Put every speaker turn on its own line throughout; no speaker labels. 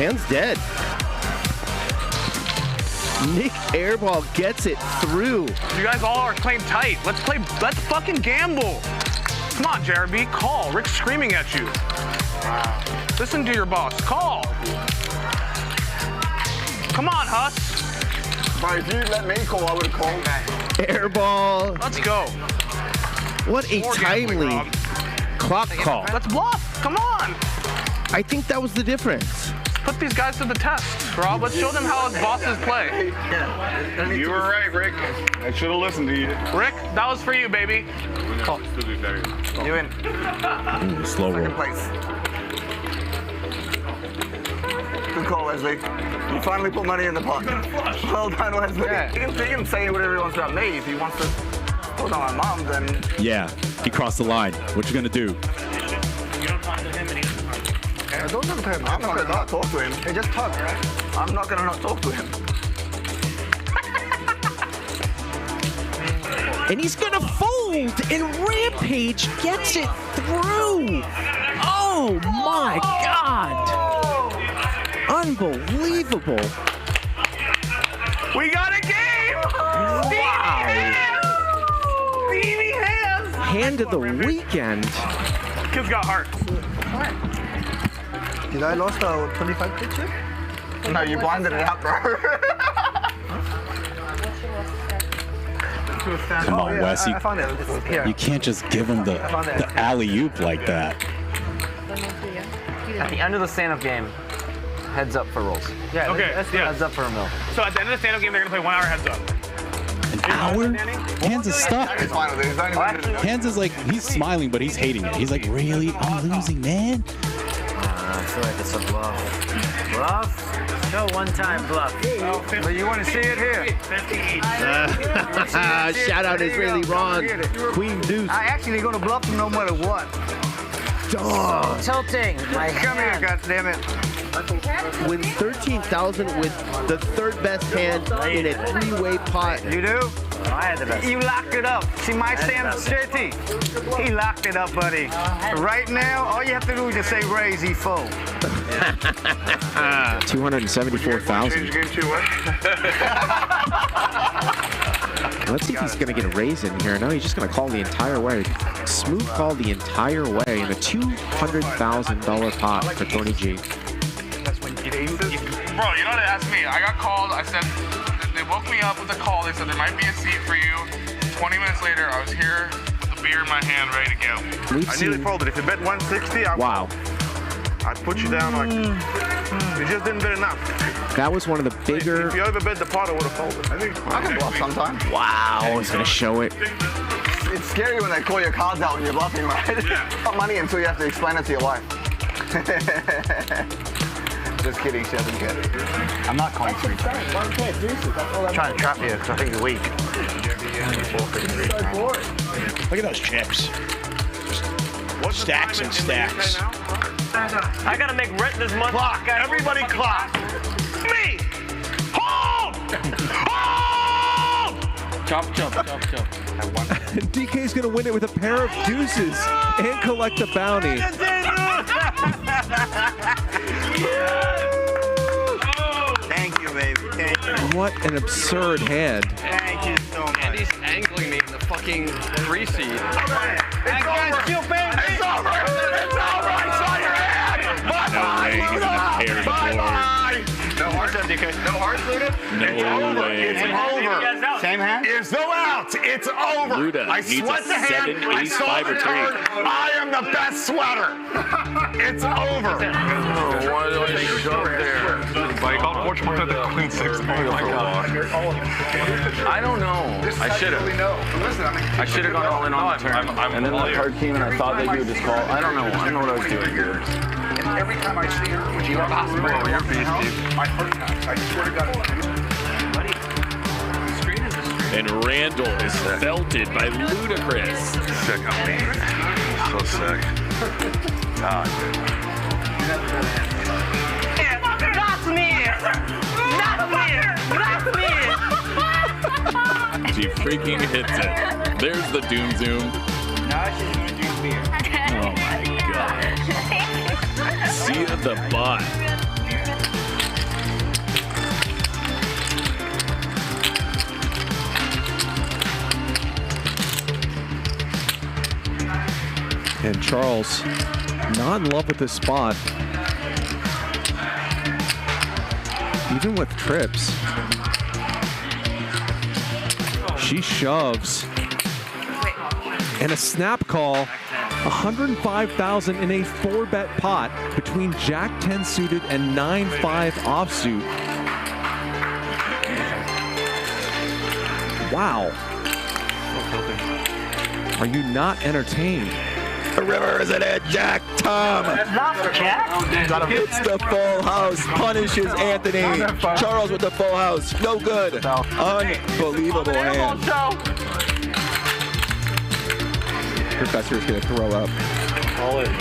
Hand's dead. Nick Airball gets it through.
You guys all are playing tight. Let's fucking gamble. Come on, JRB, call. Rick's screaming at you. Wow. Listen to your boss. Call. Come on, Huss.
But if you let me call, I would have called.
Airball.
Let's go.
What a timely clock call.
Let's bluff. Come on.
I think that was the difference.
Put these guys to the test, Rob. Let's show them how his bosses play.
You were right, Rick. I should have listened to you.
Rick, that was for you, baby.
Oh.
You in.
Slow roll.
Second place. Good call, Leslie. You finally put money in the pot. Well done, Leslie. Yeah. He can say whatever he wants about me. If he wants to put on my mom, then...
Yeah, he crossed the line. What you gonna do?
You don't talk to him and he doesn't talk to you. Don't talk to him. I'm not gonna not talk to him. Hey, just talk, right? I'm not gonna not talk to him.
And he's gonna fold, and Rampage gets it through. Oh my God. Unbelievable.
We got a game!
Wow.
Stevie hands!
Hand of the weekend.
Kid's got heart.
Did I lost a 25 picture? No, you blinded it out, bro.
Come on, Wes.
I found it. It's here.
You can't just give him the alley-oop like that.
At the end of the stand-up game, heads up for rolls. Yeah,
okay,
heads up for a mill.
So at the end of the stand-up game, they're gonna play 1 hour heads up.
An hour? Hans is stuck. Hans is like, he's smiling, but he's hating it. He's like, really? I'm losing, man?
I feel like it's a bluff. Bluff? No one-time bluff.
But you want to see it here?
Shout out Israeli Ron. Queen Deuce.
I actually going to bluff him no matter what.
Dog.
Tilting. My
Come here, goddammit.
Wins 13,000 with the third best hand in a 3-way pot.
You do?
I had the best.
You locked it up. See my Sam's dirty. He locked it up, buddy. Right now, all you have to do is just say raise, he fold.
274,000. Let's see if he's going to get a raise in here. No, he's just going to call the entire way. Smooth call the entire way in a $200,000 pot for Tony G.
Bro, you know what they asked me? I got called. I said, they woke me up with a call. They said there might be a seat for you. 20 minutes later, I was here with a beer in my hand, ready to go.
I nearly folded. If you bet 160, I'd put you down like, you just didn't bet enough.
That was one of the bigger...
If you overbet the pot, I would have folded.
I can bluff sometimes.
Wow, he's going to show it.
It's scary when they call your cards out when you're bluffing, right? Not money until you have to explain it to your wife. Just kidding, she doesn't get it. I'm not calling 3 times. I'm trying to trap you because I think you're weak.
Look at those chips. Stacks and stacks.
I gotta make rent this month.
Clock. Everybody clock. Me. Hold. Hold.
Chop.
DK's going to win it with a pair of deuces and collect the bounty.
Thank you, baby. Thank you.
What an absurd hand.
Thank you so much.
And he's angling me in the fucking 3 seed.
It's over. It's over. It's over. I saw your hand. Bye-bye, Luda. Bye-bye. No heart, DK. No heart, Luda?
No way.
It's over.
Same hand?
It's no out. It's over.
Luda
I
needs
sweat
a
the hand.
7,
I
ace,
saw
5,
the
or 3.
card. I am the best sweater. It's over.
Why do I shove there?
But he called fortune at the queen 6. Oh my God.
I don't know. I should have. I should have gone all in on the turn. And then the card came and I thought that you would just call. I don't know. I don't know what I was doing here.
And every time I see her, when she goes to the house, my heart counts. I swear to God.
And Randall is belted by Luda Chris.
Sick of me. So sick. God, dude.
Not me!
She freaking hits it. There's the Doom Zoom.
Now she's gonna drink beer.
Oh my God. See the bot.
Charles not in love with this spot. Even with trips. She shoves. And a snap call. 105,000 in a 4-bet pot between Jack 10 suited and 9-5 offsuit. Wow. Are you not entertained?
The river is at Jack. Tom hits the full house, punishes Anthony. Charles with the full house, no good. Unbelievable hand. Professor is going to throw up.
All in.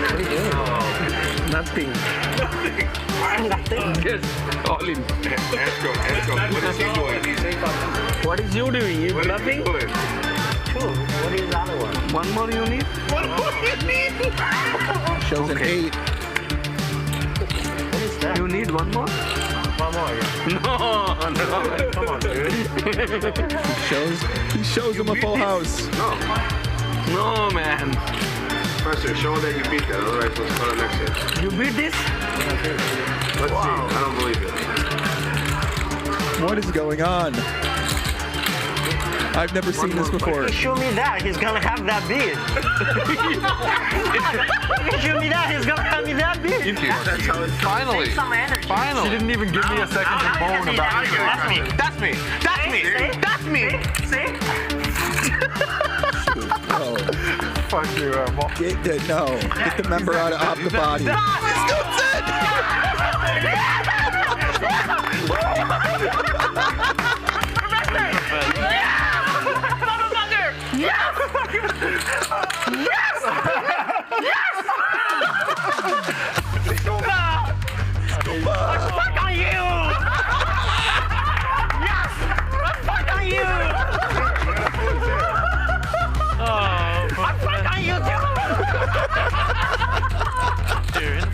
What are you doing?
Nothing. Yes, all in.
Let's go. What is he doing?
What is you doing? You bluffing?
Two. What is the other one?
One more you need?
Shows an 8.
What is that?
You need one more?
One more, yeah.
No.
Come on, dude.
He shows him a full house.
No, man.
Professor, show that you beat that, otherwise let's go to the next hit.
You beat this?
Let's see. I don't believe it.
What is going on? I've never seen this before.
Show me that. He's gonna have that beard. Show me that. He's gonna have me that beard.
That's how it's finally.
Some energy.
Finally.
She didn't even give me a second to moan about it.
That's me.
That's me.
That's me. See?
Oh.
Fuck you,
No. Get the member out of the body. Scoops it!
Fuck on you! Yes! Fuck on you! I'm fuck on you too! Dude.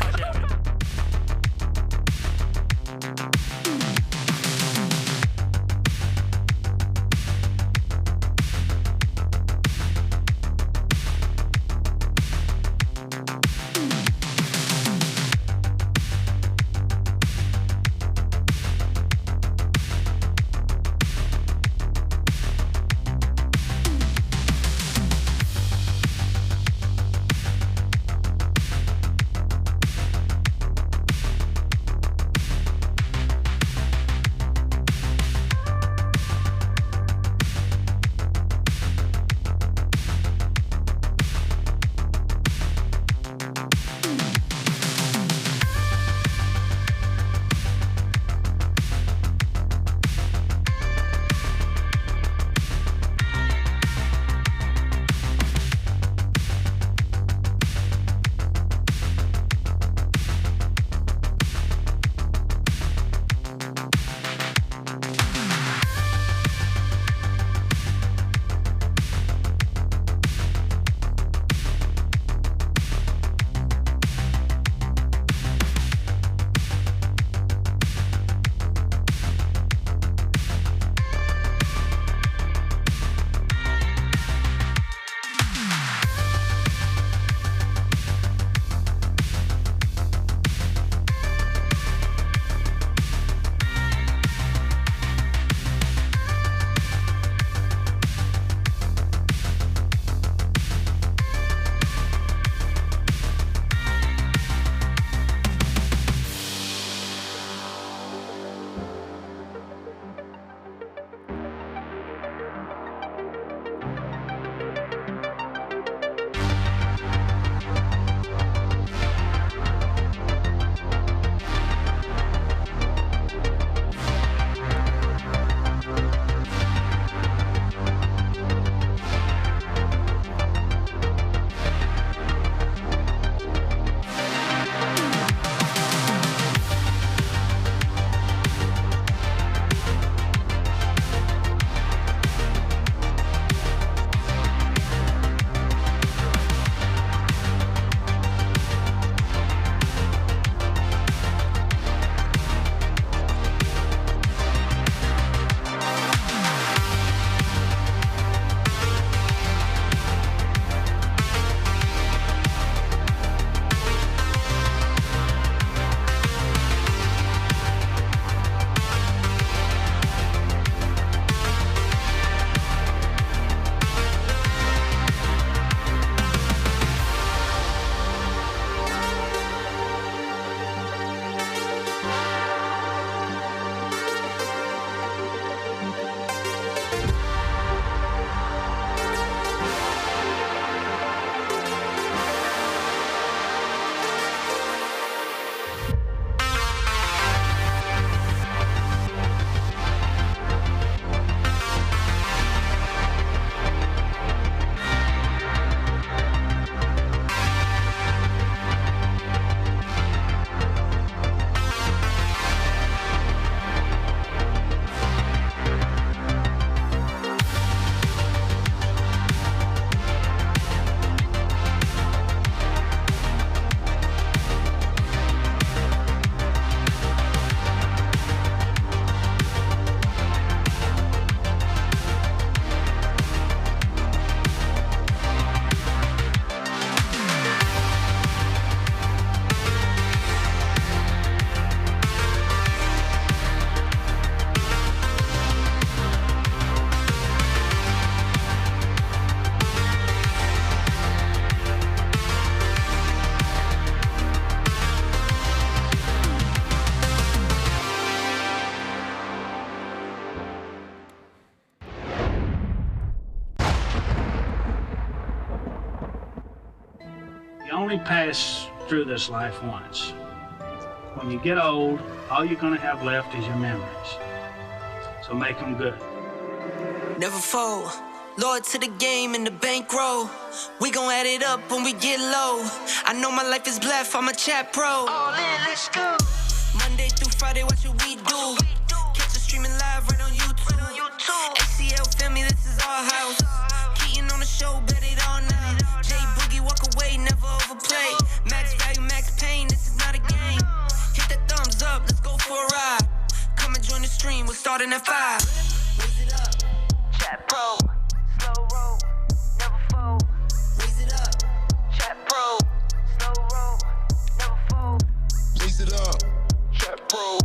You only pass through this life once. When you get old, all you're gonna have left is your memories. So make them good.
Never fold. Lord to the game and the bankroll. We gon' add it up when we get low. I know my life is blessed, I'm a chat pro. All in, let's go. Monday through Friday, watch what we do. Catch us streaming live right on YouTube. ACL family, this is our house. Keaton on the show, bet it all now. JBoogie walk away, never overplay. Max value, max pain, this is not a game. Hit that thumbs up, let's go for a ride. Come and join the stream, we're starting at 5. Raise it up, chat pro. Slow roll, never fold. Raise it up, chat pro. Slow roll, never fold.
Raise it up, chat pro.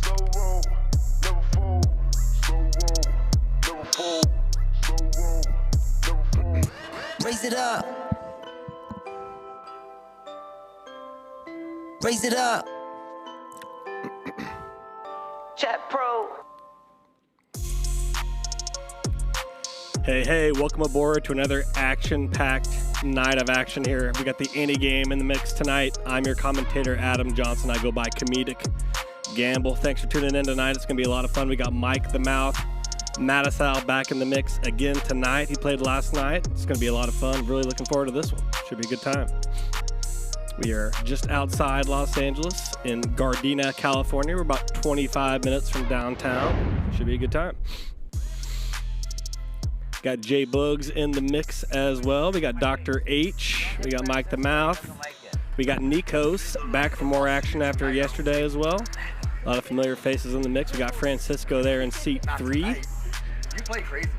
Slow roll, never fold. Slow roll, never fold. Slow roll, never fold.
Raise it up. Raise it up. Chat pro.
Hey, welcome aboard to another action-packed night of action here. We got the ANTE game in the mix tonight. I'm your commentator, Adam Johnson. I go by Comedic Gamble. Thanks for tuning in tonight. It's going to be a lot of fun. We got Mike the Mouth, Matusow back in the mix again tonight. He played last night. It's going to be a lot of fun. Really looking forward to this one. Should be a good time. We are just outside Los Angeles in Gardena, California. We're about 25 minutes from downtown. Should be a good time. Got JBoogs in the mix as well. We got Dr. H. We got Mike the Mouth. We got Nikos back for more action after yesterday as well. A lot of familiar faces in the mix. We got Francisco there in seat 3.
You play crazy.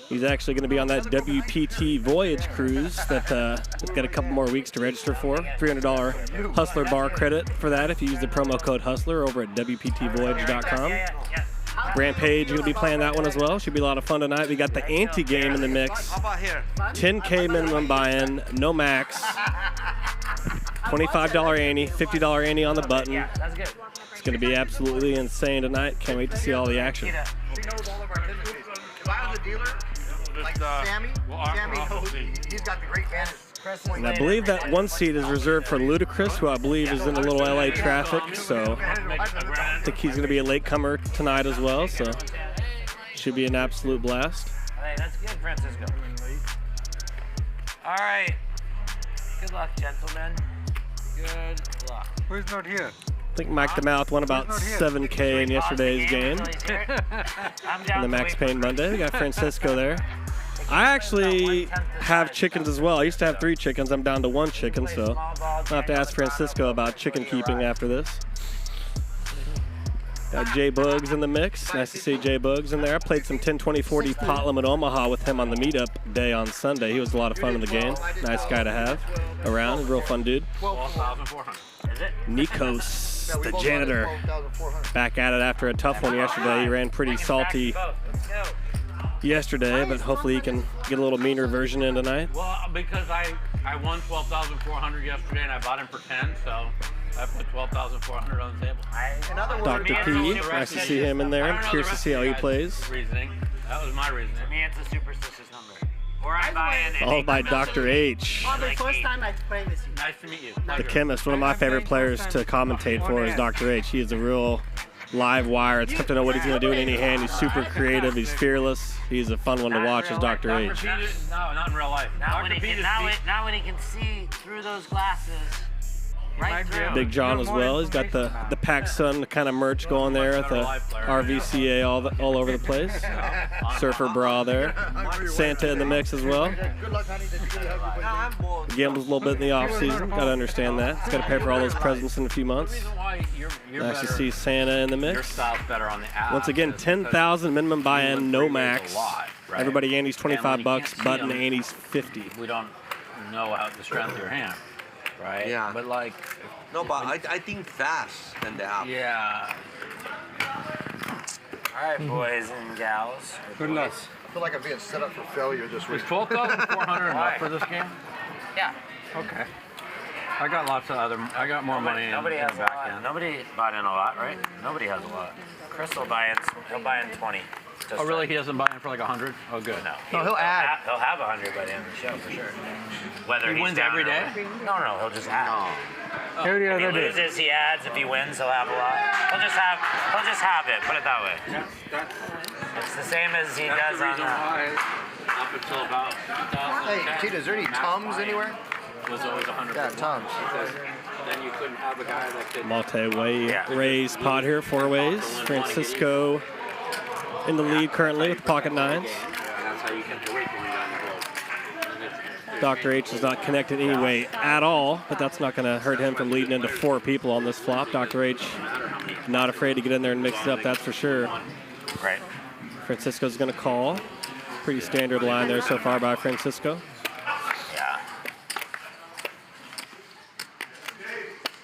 He's actually going to be on that WPT Voyage cruise that has got a couple more weeks to register for. $300 Hustler bar credit for that if you use the promo code Hustler over at WPTVoyage.com. Rampage, going to be playing that one as well. Should be a lot of fun tonight. We got the ANTE game in the mix. 10K minimum buy-in, no max. $25 ante, $50 ante on the button. It's going to be absolutely insane tonight. Can't wait to see all the action.
If I was a dealer, like Sammy knows, he's got the great banners.
And I believe that one seat is reserved for Luda Chris, who I believe is in a little LA traffic, so I think he's going to be a latecomer tonight as well, so should be an absolute blast.
Hey, that's good, Francisco. All right. Good luck, gentlemen. Good luck.
Who's not here?
I think Mike the Mouth won about 7K in yesterday's game in the Max Payne Monday. We got Francisco there. I actually have chickens as well. I used to have 3 chickens. I'm down to 1 chicken, so I'll have to ask Francisco about chicken keeping after this. Got JBoogs in the mix. Nice to see JBoogs in there. I played some 10-20-40 pot limit Omaha with him on the meetup day on Sunday. He was a lot of fun in the game. Nice guy to have around. A real fun dude. Nikos, the janitor, back at it after a tough one yesterday. He ran pretty salty yesterday, but hopefully he can get a little meaner version in tonight.
Well, because I won 12,400 yesterday and I bought him for 10, so I put 12,400 on the table.
Dr. P, nice to see him in there. I'm curious to see how he plays.
Reasoning. That was my reasoning.
For me, it's a superstitious number. Or I buy in.
Followed by Dr. H.
Oh, the first time I played with you.
Nice to meet you.
The chemist. One of my favorite players to commentate for is Dr. H. He is a real live wire. It's tough to know what he's going to do in any hand. He's super creative. He's fearless. He's a fun one to watch as Dr. H.
No, not in real life.
Now when he can see through those glasses. Right through.
Big John as well. He's got the Pac Sun kind of merch going there at the RVCA all over the place. Surfer bra there. Santa in the mix as well. Gambles a little bit in the off season. Got to understand that. He's got to pay for all those presents in a few months. Nice to see Santa in the mix. Once again, 10,000 minimum buy-in, no max. Everybody Andy's $25, button Andy's 50.
We don't know how the strength of your hand. Right?
Yeah.
But like...
No, but I think fast than the app.
Yeah.
All right, boys and gals.
Good luck.
I feel like I'm being set up for failure this week.
Is 12,400 enough for this game?
Yeah.
Okay. I got lots of other... I got more money in the back end.
Nobody bought in a lot, right? Nobody has a lot. Chris will buy in. He'll buy in 20.
Oh, really? He doesn't buy in for like 100? Oh, good.
No,
he'll add.
He'll have 100 by the end of the show for sure. Whether
He
he's
wins
down
every
or
day?
up. No, he'll just add.
Every
If he
other day.
loses, he adds. If he wins, he'll have a lot. He'll just have it. Put it that way. It's the same as he does on.
Up until about 2010.
Hey, Tito, is there any Tums anywhere?
Was always 100.
Yeah, Tums.
Then you couldn't have a guy that could.
Multi-way raise pot here, 4 ways. Francisco in the lead currently with the pocket nines.
That's how you kept the weight going down the road.
Dr. H is not connected anyway at all, but that's not going to hurt him from leading into 4 people on this flop. Dr. H not afraid to get in there and mix it up, that's for sure.
Right.
Francisco's going to call. Pretty standard line there so far by Francisco.
Yeah.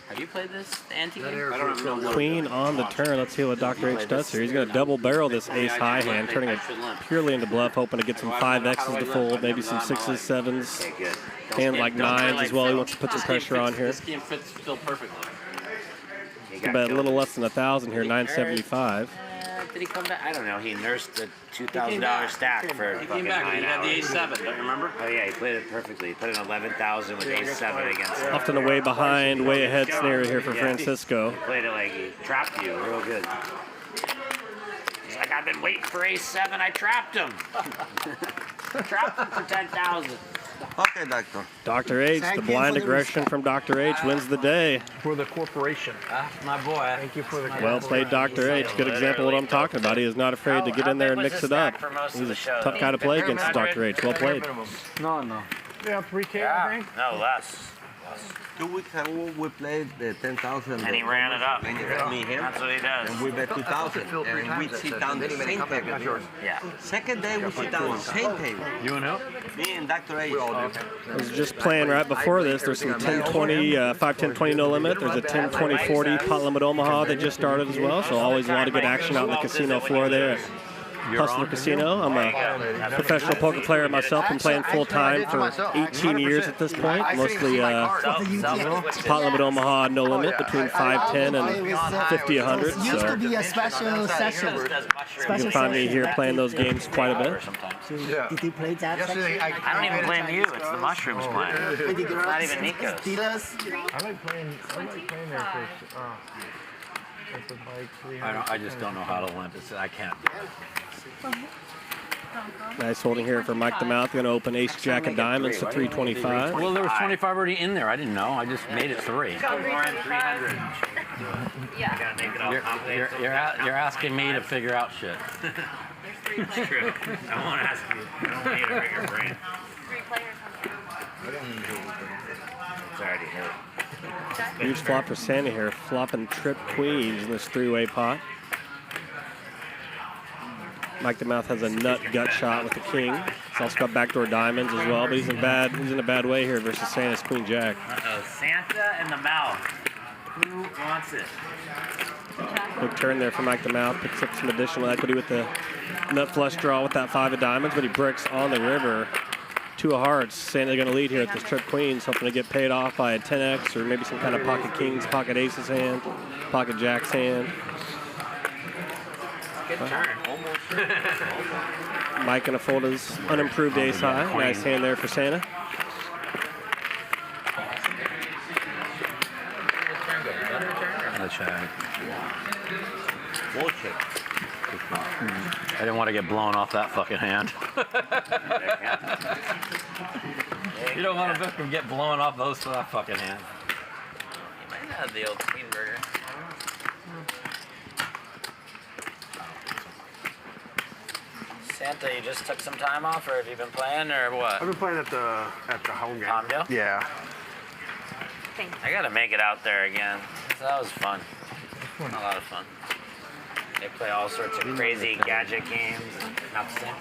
Have you played this ante game?
I don't know.
Queen on the turn. Let's see what Dr. H does here. He's going to double barrel this ace high hand, turning it purely into bluff, hoping to get some 5Xs to fold, maybe some 6s, 7s, and like 9s as well. He wants to put some pressure on here.
This game fits still perfectly.
Bet a little less than 1,000 here, 975.
Did he come back? I don't know. He nursed the $2,000 stack for
He
fucking
came back.
9
He had the
hours.
ace-7, don't you remember?
Oh yeah, he played it perfectly. He put in 11,000 with ace-7 against him.
Often a way behind, way ahead scenario here for
Yeah.
Francisco.
He played it like he trapped you real good. He's like, I've been waiting for ace-7. I trapped him. Trapped him for 10,000.
Okay, doctor.
Dr. H, the blind aggression from Dr. H wins the day.
For the corporation.
My boy.
Thank you for the
Well played, Dr. H. Good example of what I'm talking about. He is not afraid to get in there and mix it up. He's a tough guy to play against, Dr. H. Well played.
No. Yeah, 3K, I think.
No, less.
2 weeks ago, we played the 10,000.
And he ran it up.
And me, him.
That's what he does.
And we bet 2,000. And we sit down the same table.
Yeah.
Second day, we sit down the same table.
You and who?
Me and Dr. H.
I was just playing right before this. There's some 10-20, 5-10-20 no limit. There's a 10-20-40 pot limit Omaha that just started as well. So always a lot of good action out on the casino floor there at Hustler Casino. I'm a professional poker player myself. Been playing full time for 18 years at this point. Mostly pot limit Omaha no limit between 5-10 and 50-100.
Used to be a special session.
You can find me here playing those games quite a bit.
Did you play that section?
I don't even blame you. It's the mushrooms playing. It's not even Nikos.
I like playing there for
I just don't know how to limp. I can't.
Nice holding here for Mike the Mouth. Going to open ace jack of diamonds to 325.
Well, there was 25 already in there. I didn't know. I just made it 3.
More than 300. I gotta make it all complicated.
You're asking me to figure out shit.
It's true. I won't ask you. I don't want you to hurt your brain. It's already hurt.
Huge flop for Sandy here. Flopping trip queens in this 3-way pot. Mike the Mouth has a nut gut shot with the king. He's also got backdoor diamonds as well, but he's in a bad way here versus Santa's queen jack.
Santa and the Mouth. Who wants it?
Big turn there for Mike the Mouth. Picks up some additional equity with the nut flush draw with that 5 of diamonds, but he bricks on the river. 2 of hearts. Santa going to lead here at this trip queens, hoping to get paid off by a 10X or maybe some kind of pocket kings, pocket aces hand, pocket jacks hand.
Good turn. Almost.
Mike going to fold his unimproved ace high. Nice hand there for Santa.
I didn't want to get blown off that fucking hand. You don't want to get blown off those fucking hands.
You might have the old queen burger. Santa, you just took some time off, or have you been playing, or what?
I've been playing at the home game.
Palmdale?
Yeah.
I gotta make it out there again. That was fun. A lot of fun. They play all sorts of crazy gadget games. Not the same.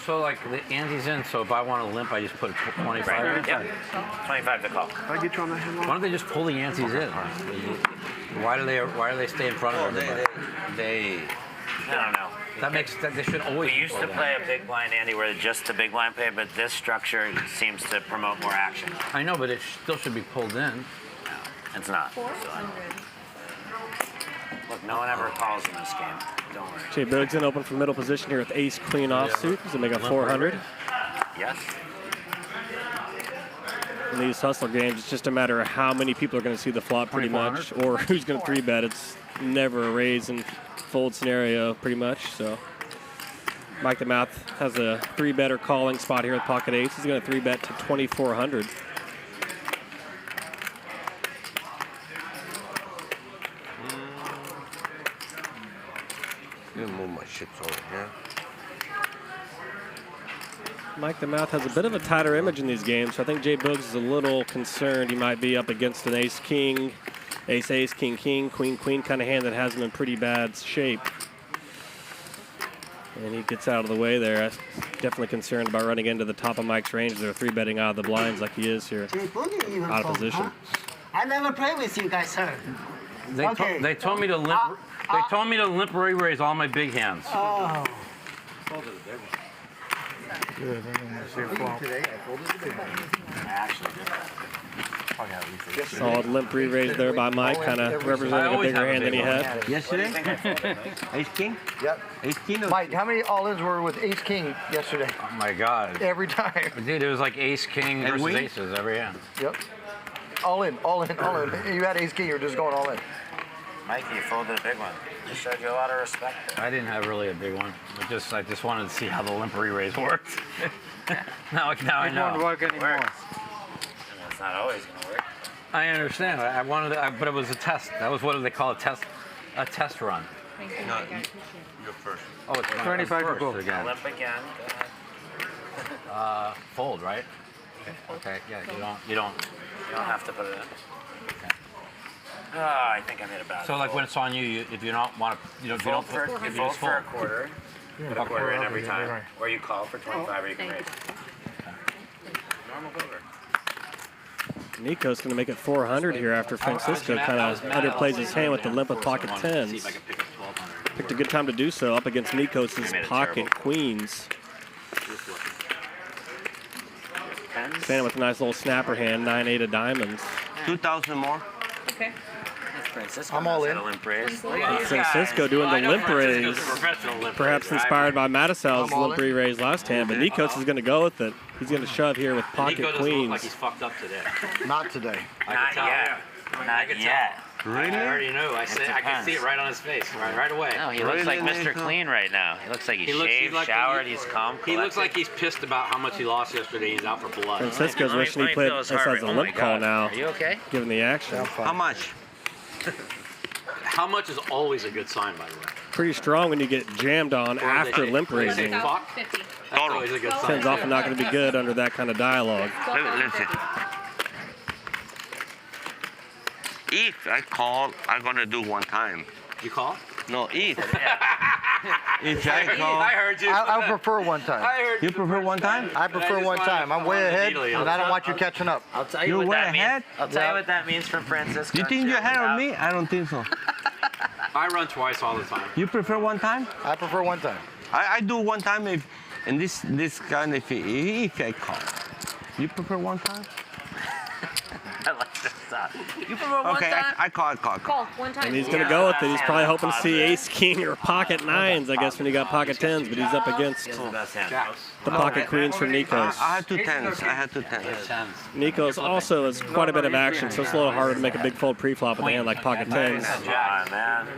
So like the ante's in, so if I want to limp, I just put 25 in?
Yep. 25 to call.
Can I get you on the hand?
Why don't they just pull the antes in? Why do they stay in front of everybody?
I don't know.
They should always.
We used to play a big blind ante where just the big blind play, but this structure seems to promote more action.
I know, but it still should be pulled in.
No, it's not.
400.
Look, no one ever calls in this game. Don't worry.
JBoogs in open from middle position here with ace queen offsuit. He's gonna make a 400.
Yes.
In these hustle games, it's just a matter of how many people are going to see the flop pretty much, or who's going to 3-bet. It's never a raise and fold scenario pretty much. So Mike the Math has a 3-better calling spot here with pocket ace. He's going to 3-bet to 2,400.
You move my chips over here.
Mike the Math has a bit of a tighter image in these games, so I think JBoogs is a little concerned he might be up against an ace-king, ace-ace, king-king, queen-queen kind of hand that has him in pretty bad shape. And he gets out of the way there. I'm definitely concerned about running into the top of Mike's range. They're 3-betting out of the blinds like he is here. Out of position.
I never play with you guys, sir.
They told me to limp. They told me to limp raise all my big hands.
Oh.
Solid limp re-raise there by Mike, kind of representing a bigger hand than he had.
Yesterday? Ace King?
Yep.
Ace King?
Mike, how many all-ins were with Ace King yesterday?
Oh my God.
Every time.
Dude, it was like ace king versus aces every hand.
Yep. All in, all in, all in. You had Ace King, you're just going all in.
Mike, you folded a big one. You showed you a lot of respect there.
I didn't have really a big one. I just wanted to see how the limp re-raise worked. now I know.
It won't work anymore. It's not always going to work.
I understand. I wanted to, but it was a test. That was what they call a test run.
No, you're first.
Oh, it's
25 to go.
again.
Limp again. Go ahead.
Fold, right? Okay. Yeah. You don't
have to put it in. Oh, I think I made a bad.
So like when it's on you, if you don't want to, you fold for
a quarter. Put a quarter in every time, or you call for 25, or you can raise. Normal over.
Nico's going to make it 400 here after Francisco kind of underplays his hand with the limp of pocket tens. Picked a good time to do so up against Nikos' pocket queens. Standing with a nice little snapper hand, 9-8 of diamonds.
2,000 more.
Okay.
I'm all in.
Francisco doing the limp raise. Perhaps inspired by Matusow's limp raise last hand, but Nikos is going to go with it. He's going to shove here with pocket queens.
Look like he's fucked up today.
Not today.
Not yet. Not yet.
Really? I already know. I can see it right on his face, right away.
No, he looks like Mr. Clean right now. He looks like he's shaved, showered, he's calm.
He looks like he's pissed about how much he lost yesterday. He's out for blood.
Francisco's wishing he played this as a limp call now.
Are you okay?
Given the action.
How much?
How much is always a good sign, by the way.
Pretty strong when you get jammed on after limp raising.
That's always a good sign.
Ten's often not going to be good under that kind of dialogue.
Listen. If I call, I'm going to do one time.
You call?
No, if. If I call.
I heard you.
I prefer one time.
I heard
You prefer one time?
I prefer one time. I'm way ahead, and I don't want you catching up.
I'll tell you
You're
what
way
that
ahead?
means. I'll tell you what that means for Francisco.
You think you're ahead of me? I don't think so.
I run twice all the time.
You prefer one time?
I prefer one time.
I do one time if, and this kind if I call. You prefer one time?
I like this stuff. You prefer one
Okay,
time?
I call.
Call one time.
And he's going to go with it. He's probably hoping to see ace, king, or pocket nines, I guess, when he got pocket tens, but he's up against the pocket queens from Nikos.
I had 2 tens. I had 2 tens.
Nikos also has quite a bit of action, so it's a little harder to make a big fold pre-flop with a hand like pocket tens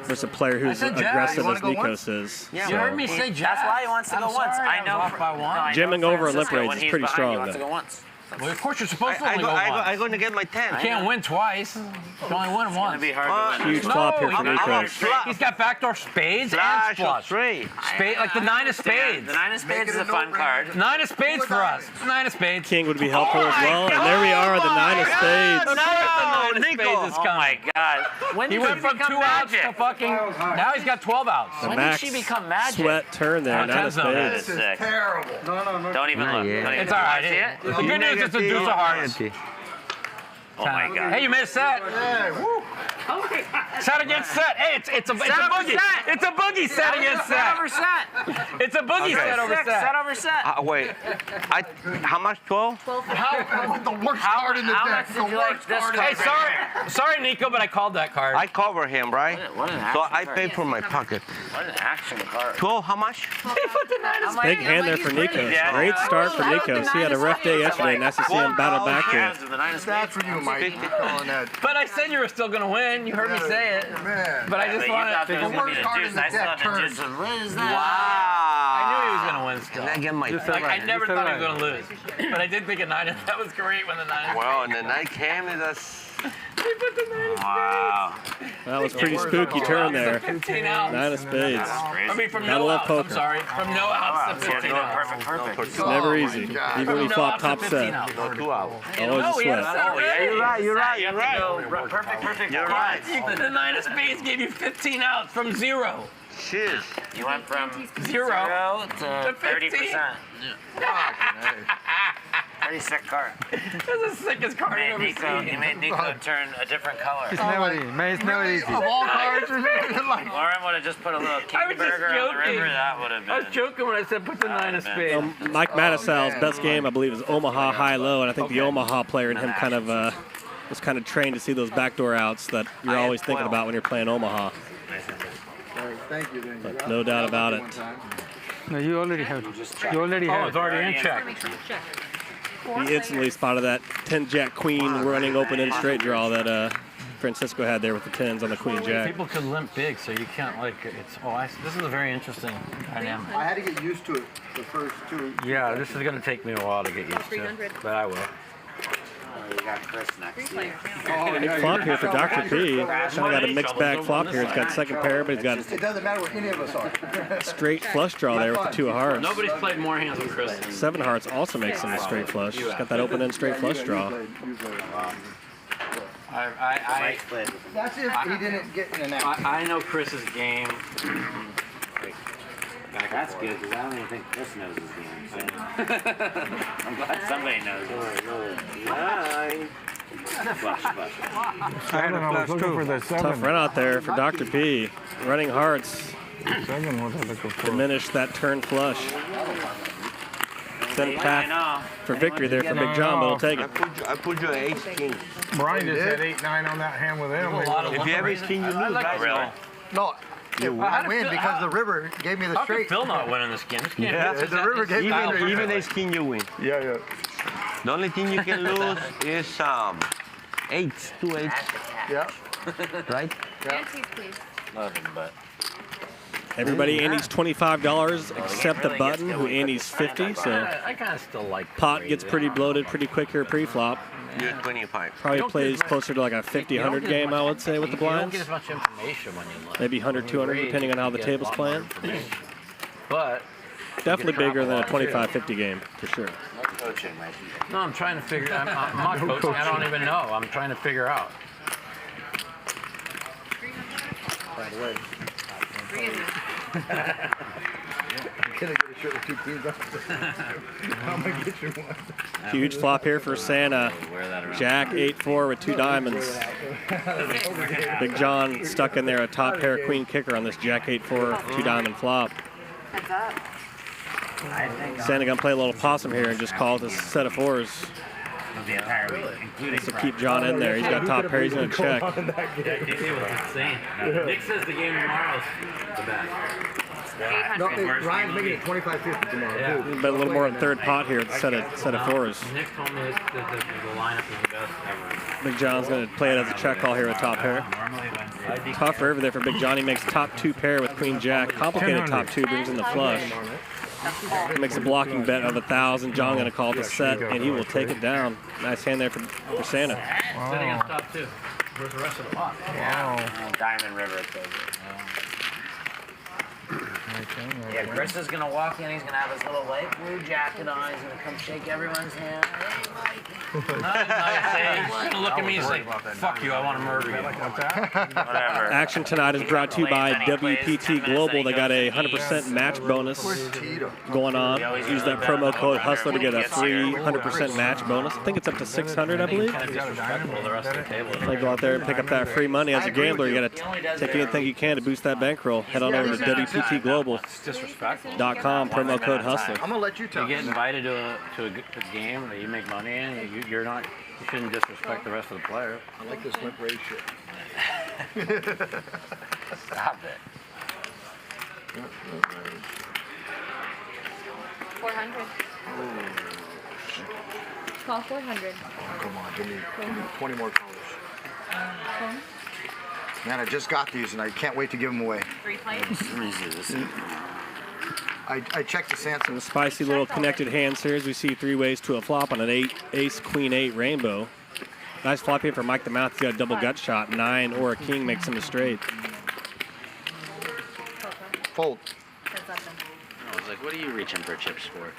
versus a player who's aggressive as Nikos is.
You heard me say Jack. That's why he wants to go once. I know.
Jamming over a limp raise is pretty strong,
wants to go
though.
once.
Well, of course you're supposed to only go once.
I'm going to get my 10.
You can't win twice. You only win once.
It's be hard to win.
Huge flop here for Nikos.
He's got backdoor spades and flush. Spade, like the 9 of spades.
The 9 of spades is a fun card.
9 of spades for us. 9 of spades.
King would be helpful as well, and there we are, the 9 of spades.
No, the 9 of spades is coming.
Oh my God. When
He
did
went
she
from 2
become
outs
magic?
to fucking, now he's got 12 outs.
The
When did
max
she become magic?
sweat turn there, 9 of
That is
spades.
sick.
Terrible. No.
Don't even look. Don't even
It's all right.
see it.
The good news is it's a deuce of hearts.
Oh my God.
Hey, you made a set.
Yeah, woo.
Set against set. Hey, it's a boogie. It's a boogie set against set.
Set over set.
It's a boogie set over set.
Set over set.
Wait. How much? 12?
The worst card in the
how
deck.
much did you like this card?
Hey, sorry, Nico, but I called that card.
I cover him, right?
What an
So
action
I
card.
pay for my pocket.
What an action card.
12, how much?
He put the 9 of spades.
Big hand there for Nikos.
Yeah.
Great start for Nikos. He had a rough day yesterday. Nice to see him battle back here.
That's for you, Mike. Calling that.
But I said you were still going to win. You heard me say it.
Man.
But I just wanted to.
The worst card in the deck turns.
What is that?
Wow.
I knew he was going to win still.
Can I get my
Like, I never thought he was going to lose. But I did think a 9. That was great when the 9.
Well, and the night came, that's...
He put the 9 of
Wow.
That was pretty spooky turn there.
15 outs.
9 of spades.
I mean, from
Gotta
no
love
outs.
poker.
I'm sorry. From no outs to 15 outs.
Perfect.
It's never easy. Even when you flop top set.
No, 2 hours.
Always a sweat.
You're right.
Perfect.
You're right.
The 9 of spades gave you 15 outs from 0.
Cheers.
You went from
0
to 30%. Pretty sick card.
That's the sickest card I've ever seen.
You made Nico turn a different color.
It's never easy. Of all cards, like.
Lauren would have just put a little
I was
king
just
burger on the
joking.
river. That would have been.
I was joking when I said put the 9 of spades.
Mike Matusow's best game, I believe, is Omaha high-low, and I think the Omaha player and him kind of was kind of trained to see those backdoor outs that you're always thinking about when you're playing Omaha.
Thank you.
But no doubt about it.
No, you already have. You already have.
Oh, it's already in check.
He instantly spotted that 10-jack queen running open in straight draw that Francisco had there with the 10s on the queen jack.
People could limp big, so you can't like it's. Oh, this is a very interesting dynamic.
I had to get used to it the first 2.
Yeah, this is gonna take me a while to get used to, but I will.
You got Chris next.
Big flop here for Dr. P. Kind of got a mixed bag flop here. He's got second pair, but he's got
It doesn't matter what any of us are.
straight flush draw there with the 2 of hearts.
Nobody's played more hands than Chris.
7 hearts also makes him a straight flush. He's got that open end straight flush draw.
That's if he didn't get in an act.
I know Chris's game.
That's good, because I don't even think Chris knows his game. So. I'm glad somebody knows it. Flush.
I was looking for the 7.
Tough run out there for Dr. P. Running hearts.
7 was I looking for.
Diminish that turn flush. Set a path for victory there for Big John, but he'll take it.
I put you at 18.
Brian just had 8-9 on that hand with him.
If you have 18, you lose.
Really?
No. I win because the river gave me the
How
straight.
could Phil not win in this game? This game
The river gave me the
Even 18, you win.
Yeah.
The only thing you can lose is 8, 2 8.
Yeah.
Right?
Antes, please.
Nothing but.
Everybody Andy's $25 except the button, who Andy's 50. So
I kind of still like.
pot gets pretty bloated pretty quick here pre-flop.
You're 25.
Probably plays closer to like a 50-100 game, I would say, with the
You don't
blinds.
get as much information when you look.
Maybe 100-200 depending on how the table's playing.
But
Definitely bigger than a 25-50 game, for sure.
No coaching, Mikey.
no, I'm trying to figure. I'm not coaching. I don't even know. I'm trying to figure out.
By the way. I'm gonna get a shirt with 2 queens on it. I'm gonna get you one.
Huge flop here for Santa. Jack 8-4 with 2 diamonds. Big John stuck in there, a top pair queen kicker on this Jack 8-4 2 diamond flop.
Heads up.
Santa gonna play a little possum here and just call this set of 4s.
The entire week, including
To keep John in there. He's got top pair, he's gonna check.
It was insane. Nick says the game tomorrow is the best.
No, Ryan's making it 25-50 tomorrow.
Yeah.
Dude.
But a little more in third pot here, set of 4s.
Nick told me that the lineup is the best ever.
Big John's gonna play it as a check call here with top pair. Tough river there for Big John. He makes top 2 pair with Queen Jack. Complicated top 2, brings in the flush. He makes a blocking bet of 1,000. John gonna call it a set, and he will take it down. Nice hand there for Santa.
Sitting on top 2. Where's the rest of the pot?
Diamond River, it says it. Yeah, Chris is gonna walk in. He's gonna have his little light blue jacket on. He's gonna come shake everyone's hand. Hey, Mike.
He's gonna look at me and say, "Fuck you! I want to murder you."
Whatever.
Action tonight is brought to you by WPT Global. They got a 100% match bonus going on. Use that promo code Hustler to get a free 100% match bonus. I think it's up to 600, I believe. So go out there and pick up that free money. As a gambler, you got to take anything you can to boost that bankroll. Head on over to WPTGlobal.com, promo code Hustler.
I'm gonna let you tell.
You get invited to a game that you make money in. You shouldn't disrespect the rest of the players.
I like this limp race shit.
Stop it.
400. Call 400.
Come on, give me 20 more colors. Man, I just got these and I can't wait to give them away.
3 plates.
I checked the Sanson.
Spicy little connected hand series. We see 3 ways to a flop on an ace, queen, 8 rainbow. Nice flop here for Mike the Mouth. He's got a double gut shot. 9 or a king makes him a straight.
Fold.
I was like, what are you reaching for chips for?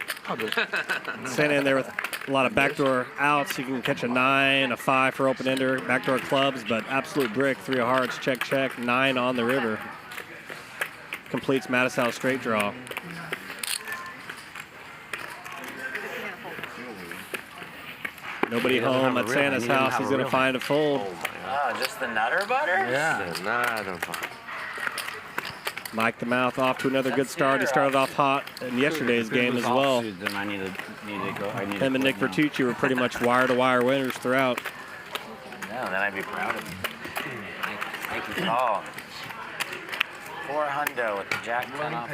Standing in there with a lot of backdoor outs. You can catch a 9, a 5 for open ender, backdoor clubs, but absolute brick. 3 of hearts, check, check. 9 on the river. Completes Matusow straight draw. Nobody home at Santa's house. He's going to find a fold.
Oh, just the Nutter Butter?
Yeah, Nutter Butter.
Mike the Mouth off to another good start. He started off hot in yesterday's game as well.
Then I need to go.
Him and Nick Bertucci were pretty much wire-to-wire winners throughout.
No, then I'd be proud of you. Thank you. Oh. 400 with the Jack 10 off.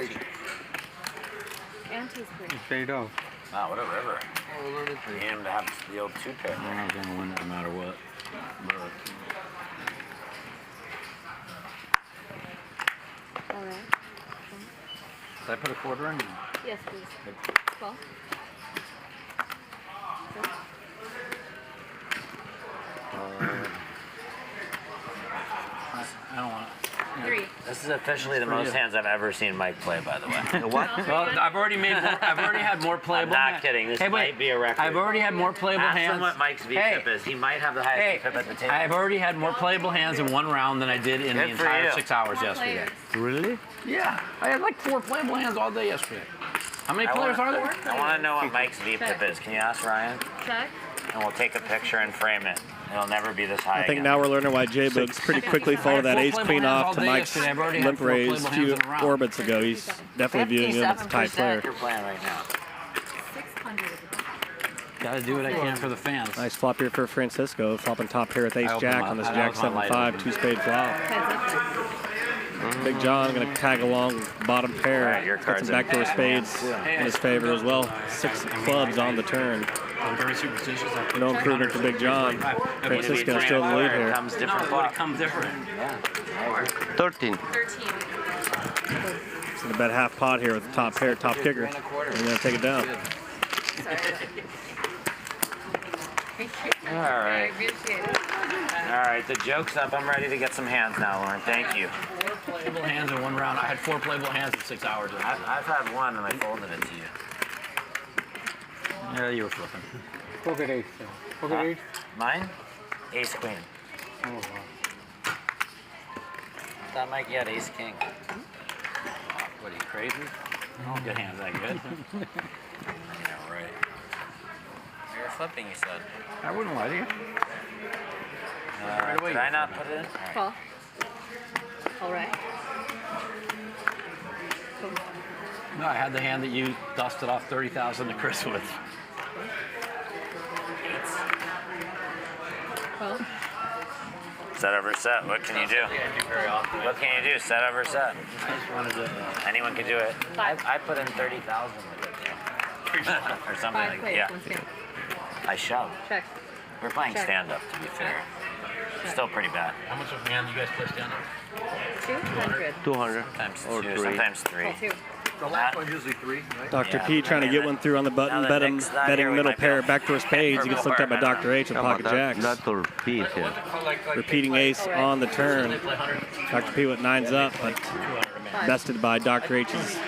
Ante's pretty.
Paid off.
Wow, what a river. You need him to have the old 2-pair.
I'm not gonna win no matter what.
All right.
Did I put a quarter in?
Yes, please. 12.
I don't want it.
3.
This is officially the most hands I've ever seen Mike play, by the way.
What? Well, I've already had more playable.
I'm not kidding. This might be a record.
I've already had more playable
Ask
hands.
him what Mike's VPIP is. He might have the highest VPIP at the table.
I've already had more playable hands in one round than I did in the entire 6 hours yesterday.
Really?
Yeah. I had like 4 playable hands all day yesterday. How many players are there?
I want to know what Mike's VPIP is. Can you ask Ryan?
Check.
And we'll take a picture and frame it. It'll never be this high
I think
again.
now we're learning why JBoogs pretty quickly folded that ace-queen off to Mike's limp raise a few orbits ago. He's definitely viewing him as a tight player.
You're playing right now.
600.
Gotta do what I can for the fans.
Nice flop here for Francisco, flopping top pair with ace-jack on this jack 7-5 2-spade flop. Big John going to tag along with bottom pair. Got some backdoor spades in his favor as well. 6 clubs on the turn.
I'm very superstitious.
No improvement for Big John. Francisco still in the lead here.
Comes different. No, it comes different.
13.
13.
So the bet half pot here with the top pair, top kicker. And we're going to take it down.
All right.
I appreciate it.
All right, the joke's up. I'm ready to get some hands now, Lauren. Thank you.
4 playable hands in one round. I had 4 playable hands in 6 hours.
I've had one and I folded it to you.
Yeah, you were flipping.
Pocket 8. Pocket 8.
Mine? Ace queen.
Oh, wow.
That might get ace king.
What are you, crazy? Oh, good hands, that good.
Yeah, right. You're flipping, you said.
I wouldn't lie to you.
Right away, did I not put it in?
Call. All right. Cool.
No, I had the hand that you dusted off 30,000 to Chris with.
Well.
Set over set. What can you do? What can you do? Set over set. Anyone can do it. I put in 30,000 with it. Or something like that. Yeah. I shove.
Check.
We're playing stand-up, to be fair. Still pretty bad.
How much of a hand you guys play stand-up?
200.
200.
Times
or
2,
3.
sometimes 3.
Call 2.
The last one's usually 3, right?
Dr. P trying to get one through on the button, betting middle pair, backdoor spades. He gets looked at by Dr. H with pocket jacks.
Dr. P here.
Repeating ace on the turn. Dr. P with 9s up, but bested by Dr. H's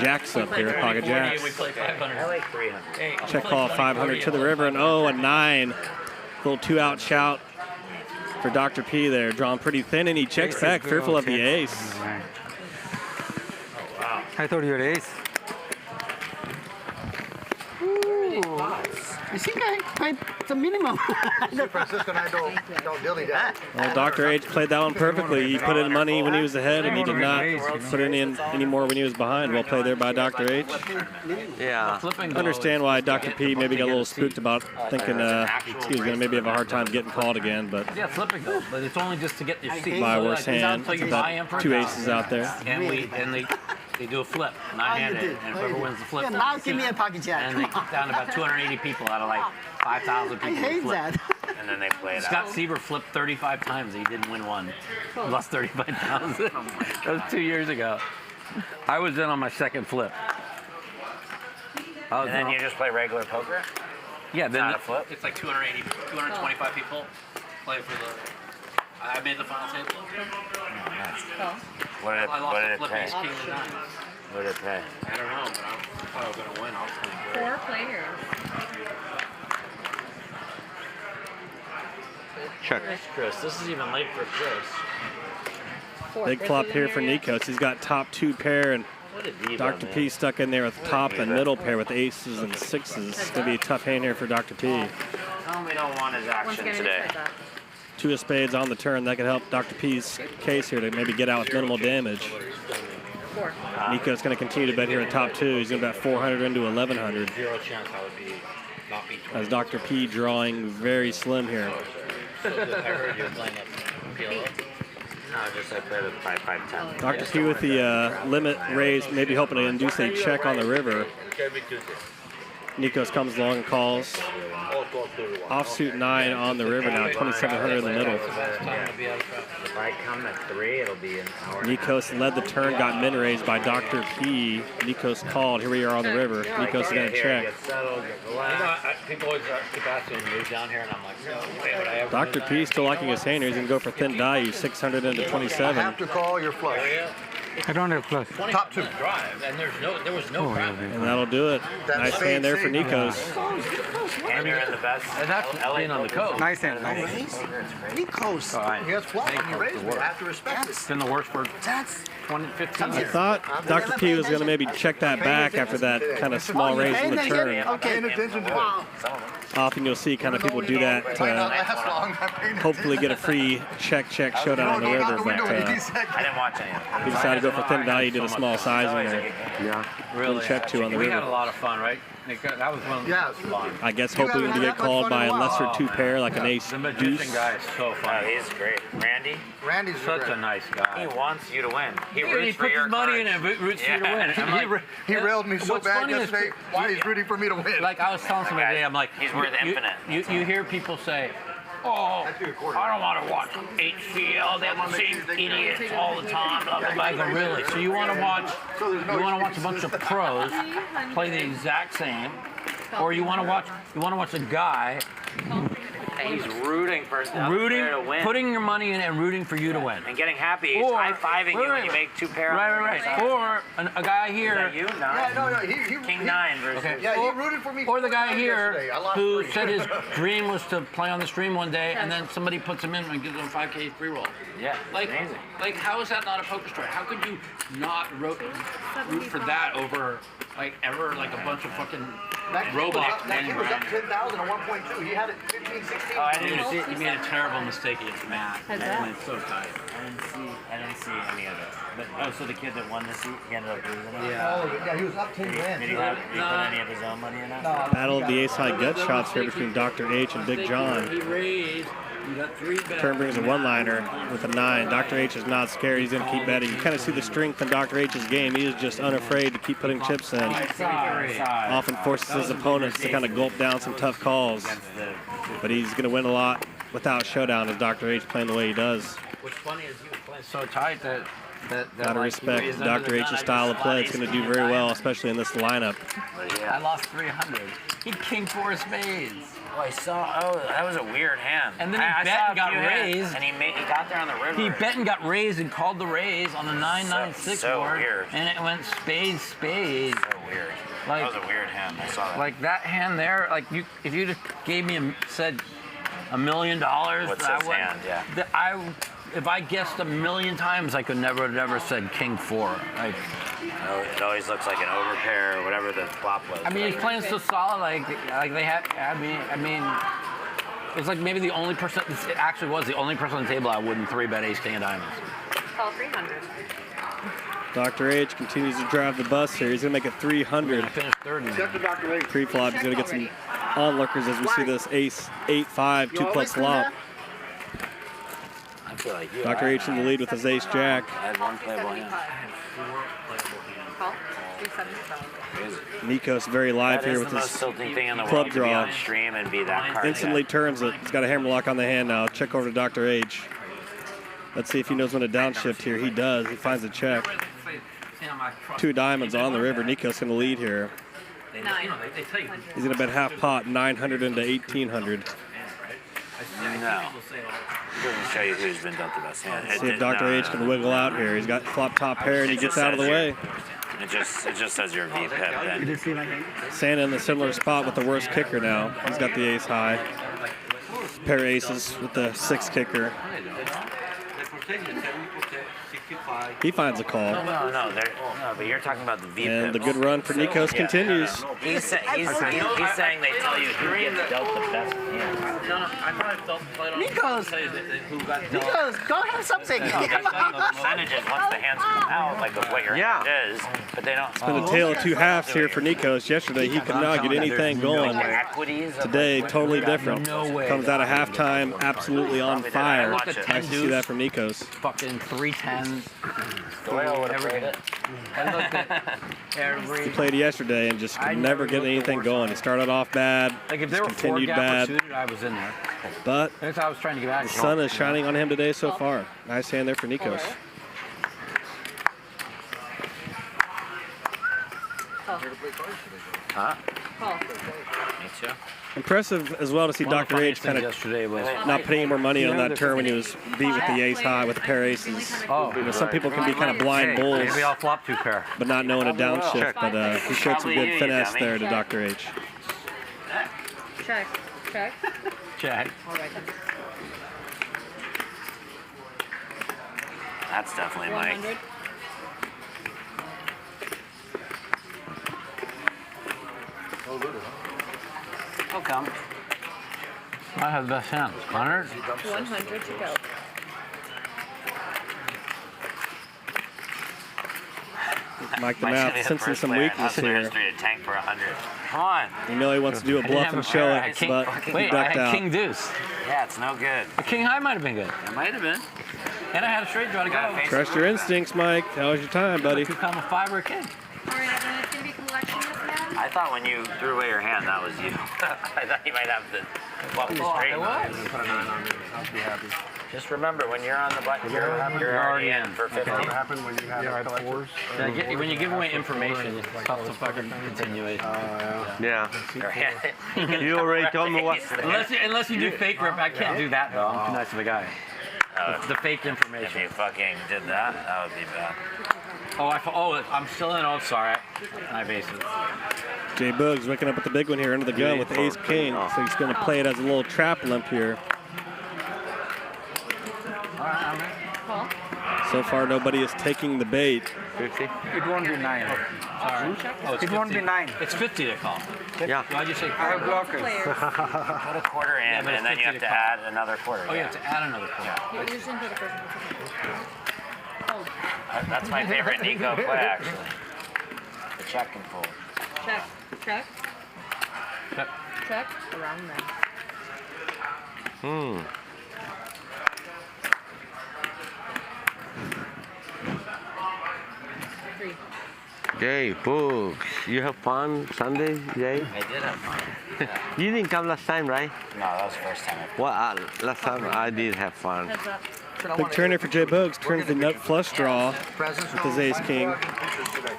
jacks up here, pocket jacks. Check call 500 to the river, and a 9. Little 2-out shout for Dr. P there, drawn pretty thin, and he checks back, fearful of the ace.
I thought you were ace.
I think I played the minimum.
Francisco and I don't dilly that.
Well, Dr. H played that one perfectly. He put in money when he was ahead, and he did not put in any more when he was behind. Well played there by Dr. H.
Yeah.
Understand why Dr. P maybe got a little spooked about thinking he was going to maybe have a hard time getting called again, but
Yeah, flipping goes, but it's only just to get your seat.
by a worse hand.
So you buy him for
Two
$1,000,
aces out there.
and they do a flip, nine-handed, and whoever wins the flip.
Yeah, now give me a pocket jack.
And they get down to about 280 people out of like 5,000 people.
I hate
flip.
that.
And then they play it
Scott
out.
Sieber flipped 35 times. He didn't win one. He lost 35,000. That was 2 years ago. I was in on my second flip.
And then you just play regular poker?
Yeah,
It's
then
not a flip?
It's like 225 people play for the. I made the final table.
What did it pay?
King to 9.
What did it pay?
I don't know, but I thought I was gonna win. I was playing
4 players.
Check.
Chris, this is even late for Chris.
Big flop here for Nikos. He's got top 2 pair, and
What a diva,
Dr.
man.
P stuck in there with top and middle pair with aces and 6s. It's going to be a tough hand here for Dr. P.
Tell him we don't want his action today.
2 of spades on the turn. That could help Dr. P's case here to maybe get out with minimal damage. Nico's going to continue to bet here at top 2. He's going to bet 400 into 1,100.
Zero chance I would be not be 20.
As Dr. P drawing very slim here.
I heard you were playing that PLO.
No, just I played with 5-5-10.
Dr. P with the limit raised, maybe hoping to induce a check on the river. Nikos comes along and calls. Offsuit 9 on the river now, 2,700 in the middle.
If I come at 3, it'll be an hour.
Nikos led the turn, got min raised by Dr. P. Nikos called. Here we are on the river. Nikos is going to check.
People always keep asking me to move down here, and I'm like, why would I ever?
Dr. P still liking his hand here. He's going to go for thin value, 600 into 27.
I have to call your flush.
I don't have flush.
Top 2.
Drive, and there was no crap.
And that'll do it. Nice hand there for Nikos.
And you're in the best.
And that's being on the coast.
Nice hand.
Nikos.
He has flush and he raised it. I have to respect it.
It's been the worst for 20, 15
I
years.
thought Dr. P was going to maybe check that back after that kind of small raise in the turn.
Paying attention to it.
Often you'll see kind of people do that
Might not
to
last long. I'm paying
hopefully get a free check showdown on the river, but
I didn't watch any of it.
he decided to go for thin value, did a small sizing there.
Yeah.
Really check 2 on the
We had a
river.
lot of fun, right? That was one of the fun.
I guess hoping to get called by a lesser 2 pair like an ace
The magician
deuce.
guy is so
Oh,
fun.
he's great. Randy,
Randy's
Such a nice
he
guy.
wants you to win. He
He
roots for
puts
your
his money in
courage.
and roots for you to win. I'm like,
he railed me so
what's
bad
funny is
yesterday. Why he's rooting for me to win?
like I was telling somebody today, I'm like,
He's worth infinite.
You hear people say, oh, I don't want to watch HCL. They're the same idiots all the time. Blah, blah, blah. I go, really? So you want to watch a bunch of pros play the exact same, or you want to watch a guy
He's rooting for the other player to win.
putting your money in and rooting for you to win.
And getting happy. He's high-fiving you when you make 2 pair.
Right. Or a guy here.
Is that you?
Yeah, no, he
King 9 versus.
Okay.
Yeah, he rooted for me.
Or the guy here
yesterday. I lost
who
3.
said his dream was to play on the stream one day, and then somebody puts him in and gives him a 5K free roll.
Yeah,
amazing. Like, how is that not a poker story? How could you not root for that over like a bunch of fucking robots?
That kid was up 10,000 at 1.2. He had it 15, 16.
Oh, I didn't see.
You made a terrible mistake against Matt.
How's
That
that?
went so tight.
I didn't see any of it. But so the kid that won the seat, he ended up losing it.
Yeah, he was up 10 grand.
Did he put any of his own money in it?
Battle of the ace-high gut shots here between Dr. H and Big John.
He raised. You got 3 bets.
Turn brings a 1-liner with a 9. Dr. H is not scared. He's going to keep betting. You kind of see the strength in Dr. H's game. He is just unafraid to keep putting chips in. Often forces his opponents to kind of gulp down some tough calls. But he's going to win a lot without showdown as Dr. H playing the way he does.
What's funny is he was playing so tight that
Gotta respect Dr. H's style of play. It's going to do very well, especially in this lineup.
I lost 300. He king 4 spades.
Oh, I saw. Oh, that was a weird hand.
And then he
I
bet
saw
and got
a few hands,
raised.
and he got there on the river.
He bet and got raised and called the raise on the 9-9-6
so
board.
weird.
And it went spades, spades.
So weird.
Like,
that was a weird hand. I saw that.
Like that hand there, like if you just gave me said $1 million,
What's
I
his
would,
hand? Yeah.
if I guessed 1,000,000 times, I could never have ever said king 4. Like,
it always looks like an overpair or whatever the flop was.
I mean, he's playing so solid. Like they had. I mean, it's like maybe the only person. It actually was the only person on the table I wouldn't 3-bet ace king of diamonds.
Call 300.
Dr. H continues to drive the bus here. He's going to make it 300.
Finished third.
Pre-flop, he's going to get some onlookers as we see this ace 8-5 2-plus flop.
I feel like you.
Dr. H in the lead with his ace jack.
I had one playable hand.
Call 375.
Nikos very live
That
here
is
with
the most
his
tilting thing in the
club
world, to be
draw.
on stream and be that card.
Instantly turns it. He's got a hammerlock on the hand now. Check over to Dr. H. Let's see if he knows when to downshift here. He does. He finds a check. 2 diamonds on the river. Nikos going to lead here. He's going to bet half pot, 900 into 1,800.
No. It doesn't show you who's been dealt the best hand.
See if Dr. H can wiggle out here. He's got flop top pair and he gets out of the way.
It just says you're VPEP then.
Santa in the similar spot with the worst kicker now. He's got the ace high. Pair aces with the 6 kicker. He finds a call.
No, but you're talking about the VPEP.
And the good run for Nikos continues.
He's saying they tell you who gets dealt the best hand.
Nikos, go have something.
No, they tell you the percentages once the hands come out, like of what your hand is, but they don't.
It's been a tale of 2 halves here for Nikos. Yesterday, he could not get anything going. Today, totally different. Comes out of halftime, absolutely on fire. Nice to see that from Nikos.
Fucking 3-10.
Doyle would have played it.
He played yesterday and just could never get anything going. He started off bad,
Like if they
just
were 4
continued
gap
bad.
suited, I was in there.
But
That's how I was trying to get out
the
of
sun is shining on him today so far. Nice hand there for Nikos.
Huh?
Call.
Me too.
Impressive as well to see Dr. H kind of
yesterday was
not putting any more money on that turn when he was beat with the ace high with the pair aces.
Oh,
You know, some people can be kind of blind bulls,
maybe I'll flop 2 pair.
but not knowing a downshift. But he showed some good finesse there to Dr. H.
Check. Check.
Check.
All right then.
That's definitely Mike.
100.
He'll come.
I have the best hand. 100?
100 to go.
Mike the
Mike's gonna
Math
be the
sensing
first
some
player in
weakness
hustle
here.
history to tank for 100. Come on.
You know he wants to do a bluff and show it, but he
Wait, I
ducked
had
out.
king deuce.
Yeah, it's no good.
The king high might have been good.
It might have been.
And I had a straight draw to go.
Trust your instincts, Mike. That was your time, buddy.
Could come a 5 or a king.
All right, then it's going to be collection this hand.
I thought when you threw away your hand, that was you. I thought you might have the straight.
I'll be happy.
Just remember, when you're on the button, you're already in for 50.
What happened when you had 4s?
When you give away information, it's tough to fucking continue it.
Yeah. You already told me what.
Unless you do fake rip, I can't do that though. I'm too nice of a guy. The faked
If
information.
you fucking did that, that would be bad.
I'm still in. Oh, sorry. My bases.
JBoogs waking up with the big one here under the gun with ace king, so he's going to play it as a little trap limp here.
Call.
So far, nobody is taking the bait.
50?
It won't be 9.
Sorry. Oh,
It won't be 9.
It's 50 to call.
Yeah.
Why'd you say
I have
quarter?
blockers.
Put a quarter in,
but
and then you have to add another quarter.
Oh, you have to add another quarter.
You're just going to put the first one. Hold.
That's my favorite Nico play, actually. The check and fold.
Check. Check.
Check.
Check. Around there. Three.
JBoogs, you have fun Sunday, Jay?
I did have fun. Yeah.
You didn't come last time, right?
No, that was the first time.
Well, last time I did have fun.
Heads up.
Big turner for JBoogs. Turns the nut flush draw with his ace king.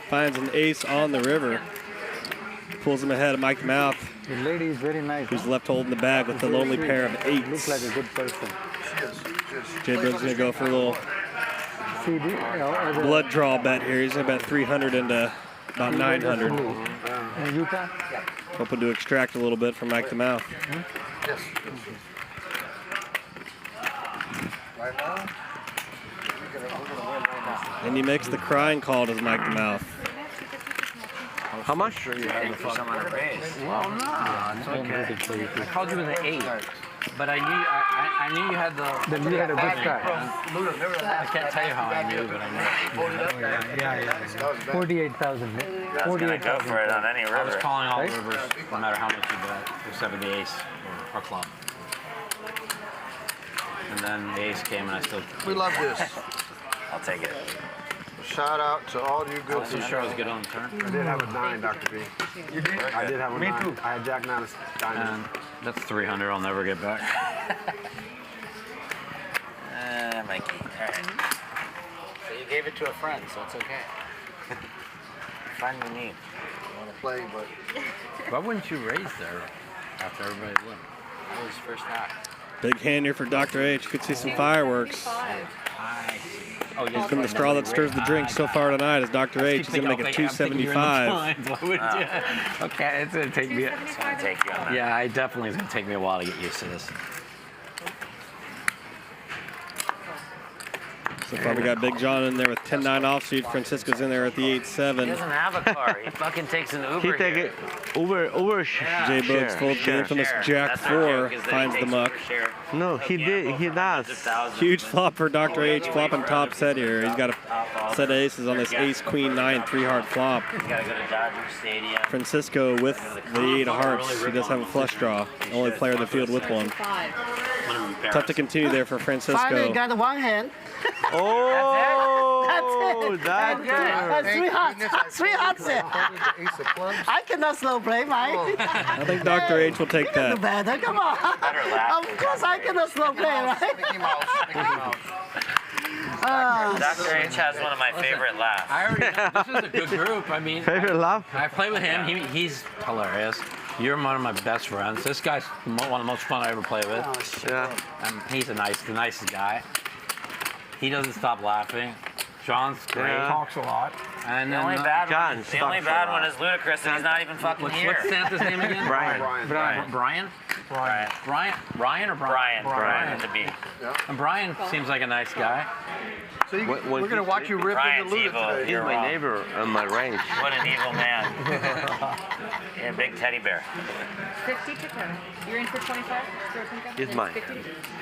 Finds an ace on the river. Pulls him ahead of Mike the Mouth.
The lady is very nice.
Who's left holding the bag with the lonely pair of eights.
Looks like a good person.
JBoogs gonna go for a little blood draw bet here. He's gonna bet 300 into about 900.
Utah?
Hoping to extract a little bit from Mike the Mouth.
Yes. Right now?
And he makes the crying call to Mike the Mouth.
How much?
Well, no, it's okay.
I called you with an 8, but I knew you had the.
Then you had a good guy.
I can't tell you how I knew, but I know.
Yeah. 48,000.
I was gonna go for it on any river.
I was calling all rivers, no matter how much you bet, except for the ace or club. And then the ace came, and I still.
We love this.
I'll take it.
Shout out to all you good
people. Sure I was good on the turn.
I did have a 9, Dr. P.
You did?
I did have a 9.
Me too.
I had Jack 9 diamond.
That's 300 I'll never get back.
Mikey. All right.
So you gave it to a friend, so it's okay.
Find the need.
I want to play, but.
Why wouldn't you raise there after everybody won?
That was first half.
Big hand here for Dr. H. Could see some fireworks.
Oh,
He's been the straw that stirs the drink so far tonight as Dr. H. He's going to make it 275.
Okay, it's going to take me.
It's going to take you on that.
Yeah, I definitely it's going to take me a while to get used to this.
So far we got Big John in there with 10-9 offsuit. Francisco's in there at the 8-7.
He doesn't have a car. He fucking takes an Uber.
He take
here.
it Uber.
JBoogs full of the infamous Jack 4 finds the muck.
No, he did. He does.
Huge flop for Dr. H. Flopping top set here. He's got a set of aces on this ace queen 9 3-heart flop.
He's got to go to Dodger Stadium.
Francisco with the 8 of hearts. He does have a flush draw. Only player in the field with one. Tough to continue there for Francisco.
Finally got one hand.
Oh,
that's it. That's three hearts there. I cannot slow play, Mike.
I think Dr. H will take that.
Better, come on. Of course I cannot slow play, right?
Dr. H has one of my favorite laughs.
I already know. This is a good group. I mean,
favorite laugh?
I play with him. He's hilarious. You're one of my best friends. This guy's one of the most fun I ever play with.
Yeah.
He's the nicest guy. He doesn't stop laughing. John's great.
Yeah.
Talks a lot. And
The
then
only bad one is Luda Chris, and he's not even fucking here.
What's Santa's name again?
Brian.
Brian or Brian?
Brian with the B.
And Brian seems like a nice guy.
So we're going to watch you rip into Luda today.
He's my neighbor on my range.
What an evil man. Yeah, big teddy bear.
50 to 10. You're in for 25?
He's mine.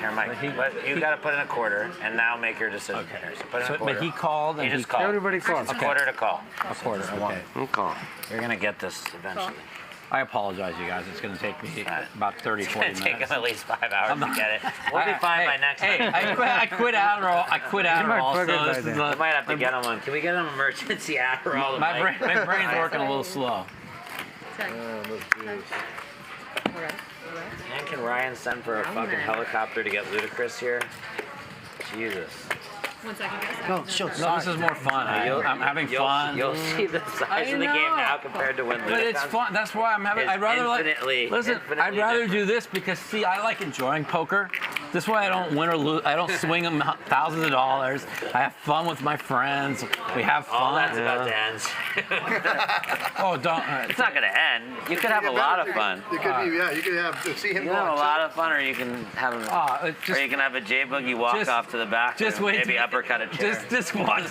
Here, Mike. You got to put in a quarter, and now make your decision.
Okay.
So put in a quarter.
But he called. And
he just called.
Everybody called.
It's a quarter to call.
A quarter. Okay.
Call.
You're going to get this eventually.
I apologize, you guys. It's going to take me about 30, 40
It's
minutes.
going to take him at least 5 hours to get it. We'll be fine by next
Hey,
time.
I quit Adderall. So this is
We might have to get him one. Can we get him emergency Adderall?
my brain's working a little slow.
And can Ryan send for a fucking helicopter to get Luda Chris here? Jesus.
1 second.
No, sure.
No, this is more fun. I'm having fun.
You'll see the size of the game now compared to when Luda
But it's fun. That's why I'm having. I'd rather I'd rather do this because see, I like enjoying poker. This way, I don't win or lose. I don't swing them thousands of dollars. I have fun with my friends. We have fun.
All that's about to end.
Oh, don't.
It's not going to end. You could have a lot of fun.
You could be, you could have see him.
You can have a lot of fun, or you can have or you can have a JBoogie walk off to the back.
Just wait.
Maybe uppercut a chair.
Just watch.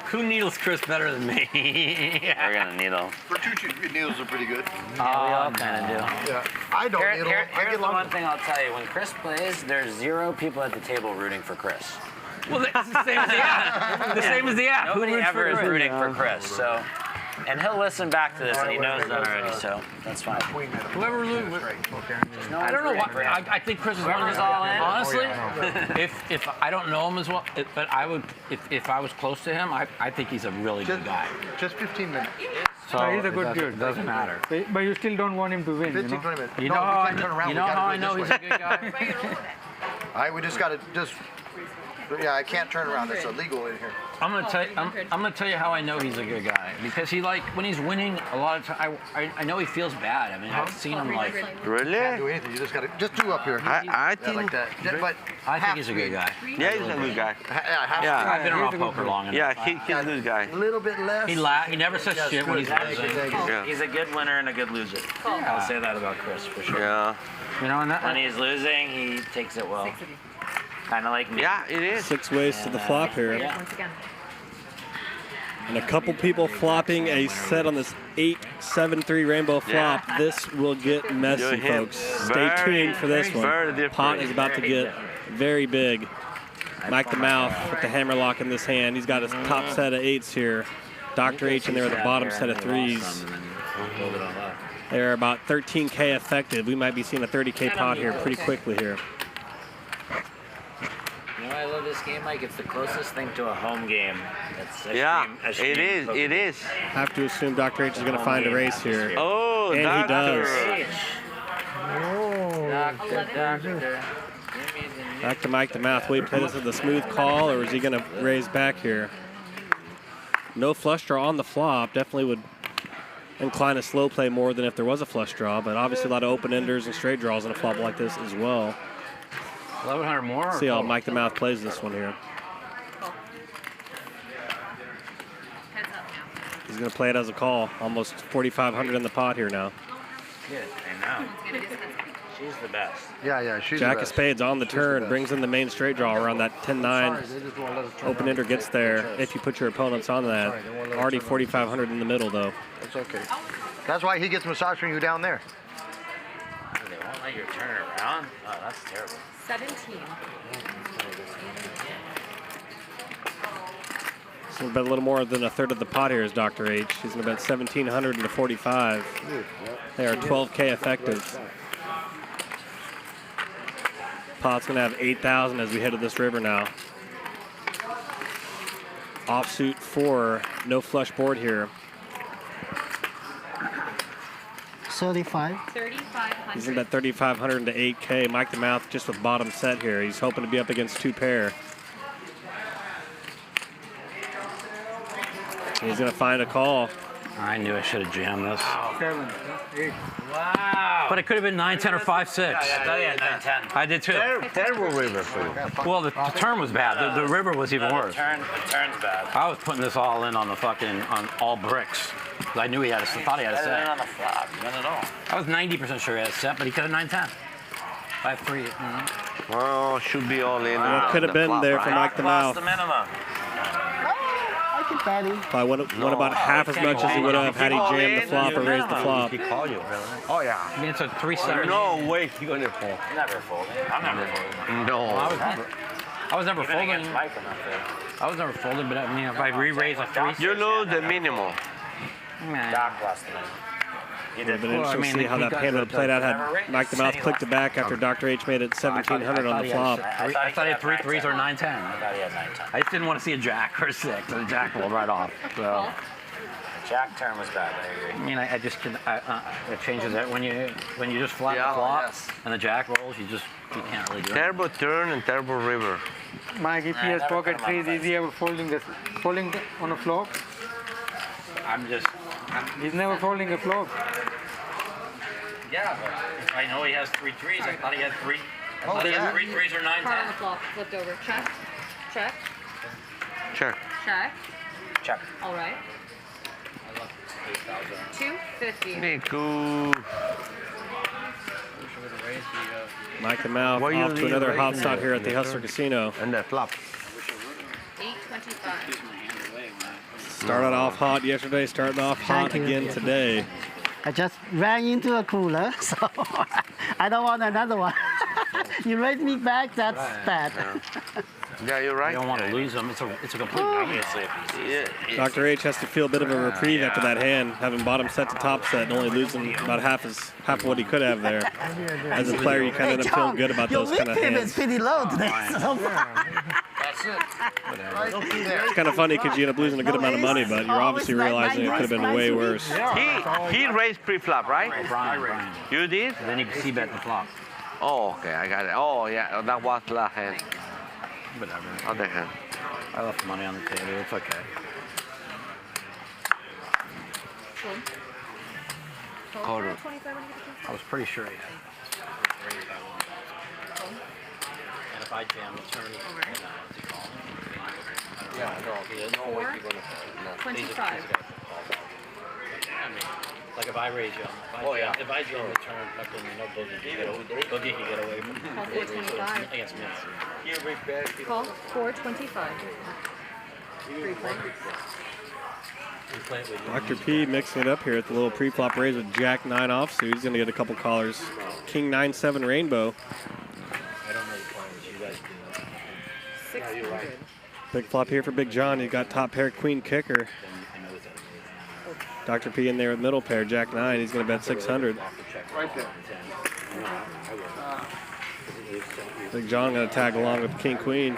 Who needles Chris better than me?
We're gonna needle.
For two needles are pretty good.
Yeah, we all kind of do.
Yeah, I don't needle.
Here's the one thing I'll tell you: when Chris plays, there's 0 people at the table rooting for Chris.
Well, that's the same as the app. The same as the app.
Nobody ever is rooting for Chris. So, and he'll listen back to this, and he knows that already. So that's fine.
Whoever loses, I don't know what. I think Chris is one of his all in. Honestly, if I don't know him as well, but I would if I was close to him, I think he's a really good guy.
Just 15 minutes.
So
he's a good dude.
It doesn't matter.
But you still don't want him to win.
15, 20 minutes.
You know how I know he's a good guy?
We just got to yeah, I can't turn around. It's illegal in here.
I'm gonna tell you how I know he's a good guy, because he, like, when he's winning a lot of time, I know he feels bad. I mean, I've seen him like
Really?
Can't do anything. You just got to do up here.
I think
like that. But
I think he's a good guy.
Yeah, he's a good guy.
Yeah,
I've been around poker long enough.
Yeah, he's a good guy.
a little bit less.
He never says shit when he's losing.
Yeah.
He's a good winner and a good loser. I'll say that about Chris for sure.
Yeah.
You know, and
When he's losing, he takes it well. Kind of like me.
Yeah, it is.
6 ways to the flop here.
Once again.
And a couple people flopping a set on this 8-7-3 rainbow flop. This will get messy, folks. Stay tuned for this one. Pot is about to get very big. Mike the Mouth with the hammer lock in this hand. He's got his top set of 8s here. Dr. H in there with the bottom set of 3s. They're about 13K effective. We might be seeing a 30K pot here pretty quickly here.
You know why I love this game, Mike? It's the closest thing to a home game. It's
it is. It is.
Have to assume Dr. H is going to find a race here.
Oh,
and he does.
Doctor.
Back to Mike the Mouth. Will he play this as a smooth call, or is he going to raise back here? No flush draw on the flop. Definitely would incline a slow play more than if there was a flush draw, but obviously a lot of open-enders and straight draws on a flop like this as well.
1,100 more.
See how Mike the Mouth plays this one here. He's going to play it as a call. Almost 4,500 in the pot here now.
Good, I know. She's the best.
Yeah, she's
Jack
the
of
best.
spades on the turn, brings in the main straight draw around that 10-9. Open ender gets there if you put your opponents on that. Already 4,500 in the middle, though.
It's okay. That's why he gets massage from you down there.
They won't let you turn it around? Oh, that's terrible.
17.
He's going to bet a little more than a third of the pot here is Dr. H. He's going to bet 1,700 into 45. They are 12K effective. Pot's going to have 8,000 as we head to this river now. Offsuit 4, no flush board here.
35.
3,500.
He's going to bet 3,500 into 8K. Mike the Mouth just with bottom set here. He's hoping to be up against 2 pair. He's going to find a call.
I knew I should have jammed this.
7, 8.
Wow.
But it could have been 9, 10, or 5, 6.
I thought you had 9-10.
I did too.
Terrible river for you.
Well, the turn was bad. The river was even worse.
The turn's bad.
I was putting this all in on the fucking, on all bricks. I knew he had a, thought he had a
Better than
set.
on the flop. None at all.
I was 90% sure he had a set, but he could have 9-10. 5-3.
Well, should be all in.
What could have been there for Mike the Mouth?
The minimum.
I can bet him.
Probably won about half as much as he would have had he jammed the flop or raised the flop.
He called you.
Oh, yeah.
I mean, it's a 3-7.
No way you're going to fall.
Never folding. I'm never folding.
No.
I was never
Even
folding.
against Mike, I'm not folding.
I was never folding, but I mean, if I re-raise a 3,
You lose the minimum.
Doc lost the minimum. You
It would have
did.
been interesting to see how that hand would have played out had Mike the Mouth clicked it back after Dr. H made it 1,700 on the flop.
I thought he had 3 3s or 9-10.
I thought he had 9-10.
I just didn't want to see a jack or a 6, and the jack rolled right off. So,
The jack turn was bad. I agree.
I mean, I just can. It changes that when you just flat the flop and the jack rolls, you can't really do it.
Terrible turn and terrible river.
Mike, if he has pocket threes, is he ever folding on a flop? He's never folding a flop.
Yeah, but if I know he has 3 3s. I thought he had 3. I thought he had 3 3s or 9
Card on the flop, flipped over. Check. Check.
Check.
Check.
Check.
All right. 250.
Nico.
Mike the Mouth off to another hot start here at the Hustler Casino.
And that flop.
825.
Started off hot yesterday, starting off hot
Thank you.
again today.
I just ran into a cooler, so I don't want another one. You raise me back, that's bad.
Yeah, you're right.
You don't want to lose them. It's a complete
Obviously,
Dr. H has to feel a bit of a reprieve after that hand, having bottom set to top set and only losing about half of what he could have there. As a player, you kind of end up feeling good about those kind of
Your whip
hands.
is pretty low today. So
It's kind of funny because you end up losing a good amount of money, but you're obviously realizing it could have been way worse.
He raised pre-flop, right?
Brian.
You did?
And then he c-bet the flop.
Oh, okay, I got it. Oh, yeah, that was last hand.
Whatever.
Other hand.
I left money on the table. It's okay.
Quarter.
I was pretty sure he had.
And if I jam the turn,
Yeah, no, there's no way you're gonna. No.
25.
like if I raise you, if I jam the turn, fucking no boogie can get away from
Call 425.
against me.
Call 425.
Dr. P mixing it up here at the little pre-flop raise with Jack 9 offsuit. He's going to get a couple callers. King 9-7 rainbow.
I don't know the players. You guys do.
600.
Big flop here for Big John. He's got top pair queen kicker. Dr. P in there with middle pair, Jack 9. He's going to bet 600.
Right there.
Big John going to tag along with king queen.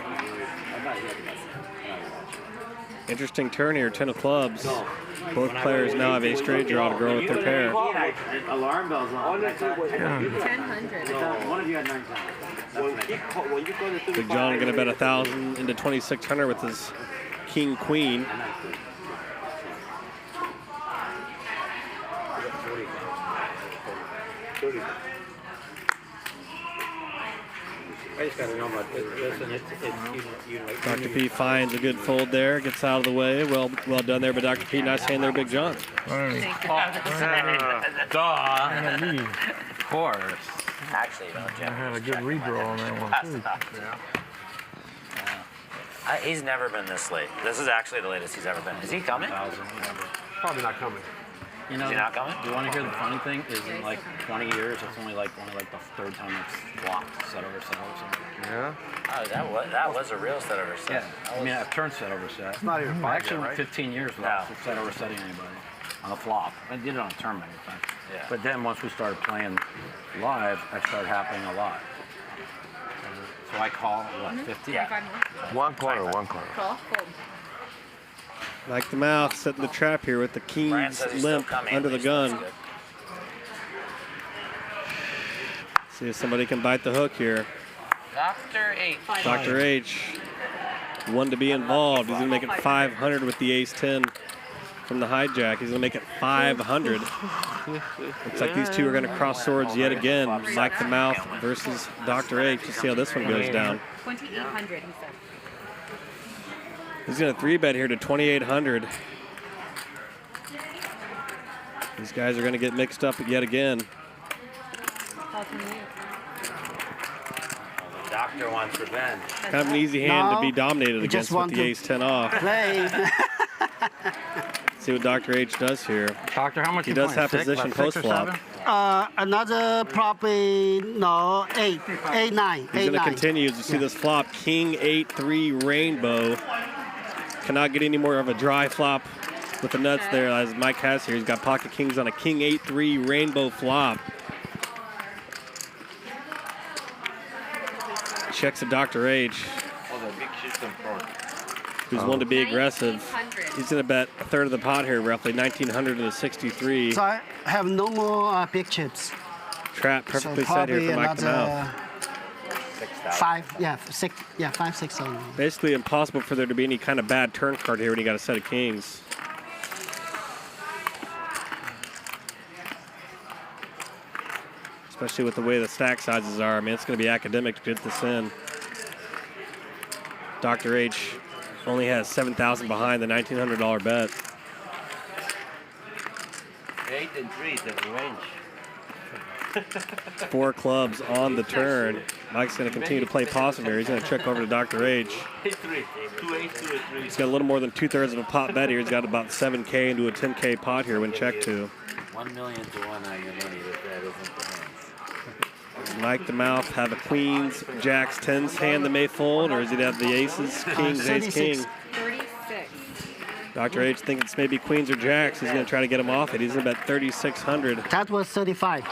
Interesting turn here, 10 of clubs. Both players now have a straight draw to grow with their pair.
Alarm bells on.
1000.
One of you had 9
Big John going to bet 1,000 into 2,600 with his king queen.
I just got to know about this. Listen,
Dr. P finds a good fold there, gets out of the way. Well done there, but Dr. P, nice hand there, Big John.
Of course.
Actually, no, Jim.
I had a good redraw on that one, too.
He's never been this late. This is actually the latest he's ever been. Is he coming?
Probably not coming.
You know,
Is he not coming?
Do you want to hear the funny thing? Is in like 20 years, it's only like the third time it's flopped, set over set.
Yeah.
Oh, that was a real set over set.
Yeah. I mean, I've turned set over set.
It's not even 5
Actually,
yet, right?
15 years without set over setting anybody on the flop. I did it on a tournament anytime.
Yeah.
But then once we started playing live, that started happening a lot. So I call what 50?
Yeah.
One corner.
Call. Fold.
Like the mouth, setting the trap here with the
Brian
king's
says he's
limp
still coming,
under
at
the
least
gun.
that's good.
See if somebody can bite the hook here.
Dr. H.
Dr. H, one to be involved. He's going to make it 500 with the ace-10 from the hijack. He's going to make it 500. Looks like these two are going to cross swords yet again. Mike the Mouth versus Dr. H. Let's see how this one goes down.
2800, he said.
He's going to 3-bet here to 2,800. These guys are going to get mixed up yet again.
Call from you.
The doctor wants revenge.
Kind of an easy hand to be dominated
we just
against with
want
the
to
ace-10 off.
Play.
See what Dr. H does here.
Doctor, how much
He
you
does
playing?
have
6,
position
like 6 or
post-flop.
7?
Another probably, no, 8, 9.
He's going to continue to see this flop. King 8-3 rainbow. Cannot get any more of a dry flop with the nuts there as Mike has here. He's got pocket kings on a King 8-3 rainbow flop. Checks at Dr. H, who's one to be aggressive. He's going to bet a third of the pot here, roughly 1,900 to 63.
So I have no more big chips.
Trap perfectly
so
set here for Mike the
another
Mouth.
5, yeah, 6, yeah, 5, 6, 7.
Basically impossible for there to be any kind of bad turn card here when you got a set of kings. Especially with the way the stack sizes are. I mean, it's going to be academic to get this in. Dr. H only has 7,000 behind the $1,900 bet.
8 and 3 is the range.
4 clubs on the turn. Mike's going to continue to play possum here. He's going to check over to Dr. H. He's got a little more than 2/3 of a pot bet here. He's got about 7K into a 10K pot here when checked to.
1 million to 1 on your money if that isn't the hands.
Mike the Mouth have a queens, jacks, 10s hand that may fold, or is he have the aces, kings, ace, king?
36.
Dr. H thinks it's maybe queens or jacks. He's going to try to get him off it. He's going to bet 3,600.
That was 35.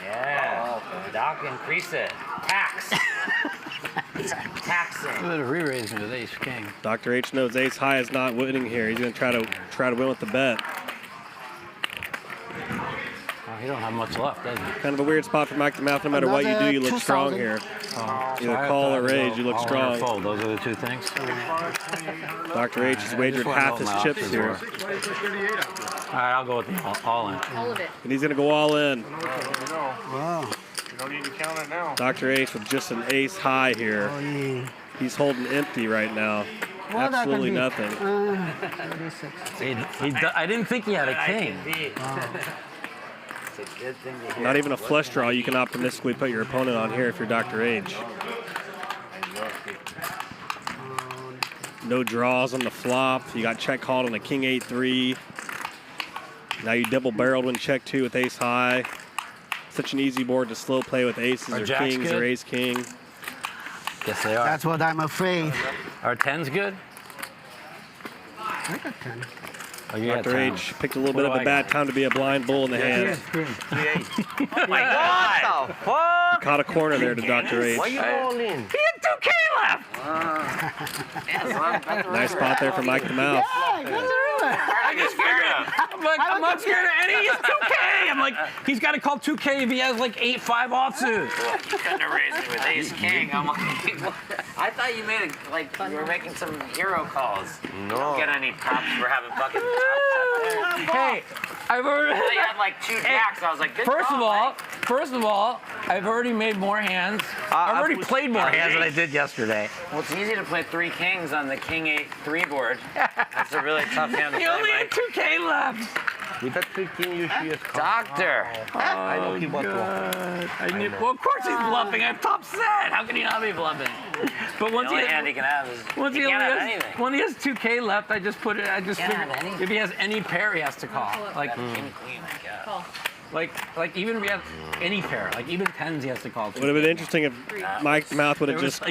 Yeah. Doc, increase it. Tax. Taxing.
You better re-raise me with ace king.
Dr. H knows ace high is not winning here. He's going to try to win with the bet.
he don't have much left, does he?
Kind of a weird spot for Mike the Mouth. No matter what you do, you look strong here. Either call or raise, you look strong.
Fold. Those are the two things.
Dr. H has wagered half his chips here.
All right, I'll go with the all in.
All of it.
And he's going to go all in.
Wow.
You don't need to count it now.
Dr. H with just an ace high here. He's holding empty right now.
What
Absolutely
that can
nothing.
be?
I didn't think he had a king.
Not even a flush draw you can optimistically put your opponent on here if you're Dr. H. No draws on the flop. You got check called on a king 8-3. Now you double barreled when check 2 with ace high. Such an easy board to slow play with aces or kings
good?
or ace king.
Yes, they are.
That's what I'm afraid.
Are 10s good?
I got 10.
Oh, you got
Dr.
10.
H picked a little bit of a bad time to be a blind bull in the hand.
Oh my God! What the fuck?
Caught a corner there to Dr. H.
Why you rolling?
He had 2K left!
Nice spot there for Mike the Mouth.
I just figured I'm not scared of any. He's 2K. I'm like, he's got to call 2K if he has like 8-5 offsuit.
Couldn't have raised me with ace king. I'm like, I thought you made it like you were making some hero calls. No. Don't get any props for having fucking tops up there.
Hey, I've already.
I thought you had like 2 jacks. I was like, good
First
call,
of all, I've already made more hands. I've already played more hands than I did yesterday.
Well, it's easy to play 3 kings on the king 8-3 board. That's a really tough hand to play.
You only had
Mike.
2K left.
With that 3 king, you see us.
Doctor.
I know he was
Well, of course he's bluffing. I have top set. How can he not be bluffing? But once
The only hand he can have is
once
he can't have anything.
when he has 2K left, I just put it. I just
Can't
figure
have anything.
if he has any pair, he has to call. Like
King queen, I guess.
Call.
like even if he has any pair, like even 10s, he has to call.
Would have been interesting if Mike the Mouth would have just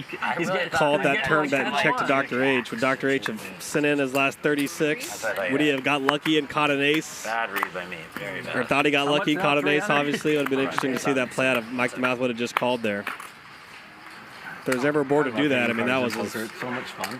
called that turn bet and checked to Dr. H. Would Dr. H have sent in his last 36? Would he have got lucky and caught an ace?
Bad read by me. Very bad.
Or thought he got lucky, caught an ace, obviously. It would have been interesting to see that play out if Mike the Mouth would have just called there. If there's ever a board to do that, I mean, that was as
so much fun.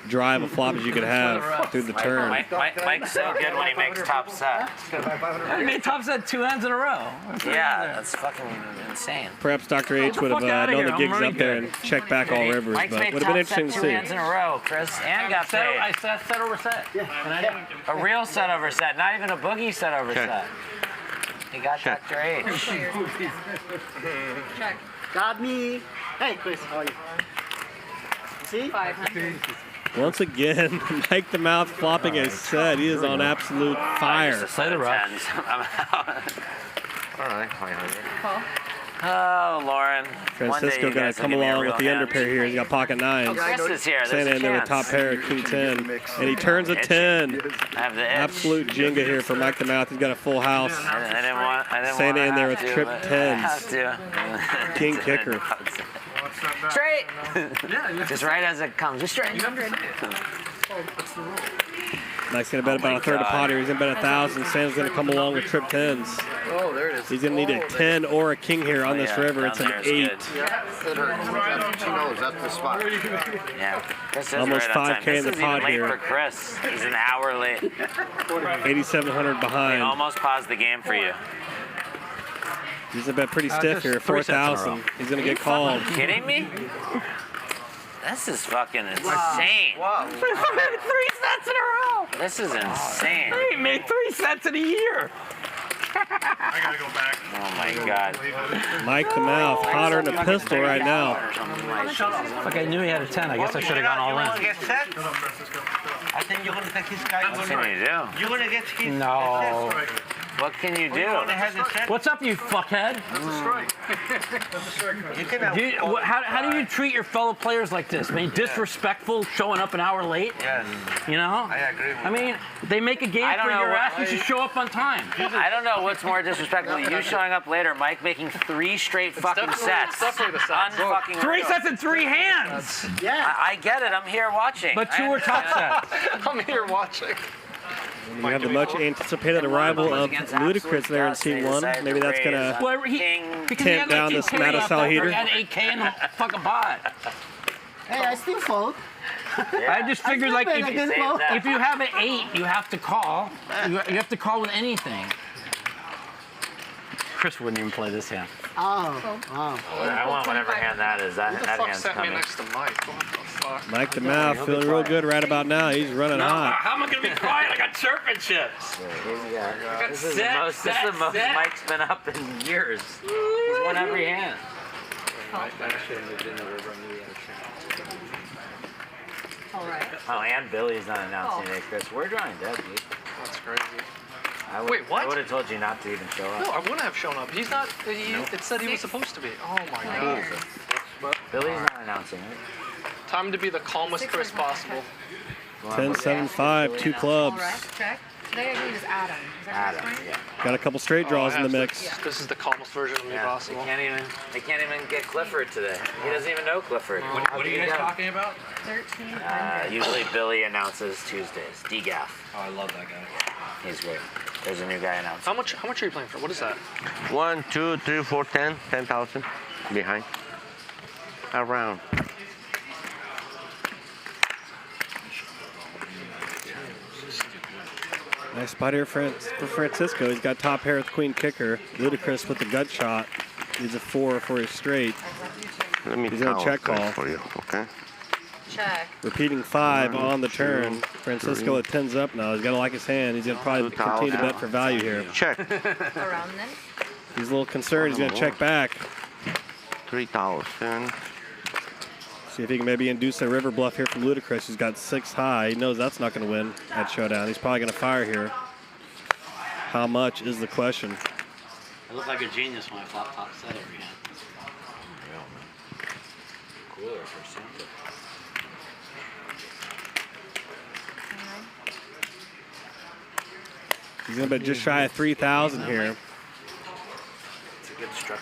dry of a flop as you could have through the turn.
Mike's so good when he makes top set.
He made top set 2 hands in a row.
Yeah, that's fucking insane.
Perhaps Dr. H would have known the gigs up there and checked back all rivers,
Mike's
but
made
would have been
top
interesting
set
to
2
see.
hands in a row, Chris, and got paid.
I set over set. Yeah.
A real set over set, not even a boogie set over set. He got Dr. H.
Check.
Got me. Hey, Chris, how are you? See?
500.
Once again, Mike the Mouth flopping a set. He is on absolute fire.
Play the rough. I'm out. All right, 500.
Call.
Oh, Lauren.
Francisco going to come along with the underpair here. He's got pocket 9s.
Chris is here.
Staying in there with top pair, king 10. And he turns a 10.
I have the itch.
Absolute Jenga here for Mike the Mouth. He's got a full house.
I didn't want
Staying in there with trip
but I
10s.
have to.
King kicker.
Straight. Just right as it comes. Just straight.
Mike's going to bet about a third of pot here. He's going to bet 1,000. Sam's going to come along with trip 10s.
Oh, there it is.
He's going to need a 10 or a king here on this river. It's an 8.
She knows that's the spot.
Yeah. Chris is
Almost
right on
5K
time.
in the
This is
pot
even late
here.
for Chris. He's an hour late.
8,700
He
behind.
almost paused the game for you.
He's going to bet pretty stiff here. 4,000. He's going to get called.
Are you kidding me? This is fucking insane.
Wow. 3 sets in a row.
This is insane.
He made 3 sets in a year.
I gotta go back.
Oh my God.
Mike the Mouth, hotter than a pistol right now.
Like I knew he had a 10. I guess I should have gone all in.
I think you're gonna take his guy.
What can you do?
You're gonna get his.
No.
What can you do?
What's up, you fuckhead?
You can have.
How do you treat your fellow players like this? I mean, disrespectful, showing up an hour late.
Yes.
You know?
I agree with
I mean, they make a game for your ass. You should show up on time.
I don't know what's more disrespectful. You showing up later, Mike making 3 straight fucking sets. Unfucking
3
real.
sets in 3 hands.
Yeah.
I get it. I'm here watching.
But 2 were top sets.
I'm here watching.
And we have the much anticipated arrival of Luda Chris there in scene 1. Maybe that's going to tamp down this Matusow heater.
He had 8K in the fucking pot.
Hey, I still fold.
I just figured like if you have an 8, you have to call. You have to call with anything. Chris wouldn't even play this hand.
Oh, wow.
I want whatever hand that is. That hand's
Set me
coming.
next to Mike. What the fuck?
Mike the Mouth feeling real good right about now. He's running hot.
How am I going to be quiet? I got chirping chips.
This is the most Mike's been up in years. He's won every hand.
All right.
Oh, and Billy's not announcing it, Chris. We're drawing dead, dude.
That's crazy.
Wait, what?
I would have told you not to even show up.
No, I wouldn't have shown up. He's not. It said he was supposed to be. Oh my god.
Billy's not announcing it.
Time to be the calmest Chris possible.
10-7-5, 2 clubs.
All right, check. Today I believe is Adam. Is that correct?
Yeah.
Got a couple straight draws in the mix.
This is the calmest version of me possible.
They can't even get Clifford today. He doesn't even know Clifford.
What are you guys talking about?
1300.
Usually Billy announces Tuesdays. DGAF.
Oh, I love that guy.
He's great. There's a new guy announcing.
How much are you playing for? What is that?
1, 2, 3, 4, 10. 10,000 behind. Around.
Nice spot here for Francisco. He's got top pair with queen kicker. Luda Chris with the gut shot. Needs a 4 for his straight.
Let me
He's going to check call.
for you, okay?
Check.
Repeating 5 on the turn. Francisco at 10's up now. He's got to like his hand. He's going to probably continue to bet for value here.
Check.
Around then.
He's a little concerned. He's going to check back.
3,000.
See if he can maybe induce a river bluff here from Luda Chris. He's got 6 high. He knows that's not going to win at showdown. He's probably going to fire here. How much is the question?
I look like a genius when I flop top set every hand.
Cooler for Santa.
He's going to bet just shy of 3,000 here.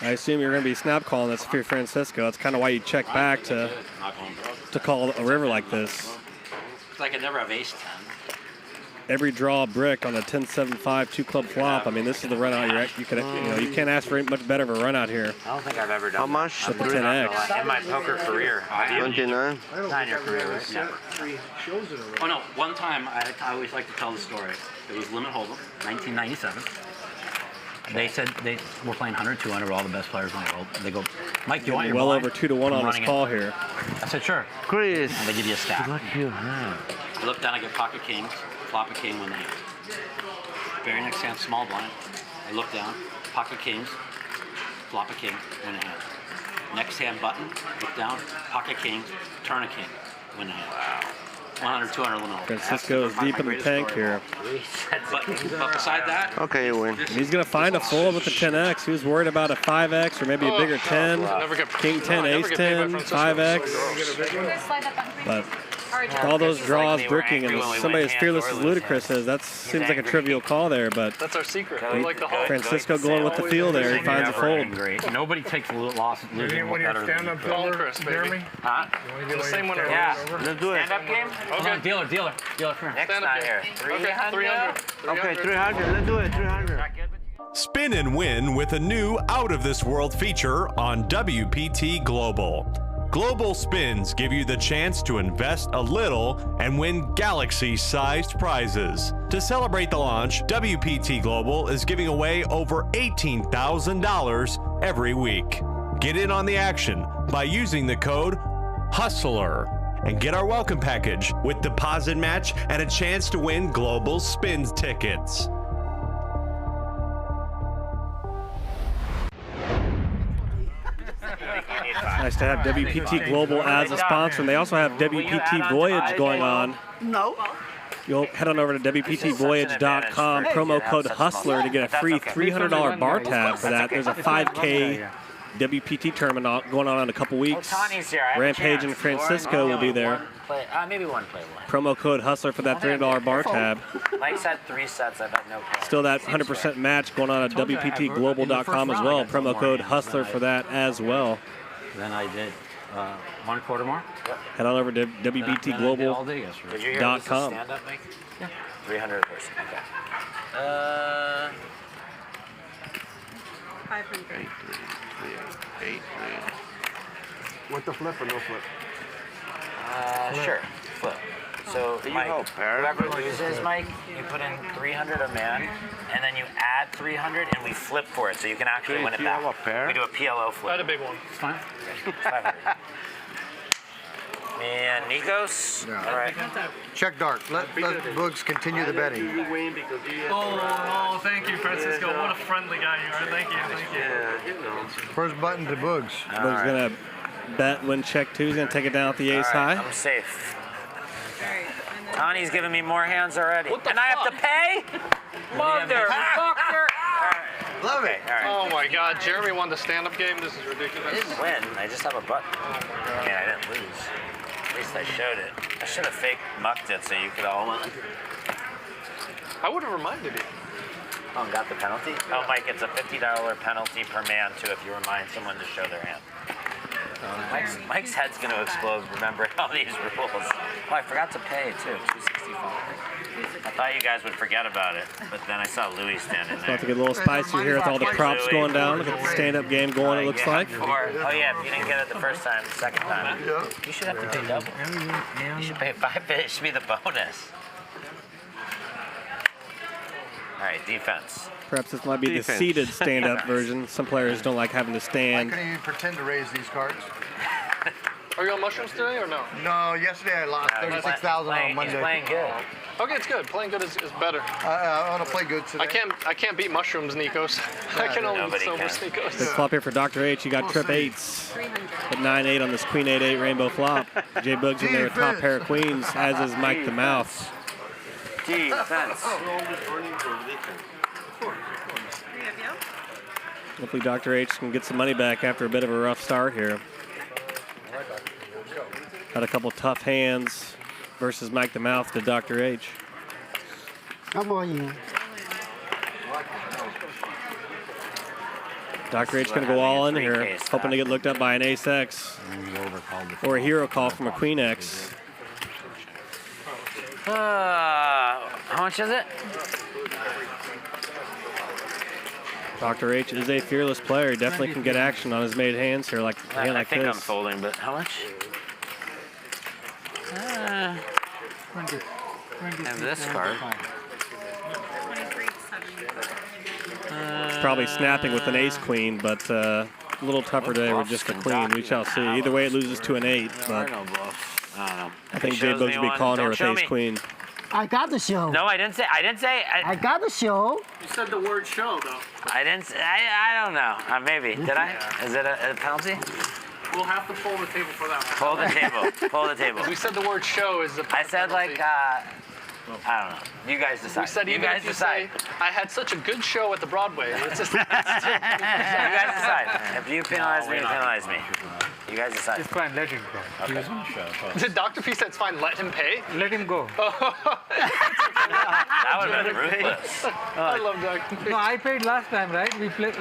I assume you're going to be snap calling this if you're Francisco. That's kind of why you check back to call a river like this.
It's like I never have ace 10.
Every draw brick on a 10-7-5 2 club flop. I mean, this is the run out. You can't ask for much better of a run out here.
I don't think I've ever done
How much?
With the 10x.
in my poker career.
29.
Not in your career, right? Never.
Oh no, one time I always like to tell the story. It was Limit Hold'em, 1997. They said they were playing 100, 200, all the best players in the world. They go, Mike, do you want your
well
blind?
over 2-1 on his call here.
I said, sure.
Chris.
And they give you a stack.
What you have?
I look down, I get pocket kings, flop a king, win the hand. Very next hand, small blind. I look down, pocket kings, flop a king, win a hand. Next hand, button, look down, pocket kings, turn a king, win a hand. Wow. 100, 200 limit.
Francisco is deep in the tank here.
But beside that,
okay, you win.
He's going to find a fold with the 10x. He was worried about a 5x or maybe a bigger 10. King 10, ace 10, 5x. But with all those draws bricking and somebody as fearless as Luda Chris is, that seems like a trivial call there. But
that's our secret. We like the whole.
Francisco going with the feel there. He finds a fold.
Nobody takes a loss losing better than
Chris, baby.
Huh?
The same winner.
Yeah.
Let's do it.
Stand-up game?
Okay. Dealer, come here.
Next not here. 300?
Okay, 300. Let's do it. 300.
Spin and win with a new Out of This World feature on WPT Global. Global spins give you the chance to invest a little and win galaxy-sized prizes. To celebrate the launch, WPT Global is giving away over $18,000 every week. Get in on the action by using the code HUSTLER and get our welcome package with deposit match and a chance to win Global Spins tickets.
Nice to have WPT Global as a sponsor. And they also have WPT Voyage going on.
No.
You'll head on over to WPTVoyage.com, promo code HUSTLER to get a free $300 bar tab for that. There's a 5K WPT tournament going on in a couple weeks. Rampage and Francisco will be there.
Maybe one play one.
Promo code HUSTLER for that $300 bar tab.
Mike's had 3 sets. I've had no play.
Still that 100% match going on at WPTGlobal.com as well. Promo code HUSTLER for that as well.
Then I did 1 quarter more.
Head on over to WPTGlobal.com.
Did you hear this is stand-up, Mike? Yeah. 300 a person. Okay.
500.
8. With the flip or no flip?
Sure. Flip. So, Mike, whoever loses, Mike, you put in 300 a man, and then you add 300, and we flip for it, so you can actually win it back. We do a PLO flip.
I had a big one. It's fine.
500. And Nikos.
Yeah.
All right.
Check dark. Let Boogs continue the betting.
Oh, thank you, Francisco. What a friendly guy you are. Thank you.
First button to Boogs.
Boogs gonna bet when check 2. He's gonna take it down at the ace high.
I'm safe. Tani's giving me more hands already. And I have to pay? Motherfucker!
Love it.
All right.
Oh my God, Jeremy won the stand-up game. This is
I
ridiculous.
didn't win. I just have a button. I mean, I didn't lose. At least I showed it. I should have fake mucked it so you could all win.
I would have reminded you.
Oh, and got the penalty? Oh, Mike, it's a $50 penalty per man, too, if you remind someone to show their hand. Mike's head's going to explode remembering all these rules. Oh, I forgot to pay, too, $265. I thought you guys would forget about it, but then I saw Louis standing
It's
there.
about to get a little spicy here with all the props going down. Look at the stand-up game going, it looks like.
Oh, yeah, if you didn't get it the first time, the second time, you should have to pay double. You should pay 5. It should be the bonus. All right, defense.
Perhaps this might be the seated stand-up version. Some players don't like having to
I
stand.
couldn't even pretend to raise these cards.
Are you on mushrooms today or no?
No, yesterday I lost 36,000 on Monday.
He's playing good.
Okay, it's good. Playing good is better.
I want to play good today.
I can't beat mushrooms, Nikos. I can only beat sober
Big
Nikos.
flop here for Dr. H. You got trip 8s. At 9-8 on this Queen 8-8 rainbow flop. JBoogs in there with top pair of queens, as is Mike the Mouth.
Defense.
Hopefully Dr. H can get some money back after a bit of a rough start here. Had a couple tough hands versus Mike the Mouth to Dr. H.
Come on.
Dr. H gonna go all in here, hoping to get looked up by an ace X or a hero call from a queen X.
How much is it?
Dr. H is a fearless player. He definitely can get action on his made hands here, like a hand like
I think
this.
I'm folding, but how much? I have this card.
Probably snapping with an ace queen, but a little tougher today with just a queen. We shall see. Either way, it loses to an 8, but I think JBoogs will be calling here with ace queen.
I got the show.
No, I didn't say.
I got the show.
You said the word show, though.
I didn't say. I don't know. Maybe. Did I? Is it a penalty?
We'll have to pull the table for that one.
Pull the table. Pull the table.
We said the word show is the
I said like, I don't know. You guys decide.
We said
you
even
guys
if you
decide.
say, I had such a good show at the Broadway. It's just,
You guys decide. If you penalize me, you penalize me. You guys decide.
It's fine, let him go.
Okay.
Did Dr. P said it's fine, let him pay?
Let him go.
That would have been ruthless.
I love Dr. P.
No, I paid last time, right? We played.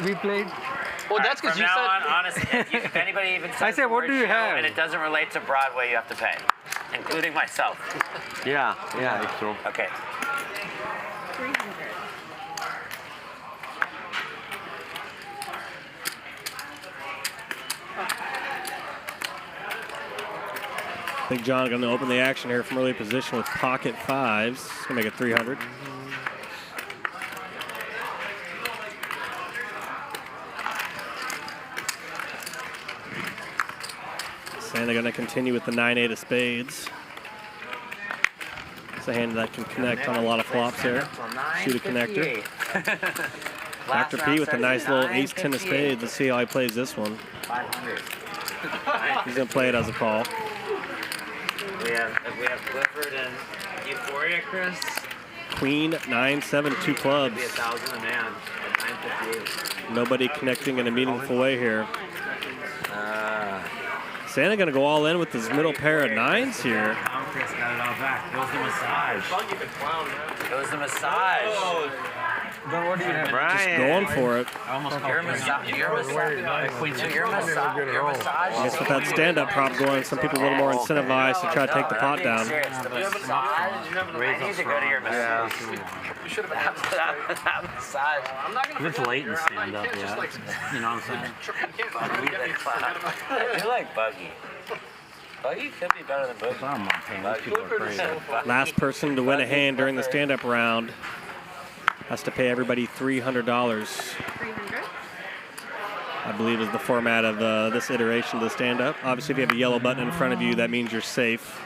Well, that's because
From
you
now
said.
on, honestly, if anybody even says
I said,
the
what
word
do you
show
have?
and it doesn't relate to Broadway, you have to pay, including myself.
Yeah, it's true.
Okay.
300.
I think John going to open the action here from early position with pocket 5s. He's going to make it 300. Santa going to continue with the 9-8 of spades. It's a hand that can connect on a lot of flops here. Shoot a connector. Dr. P with a nice little ace-10 of spades. Let's see how he plays this one.
500.
He's going to play it as a call.
We have Clifford and Euphoria, Chris.
Queen, 9-7, 2 clubs.
It'll be 1,000 a man at 958.
Nobody connecting in a meaningful way here. Santa gonna go all in with his middle pair of 9s here.
Chris got it all back. Goes the massage. Goes the massage.
Then what do you have?
Just going for it.
Your massage.
I guess with that stand-up prop going, some people a little more incentivized to try to take the pot down.
The massage. I need to go to your massage. You should have asked that massage. I'm not
If it's late in stand-up, yeah. You know what I'm saying?
I do like Buggy. Buggy could be better than Boogie.
Last person to win a hand during the stand-up round has to pay everybody $300.
300.
I believe is the format of this iteration of the stand-up. Obviously, if you have a yellow button in front of you, that means you're safe.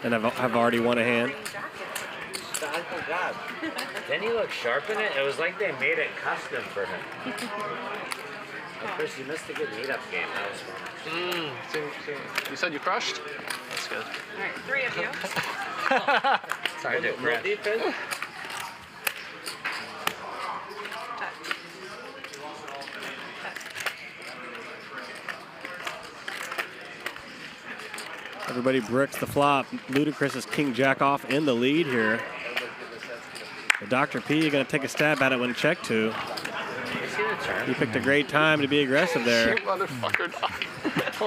And I've already won a hand.
Didn't he look sharp in it? It was like they made it custom for him. Chris, you missed a good meetup game. That was fun.
You said you crushed? That's good.
All right, 3 of you.
Sorry, dude. No defense?
Everybody bricks the flop. Luda Chris is king jack off in the lead here. But Dr. P going to take a stab at it when check to. He picked a great time to be aggressive there.
You motherfucker, Doc.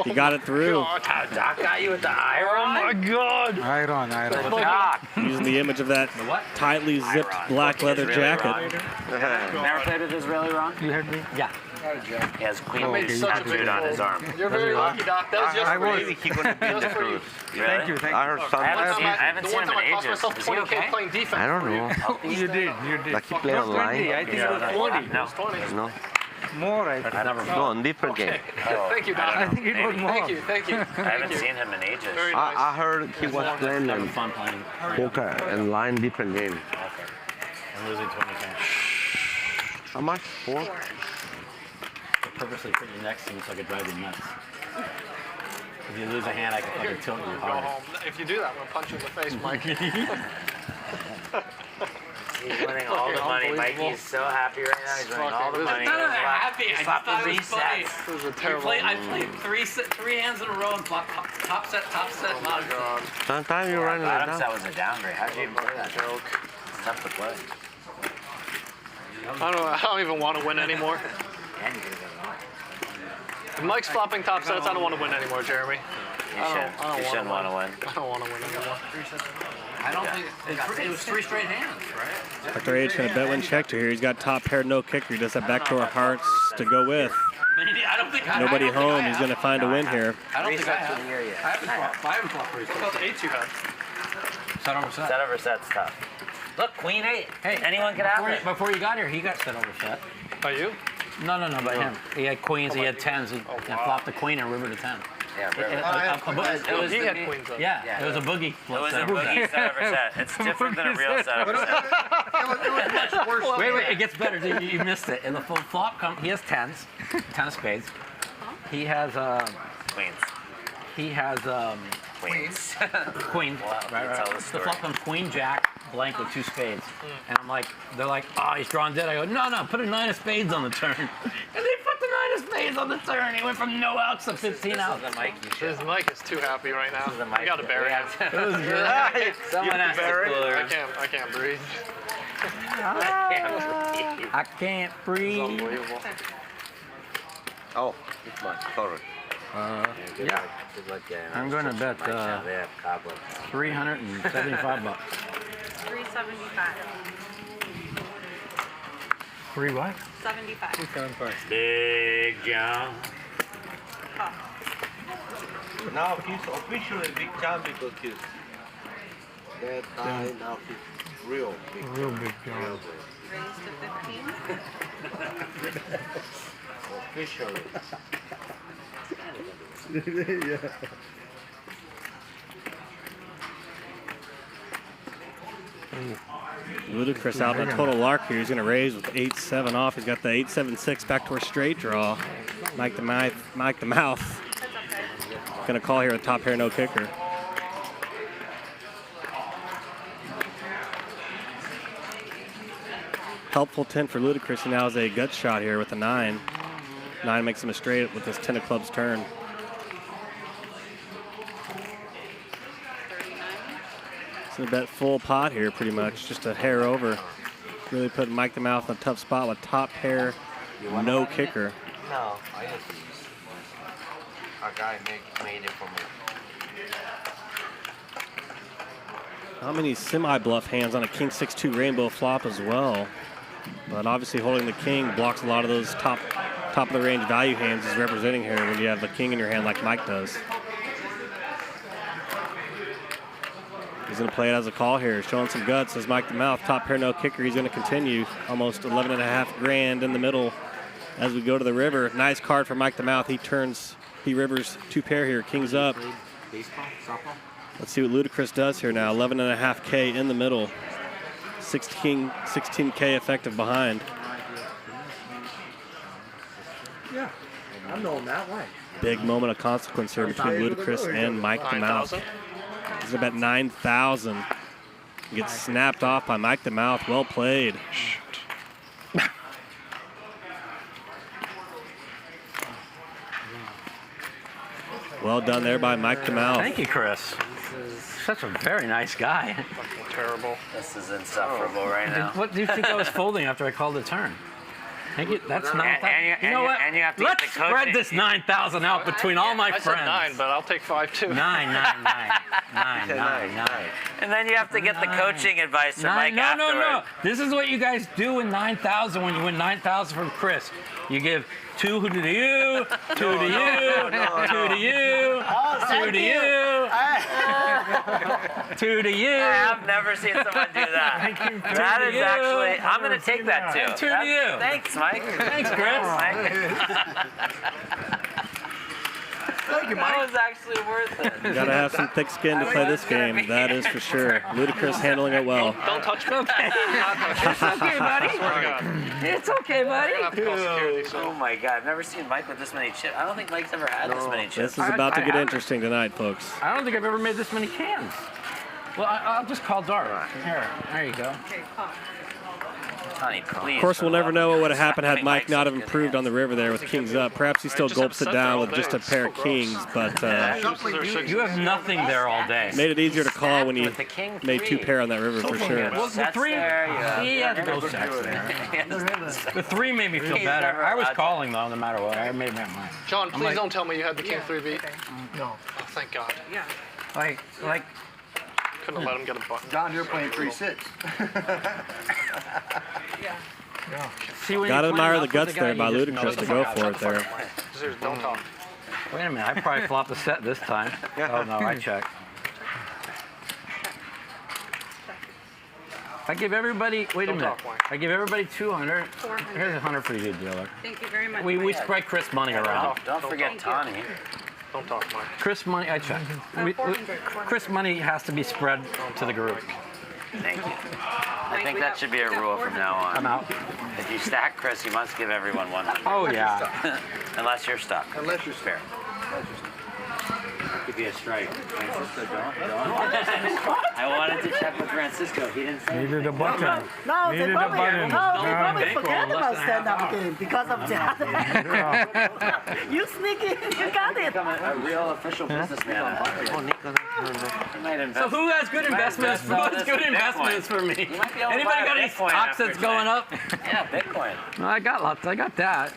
He got it through.
Doc got you with the iron?
Oh my God.
Iron.
Doc.
Using the image of that tightly zipped black leather jacket.
Never played with Israeli Ron?
You heard me?
Yeah. He has Queen tattooed on his arm.
You're very lucky, Doc. That was just for you.
He gonna be in the cruise.
Thank you.
I heard something.
I haven't seen him in ages. Is he okay?
Playing defense.
I don't know.
You did.
Like he play online?
I think it was 20.
No.
No.
More, I think.
No, on different game.
Thank you, Doc.
I think it was more.
Thank you.
I haven't seen him in ages.
Very nice.
I heard he was playing
Having
like
fun playing.
poker and line different game.
I'm losing 20 cents.
How much? 4?
I purposely put you next to me so I could drive you nuts. If you lose a hand, I can fucking tilt you
Go
hard.
home. If you do that, I'm gonna punch you in the face, Mike.
He's winning all the money. Mikey's so happy right now. He's winning all the money.
I'm not
happy. I just thought it was funny.
This is a terrible.
I played three hands in a row and blocked top set.
Oh my God.
Sometimes you run like
Adams,
that.
that was a downgrade. How'd you even play that joke? It's tough to play.
I don't even want to win anymore.
And you could have done
If Mike's flopping top sets, I don't want to win anymore, Jeremy.
You shouldn't want to win.
I don't want to win anymore.
I don't think it was 3 straight hands, right?
Dr. H going to bet when check to here. He's got top pair, no kicker. He does have backdoor hearts to go with.
I don't think
Nobody home. He's going to find a win here.
I don't think I have. I haven't flopped 3
What about the 8s you had?
Set over set.
Set over set's tough. Look, Queen 8. Hey, anyone can have it.
Before you got here, he got set over set.
By you?
No, by him. He had queens, he had 10s, and flopped the queen and rivered a 10.
Yeah,
He had queens up.
Yeah, it was a boogie.
It was a boogie set over set. It's different than a real set over set.
Wait, it gets better. You missed it. In the full flop, he has 10s, 10 of spades. He has
Queens.
He has
Queens.
Queen.
Right.
The flop comes queen jack blank with 2 spades, and I'm like, they're like, oh, he's drawn dead. I go, no, put a 9 of spades on the turn, and they put the 9 of spades on the turn. He went from no outs to 15 outs.
This Mike is too happy right now. I gotta bury him.
It was great.
Someone has to cool her.
I can't breathe.
I can't breathe.
Unbelievable.
Oh, it's mine. Sorry.
Yeah. I'm going to bet $375.
375.
3 what?
75.
Big John.
Now he's officially big champ because he's that high. Now he's real big.
Real big John.
Raised to 15.
Officially.
Yeah.
Luda Chris out in a total lark here. He's going to raise with 8-7 off. He's got the 8-7-6 backdoor straight draw. Mike the mouth. Going to call here a top pair, no kicker. Helpful 10 for Luda Chris. He now has a gut shot here with a 9. 9 makes him a straight with this 10 of clubs turn. So bet full pot here pretty much, just a hair over. Really putting Mike the Mouth in a tough spot with top pair, no kicker.
No, I just a guy made it for me.
How many semi-bluff hands on a King 6-2 rainbow flop as well? But obviously holding the king blocks a lot of those top top of the range value hands is representing here when you have the king in your hand like Mike does. He's going to play it as a call here, showing some guts as Mike the Mouth. Top pair, no kicker. He's going to continue. Almost 11.5 grand in the middle as we go to the river. Nice card for Mike the Mouth. He rivers 2 pair here. King's up.
Baseball, softball.
Let's see what Luda Chris does here now. 11.5K in the middle. 16K effective behind.
Yeah, I'm knowing that way.
Big moment of consequence here between Luda Chris and Mike the Mouth. He's about 9,000. Gets snapped off by Mike the Mouth. Well played. Well done there by Mike the Mouth.
Thank you, Chris. Such a very nice guy.
Fucking terrible.
This is insufferable right now.
What do you think I was folding after I called the turn? Thank you. That's 9,000. You know what?
And you have to
Let's
get the coaching.
spread this 9,000 out between all my friends.
I said 9, but I'll take 5 too.
9.
And then you have to get the coaching advice from Mike
No.
afterward.
This is what you guys do in 9,000 when you win 9,000 from Chris. You give 2 to you, 2 to you, 2 to you, 2 to you, 2 to you.
I have never seen someone do that. That is actually, I'm going to take that too.
2 to you.
Thanks, Mike.
Thanks, Chris.
Thank you, Mike. That was actually worth it.
You gotta have some thick skin to play this game. That is for sure. Luda Chris handling it well.
Don't touch me.
It's okay, buddy. It's okay, buddy.
Oh my God, I've never seen Mike with this many chips. I don't think Mike's ever had this many chips.
This is about to get interesting tonight, folks.
I don't think I've ever made this many cans. Well, I'll just call Dart. Here, there you go.
Honey, please.
Of course, we'll never know what would have happened had Mike not have improved on the river there with kings up. Perhaps he still gulps it down with just a pair of kings, but
you have nothing there all day.
made it easier to call when he made 2 pair on that river for sure.
Well, the 3, he had to go sets there. The 3 made me feel better. I was calling though, no matter what. I made my mind.
John, please don't tell me you had the king 3 beat.
No.
Oh, thank God.
Yeah.
Like.
Couldn't have let him get a button.
John, you're playing 3-6.
See, when
Gotta
you
admire
plan
the
up
guts
with the guy,
there by
you just
Luda Chris
know
to go
the
for it there.
Seriously, don't talk.
Wait a minute, I probably flopped the set this time. Oh no, I checked. I give everybody, wait a minute. I give everybody 200.
400.
Here's 100 for you, dealer.
Thank you very much.
We spread Chris money around.
Don't forget Tawny.
Don't talk, Mike.
Chris money, I checked.
400.
Chris money has to be spread to the group.
Thank you. I think that should be a rule from now on.
I'm out.
If you stack Chris, you must give everyone 100.
Oh yeah.
Unless you're stuck.
Unless you're
fair.
Could be a strike. Francisco, don't.
I wanted to check with Francisco. He didn't say
Needed a button.
No, they
Needed a
probably,
button.
they probably
Bankroll
forget
less
about
than
stand-up game because of that. You sneak in, you got it.
Become a real official businessman.
So who has good investments? Who has good investments for me? Anybody got any stocks that's going up?
Yeah, Bitcoin.
No, I got lots. I got that.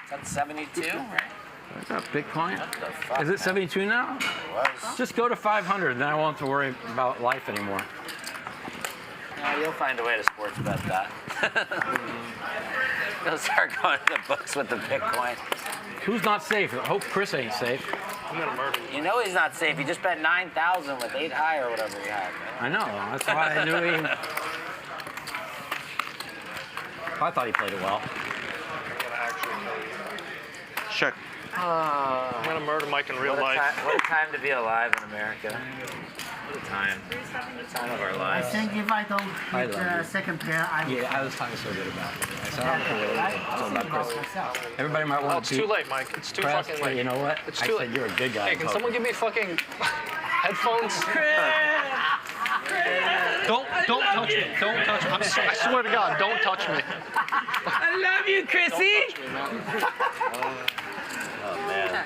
That's 72, right?
I got Bitcoin. Is it 72 now? Just go to 500, then I won't have to worry about life anymore.
No, you'll find a way to sports bet that. You'll start going to the books with the Bitcoin.
Who's not safe? I hope Chris ain't safe.
I'm gonna murder you. You know he's not safe. He just bet 9,000 with 8 high or whatever he had.
I know. That's why I knew he. I thought he played it well.
Check.
I'm gonna murder Mike in real life.
What a time to be alive in America. What a time. The time of our
I
lives.
think if I don't hit the second pair, I will.
Yeah, I was talking so good about it. I said, I don't care what it is. Everybody might want
Oh, it's too late, Mike. It's too
Press,
fucking
but
late.
you know what?
It's
I
too
said
late.
you're a good guy.
Hey, can someone give me fucking headphones? Don't touch me. Don't touch me. I swear to God, don't touch me.
I love you, Chrissy.
Oh man,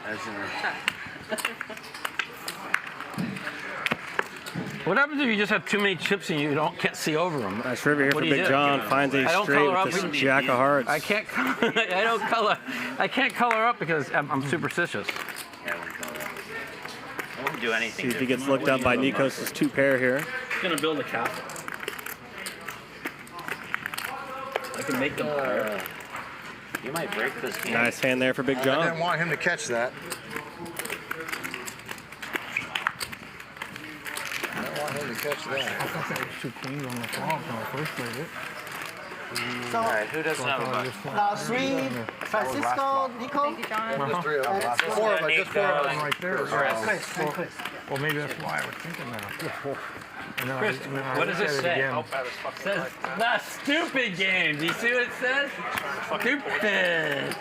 What happens if you just have too many chips and you can't see over them?
Nice river here
What
for
do you
Big
do?
John. Finds a
I don't
straight
color
with
up.
this Jack of Hearts.
I can't. I don't color. I can't color up because I'm superstitious.
Yeah, I won't color up. I won't do anything.
See if he gets looked up by Nikos' 2 pair here.
He's gonna build a castle. I can make them.
You might break this game.
Nice hand there for Big
I
John.
didn't want him to catch that. I didn't want him to catch that. I thought that was 2 queens on the flop when I first played it.
All right, who doesn't have a bunch?
Now 3, Francisco, Nico.
Just 3 of them.
Just
4 of them. Just 4 of them right there.
Chris.
Well, maybe that's why I was thinking that. And then
Chris,
I
what does it
looked at
say?
again.
It says, the stupid game. Do you see what it says? Stupid.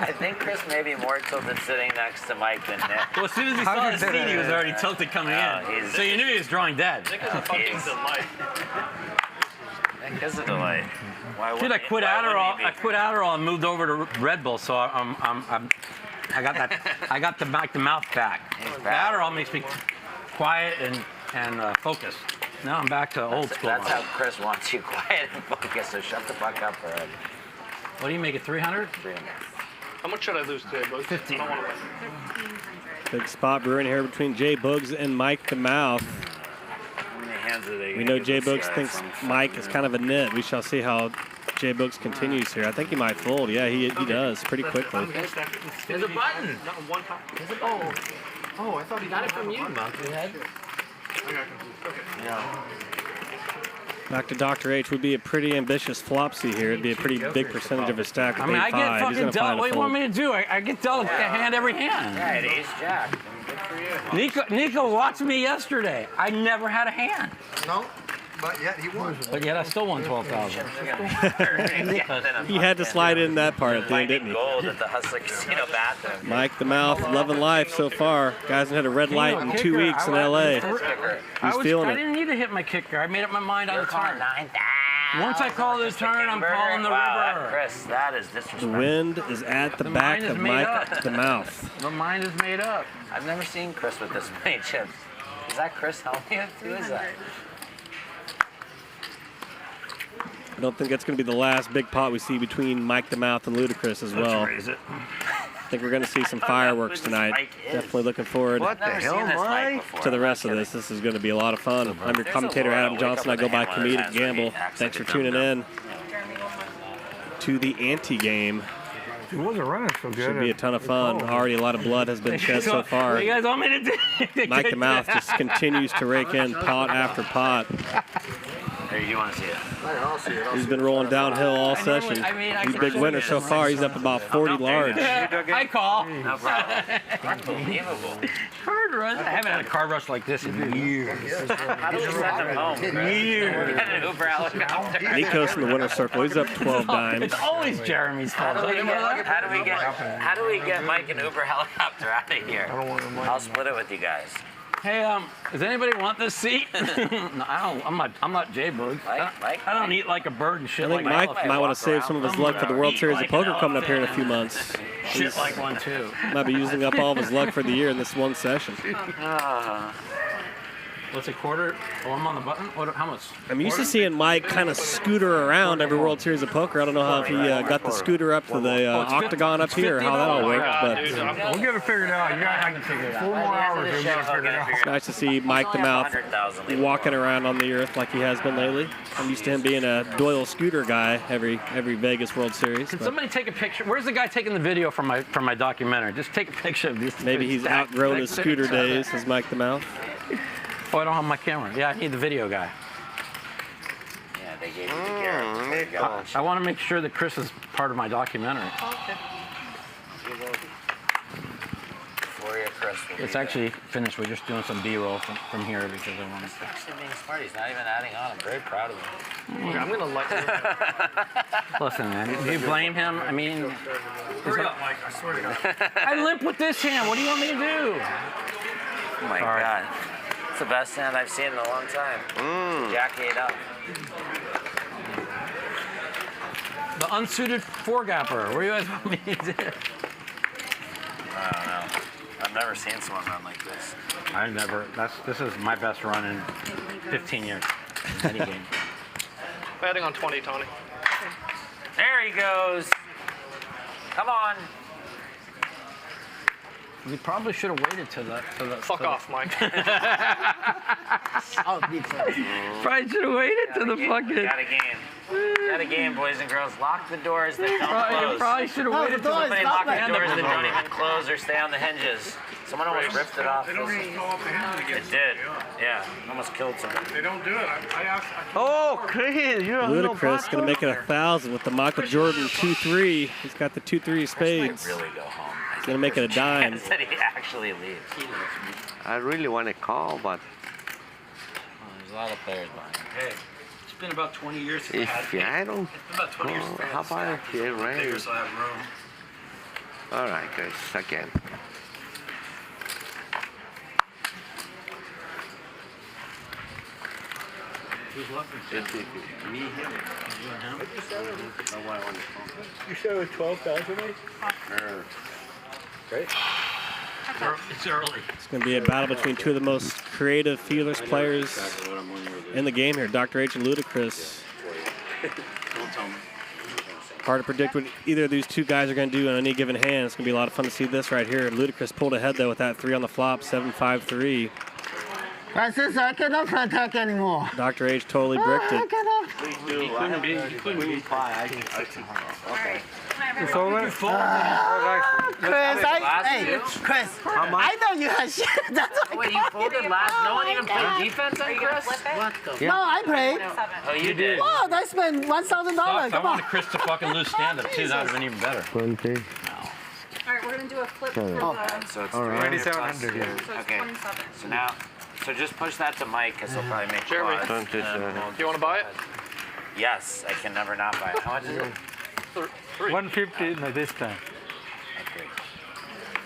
I think Chris may be more tilted sitting next to Mike than Nick.
Well, as soon as he saw the seat, he was already tilted coming in. So you knew he was drawing dead.
Nick is a fucking delight. Nick is a delight.
Dude, I quit Adderall and moved over to Red Bull, so I got the mouth back. The Adderall makes me quiet and focused. Now I'm back to old school.
That's how Chris wants you, quiet and focused. So shut the fuck up already.
What do you make it? 300?
300.
How much should I lose today, Bugs?
15.
I don't want to win.
Big spot brewing here between JBoogs and Mike the Mouth.
How many hands are they?
We know JBoogs thinks Mike is kind of a nit. We shall see how JBoogs continues here. I think he might fold. Yeah, he does pretty quickly.
There's a button.
Oh, I thought he got it from you,
Monkey Head.
Yeah.
Back to Dr. H would be a pretty ambitious flopsy here. It'd be a pretty big percentage of his stack.
I mean, I get fucking dealt. What do you want me to do? I get dealt a hand every hand.
Right, ace jack. Good for you.
Nico watched me yesterday. I never had a hand.
No, but yet he won.
But yet I still won 12,000.
He had to slide in that part at the end, didn't he?
Gold at the Hustler Casino bathroom.
Mike the Mouth, loving life so far. Guys haven't had a red light in 2 weeks in LA. He's feeling
I
it.
didn't need to hit my kicker. I made up my mind on the turn. Once I call the turn, I'm calling the river.
Chris, that is
The
disrespectful.
wind is at the back of Mike the Mouth.
The mind is made up.
I've never seen Chris with this many chips. Is that Chris Helmuth? Who is that?
I don't think that's going to be the last big pot we see between Mike the Mouth and Luda Chris as well.
Let's raise it.
I think we're going to see some fireworks tonight. Definitely looking forward to the rest of this. This is going to be a lot of fun. I'm your commentator, Adam Johnson. I go by Comedic Gamble. Thanks for tuning in to the ANTE game.
He wasn't running so good.
Should be a ton of fun. Already a lot of blood has been shed so far.
What do you guys want me to do?
Mike the Mouth just continues to rake in pot after pot.
There, you want to see it?
I'll see it.
He's been rolling downhill all session. He's a big winner so far. He's up about 40 large.
I call.
No problem. Unbelievable.
Card rush. I haven't had a card rush like this in years.
How do we send him home?
Years.
Get an Uber helicopter.
Nikos in the winner's circle. He's up 12 dimes.
It's always Jeremy's fault.
How do we get Mike an Uber helicopter out of here? I'll split it with you guys.
Hey, does anybody want this seat? No, I don't. I'm not JBoogs. I don't eat like a bird and shit
I think
like
Mike might want to save some of his luck for the World Series of Poker coming up here in a few months.
shit like one too.
Might be using up all of his luck for the year in this one session.
What's a quarter? Oh, I'm on the button. How much?
I'm used to seeing Mike kind of scooter around every World Series of Poker. I don't know how if he got the scooter up to the octagon up here, how that all worked, but
we'll get it figured out. You guys can figure it out. 4 more hours, we'll get it figured out.
it's nice to see Mike the Mouth walking around on the earth like he has been lately. I'm used to him being a Doyle scooter guy every Vegas World Series.
Can somebody take a picture? Where's the guy taking the video from my documentary? Just take a picture of these.
Maybe he's outgrown his scooter days as Mike the Mouth.
Oh, I don't have my camera. Yeah, I need the video guy.
Yeah, they gave you the camera.
I want to make sure that Chris is part of my documentary. It's actually finished. We're just doing some B-roll from here because I want to.
He's actually being smart. He's not even adding on. I'm very proud of him.
Okay, I'm gonna let you.
Listen, man. Do you blame him? I mean,
Hurry up, Mike. I swear to God.
I limp with this hand. What do you want me to do?
Oh my God. It's the best hand I've seen in a long time. Jack 8 up.
The unsuited four-gapper. What do you guys want me to do?
I don't know. I've never seen someone run like this.
I never. This is my best run in 15 years. Any game.
Betting on 20, Tony.
There he goes. Come on.
We probably should have waited till the.
Fuck off, Mike.
Probably should have waited till the fucking.
Got a game. Got a game, boys and girls. Lock the doors that don't close.
You probably should have waited till
Somebody lock the
the
doors that don't even close or stay on the hinges. Someone almost ripped it off.
They don't just fall off the hinges again.
It did. Yeah, almost killed somebody.
They don't do it. I asked.
Oh, Chris, you're a little
Ludacris going to make it 1,000 with the Michael Jordan 2-3. He's got the 2-3 spades.
Really go home.
He's going to make it a dime.
Said he actually leaves.
I really want to call, but
There's a lot of players behind.
Hey, it's been about 20 years since
if I don't
It's been about 20 years
call,
since
how about if you raise?
Figures will have room.
All right, guys, again.
Who's left? Me, him. You and him?
You said it was 12,000, eh?
Great. It's early.
It's going to be a battle between two of the most creative, fearless players in the game here, Dr. H and Ludacris.
Don't tell me.
Hard to predict what either of these two guys are going to do on any given hand. It's going to be a lot of fun to see this right here. Ludacris pulled ahead, though, with that 3 on the flop, 7-5-3.
Francis, I cannot attack anymore.
Dr. H totally bricked
I
it.
cannot.
You couldn't be. You couldn't be.
Okay.
It's over.
Chris, Chris, I know you had shit. That's why
Wait, you folded last? No one even played defense on Chris?
What the? No, I played.
Oh, you did?
What? I spent $1,000.
I
Come on.
wanted Chris to fucking lose stand-up, too. That would have been even better.
20.
All right, we're gonna do a flip for the.
So it's
All right.
2,700.
So it's
Okay.
27.
So now, so just push that to Mike, because he'll probably make
Jeremy,
quads.
do you want to buy it?
Yes, I can never not buy it. How much is it?
150 no, this time.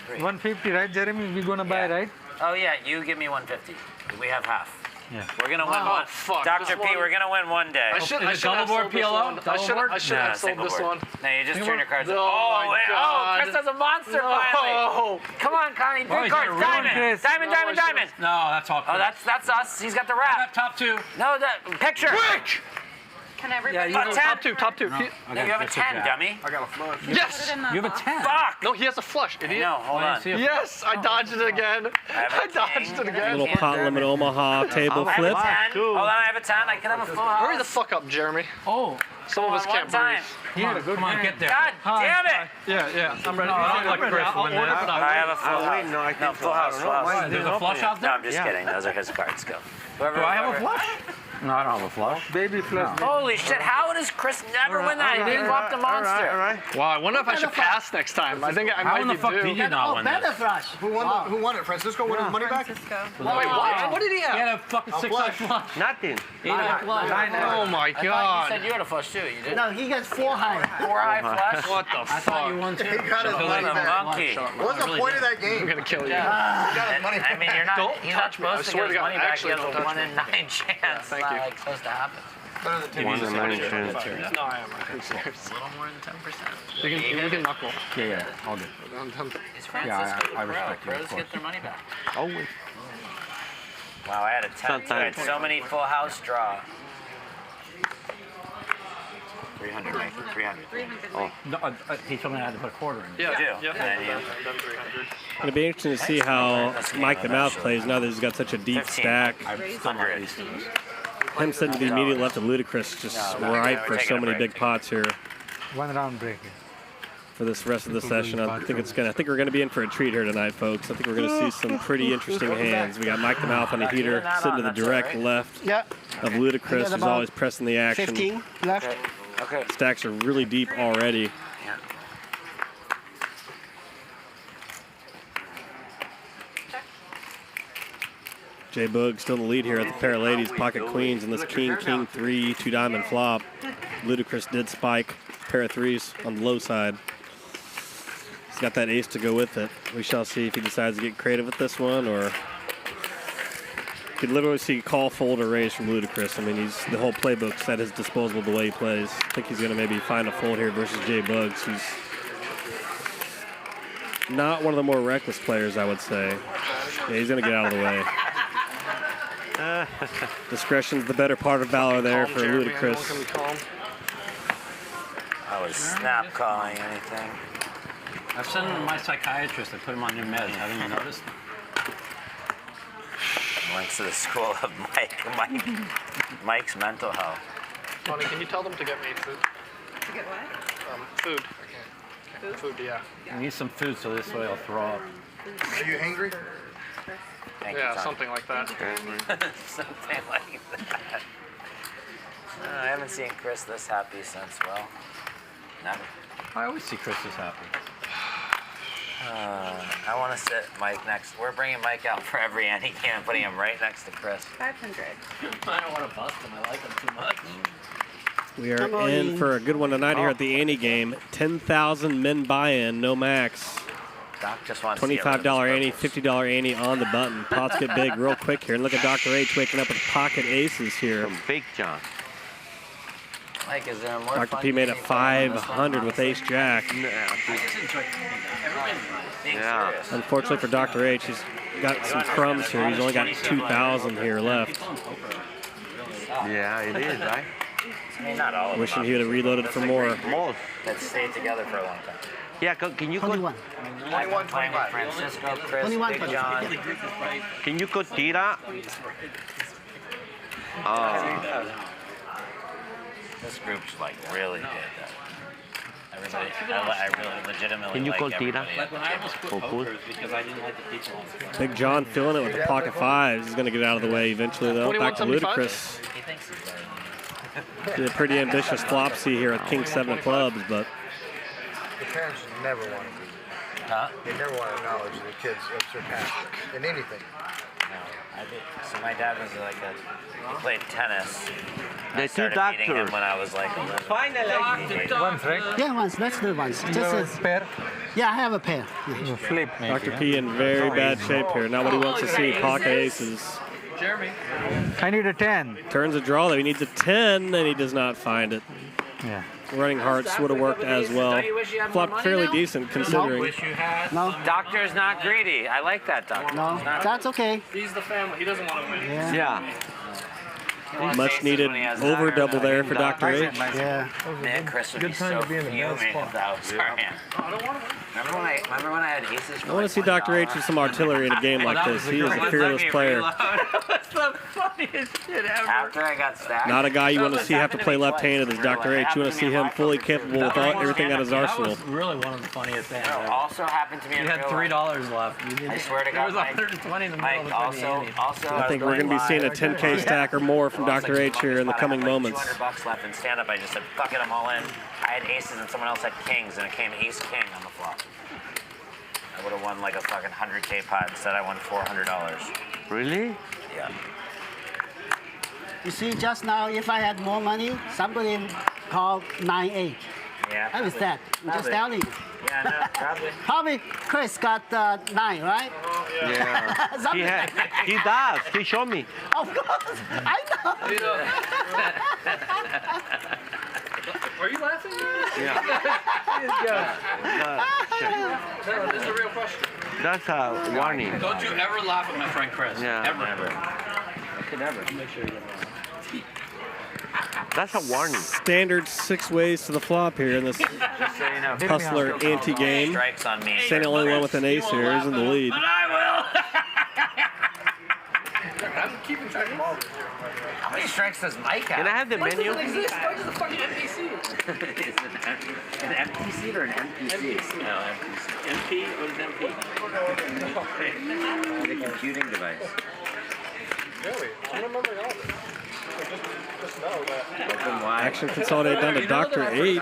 Three.
150, right, Jeremy? We gonna buy, right?
Oh yeah, you give me 150. We have half.
Yeah.
We're gonna win one.
Fuck,
Dr.
this
P,
one-
we're gonna win one day.
I should have sold this one. I should have sold this one.
No, you just turn your cards.
Oh,
Oh,
my
wait. Oh,
God.
Chris has a monster finally.
Oh.
Come on, Connie.
Oh,
Three
he's
cards.
gonna ruin
Diamond.
Chris.
Diamond, diamond, diamond.
No, that's all.
Oh, that's us. He's got the wrap.
Top two.
No, that picture.
Quick!
Can everybody?
you-
Top two, top two.
No, you have a 10, dummy.
I got a flush.
Yes!
You have a 10.
Fuck.
No, he has a flush, idiot.
No, hold on.
Yes, I dodged it again. I dodged it again.
Little pot limit Omaha table
I have
flip.
a 10. Hold on, I have a 10. I could have a full house.
Hurry the fuck up, Jeremy.
Oh.
Some of us
One
can't
time.
breathe.
Come on, get there.
God damn it.
Yeah, I'm ready.
No, I don't like Chris to win that.
I have a full house.
Wait, no, I think
full house, full house.
There's a flush out
No,
there?
I'm just kidding. Those are his cards. Go. Whoever,
Do I have a
whoever-
flush? No, I don't have a flush.
Baby flush.
Holy shit, how does Chris never win that? He didn't go up the monster.
All right.
Wow, I wonder if I should pass next time. I think I
How
might
in the
be
fuck
due.
did you not win
Better
this?
flush.
Who won it? Francisco won his money back?
Francisco.
Wait, what? What did he
He had
have?
a fucking 6-eye flush.
Nothing.
Oh my
I thought you
god.
said you had a flush too. You did?
No, he got 4 high.
4 high flush?
What the
I thought you
fuck?
won too.
He got his
What
money
a
back.
monkey.
What's the point of that
I'm
game?
gonna kill you.
He got his money
I mean, you're not,
Don't
he's not
touch me. I
supposed to
swear
get his
to God,
money back. He
actually
has
don't
a
touch
1
me.
in 9 chance.
Thank
Not
you.
like supposed to happen.
One in 9 chance.
No, I am. I'm serious.
A little more than 10%.
We can knuckle.
Yeah, all good.
Is Francisco
I
a pro?
respect you, of
Pros
course.
get their money back.
Always.
Wow, I had a 10. I had so many full house draw. 300, Mike. 300.
Oh. No, he told me I had to put a quarter in.
Yeah,
You do?
yeah.
And you-
It'll be interesting to see how Mike the Mouth plays now that he's got such a deep
15.
stack.
Still not used to this.
Him sitting to the immediate left of Ludacris just ripe for so many big pots here
1 round break.
for this rest of the session. I think we're gonna be in for a treat here tonight, folks. I think we're gonna see some pretty interesting hands. We got Mike the Mouth on the heater, sitting to the direct left of Ludacris, who's always pressing the action.
15 left.
Okay.
Stacks are really deep already. JBoogs still in the lead here at the pair of ladies, pocket queens, and this king, 3, 2 diamond flop. Ludacris did spike, pair of threes on the low side. He's got that ace to go with it. We shall see if he decides to get creative with this one, or you could literally see call, fold, or raise from Ludacris. I mean, the whole playbook's at his disposal the way he plays. I think he's going to maybe find a fold here versus JBoogs, who's not one of the more reckless players, I would say. Yeah, he's going to get out of the way. Discretion's the better part of valor there for Ludacris.
I was snap calling anything.
I've sent him to my psychiatrist. I put him on new meds. Haven't you noticed?
Links to the school of Mike's mental health.
Tony, can you tell them to get me food?
To get what?
Food. Food, yeah.
You need some food so this way I'll throw up.
Are you hungry?
Yeah, something like that.
Something like that. I haven't seen Chris this happy since, well, never.
I always see Chris this happy.
I want to sit Mike next. We're bringing Mike out for every ante game and putting him right next to Chris.
500.
I don't want to bust him. I like him too much.
We are in for a good one tonight here at the ante game. 10,000 min buy-in, no max.
Doc just wants to get rid of
$25
his
ante, $50 ante on the button. Pots get big real quick here. And look at Dr. H waking up with pocket aces here.
Big John.
Mike, is there more
Dr.
fun
P made it
games than this one,
500 with ace jack.
Yeah.
Unfortunately for Dr. H, he's got some crumbs here. He's only got 2,000 here left.
Yeah, it is, right?
I mean, not all of
Wishing
them.
he would have reloaded for more.
Most.
That stayed together for a long time.
Yeah, can you go?
21.
21, 25. Francisco, Chris,
21,
Big John.
Can you go tira?
This group's like really good. Everybody, I really legitimately
Can you
like
go tira?
everybody.
Like when I almost quit poker, it's because I didn't like the people on the
Big John feeling it with the pocket fives. He's going to get out of the way eventually, though. Back to Luda Chris.
He thinks he's better.
Did a pretty ambitious flopsy here at King 7 of clubs, but
The parents never want to do that. They never want to acknowledge the kids have surpassed in anything.
So my dad was like he played tennis.
The
I
two
started beating him
doctors.
when I was like 11.
Once, right? Yeah, once. Let's do once. Just a pair? Yeah, I have a pair. Yeah.
Flip. Dr. P in very bad shape here. Not what he wants to see. Pocket aces.
Jeremy.
I need a 10.
Turns a draw, though. He needs a 10, and he does not find it.
Yeah.
Running hearts would have worked as well. Flopped fairly decent considering.
No.
Doctor is not greedy. I like that, doctor.
No, that's okay.
He's the family. He doesn't want to win.
Yeah.
Much needed over double there for Dr. H.
Yeah.
Man, Chris would be so fuming if that was our hand. Remember when I had aces?
I want to see Dr. H with some artillery in a game like this. He is a fearless player.
That's the funniest shit ever. After I got stacked.
Not a guy you want to see have to play left-handed as Dr. H. You want to see him fully capable with everything at his arsenal.
That was really one of the funniest things.
Also happened to me in
You had
real life.
$3 left.
I swear to
There
God,
was 120 in the middle of the
also,
I think we're going to be seeing a 10K stack or more from Dr. H here in the coming moments.
$200 left in stand-up. I just said, fuck it, I'm all in. I had aces and someone else had kings, and it came ace-king on the flop. I would have won like a fucking 100K pot. Instead, I won $400.
Really?
Yeah.
You see, just now, if I had more money, somebody called 9-8.
Yeah.
How is that? I'm just telling you.
Yeah, no, probably.
Probably Chris got 9, right?
Yeah.
Something like that.
He does. He showed me.
Of course, I know.
Are you laughing?
Yeah.
This is a real question.
That's a warning.
Don't you ever laugh at my friend Chris.
Yeah.
Ever.
I could never.
Make sure you get one.
That's a warning.
Standard 6 ways to the flop here in this
Just so you know,
hustler ante-game.
strikes on me.
Saying the only one with an ace here is in the lead.
But I will.
I'm keeping track of all this.
How many strikes does Mike have?
Can I have the
Why
menu?
does it exist? Why does the fucking NPC?
Is it an MPC or an NPC? No, MPC.
MP? What is MP?
The computing device.
Really? I'm remembering all this. Just know that.
Open wide.
Action consolidated down to Dr. H.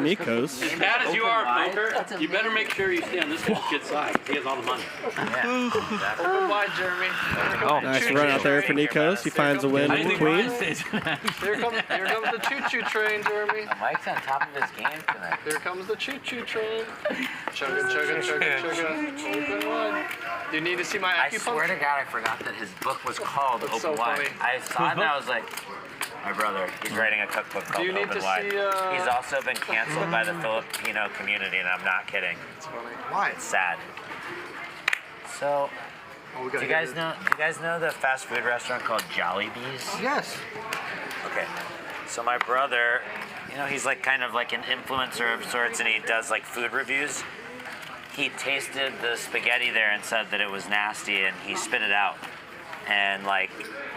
Nikos.
As bad as you are at poker, you better make sure you stay on this guy's good side. He has all the money.
Open wide, Jeremy.
Nice run out there for Nikos. He finds a win with the queen.
Here comes the choo-choo train, Jeremy.
Mike's on top of his game tonight.
Here comes the choo-choo train. Chugga, chugga, chugga, chugga. Open wide. Do you need to see my
I
acupuncture?
swear to God, I forgot that his book was called
That's
Open
so
Wide.
funny.
I saw it and I was like, my brother, he's writing a cookbook called
you need
Open
to
Wide.
see,
He's also been canceled by the Filipino community, and I'm not kidding.
That's funny.
Why?
It's sad. So, do you guys know the fast food restaurant called Jollibee's?
Yes.
Okay. So my brother, you know, he's like kind of like an influencer of sorts, and he does like food reviews. He tasted the spaghetti there and said that it was nasty, and he spit it out. And like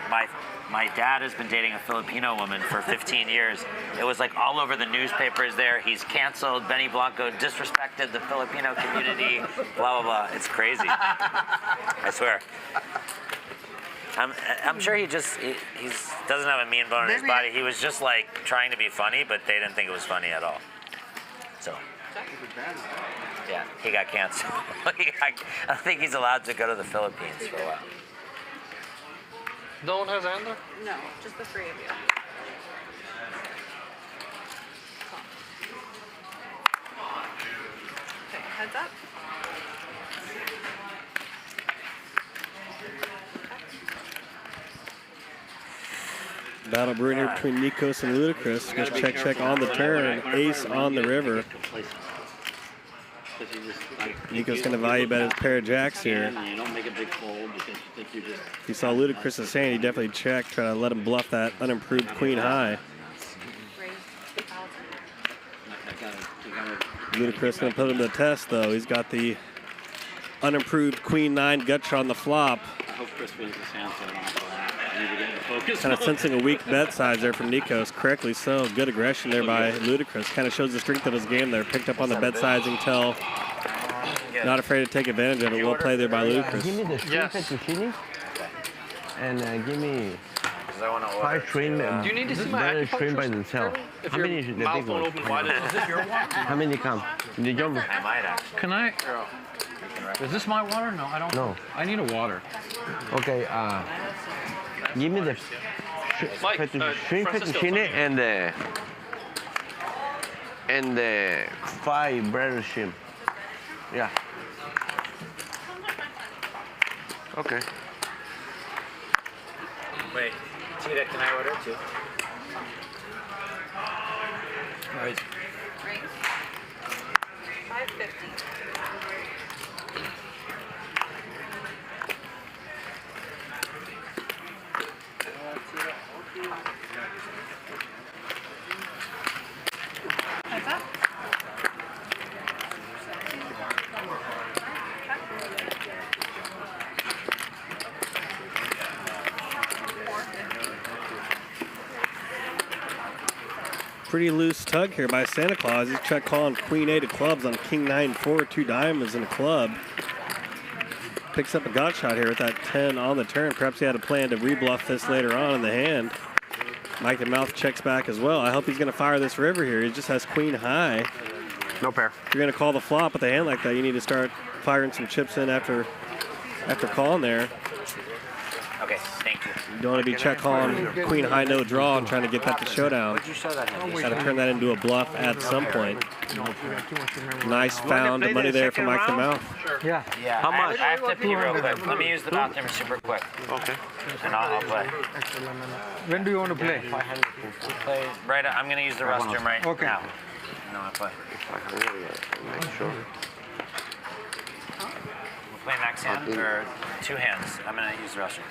my My dad has been dating a Filipino woman for 15 years. It was like all over the newspapers there. He's canceled. Benny Blanco disrespected the Filipino community. Blah, blah, blah. It's crazy. I swear. I'm sure he doesn't have a mean bone in his body. He was just like trying to be funny, but they didn't think it was funny at all. So, yeah, he got canceled. I don't think he's allowed to go to the Philippines for a while.
No one has ANTE?
No, just the three of you. Okay, heads up.
Battle brewing here between Nikos and Luda Chris. Just check on the turn. Ace on the river. Nikos going to value bet his pair of jacks here.
You don't make a big fold because you think you're just.
If you saw Luda Chris's hand, he definitely checked, try to let him bluff that unimproved queen high. Luda Chris going to put him to the test, though. He's got the unimproved queen 9 gut shot on the flop.
I hope Chris wins this hand so I don't have to laugh. I need to get in focus.
Kind of sensing a weak bet size there from Nikos. Correctly so. Good aggression there by Luda Chris. Kind of shows the strength of his game there. Picked up on the bet sizing tell. Not afraid to take advantage of it. Well played there by Luda Chris.
Give me the shrimp fettuccine. And give me 5 shrimp and
Do you need to see my
better
acupuncture
shrimp by themselves.
If
How
your
many is the
mouth
big
won't
one?
open wide enough. Is this your water?
How many come? The jumbo.
I might actually.
Can I? Is this my water? No, I don't.
No.
I need a water.
Okay, give me the shrimp fettuccine and the 5 breaded shrimp. Yeah. Okay.
Wait, Tita, can I order too?
Right.
550. Heads up.
Pretty loose tug here by Santa Claus. He's check calling queen 8 of clubs on king 9-4, 2 diamonds in a club. Picks up a gut shot here with that 10 on the turn. Perhaps he had a plan to rebluff this later on in the hand. Mike the Mouth checks back as well. I hope he's going to fire this river here. He just has queen high.
No pair.
If you're going to call the flop with a hand like that, you need to start firing some chips in after calling there.
Okay, thank you.
You don't want to be check calling queen high no draw and trying to get that to showdown.
What'd you show that hand?
Got to turn that into a bluff at some point. Nice found money there from Mike the Mouth.
Yeah.
Yeah.
How much?
I have to pee real quick. Let me use the bathroom super quick.
Okay.
And I'll play.
When do you want to play?
Play right. I'm gonna use the restroom right now. No, I play.
Sure.
We'll play max hand or 2 hands. I'm gonna use the restroom.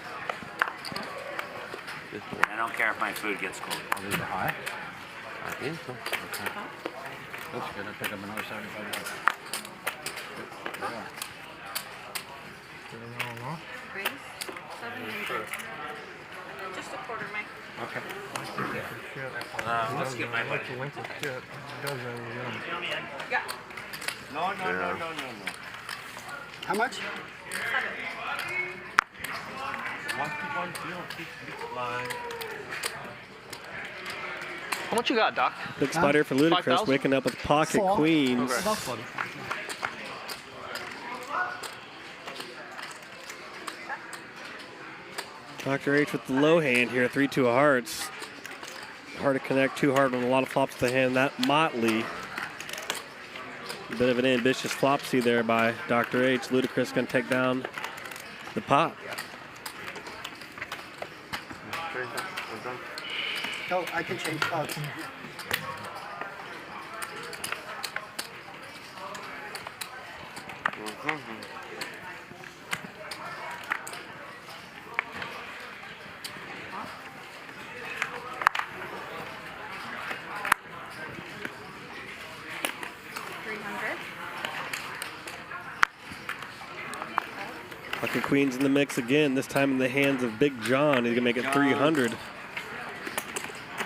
I don't care if my food gets cold.
I'll leave it high.
I think so.
Okay. That's good. I pick up another 75
Raise. 700. Just a quarter, Mike.
Okay.
Let's get my budget.
Yeah.
No.
How much?
1-2-1-0
How much you got, Doc?
Big spot here for Luda Chris,
5,000?
waking up with pocket queens.
Okay.
Dr. H with the low hand here, 3-2 of hearts. Hard to connect too hard on a lot of flops to the hand. That motley. A bit of an ambitious flopsy there by Dr. H. Luda Chris going to take down the pot.
Oh, I can change cards.
Lucky Queen's in the mix again, this time in the hands of Big John. He's going to make it 300.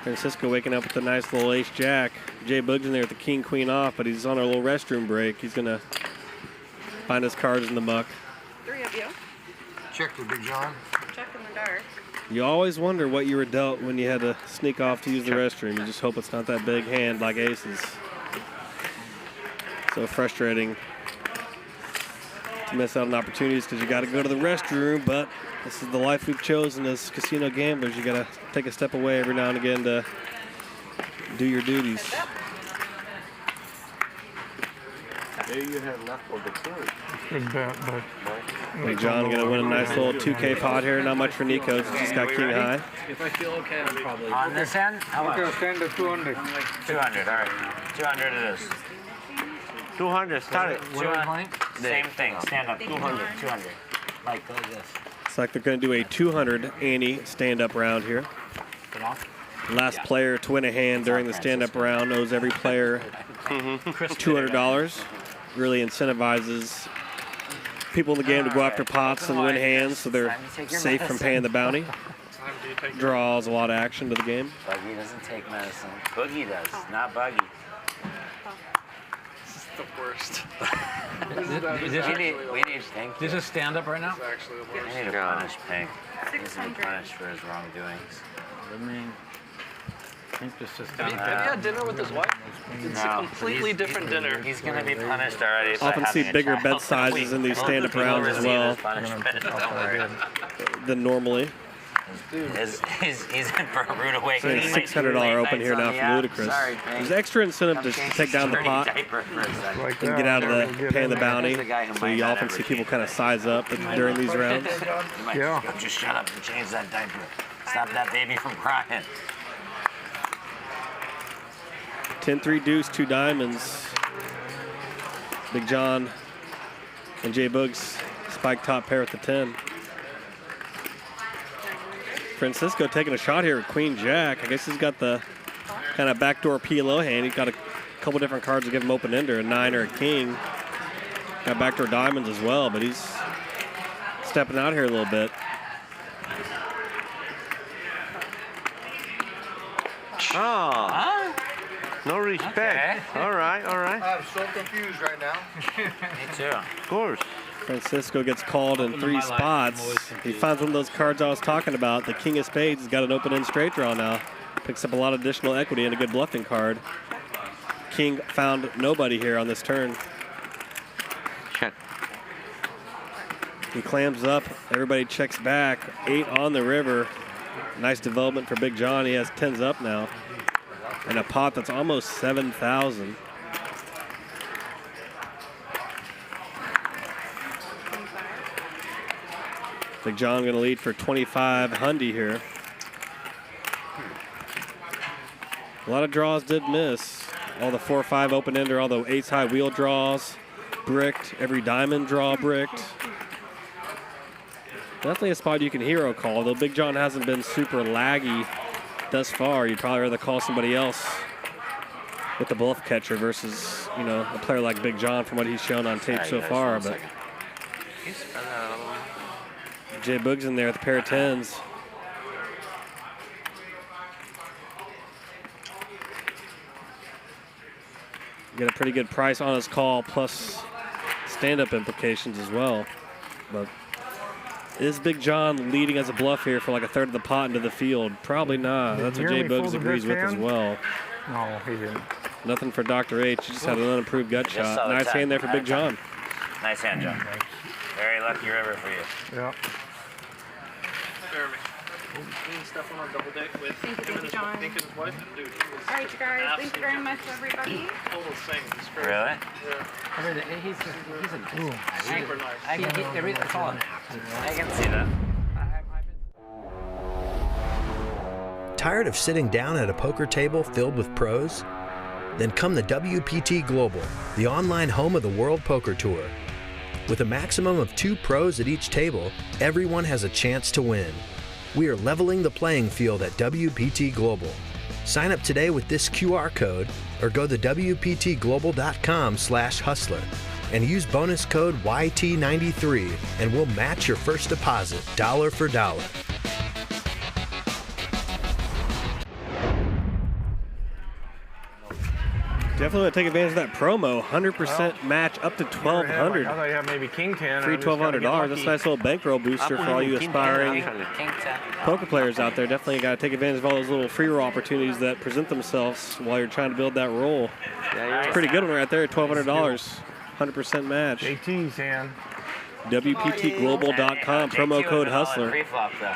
Francisco waking up with a nice little ace jack. JBoogs in there with the king queen off, but he's on a little restroom break. He's going to find his cards in the muck.
3 of you.
Check with Big John.
Check in the dark.
You always wonder what you were dealt when you had to sneak off to use the restroom. You just hope it's not that big hand like aces. So frustrating to miss out on opportunities because you got to go to the restroom, but this is the life we've chosen as casino gamblers. You got to take a step away every now and again to do your duties.
There you have left for the third.
Good bet, but
Big John going to win a nice little 2K pot here. Not much for Nikos. Just got king high.
If I feel okay, I'll probably.
On this end? How much?
okay, stand at 200.
200, all right. 200 it is.
200, start it.
200. Same thing, stand up. 200, 200. Like this.
It's like they're going to do a 200 ante stand-up round here. Last player to win a hand during the stand-up round owes every player $200. Really incentivizes people in the game to go after pots and win hands so they're safe from paying the bounty. Draws a lot of action to the game.
Buggy doesn't take medicine. Boogie does, not Buggy.
This is the worst.
We need thank you.
This is stand up right now?
We need to punish Pink. He needs to be punished for his wrongdoings.
Have you had dinner with his wife? It's a completely different dinner.
He's going to be punished already.
Often see bigger bed sizes in these stand-up rounds as well than normally.
He's in for a rude awakening.
$600 open here now from Luda Chris. There's extra incentive to take down the pot and get out of the paying the bounty. So you often see people kind of size up during these rounds.
Yeah. Just shut up and change that diaper. Stop that baby from crying.
10-3 deuce, 2 diamonds. Big John and JBoogs spike top pair with the 10. Francisco taking a shot here with Queen Jack. I guess he's got the kind of backdoor PLO hand. He's got a couple different cards to give him open ender, a 9 or a king. Got backdoor diamonds as well, but he's stepping out here a little bit.
Oh. No respect. Okay. All right, all right.
I'm so confused right now.
Me too.
Of course.
Francisco gets called in 3 spots. He finds one of those cards I was talking about. The King of Spades has got an open end straight draw now. Picks up a lot of additional equity and a good bluffing card. King found nobody here on this turn.
Check.
He clams up. Everybody checks back. 8 on the river. Nice development for Big John. He has 10s up now. And a pot that's almost 7,000. Big John going to lead for 2500 here. A lot of draws did miss. All the 4-5 open ender, all the 8s high wheel draws, bricked. Every diamond draw bricked. Definitely a spot you can hero call, though Big John hasn't been super laggy thus far. You'd probably rather call somebody else with the bluff catcher versus, you know, a player like Big John from what he's shown on tape so far. But JBoogs in there with a pair of 10s. Get a pretty good price on his call, plus stand-up implications as well. But is Big John leading as a bluff here for like a third of the pot into the field? Probably not. That's what JBoogs agrees with as well.
No, he didn't.
Nothing for Dr. H. He just had an unimproved gut shot. Nice hand there for Big John.
Nice hand, John. Very lucky river for you.
Yeah.
Jeremy. Me and Stefan on double deck with him and his wife. Dude, he was
all right, you guys. Thank you very much, everybody.
Total thing. He's crazy.
Really?
Yeah.
He's a
Super nice.
That's all.
I can see that.
Tired of sitting down at a poker table filled with pros? Then come to WPT Global, the online home of the World Poker Tour. With a maximum of 2 pros at each table, everyone has a chance to win. We are leveling the playing field at WPT Global. Sign up today with this QR code or go to WPTglobal.com/hustler. and use bonus code YT93 and we'll match your first deposit dollar for dollar.
Definitely want to take advantage of that promo. 100% match up to $1,200.
I thought you had maybe King 10.
Free $1,200. That's a nice little bankroll booster for all you aspiring poker players out there. Definitely got to take advantage of all those little free roll opportunities that present themselves while you're trying to build that roll. It's a pretty good one right there, $1,200. 100% match.
JT's hand.
WPTglobal.com, promo code Hustler.
Pre-flop though.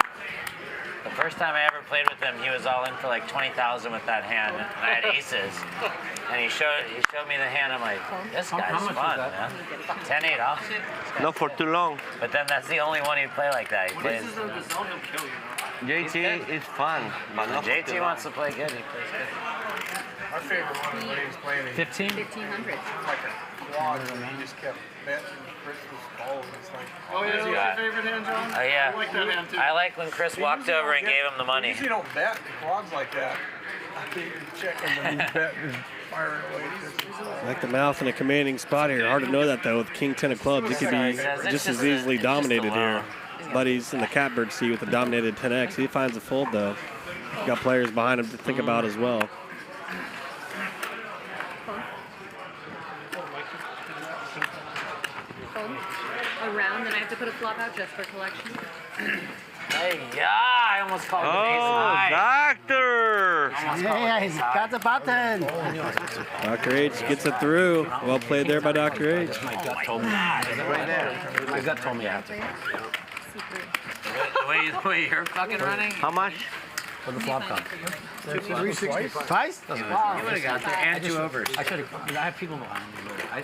The first time I ever played with him, he was all in for like 20,000 with that hand. And I had aces, and he showed me the hand. I'm like, this guy's fun, man. 10-8 off.
Not for too long.
But then that's the only one he'd play like that. He plays.
JT is fun, but not for too
JT
long.
wants to play good. He plays good.
Our favorite one is when he was playing.
15?
1,500.
Like a quad, and he just kept betting. Chris was cold. It's like,
Oh, yeah, what's your favorite hand, John?
Oh yeah.
I like that hand too.
I like when Chris walked over and gave him the money.
You usually don't bet quads like that. I think you check him and he's betting and firing away.
Like the mouth in a commanding spot here. Hard to know that though. With King 10 of clubs, he could be just as easily dominated here. His buddy's in the catbird seat with the dominated 10X. He finds a fold though. Got players behind him to think about as well.
Around, and I have to put a flop out just for collection.
Hey, yeah, I almost called him ace high.
Doctor!
Yeah, he's got the button.
Dr. H gets it through. Well played there by Dr. H.
My gut told me. Right there. My gut told me I had to.
The way you're fucking running.
How much?
For the flop cup.
365. Twice?
You would have got there and 2 overs.
I should have. I have people behind me.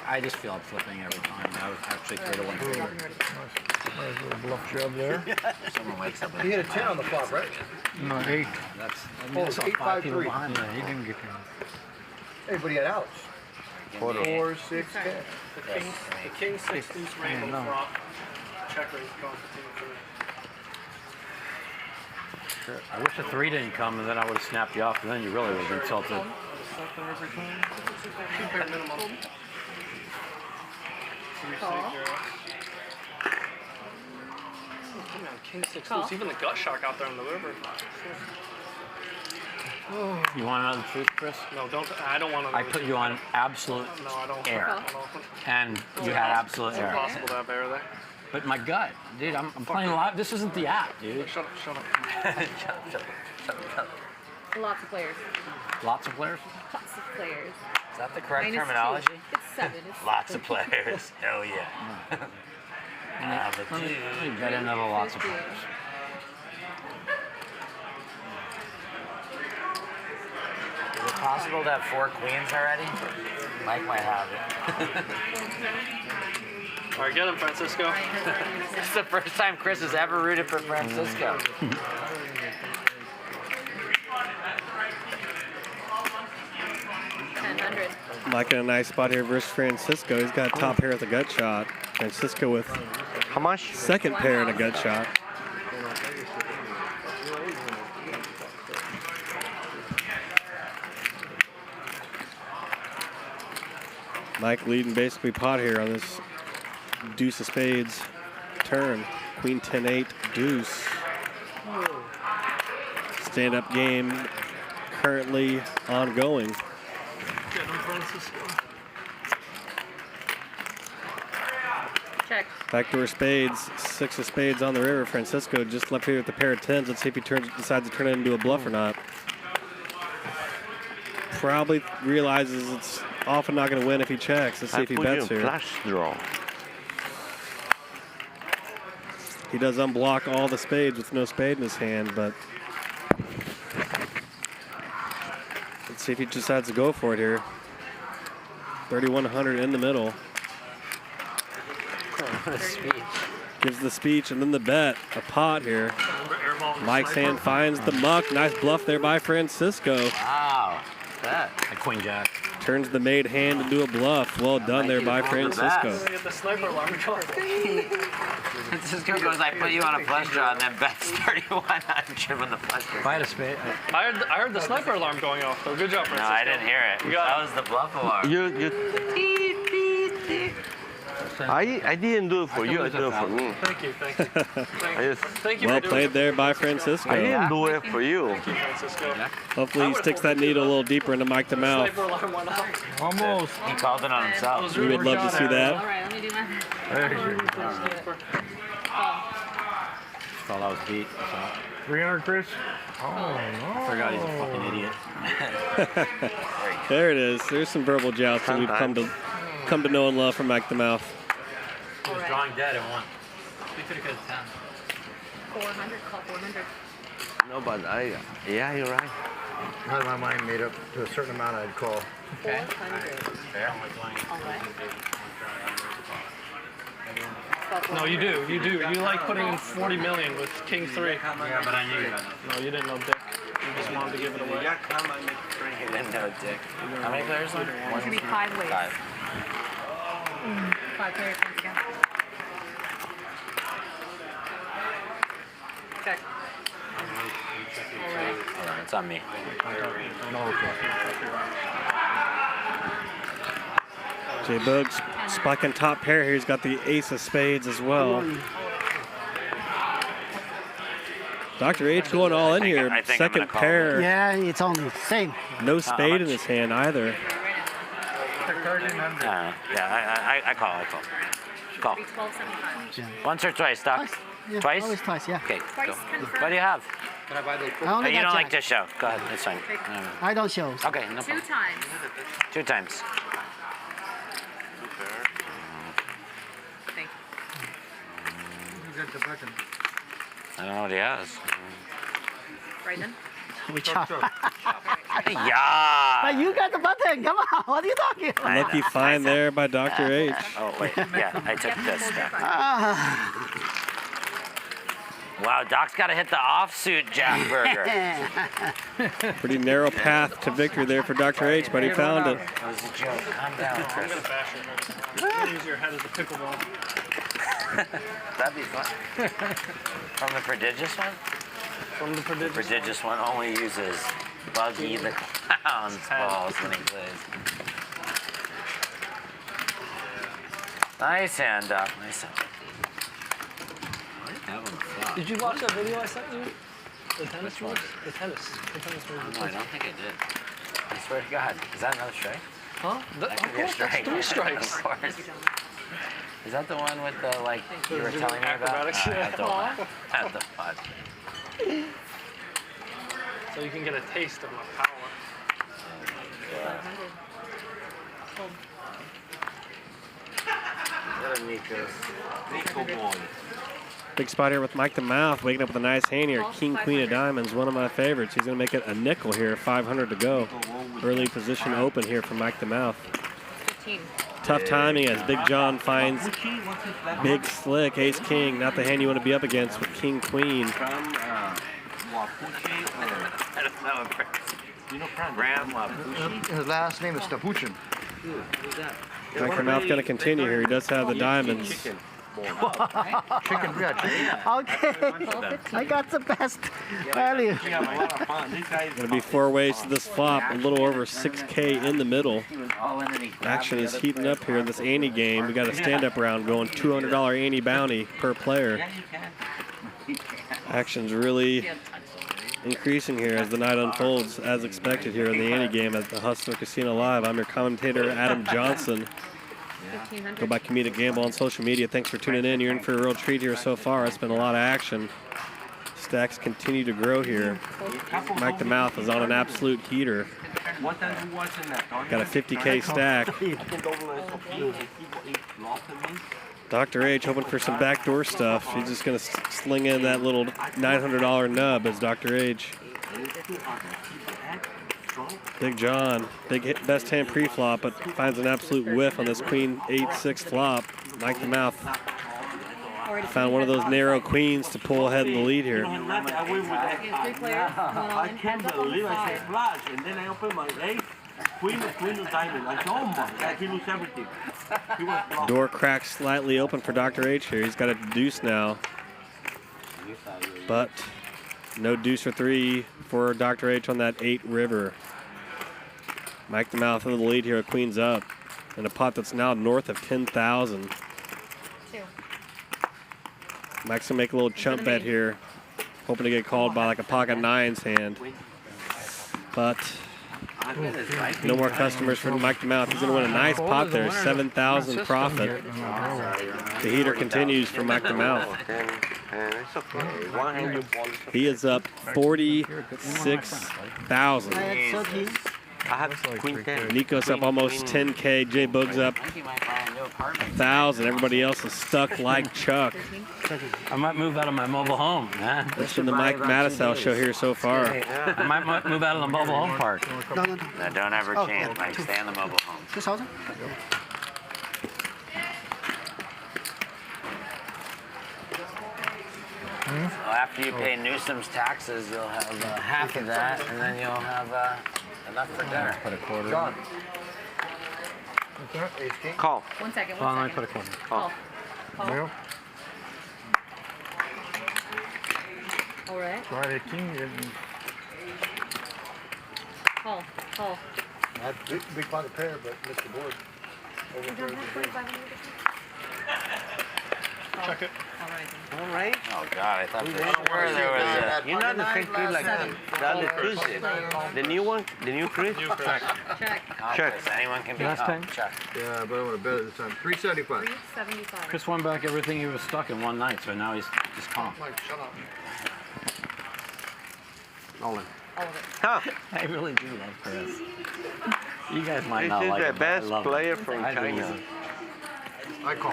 I just feel I'm flipping every time. I was actually 3-1 favorite.
Nice little bluff job there.
Someone wakes up.
He hit a 10 on the flop, right?
No, 8.
That's. I
Oh,
I saw 5 people
8-5-3.
behind me.
He didn't get him.
Hey, but he had outs. 4, 6, 10.
The king 6 deuce rainbow
no.
flop. Check raise going for 2 and 3.
I wish a 3 didn't come, and then I would have snapped you off, and then you really would have been tilted.
Two pair minimum. Oh, man, king 6 deuce. Even the gut shark out there in the river.
You want another truth, Chris?
No, don't. I don't want to.
I put you on absolute
No, I don't.
air, and you had absolute
It's
air.
impossible to have air there.
But my gut, dude, I'm playing live. This isn't the app, dude.
Shut up, shut up.
Lots of players.
Lots of players?
Lots of players.
Is that the correct
Minus
terminology?
2. It's 7. It's
Lots of players. Hell yeah.
Let me get into the lots of players.
Is it possible to have 4 queens already? Mike might have it.
All right, get him, Francisco.
It's the first time Chris has ever rooted for Francisco.
Mike in a nice spot here versus Francisco. He's got top pair with a gut shot. Francisco with
how much?
Second pair and a gut shot. Mike leading basically pot here on this deuce of spades turn. Queen 10-8 deuce. Stand-up game currently ongoing.
Get him, Francisco.
Check.
Backdoor spades, 6 of spades on the river. Francisco just left here with a pair of 10s. Let's see if he decides to turn it into a bluff or not. Probably realizes it's often not going to win if he checks. Let's see if he bets here.
Flush draw.
He does unblock all the spades with no spade in his hand, but let's see if he decides to go for it here. 3,100 in the middle. Gives the speech and then the bet. A pot here. Mike's hand finds the muck. Nice bluff there by Francisco.
Wow. That.
A queen jack.
Turns the made hand into a bluff. Well done there by Francisco.
Get the sniper alarm going.
Francisco goes, I put you on a flush draw and then bets 3,100 when the flush draw.
If I had a spade.
I heard the sniper alarm going off, so good job,
No,
Francisco.
I didn't hear it.
You got
That was the bluff alarm.
I didn't do it for you, I did it for me.
Thank you, thank you. Thank you
Well
for doing
played
it.
there by Francisco.
I didn't do it for you.
Thank you, Francisco.
Hopefully he sticks that needle a little deeper into Mike the Mouth.
Sniper alarm went off.
Almost. He called it on himself.
We would love to see
All
that.
right, let me do my.
Thought I was beat.
300, Chris? Oh, no.
I forgot he's a fucking idiot.
There it is. There's some verbal jousting we've come to know and love from Mike the Mouth.
He was drawing dead and won. We could have got 10.
400, call 400.
No, but yeah, you're right.
I had my mind made up to a certain amount I'd call.
400.
No, you do. You do. You like putting in 40 million with King 3.
Yeah, but I knew you.
No, you didn't know Dick. You just wanted to give it away.
You didn't know Dick. How many players are there?
There's going to be 5 waves.
5.
5 players once again. Check.
Hold on, it's on me.
JBoogs spiking top pair here. He's got the ace of spades as well. Dr. H going all in here.
I think
Second pair.
Yeah, it's only same.
No spade in his hand either.
Yeah, I call. Call.
12.75.
Once or twice, Doc?
Yeah,
Twice?
always twice, yeah.
Okay.
Twice
go.
confirmed.
What do you have?
I only
Oh, you
got
don't like
jack.
to show. Go ahead, it's fine.
I don't show.
Okay, no
2
problem.
times.
2 times.
Thank
I don't know what he has.
you. Right then?
We chop.
Yeah.
But you got the button. Come on. What are you talking about?
Lucky find there by Dr. H.
Oh, wait. Yeah, I took this back.
Ah.
Wow, Doc's got to hit the offsuit Jack Burger.
Pretty narrow path to victory there for Dr. H, but he found it.
That was a joke. Calm down,
I'm
Chris.
going to bash your head. I'm going to use your head as a pickleball.
That'd be fun. From the prodigious one?
From the
Prodigious one only uses Buggy the Clown's balls when he plays. Nice hand, Doc. Nice hand.
Did you watch that video I sent you? The tennis moves? The tennis moves.
No, I don't think I did. I swear to God. Is that another strike?
Huh?
That could be a
That's
strike.
3 strikes.
Of course. Is that the one with the, like, you were telling me about?
Acrobatics, yeah.
At the pot.
So you can get a taste of my power.
Nico boy.
Big spot here with Mike the Mouth, waking up with a nice hand here. King, Queen of Diamonds, one of my favorites. He's going to make it a nickel here, 500 to go. Early position open here for Mike the Mouth.
15.
Tough timing as Big John finds Big Slick, Ace King, not the hand you want to be up against with King Queen.
His last name is Stapuchin.
Mike the Mouth going to continue here. He does have the diamonds.
Chicken, yeah, chicken.
Okay. I got the best value.
Going to be 4 ways to this flop, a little over 6K in the middle. Action is heating up here in this ante game. We got a stand-up round going, $200 ante bounty per player. Action's really increasing here as the night unfolds, as expected here in the ante game at the Hustler Casino Live. I'm your commentator, Adam Johnson. Go by Comedic Gamble on social media. Thanks for tuning in. You're in for a real treat here so far. It's been a lot of action. Stacks continue to grow here. Mike the Mouth is on an absolute heater. Got a 50K stack. Dr. H hoping for some backdoor stuff. He's just going to sling in that little $900 nub as Dr. H. Big John, best hand pre-flop, but finds an absolute whiff on this Queen 8-6 flop. Mike the Mouth found one of those narrow queens to pull ahead in the lead here.
I can't believe I said flash, and then I opened my ace. Queen of diamond. I said, oh my God, he lose everything. He was blocked.
Door cracked slightly open for Dr. H here. He's got a deuce now, but no deuce or 3 for Dr. H on that 8 river. Mike the Mouth in the lead here, Queen's up in a pot that's now north of 10,000.
too.
Mike's gonna make a little chump bet here, hoping to get called by like a pocket nines hand. But no more customers for Mike to mouth. He's gonna win a nice pot there, 7,000 profit. The heater continues for Mike to mouth. He is up 46,000. Nikos up almost 10K. JBoogs up 1,000. Everybody else is stuck like Chuck.
I might move out of my mobile home, man.
That's been the Mike Matusow show here so far.
I might move out of the mobile home park.
No, don't ever change, Mike. Stay in the mobile home.
6,000?
Well, after you pay Newsom's taxes, you'll have half of that, and then you'll have enough for dinner.
Put a quarter.
John.
Call.
1 second,
Well,
1
I
second.
put a quarter.
Call. Call.
Well,
All right.
try the king.
Call. Call.
I had big pocket pair, but missed the board. Over there.
Check it.
All right.
All right. Oh God, I thought for sure there was a.
You know the same thing like the other Tuesday. The new one, the new Chris.
Check.
Check. Anyone can be
Last time?
Check.
Yeah, but I want to bet it this time. 375.
375.
Chris won back everything he was stuck in one night, so now he's just calm.
Mike, shut up.
Nolan.
All of it.
Huh.
I really do love Chris. You guys might
This
not
is
like
the
him, but I
best
love him.
player from
I do.
China.
I call.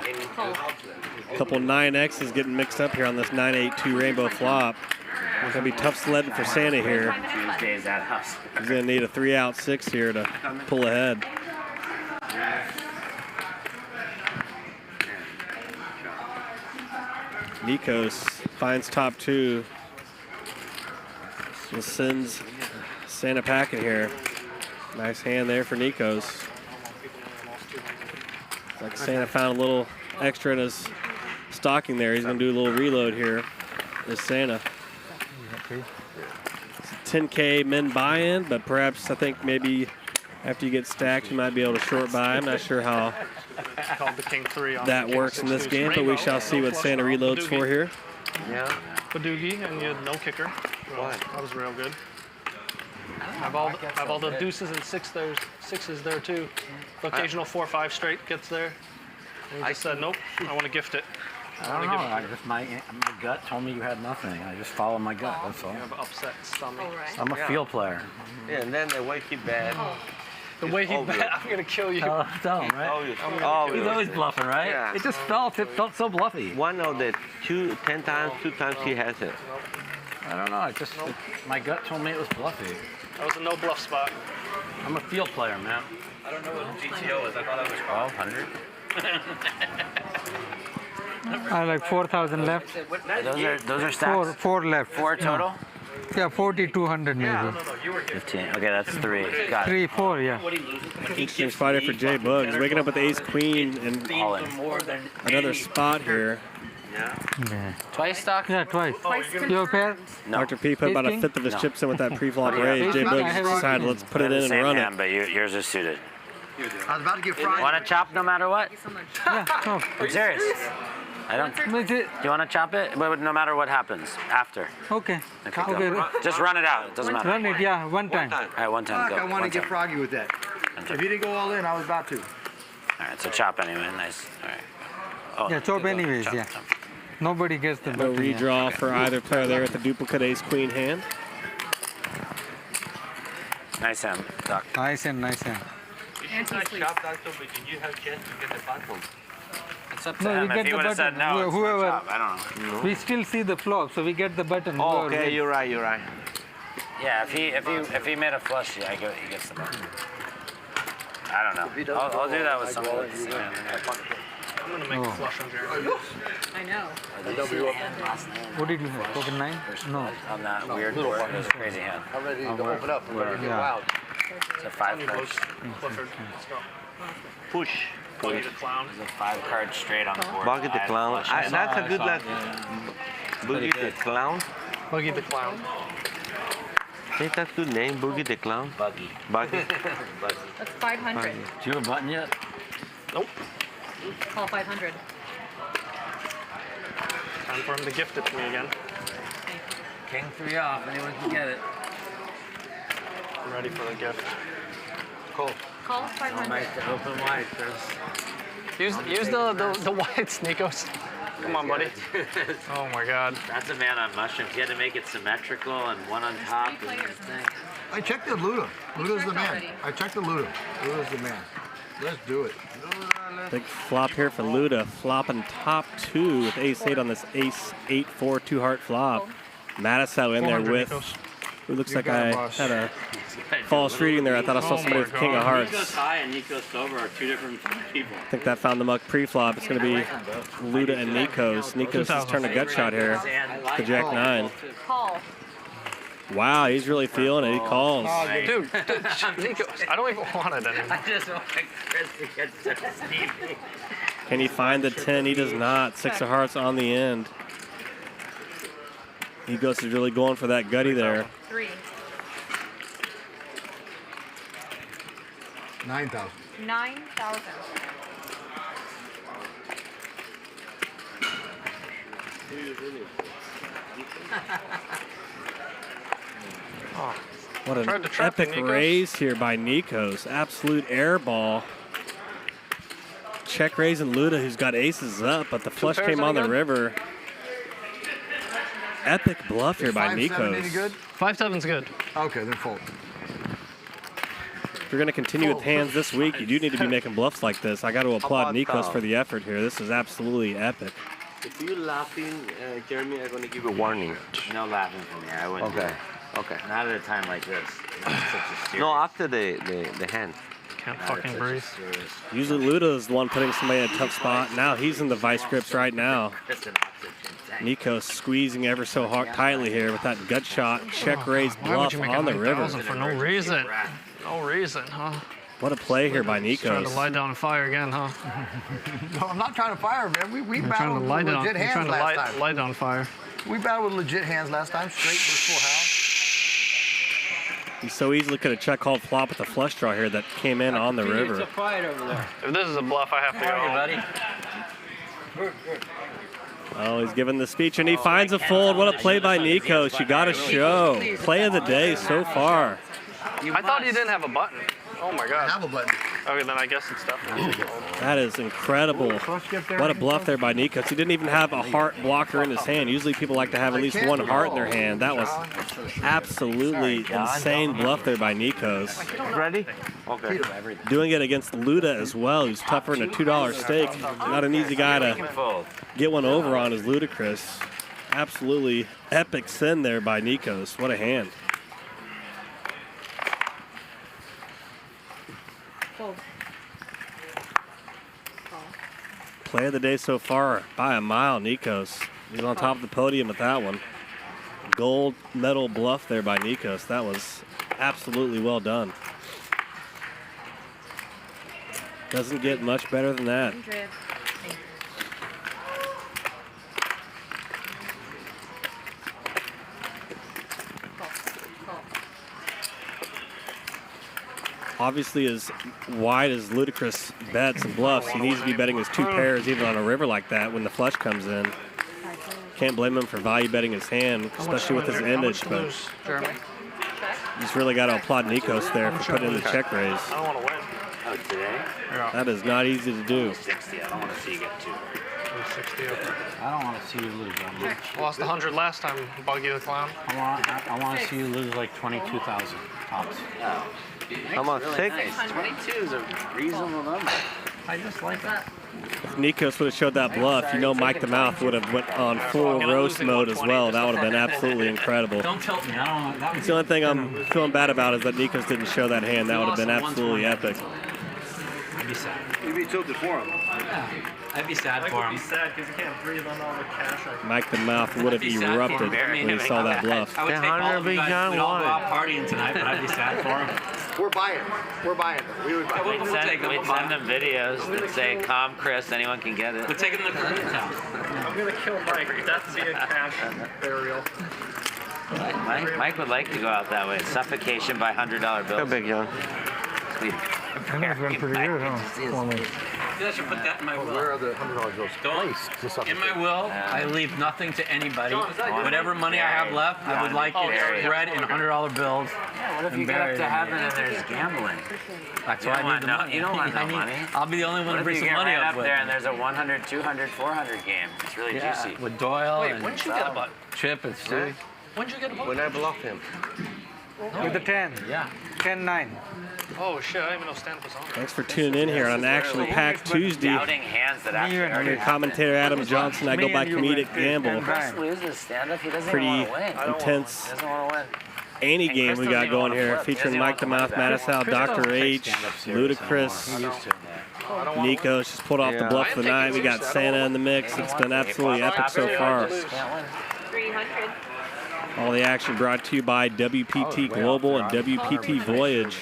A couple 9X's getting mixed up here on this 982 rainbow flop. It's gonna be tough sledding for Santa here.
Tuesdays at us.
He's gonna need a 3-out-6 here to pull ahead. Nikos finds top two. And sends Santa packing here. Nice hand there for Nikos. It's like Santa found a little extra in his stocking there. He's gonna do a little reload here. Is Santa. It's a 10K min buy-in, but perhaps I think maybe after you get stacked, you might be able to short buy. I'm not sure how
It's called the King 3 on
that
the
works in this
King
game,
6
but we
Rainbow.
shall see what Santa reloads for here.
Yeah.
Badoogie, and you had no kicker. Well, that was real good. I have all the deuces and sixes there too. The occasional 4-5 straight gets there. And you just said, nope, I want to gift it.
I don't know. My gut told me you had nothing. I just followed my gut. That's all.
You have upset stomach.
I'm a field player.
Yeah, and then the way he bet.
The way he bet, I'm gonna kill you.
Tell him, right? He's always bluffing, right?
Yeah.
It felt so bluffy.
One of the 10 times, 2 times he has it.
I don't know. My gut told me it was bluffy.
That was a no bluff spot.
I'm a field player, man.
I don't know what GTO is. I thought it was
1,200.
I like 4,000 left.
Those are stacks.
Four left.
4 total.
Yeah, 4,200 maybe.
15. Okay, that's 3. Got it.
3, 4, yeah.
Interesting spot here for JBoogs. Waking up with ace queen and another spot here.
Yeah.
Twice stock?
Yeah, twice. Your pair?
No.
Dr. P put about a fifth of his chips in with that pre-flop raise. JBoogs decided let's put it in and
Same
run
hand,
it.
but yours is suited.
I was about to get fried.
Want to chop no matter what?
Yeah, no.
I'm serious. I don't. Do you want to chop it? But no matter what happens after.
Okay.
Okay.
Okay.
Go. Just run it out. It doesn't matter.
Run it, yeah, one time.
All right, one time. Go.
I want to
One
get
time.
froggy with that. If you didn't go all in, I was about to.
All right, so chop anyway. Nice. All right. Oh,
Yeah, chop anyways,
chop,
yeah.
chop.
Nobody gets the
No
button. yeah.
redraw for either player there at the duplicate ace queen hand.
Nice hand, Doc.
Nice hand, nice hand.
You should not chop that so because you have chance to get the bottom.
It's up to
No,
him.
we get
If he
the
would have said
button.
no, it's not
Whoever.
chop. I don't know.
We still see the flop, so we get the button.
Oh,
Whoever
okay,
wins.
you're right, you're right.
Yeah, if he made a flush, yeah, he gets the button. I don't know. I'll do that with someone like this.
I'm gonna make a flush on Jerry.
I know.
What did you have? Token 9? No.
On that weird board, it was a crazy hand.
I'm ready to open up. I'm ready to get
Yeah.
wild.
It's a 5 card.
Clifford, let's go.
Push.
Boogie the clown.
It's a 5 card straight on the board.
Bucket the
Add
clown.
flush.
That's a good last. Boogie the clown.
Boogie the clown.
Hey, that's good name, Boogie the clown.
Buggy.
Buggy.
That's 500.
Do you have a button yet?
Nope.
Call 500.
time for him to gift it to me again.
King 3 off. Anyone can get it.
I'm ready for the gift.
Cool.
Call 500.
Open wide, Chris.
Use the whites, Nikos. Come on, buddy. Oh my God.
That's a man on mushrooms. You had to make it symmetrical and one on top. And thing.
I checked the Luda. Luda's the man. I checked the Luda. Luda's the man. Let's do it.
Big flop here for Luda. Flopping top 2 with ace-8 on this ace-8-4 2-heart flop. Matusow in there with, who looks like I had a false reading there. I thought I saw somebody with king of hearts.
Nikos high and Nikos over are 2 different people.
I think that found the muck pre-flop. It's going to be Luda and Nikos. Nikos has turned a gut shot here. The Jack 9.
Call.
Wow, he's really feeling it. He calls.
Dude, Nikos, I don't even want it anymore.
I just want Chris to get such a sneaky.
Can he find the 10? He does not. 6 of hearts on the end. Nikos is really going for that gutty there.
3.
9,000.
9,000.
What an epic raise here by Nikos. Absolute air ball. Check raise and Luda, who's got aces up, but the flush came on the river. Epic bluff here by Nikos.
5-7's good.
Okay, then fold.
If you're going to continue with hands this week, you do need to be making bluffs like this. I got to applaud Nikos for the effort here. This is absolutely epic.
If you're laughing, Jeremy, I'm going to give you a warning.
No laughing from me. I wouldn't.
Okay. Okay.
Not at a time like this. Such a serious.
No, after the hand.
Can't fucking breathe.
Usually Luda is the one putting somebody in a tough spot. Now he's in the vice grips right now. Nikos squeezing ever so hard, tightly here with that gut shot, check raise bluff on the river.
For no reason. No reason, huh?
What a play here by Nikos.
Trying to lie down and fire again, huh?
No, I'm not trying to fire, man. We battled with legit hands
trying to
last time.
lie down fire.
We battled with legit hands last time, straight with full house.
He so easily could have check called flop with a flush draw here that came in on the river.
If this is a bluff, I have to go.
Oh, he's giving the speech, and he finds a fold. What a play by Nikos. You got to show. Play of the day so far.
I thought he didn't have a button. Oh my God.
I have a button.
Okay, then I guess it's definitely a fold.
That is incredible. What a bluff there by Nikos. He didn't even have a heart blocker in his hand. Usually people like to have at least one heart in their hand. That was absolutely insane bluff there by Nikos.
Ready? Okay.
Doing it against Luda as well, who's tougher than a $2 stake. Not an easy guy to get one over on is Luda Chris. Absolutely epic sin there by Nikos. What a hand. Play of the day so far by a mile, Nikos. He's on top of the podium with that one. Gold medal bluff there by Nikos. That was absolutely well done. Doesn't get much better than that. Obviously, as wide as Luda Chris bets and bluffs, he needs to be betting his 2 pairs even on a river like that when the flush comes in. Can't blame him for value betting his hand, especially with his image. But just really got to applaud Nikos there for putting in the check raise.
I don't want to win.
Oh, today?
That is not easy to do.
60. I don't want to see you get 2.
60.
I don't want to see you lose that much.
Lost 100 last time, Buggy the Clown.
I want to see you lose like 22,000 tops.
How much? 6?
22 is a reasonable number.
I just like it.
If Nikos would have showed that bluff, you know Mike the Mouth would have went on full roast mode as well. That would have been absolutely incredible.
Don't tilt me. I don't.
It's the only thing I'm feeling bad about is that Nikos didn't show that hand. That would have been absolutely epic.
I'd be sad.
You'd be tilted for him.
Yeah. I'd be sad for him.
I'd be sad because he can't breathe on all the cash.
Mike the Mouth would have erupted when he saw that bluff.
I would take all of you guys. We'd all go out partying tonight, but I'd be sad for him.
We're buying. We're buying.
We'd send them videos that say, "Calm Chris, anyone can get it."
We'll take it to the Koreatown.
I'm going to kill Mike. That's the cash burial.
Mike would like to go out that way. Suffocation by $100 bills.
How big, John?
That has been pretty good, huh? For me.
I should put that in my will.
Where are the $100 bills placed?
In my will, I leave nothing to anybody. Whatever money I have left, I would like it spread in $100 bills.
Yeah, what if you get up to heaven and there's gambling?
That's why I need the money.
You don't want no money.
I'll be the only one to bring some money
up
up with.
there and there's a 100, 200, 400 game. It's really juicy.
With Doyle
Wait,
and
when did you get a butt?
Chip and Stu.
When did you get a butt?
When I block him.
With the 10.
Yeah.
10-9.
Oh shit, I didn't even know stand-up was on.
Thanks for tuning in here on an action-packed Tuesday.
Doubting hands that actually
I'm your commentator Adam Johnson. I go by Comedic Gamble.
Chris loses stand-up. He doesn't
Pretty
even want to win.
intense
He doesn't want to win.
Ante game we got going here, featuring Mike the Mouth, Matusow, Dr. H, Luda Chris, Nikos just pulled off the bluff of the night. We got Santa in the mix. It's been absolutely epic so far.
300.
All the action brought to you by WPT Global and WPT Voyage.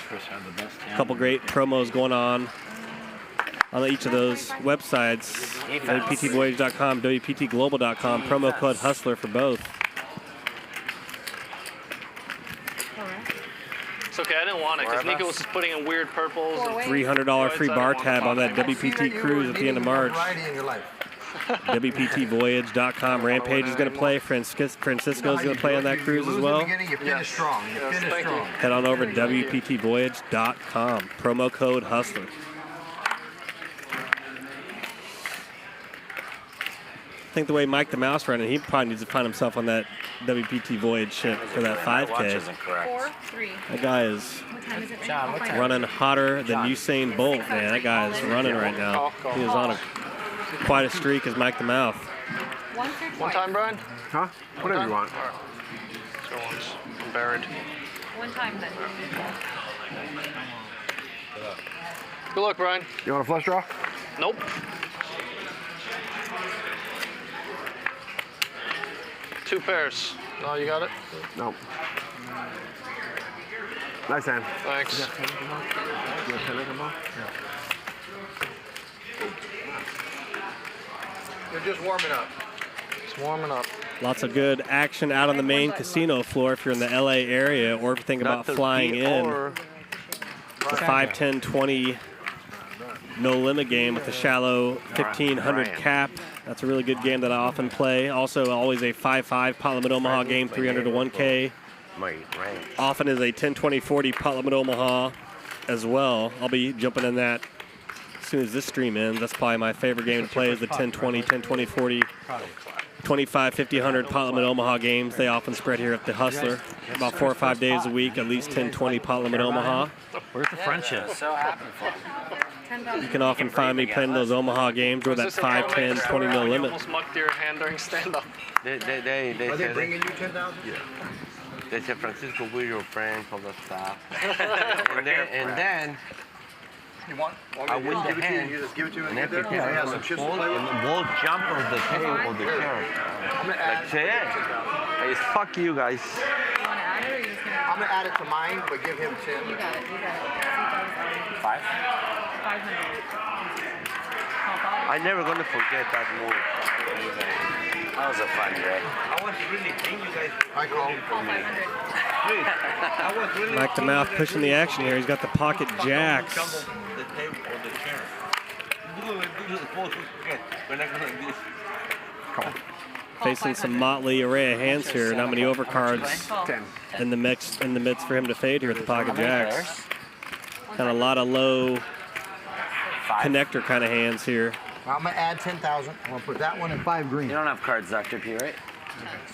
A couple great promos going on each of those websites. WPTVoyage.com, WPTGlobal.com. Promo code Hustler for both.
It's okay, I didn't want it because Nico was just putting in weird purples.
$300 free bar tab on that WPT cruise at the end of March. WPTVoyage.com. Rampage is going to play. Francisco's going to play on that cruise as well. Head on over to WPTVoyage.com. Promo code Hustler. I think the way Mike the Mouse running, he probably needs to find himself on that WPT Voyage ship for that 5K.
4-3.
That guy is running hotter than Usain Bolt, man. That guy is running right now. He is on quite a streak as Mike the Mouth.
One time, Brian?
Huh? Whatever you want.
Let's go once. I'm buried.
One time then.
Good luck, Brian.
You want a flush draw?
Nope. Two pairs. No, you got it?
Nope. Nice hand.
Thanks.
You got 10 ball?
You're just warming up. Just warming up.
Lots of good action out on the main casino floor if you're in the LA area or if you think about flying in. It's a 5, 10, 20 no limit game with a shallow 1500 cap. That's a really good game that I often play. Also, always a 5-5 pot limit Omaha game, 300 to 1K. Often is a 10, 20, 40 pot limit Omaha as well. I'll be jumping in that as soon as this stream ends. That's probably my favorite game to play is the 10, 20, 10, 20, 40, 25, 50, 100 pot limit Omaha games. They often spread here at the Hustler. About 4 or 5 days a week, at least 10, 20 pot limit Omaha.
Where's the friendship?
So happy for him.
You can often find me playing those Omaha games where that 5, 10, 20 mil limit.
Almost mucked your hand during stand-up.
They
Are they bringing you 10,000?
Yeah. They said, Francisco, we're your friends, all that stuff. and then
You want
I
me to
win
just
the
give it to you?
hand.
You just give it to you
And
and
then
get there?
prepare
I have
on
some
the
chips to
fold,
play
and
with.
we'll jump on the table or the chair.
I'm gonna add.
That's it. Hey, fuck you guys.
You want to add it or you just going to?
I'm gonna add it to mine, but give him 10.
You got it. You got it.
5?
500.
I'm never gonna forget that move.
That was a fun day.
I was really bring you guys.
I call.
I was really
Mike the Mouth pushing the action here. He's got the pocket jacks.
the table or the chair. We're not gonna do this.
Facing some motley array of hands here. Not many overcards in the midst for him to fade here at the pocket jacks. Kind of a lot of low connector kind of hands here.
I'm gonna add 10,000. I'm gonna put that one in 5 green.
You don't have cards, Dr. P, right?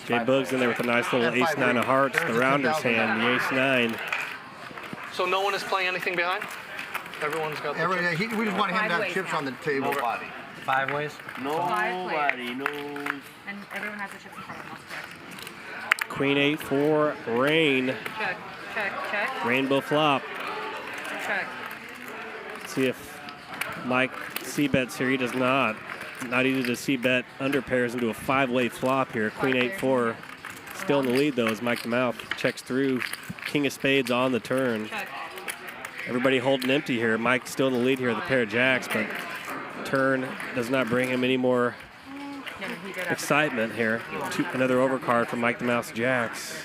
JBoogs in there with a nice little ace-9 of hearts. The rounder's hand, the ace-9.
So no one is playing anything behind? Everyone's got the chips?
We just want him to have chips on the table.
Nobody.
5 ways?
Nobody knows.
And everyone has the chips in front of them.
Queen 8 for rain.
Check, check, check.
Rainbow flop.
Check.
Let's see if Mike c-bets here. He does not. Not easy to c-bet under pairs into a 5-way flop here. Queen 8-4. Still in the lead though as Mike the Mouth checks through. King of spades on the turn.
Check.
Everybody holding empty here. Mike's still in the lead here with a pair of jacks, but turn does not bring him any more excitement here. Another overcard for Mike the Mouth's jacks.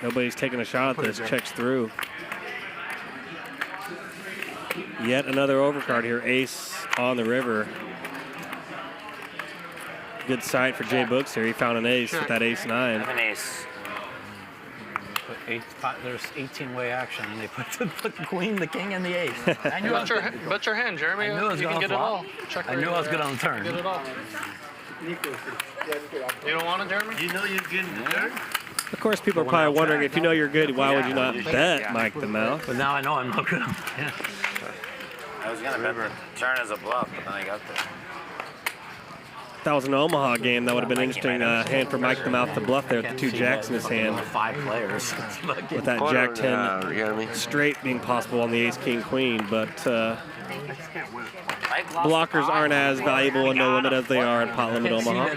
Nobody's taking a shot at this. Checks through. Yet another overcard here. Ace
on the river. Good sight for JBoogs here. He found an ace with that ace 9.
An ace.
There's 18-way action, and they put the queen, the king, and the ace. I knew
Bet your hand, Jeremy.
I knew I was
you
going
can
to
get it all.
flop.
Check
I knew I was good on the turn.
Get it all. You don't want it, Jeremy?
You know you're getting the turn?
Of course, people are probably wondering, if you know you're good, why would you not bet Mike the Mouth?
But now I know I'm not good. Yeah.
I was going to bet the turn as a bluff, but then I got there.
If that was an Omaha game, that would have been an interesting hand for Mike the Mouth to bluff there with the 2 jacks in his hand.
5 players.
With that Jack 10 straight being possible on the ace, king, queen, but blockers aren't as valuable in no limit as they are in pot limit Omaha.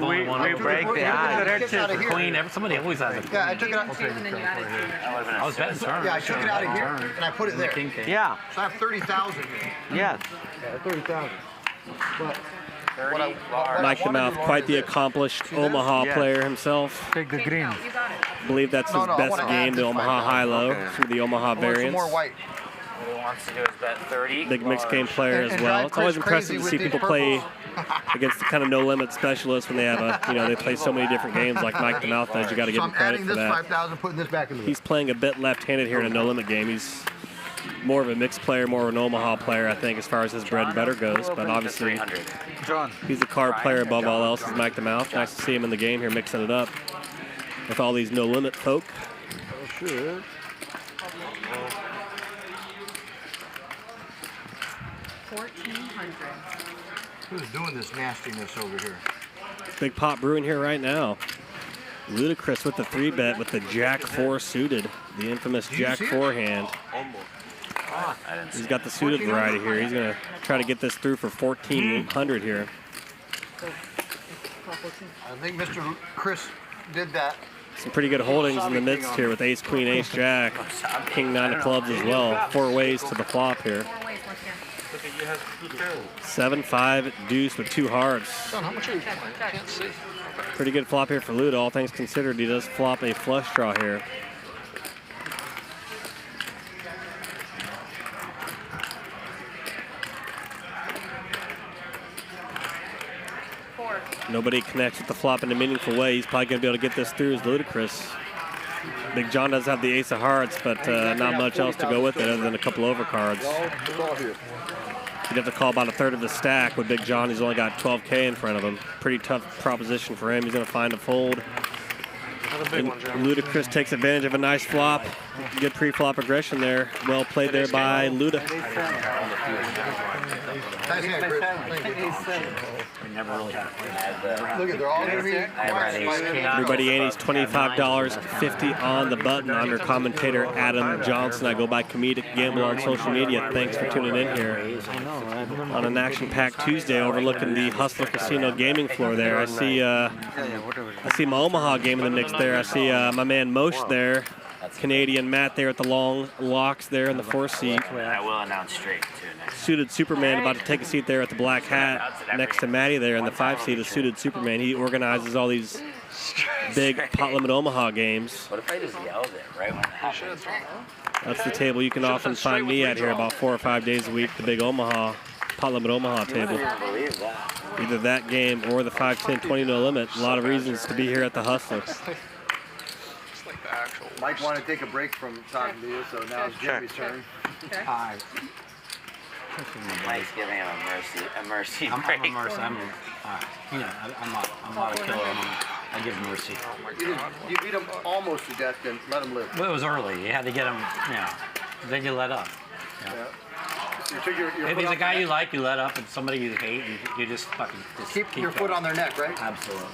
We break the odds. Queen, somebody always has a queen.
Yeah, I took it out.
I was betting turn.
Yeah, I took it out of here and I put it there.
Yeah.
So I have 30,000 here.
Yes.
Yeah, 30,000. But
Mike the Mouth, quite the accomplished Omaha player himself.
Take the green.
I believe that's his best game, the Omaha high-low, through the Omaha variants.
What he wants to do is bet 30.
Big mixed game player as well. It's always impressive to see people play against the kind of no-limit specialists when they have a, they play so many different games like Mike the Mouth does. You got to give him credit for that.
5,000, putting this back in the
He's playing a bit left-handed here in a no-limit game. He's more of a mixed player, more of an Omaha player, I think, as far as his bread and butter goes. But obviously, he's a card player above all else, is Mike the Mouth. Nice to see him in the game here mixing it up with all these no-limit folk.
Sure. Who's doing this nastiness over here?
Big pot brewing here right now. Luda Chris with the 3-bet with the Jack 4 suited, the infamous Jack 4 hand. He's got the suited variety here. He's going to try to get this through for 1,400 here.
I think Mr. Chris did that.
Some pretty good holdings in the midst here with ace, queen, ace, jack, king, 9 of clubs as well. 4 ways to the flop here. 7-5 deuce with 2 hearts.
John, how much are you playing? I can't see.
Pretty good flop here for Luda. All things considered, he does flop a flush draw here. Nobody connects with the flop in a meaningful way. He's probably going to be able to get this through as Luda Chris. Big John does have the ace of hearts, but not much else to go with it other than a couple overcards. He'd have to call about a third of the stack with Big John. He's only got 12K in front of him. Pretty tough proposition for him. He's going to find a fold. Luda Chris takes advantage of a nice flop. Good pre-flop aggression there. Well played there by Luda. Everybody Annie's $25.50 on the button under commentator Adam Johnson. I go by Comedic Gamble on social media. Thanks for tuning in here on an action-packed Tuesday overlooking the Hustler Casino gaming floor there. I see my Omaha game in the mix there. I see my man Moshe there. Canadian Matt there at the long locks there in the 4th seat.
I will announce straight, too.
Suited Superman about to take a seat there at the black hat next to Matty there in the 5 seat of Suited Superman. He organizes all these big pot limit Omaha games.
What if I just yelled it right when it happened?
That's the table you can often find me at here about 4 or 5 days a week, the big Omaha, pot limit Omaha table. Either that game or the 5-10-20 no limit. A lot of reasons to be here at the Hustler.
Mike wanted to take a break from talking to you, so now it's Jeremy's turn. Hi.
Mike's giving him a mercy break.
I'm a mercy. I'm not a killer. I give mercy.
You beat him almost to death, then let him live.
Well, it was early. You had to get him, then you let up. If he's a guy you like, you let up, and somebody you hate, you just fucking
keep your foot on their neck, right?
Absolutely.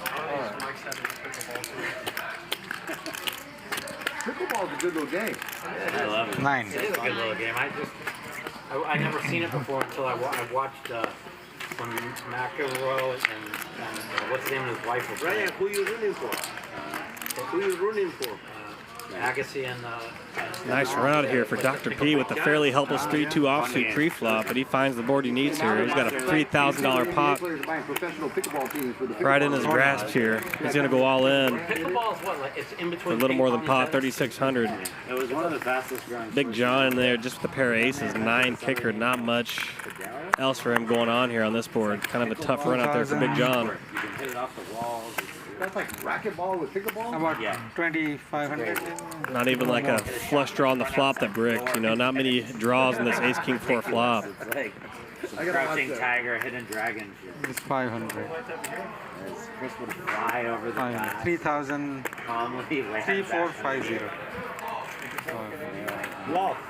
Pickleball's a good little game.
I love it.
9.
It is a good little game. I never seen it before until I watched when McEnroe and what's the name of his wife was
Ryan, who you rooting for? Who you rooting for?
Agassi and
Nice run out here for Dr. P with the fairly helpless 3-2 offsuit pre-flop, but he finds the board he needs here. He's got a $3,000 pot right in his grasp here. He's going to go all in for a little more than pot, 3,600.
It was one of the fastest runs.
Big John in there just with a pair of aces, 9 kicker, not much else for him going on here on this board. Kind of a tough run out there for Big John.
You can hit it off the walls.
That's like racquetball with pickleball?
About 2,500.
Not even like a flush draw on the flop that bricked. You know, not many draws in this Ace-King-4 flop.
It's like Crouching Tiger, Hidden Dragon.
It's 500.
Chris would fly over the glass.
3,000.
Calmly land
3,450.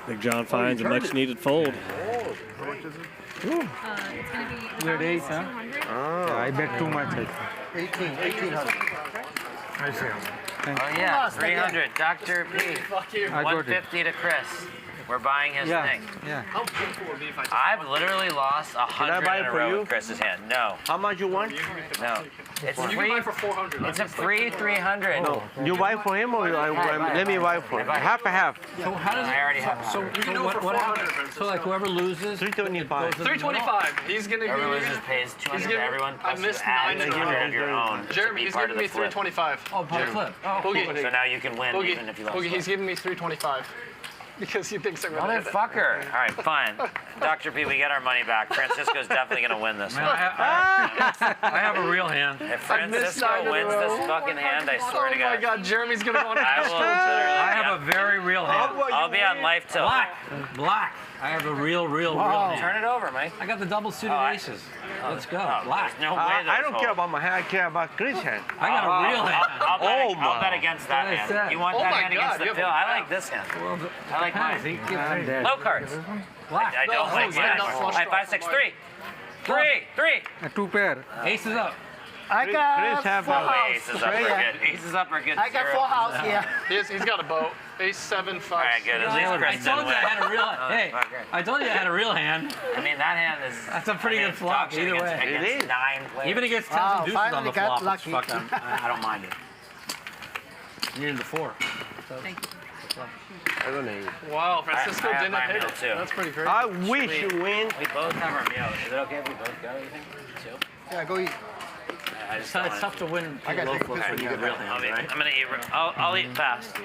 Big John finds a much needed fold.
It's going to be
You had ace, huh?
200.
Yeah, I bet too much.
1,800.
I see.
Oh yeah, 300. Dr. P.
I got it.
150 to Chris. We're buying his thing.
Yeah.
How painful would it be if I took
I've literally lost 100
buy
in
it
a
for
row
you?
with Chris's hand. No.
How much you want?
No. It's
You can
free.
buy for 400.
It's a free 300.
No. You buy for him or let me buy for him? Half a half.
So how does
I already have.
So,
You can do
so
it for
what
400.
happens? So like whoever loses,
325.
325. He's going to give
Whoever
me.
loses pays 200 to
giving-
everyone.
I
Plus
missed
you add
9 in a
200
row.
of your own. to
Jeremy,
be
he's
part
giving
of
me
the flip.
325.
oh, part flip. Oh,
Boogie.
cool.
So now you can win
Boogie,
even if you lost.
Boogie, he's giving me 325 because he thinks I'm going to hit it.
Motherfucker. All right, fine. Dr. P, we get our money back. Francisco's definitely going to win this one.
I have a real hand.
If
I missed 9 in
Francisco
a
wins
row.
this fucking hand, I swear to
Oh
God.
my God, Jeremy's going to go on a
I will literally.
I have a very real hand.
I'll be on life till.
Black. I have a real hand.
Turn it over, Mike.
I got the double suited aces. Let's go. Black.
There's no way
I don't care about my hand. I care about Chris' hand.
I got a real hand.
I'll bet against that
What I
hand.
said.
You want
Oh
that
my
hand
God,
against the
you have
fill?
a
I
black.
like this hand. I like mine. Low cards.
Black.
I don't like
I
mine.
not
All
flush
right,
draw.
5, 6, 3. 3.
2 pair.
Aces up.
I got
Chris have
4
a-
house.
Aces up are good. Aces up are good.
I got
0.
4 house here.
He's got a boat. Ace 7, 5.
All right, good. At least
I
Chris
told
didn't
you I
win.
had a real Hey, I told you I had a real hand.
I mean, that hand is.
That's a pretty good flop either way.
Against 9 players.
Even against 10s
Wow,
and deuces on
finally
the
got
flop.
lucky.
Fuck, I don't mind it. You needed the 4.
Thank you.
I don't know.
Wow, Francisco
I have
didn't
my
hit
meal
it.
too.
That's pretty crazy.
I wish you win.
We both have our meal. Is it okay if we both go, you think? Too?
Yeah, go eat.
I just
It's tough to win
I got
low
to take
flips
this
when
when
you
you
get
get
real
back.
hands, right?
I'm gonna eat. I'll eat fast.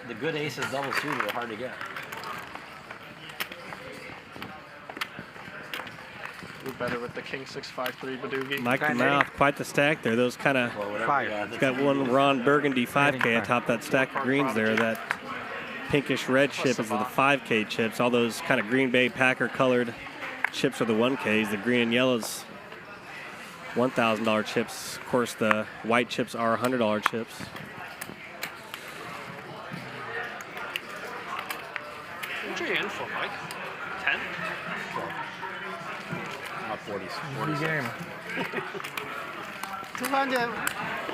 The good aces double suited are hard to get.
We're better with the King 6-5-3 Badoogie.
Mike the Mouth, quite the stack there. Those kind of. It's got one Ron Burgundy 5K atop that stack of greens there. That pinkish red chip is the 5K chips. All those kind of Green Bay Packer colored chips are the 1Ks. The green and yellows, $1,000 chips. Of course, the white chips are $100 chips.
What's your hand for, Mike? 10?
Not 40s.
Game.
200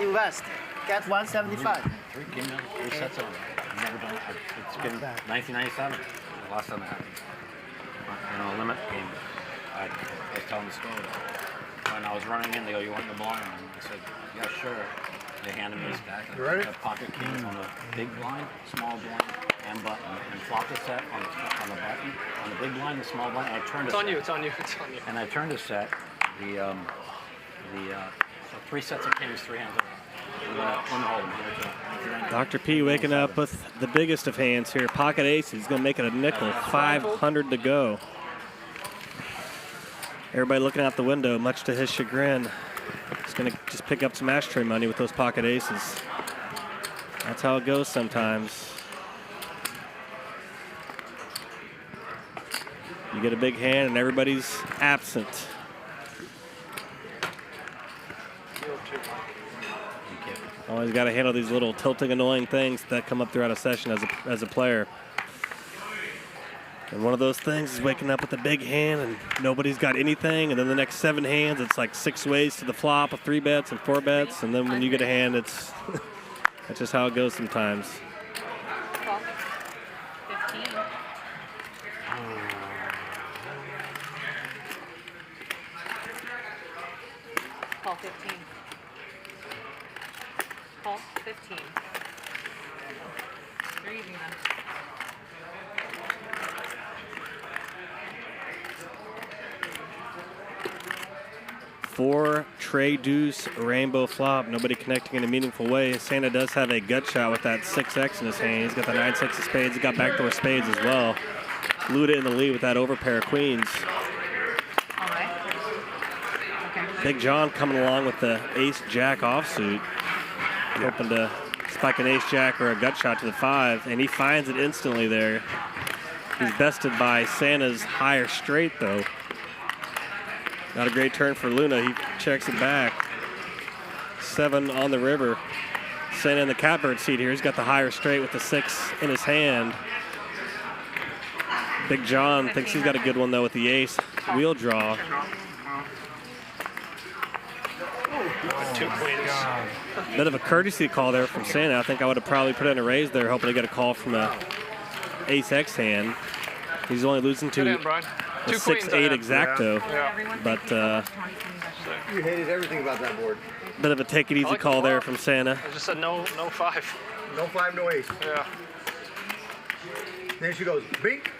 invest. Get 175.
3 sets of them. I've never done it. It's been 1997. The last time it happened. In a limit game, I was telling the story. When I was running in, they go, "You want the blind?" And I said, "Yeah, sure." They handed me this deck.
You ready?
I pocket kings on the big blind, small blind, and button, and flopped a set on the button, on the big blind, the small blind. And I turned
It's
a
on
set.
you, it's on you, it's on you.
And I turned a set. So 3 sets of kings, 3 hands.
Dr. P waking up with the biggest of hands here. Pocket ace. He's going to make it a nickel. 500 to go. Everybody looking out the window, much to his chagrin. He's going to just pick up some ashtray money with those pocket aces. That's how it goes sometimes. You get a big hand and everybody's absent. Always got to handle these little tilting, annoying things that come up throughout a session as a player. And one of those things is waking up with a big hand and nobody's got anything, and then the next 7 hands, it's like 6 ways to the flop of 3 bets and 4 bets, and then when you get a hand, it's that's just how it goes sometimes.
15. Call 15. Call 15. They're easy then.
Four tray deuce rainbow flop. Nobody connecting in a meaningful way. Santa does have a gut shot with that 6X in his hand. He's got the 9-6 of spades. He's got backdoor spades as well. Luda in the lead with that overpair of queens. Big John coming along with the ace-jack offsuit. Hoping to spike an ace-jack or a gut shot to the 5, and he finds it instantly there. He's bested by Santa's higher straight, though. Not a great turn for Luna. He checks it back. 7 on the river. Santa in the catbird seat here. He's got the higher straight with the 6 in his hand. Big John thinks he's got a good one, though, with the ace wheel draw.
2 queens.
Bit of a courtesy call there from Santa. I think I would have probably put in a raise there, hoping to get a call from a ace-x hand. He's only losing to a 6-8 exacto. But
you hated everything about that board.
Bit of a take-it-easy call there from Santa.
I just said no 5.
No 5, no ace.
Yeah.
Then she goes, bink.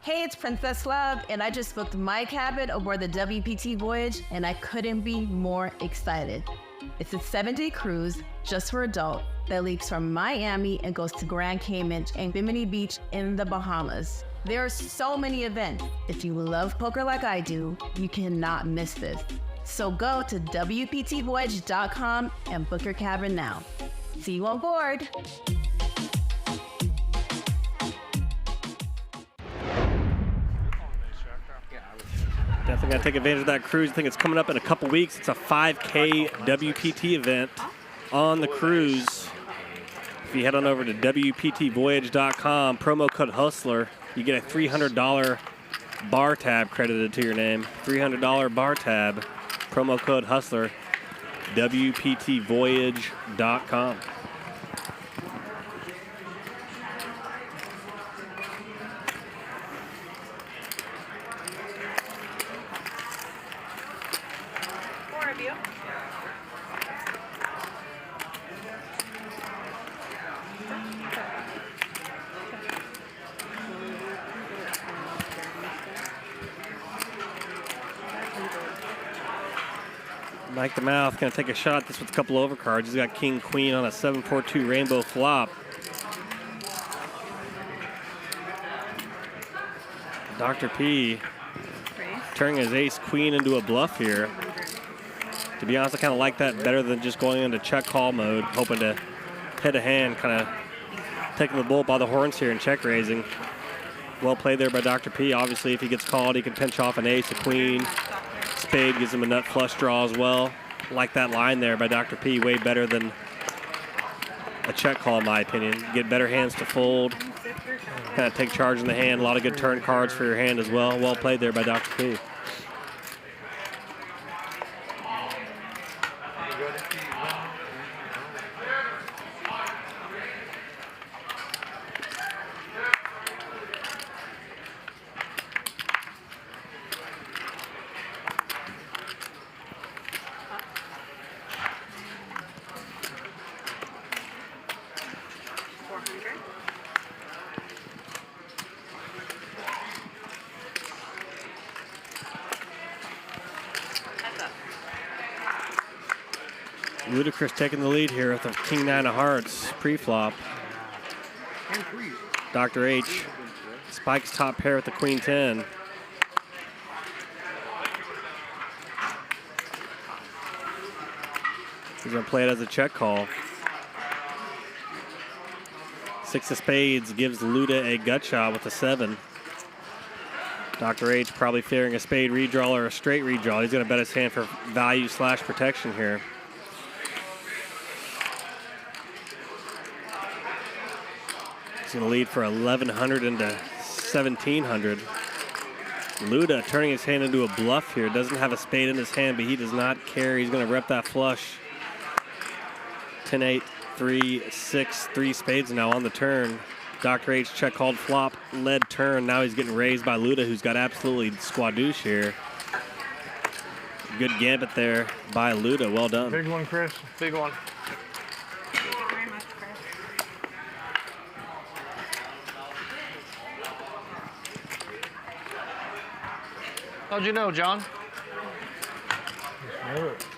Hey, it's Princess Love, and I just booked my cabin aboard the WPT Voyage, and I couldn't be more excited. It's a 7-day cruise just for adults that leaves from Miami and goes to Grand Cayman and Bimini Beach in the Bahamas. There are so many events. If you love poker like I do, you cannot miss this. So go to WPTvoyage.com and book your cabin now. See you on board.
Definitely got to take advantage of that cruise. I think it's coming up in a couple weeks. It's a 5K WPT event on the cruise. If you head on over to WPTvoyage.com, promo code HUSTLER, you get a $300 bar tab credited to your name. $300 bar tab, promo code HUSTLER, WPTvoyage.com. Mike the Mouth going to take a shot at this with a couple overcards. He's got King Queen on a 7-4-2 rainbow flop. Dr. P turning his ace queen into a bluff here. To be honest, I kind of like that better than just going into check call mode, hoping to hit a hand, kind of taking the bull by the horns here and check raising. Well played there by Dr. P. Obviously, if he gets called, he can pinch off an ace, a queen. Spade gives him a nut flush draw as well. Like that line there by Dr. P, way better than a check call in my opinion. Get better hands to fold, kind of take charge in the hand. A lot of good turn cards for your hand as well. Well played there by Dr. P. Luda Chris taking the lead here with the King 9 of hearts pre-flop. Dr. H spikes top pair with the Queen 10. He's going to play it as a check call. 6 of spades gives Luda a gut shot with a 7. Dr. H probably fearing a spade redraw or a straight redraw. He's going to bet his hand for value / protection here. He's going to lead for 1,100 into 1,700. Luda turning his hand into a bluff here. Doesn't have a spade in his hand, but he does not care. He's going to rep that flush. 10-8, 3-6, 3 spades now on the turn. Dr. H check called flop, led turn. Now he's getting raised by Luda, who's got absolutely squadouche here. Good gambit there by Luda. Well done.
Big one, Chris. Big one. How'd you know, John?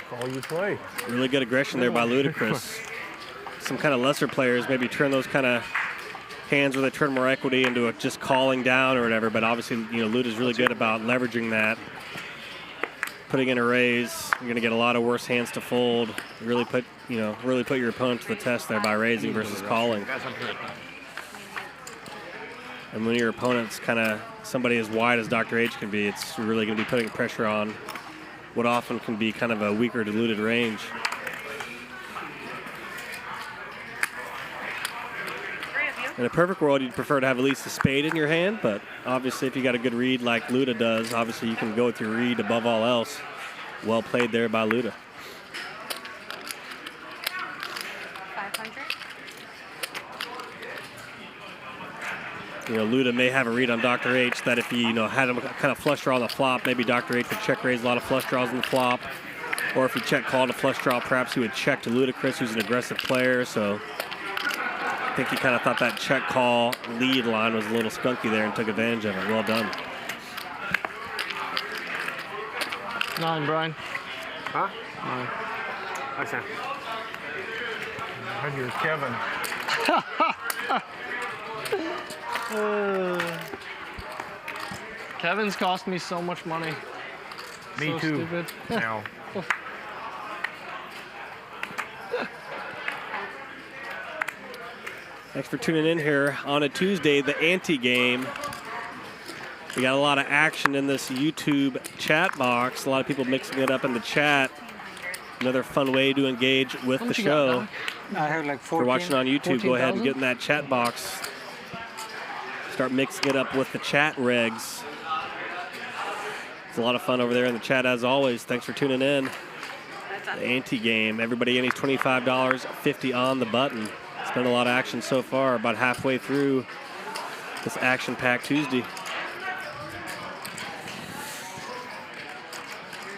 Call you play.
Really good aggression there by Luda Chris. Some kind of lesser players maybe turn those kind of hands where they turn more equity into a just calling down or whatever. But obviously, you know, Luda's really good about leveraging that. Putting in a raise, you're going to get a lot of worse hands to fold. Really put your opponent to the test there by raising versus calling. And when your opponent's kind of somebody as wide as Dr. H can be, it's really going to be putting pressure on what often can be kind of a weaker diluted range. In a perfect world, you'd prefer to have at least a spade in your hand, but obviously if you got a good read like Luda does, obviously you can go with your read above all else. Well played there by Luda.
500.
You know, Luda may have a read on Dr. H that if he, you know, had him kind of flush draw on the flop, maybe Dr. H would check raise a lot of flush draws on the flop. Or if he check called a flush draw, perhaps he would check to Luda Chris, who's an aggressive player. So I think he kind of thought that check call lead line was a little skunky there and took advantage of it. Well done.
9, Brian.
Huh?
9.
Okay. I heard you were Kevin.
Kevin's cost me so much money.
Me
so
too.
Stupid.
Now.
Thanks for tuning in here on a Tuesday, the ANTE game. We got a lot of action in this YouTube chat box. A lot of people mixing it up in the chat. Another fun way to engage with the show.
I have like 14.
If you're watching on YouTube, go ahead and get in that chat box. Start mixing it up with the chat regs. It's a lot of fun over there in the chat as always. Thanks for tuning in. The ANTE game. Everybody in is $25, 50 on the button. It's been a lot of action so far, about halfway through this action-packed Tuesday.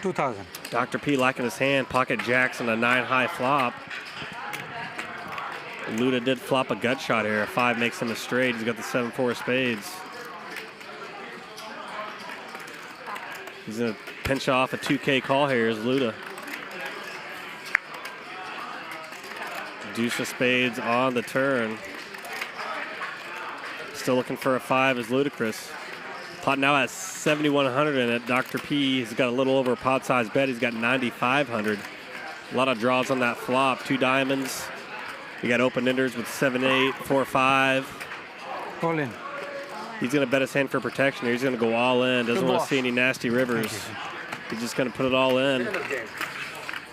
2,000.
Dr. P liking his hand, pocket jacks on a 9-high flop. Luda did flop a gut shot here. A 5 makes him a straight. He's got the 7-4 spades. He's gonna pinch off a 2K call here is Luda. Deuce of spades on the turn. Still looking for a 5 is Luda Chris. Pot now has 7,100 in it. Dr. P has got a little over a pot size bet. He's got 9,500. A lot of draws on that flop. 2 diamonds. You got open-enders with 7-8, 4-5.
All in.
He's going to bet his hand for protection here. He's going to go all in. Doesn't want to see any nasty rivers. He's just going to put it all in.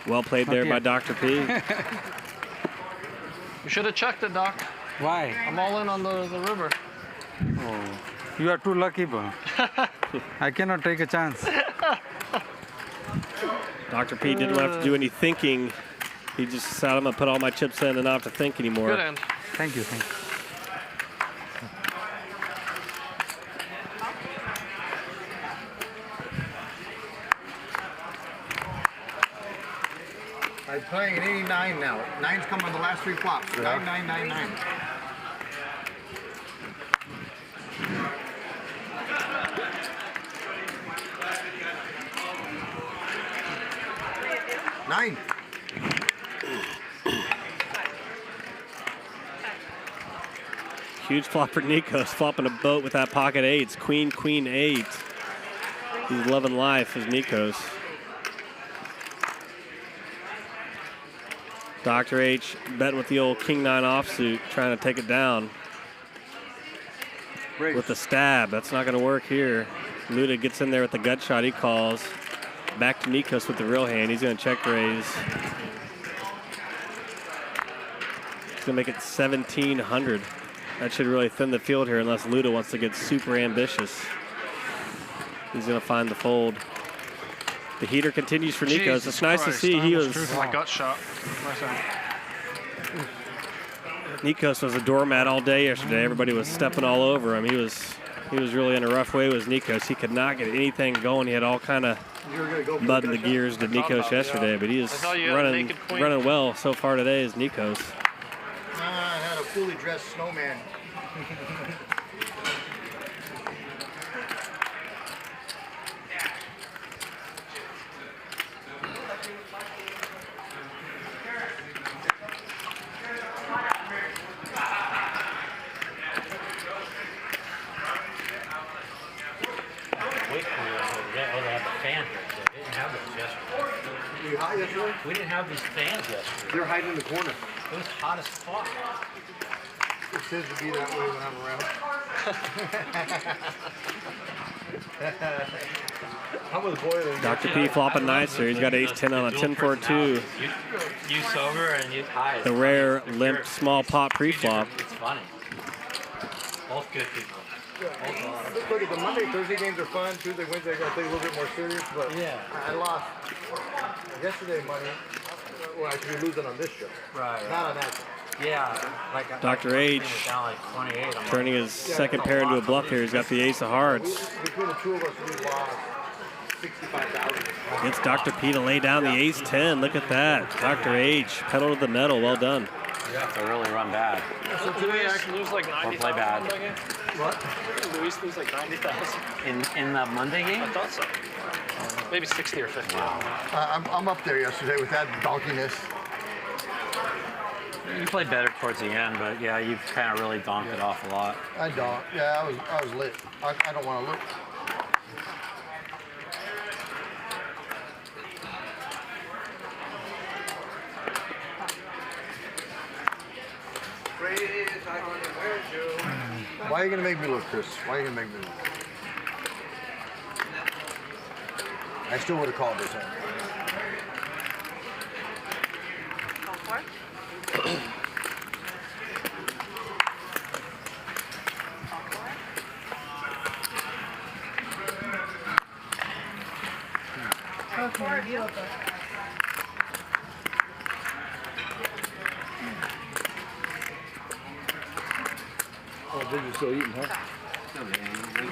Well played there by Dr. P.
You should have checked it, Doc.
Why?
I'm all in on the river.
Oh, you are too lucky, bro. I cannot take a chance.
Dr. P didn't have to do any thinking. He just decided I'm going to put all my chips in and not have to think anymore.
Good end.
Thank you. Thank you.
I'm playing an 89 now. 9's come on the last 3 flops. 9, 9, 9, 9. Nine.
Huge flop for Nikos, flopping a boat with that pocket 8s. Queen, queen, 8. He's loving life as Nikos. Dr. H betting with the old king 9 offsuit, trying to take it down. With the stab, that's not going to work here. Luda gets in there with the gut shot he calls. Back to Nikos with the real hand. He's going to check raise. He's going to make it 1,700. That should really thin the field here unless Luda wants to get super ambitious. He's going to find the fold. The heater continues for Nikos.
Jesus
It's nice
Christ,
to see
I
he
almost
was.
drew for my gut shot. Nice hand.
Nikos was a doormat all day yesterday. Everybody was stepping all over him. He was really in a rough way with Nikos. He could not get anything going. He had all kind of mud in the gears to Nikos yesterday, but he is running well so far today as Nikos.
I had a fully dressed snowman.
have those yesterday.
Were you hot yesterday?
We didn't have these fans yesterday.
They're hiding in the corner.
It was hot as fuck.
It tends to be that way when I'm around. I'm with boiling.
Dr. P flopping nice here. He's got ace-10 on a 10-4-2.
You sober and you high.
The rare limp small pot pre-flop.
It's funny. Both good people.
Look at the Monday, Thursday games are fun. Tuesday, Wednesday, I got to take a little bit more serious. But
yeah,
I lost yesterday money. Well, I should be losing on this show.
Right.
Not on that.
Yeah. Like
Dr. H
down like 28.
turning his second pair into a bluff here. He's got the ace of hearts.
Between the two of us, we lost 65,000.
Gets Dr. P to lay down the ace-10. Look at that. Dr. H, pedal to the metal. Well done.
You have to really run bad.
So today I can lose like 90,000.
Or play bad.
What? Luis lose like 90,000.
In the Monday game?
I thought so. Maybe 60 or 50.
Wow. I'm up there yesterday with that donkiness.
You played better towards the end, but yeah, you've kind of really donked it off a lot.
I don't. Yeah, I was lit. I don't want to look. Why are you gonna make me look, Chris? Why are you gonna make me look? I still would have called this one. Oh, did you still eating, huh?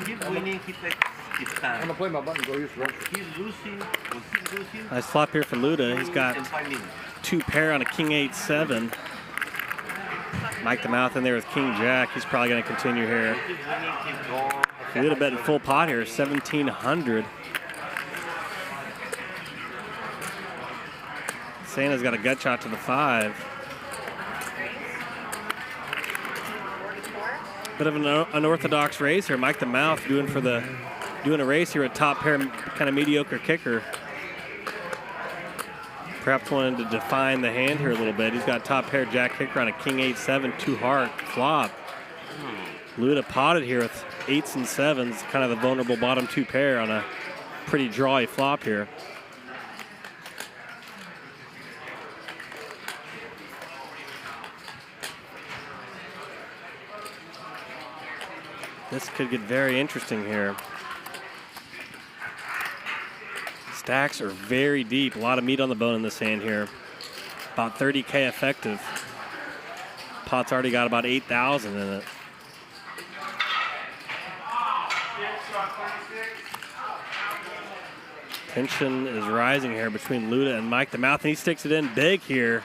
Keep winning, keep like it's time.
I'm gonna play my button. Go use the restroom.
He's losing. He's losing.
Nice flop here for Luda. He's got 2 pair on a king 8-7. Mike the mouth in there with king jack. He's probably going to continue here. Luda betting full pot here, 1,700. Santa's got a gut shot to the 5. Bit of an unorthodox race here. Mike the mouth doing a race here at top pair, kind of mediocre kicker. Perhaps wanted to define the hand here a little bit. He's got top pair jack kicker on a king 8-7, 2 heart flop. Luda potted here with 8s and 7s, kind of the vulnerable bottom 2 pair on a pretty drawy flop here. This could get very interesting here. Stacks are very deep. A lot of meat on the bone in this hand here. About 30K effective. Pot's already got about 8,000 in it. Tension is rising here between Luda and Mike the Mouth, and he sticks it in big here.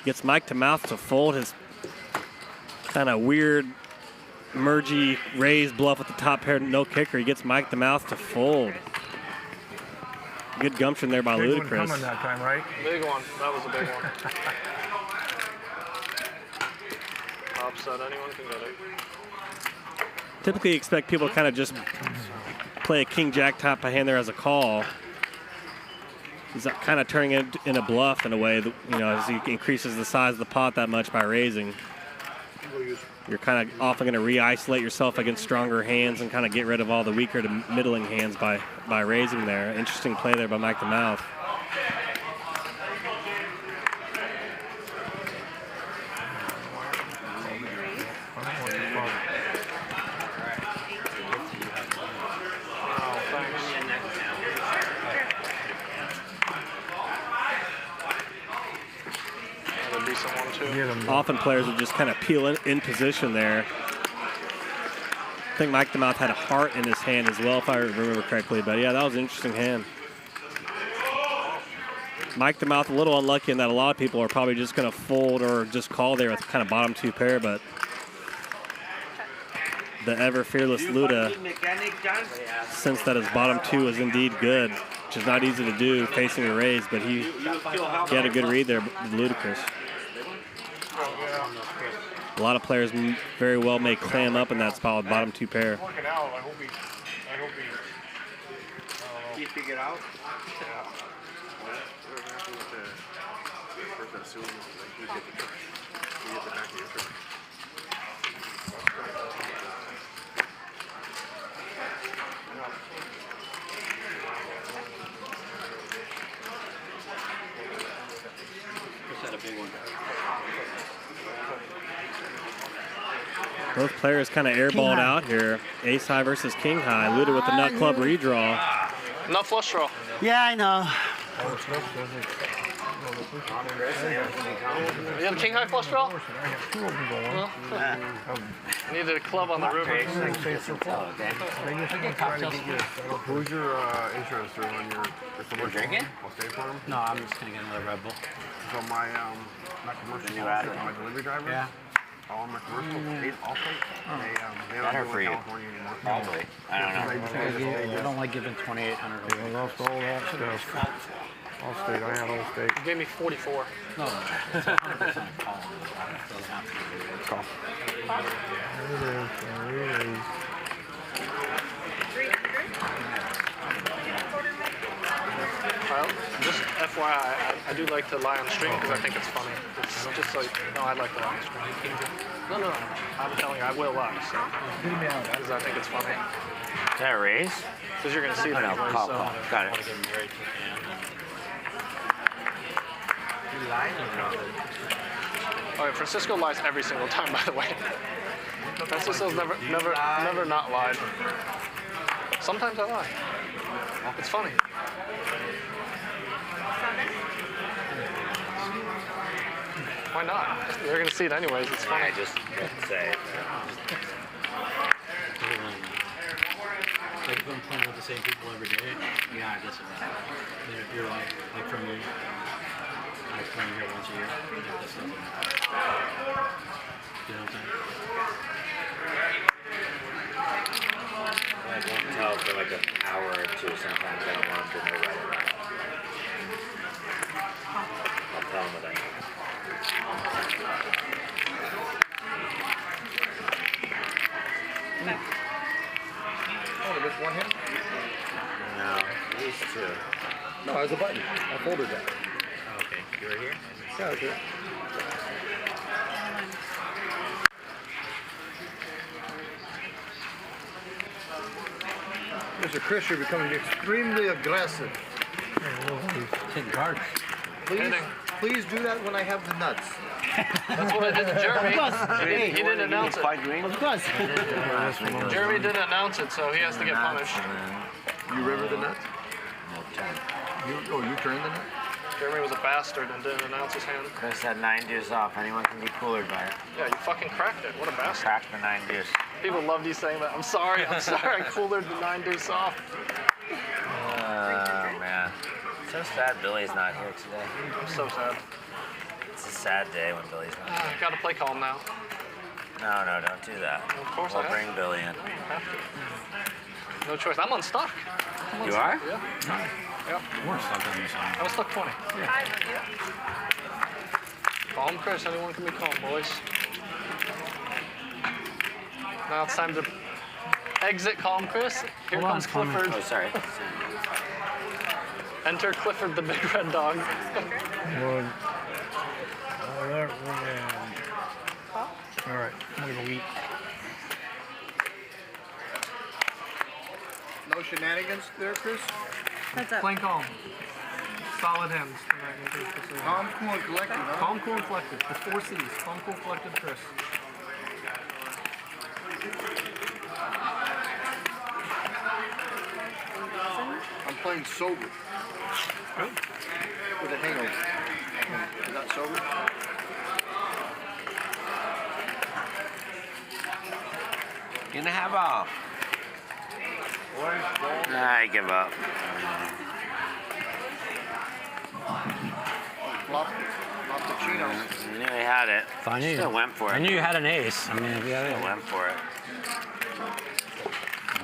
Gets Mike the Mouth to fold his kind of weird mergy raised bluff with the top pair, no kicker. He gets Mike the Mouth to fold. Good gumption there by Luda Chris.
Coming that time, right?
Big one. That was a big one. Upset, anyone can get it.
Typically expect people to kind of just play a king jack top of hand there as a call. He's kind of turning it in a bluff in a way, that, you know, as he increases the size of the pot that much by raising. You're kind of often going to re-isolate yourself against stronger hands and kind of get rid of all the weaker to middling hands by raising there. Interesting play there by Mike the Mouth. Often players will just kind of peel in position there. I think Mike the Mouth had a heart in his hand as well, if I remember correctly. But yeah, that was an interesting hand. Mike the Mouth a little unlucky in that a lot of people are probably just going to fold or just call there with kind of bottom 2 pair, but the ever fearless Luda sensed that his bottom 2 was indeed good, which is not easy to do facing a raise, but he had a good read there with Ludicrous. A lot of players very well may clam up in that spot with bottom 2 pair.
keeping it out.
Yeah. We're happy with the person assume like you get the back of your truck.
Just had a big one.
Both players kind of airballed out here. Ace high versus king high. Luda with the nut club redraw.
Nut flush draw.
Yeah, I know.
You have a king high flush draw? Needed a club on the river.
Who's your insurance through on your commercial?
Drinking?
State Farm?
No, I'm just gonna get another Red Bull.
So my commercial policy for my delivery drivers.
Yeah.
All my commercial Allstate. They
Better
don't
for
do
you.
California anymore.
Probably. I don't know. I don't like giving $2,800 away.
I lost all that stuff. Allstate, I had Allstate.
You gave me 44.
No, it's 100% a call. Doesn't have to be a
call.
Well, just FYI, I do like to lie on stream because I think it's funny. It's just like, no, I like to lie on stream. No. I'm telling you, I will lie. So. Because I think it's funny.
Is that a raise?
Because you're going to see that.
No, call. Got it.
All right, Francisco lies every single time, by the way. Francisco's never not lied. Sometimes I lie. It's funny. Why not? They're gonna see it anyways. It's funny.
I just say it.
Like if I'm playing with the same people every day, yeah, I guess it is. Then if you're like from me, I come here once a year, that's nothing. You know what I'm saying?
I won't tell for like an hour or two sometimes. I don't want them to know right or wrong. I'll tell them what I know.
Oh, just one hand?
No, at least two.
No, there's a button. I folded that.
Oh, okay, you were here?
Yeah, okay. Mr. Chris, you're becoming extremely aggressive.
Hit guard.
Please do that when I have the nuts.
That's what I did to Jeremy. He didn't announce it.
Of course.
Jeremy didn't announce it, so he has to get punished.
You river the nuts?
No,
You turned the nuts?
Jeremy was a bastard and didn't announce his hand.
Chris had 9 deuce off. Anyone can be coolered by it.
Yeah, you fucking cracked it. What a bastard.
Cracked the 9 deuce.
People loved you saying that. I'm sorry. I coolered the 9 deuce off.
Oh, man. So sad Billy's not here today.
I'm so sad.
It's a sad day when Billy's not here.
I gotta play calm now.
No, don't do that.
Of course
we'll
I have
bring Billy in.
No choice. I'm unstuck.
You are?
Yeah. Yep.
We're stuck on this one.
I was stuck 20. Calm, Chris. Anyone can be calm, boys. Now it's time to exit Calm, Chris. Here comes Clifford.
Oh, sorry.
Enter Clifford, the big red dog.
All right, I'm gonna eat. No shenanigans there, Chris?
What's up? Playing calm. Solid hands.
Calm, cool, and collected, huh?
Calm, cool, and collected. The 4 C's. Calm, cool, collected, Chris.
I'm playing sober.
Good.
With a hangover. Is that sober?
Gonna have off. I give up. I knew he had it. Still went for it.
I knew you had an ace. I mean, if you had
Still
it.
went for it.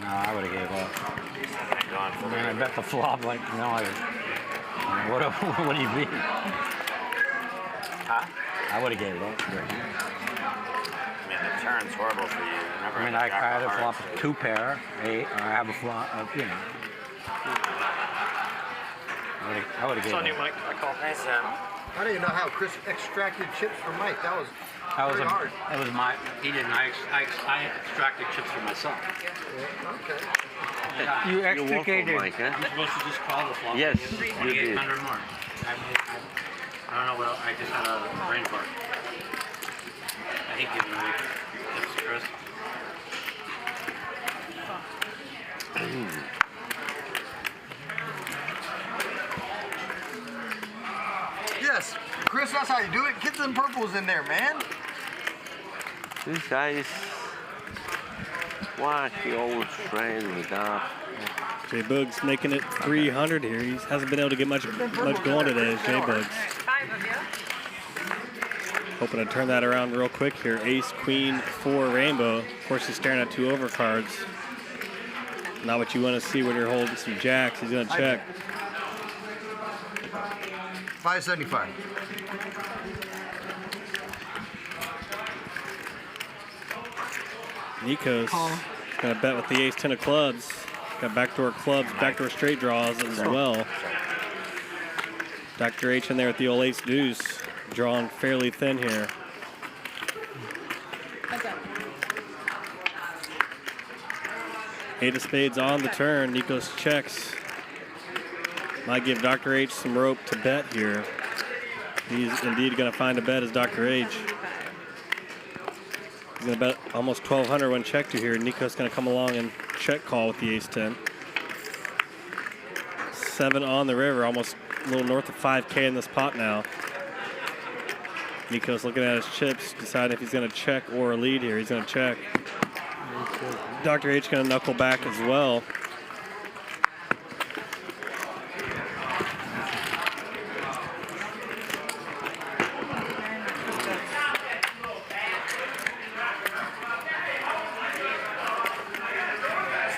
No, I would have gave up.
Gone for
I bet the flop, like, no, what do you mean?
Huh?
I would have gave up.
I mean, the turn's horrible for you.
I mean, I had a flop 2 pair, 8, or I have a flop, you know. I would have
It's
given
on you,
it.
Mike. I called.
Nice,
I don't even know how Chris extracted chips from Mike. That was very hard.
That was my. He didn't. I extracted chips for myself.
Okay.
You extricated.
You're supposed to just call the flop.
Yes,
you did. 100 more. I don't know what else. I just had a brain fart. I hate giving away tips, Chris.
Yes, Chris, that's how you do it. Get them purples in there, man.
This guy is wacky, always trying it up.
JBoogs making it 300 here. He hasn't been able to get much going today as JBoogs. Hoping to turn that around real quick here. Ace, Queen, 4 rainbow. Of course, he's staring at 2 overcards. Not what you want to see when you're holding some jacks. He's going to check.
575.
Nikos going to bet with the ace 10 of clubs. Got backdoor clubs, backdoor straight draws as well. Dr. H in there with the old ace deuce. Drawn fairly thin here. Eight of spades on the turn. Nikos checks. Might give Dr. H some rope to bet here. He's indeed going to find a bet as Dr. H. He's going to bet almost 1,200 when checked to here. Nikos going to come along and check call with the ace 10. 7 on the river, almost a little north of 5K in this pot now. Nikos looking at his chips, deciding if he's going to check or lead here. He's going to check. Dr. H going to knuckle back as well.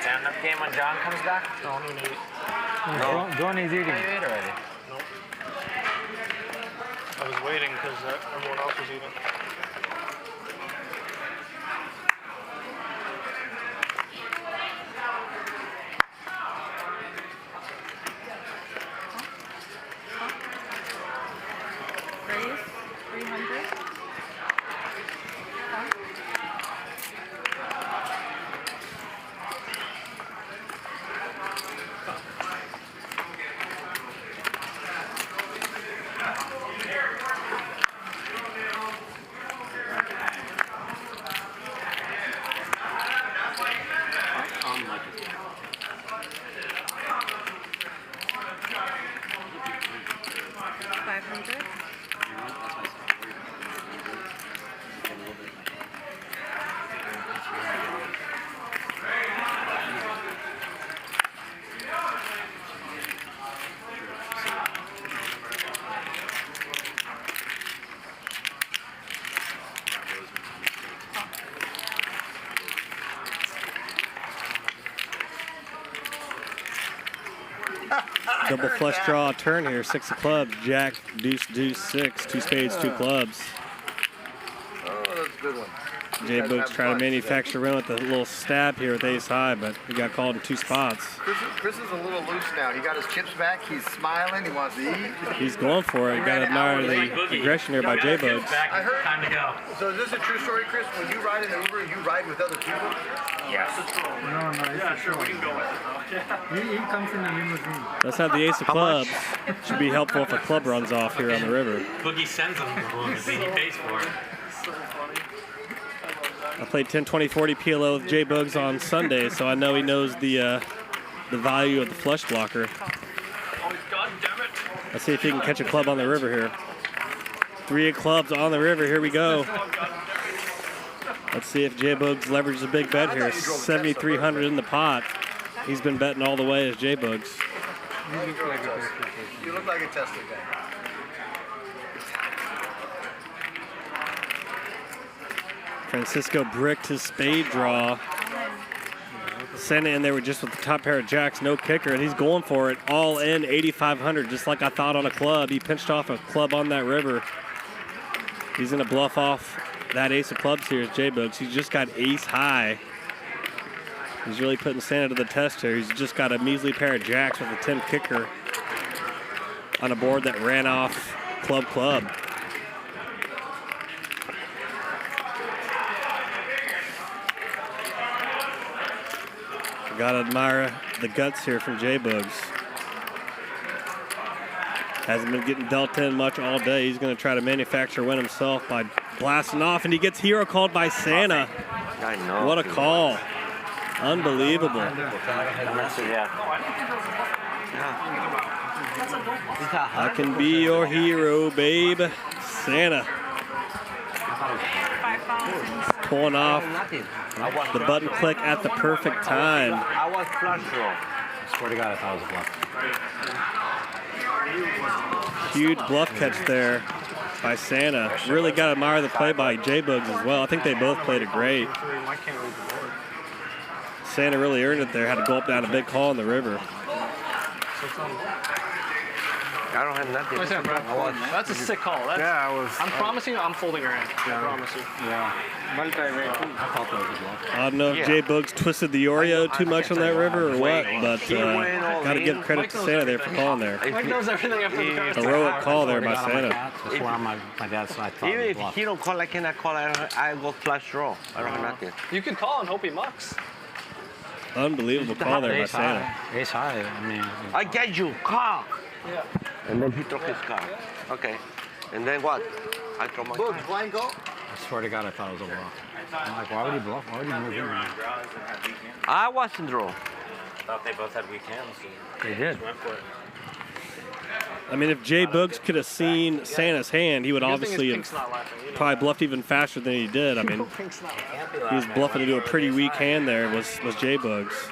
Stand-up game when John comes back?
No, I'm gonna eat.
No. John is eating.
You ate already.
Nope. I was waiting because everyone else was eating.
Raise 300.
Double flush draw turn here. 6 of clubs. Jack, deuce, deuce, 6. 2 spades, 2 clubs.
Oh, that's a good one.
JBoogs trying to manufacture run with a little stab here with ace high, but he got called in 2 spots.
Chris is a little loose now. He got his chips back. He's smiling. He wants to eat.
He's going for it. You got to admire the aggression here by JBoogs.
I heard.
Time to go.
So is this a true story, Chris? When you ride in an Uber, you ride with other people?
Yes.
No, it's sure we can go with it. He comes in the limousine.
Let's have the ace of clubs. Should be helpful if a club runs off here on the river.
Boogie sends him the limousine. He pays for it.
I played 10, 20, 40 PLO with JBoogs on Sunday, so I know he knows the value of the flush blocker.
God damn it.
Let's see if he can catch a club on the river here. 3 of clubs on the river. Here we go. Let's see if JBoogs leverages a big bet here. 7,300 in the pot. He's been betting all the way as JBoogs.
You look like a Tesla guy.
Francisco bricked his spade draw. Sent it in there with just with the top pair of jacks, no kicker, and he's going for it. All in, 8,500, just like I thought on a club. He pinched off a club on that river. He's gonna bluff off that ace of clubs here as JBoogs. He's just got ace high. He's really putting Santa to the test here. He's just got a measly pair of jacks with a 10 kicker. on a board that ran off club. Gotta admire the guts here from JBoogs. Hasn't been getting dealt in much all day. He's gonna try to manufacture a win himself by blasting off, and he gets hero called by Santa.
I know.
What a call. Unbelievable. I can be your hero, babe. Santa. Pulling off the button click at the perfect time.
I was flush draw.
I swear to God, I thought it was a bluff.
Huge bluff catch there by Santa. Really got to admire the play by JBoogs as well. I think they both played it great. Santa really earned it there. Had to go up down a big call in the river.
I don't have nothing.
What's that, bro? That's a sick call. That's,
Yeah, I was.
I'm promising you, I'm folding your hand. I promise you.
Yeah.
I thought that was a bluff.
I don't know if JBoogs twisted the Oreo too much on that river or what, but got to give credit to Santa there for calling there.
Mike knows everything after the card.
Heroic call there by Santa.
That's why my dad's side thought
Even
it was a
if
bluff.
he don't call, I cannot call. I go flush draw. I don't have nothing.
You could call and hope he mucks.
Unbelievable call there by Santa.
Ace high. I mean,
I get you. Call.
Yeah.
And then he throw his card. Okay. And then what? I throw my card.
Blind go?
I swear to God, I thought it was a bluff. I'm like, why would he bluff? Why would he move in?
I wasn't draw.
I thought they both had weak hands.
They did.
Went for it.
I mean, if JBoogs could have seen Santa's hand, he would obviously have probably bluffed even faster than he did. I mean, he was bluffing to do a pretty weak hand there, was JBoogs.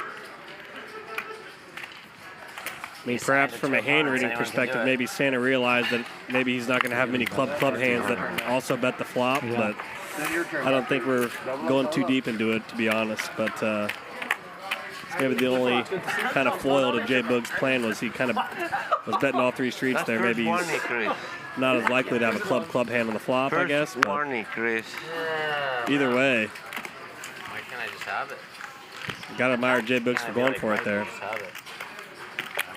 I mean, perhaps from a hand reading perspective, maybe Santa realized that maybe he's not going to have many club hands that also bet the flop, but I don't think we're going too deep into it, to be honest. But it's maybe the only kind of foil to JBoogs' plan was he kind of was betting all three streets there. Maybe he's not as likely to have a club hand on the flop, I guess. But
Warning, Chris.
either way,
Why can't I just have it?
got to admire JBoogs for going for it there.
Just have it.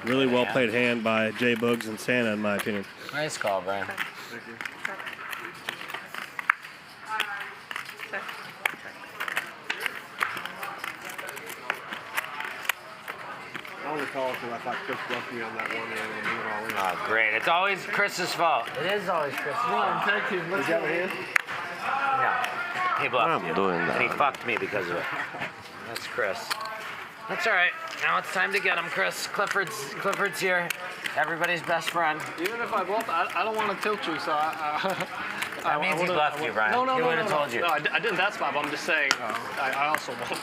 Really well played hand by JBoogs and Santa, in my opinion.
Nice call, Brian.
I only called because I thought Chris bluffed me on that one hand and he went all in.
Oh, great. It's always Chris's fault. It is always Chris's fault.
Tag team. Let's
Is that hand?
No. He bluffed
I'm
you.
doing
And he
that.
fucked me because of it. That's Chris. That's all right. Now it's time to get him, Chris. Clifford's here. Everybody's best friend.
Even if I bluff, I don't want to tilt you, so
That means he bluffed you, Brian.
No,
He would've told you.
No, I didn't in that spot, but I'm just saying, I also won't.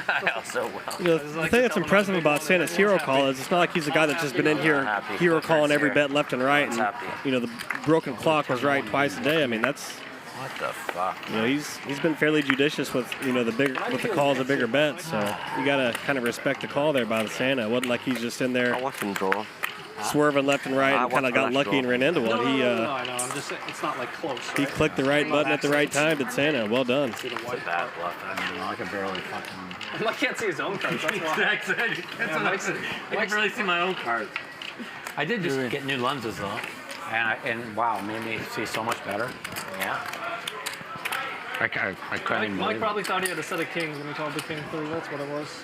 I also will.
You know, the thing that's impressive about Santa's hero call is it's not like he's a guy that's just been in here hero calling every bet left and right, and you know the broken clock was right twice a day. I mean, that's
What the fuck?
you know he's been fairly judicious with the calls of bigger bets. So you gotta kind of respect the call there by the Santa. It wasn't like he's just in there
I wasn't draw.
swerving left and right and kind of got lucky and ran into one.
No, I know. I'm just saying, it's not like close.
He clicked the right button at the right time, did Santa. Well done.
It's a bad bluff.
I can barely fucking.
I can't see his own cards. That's why.
Exactly. That's what I said. I can barely see my own cards. I did just get new lenses though, and wow, made me see so much better.
Yeah.
I couldn't even
Mike
believe it.
probably thought he had a set of kings when he called the king through. That's what it was.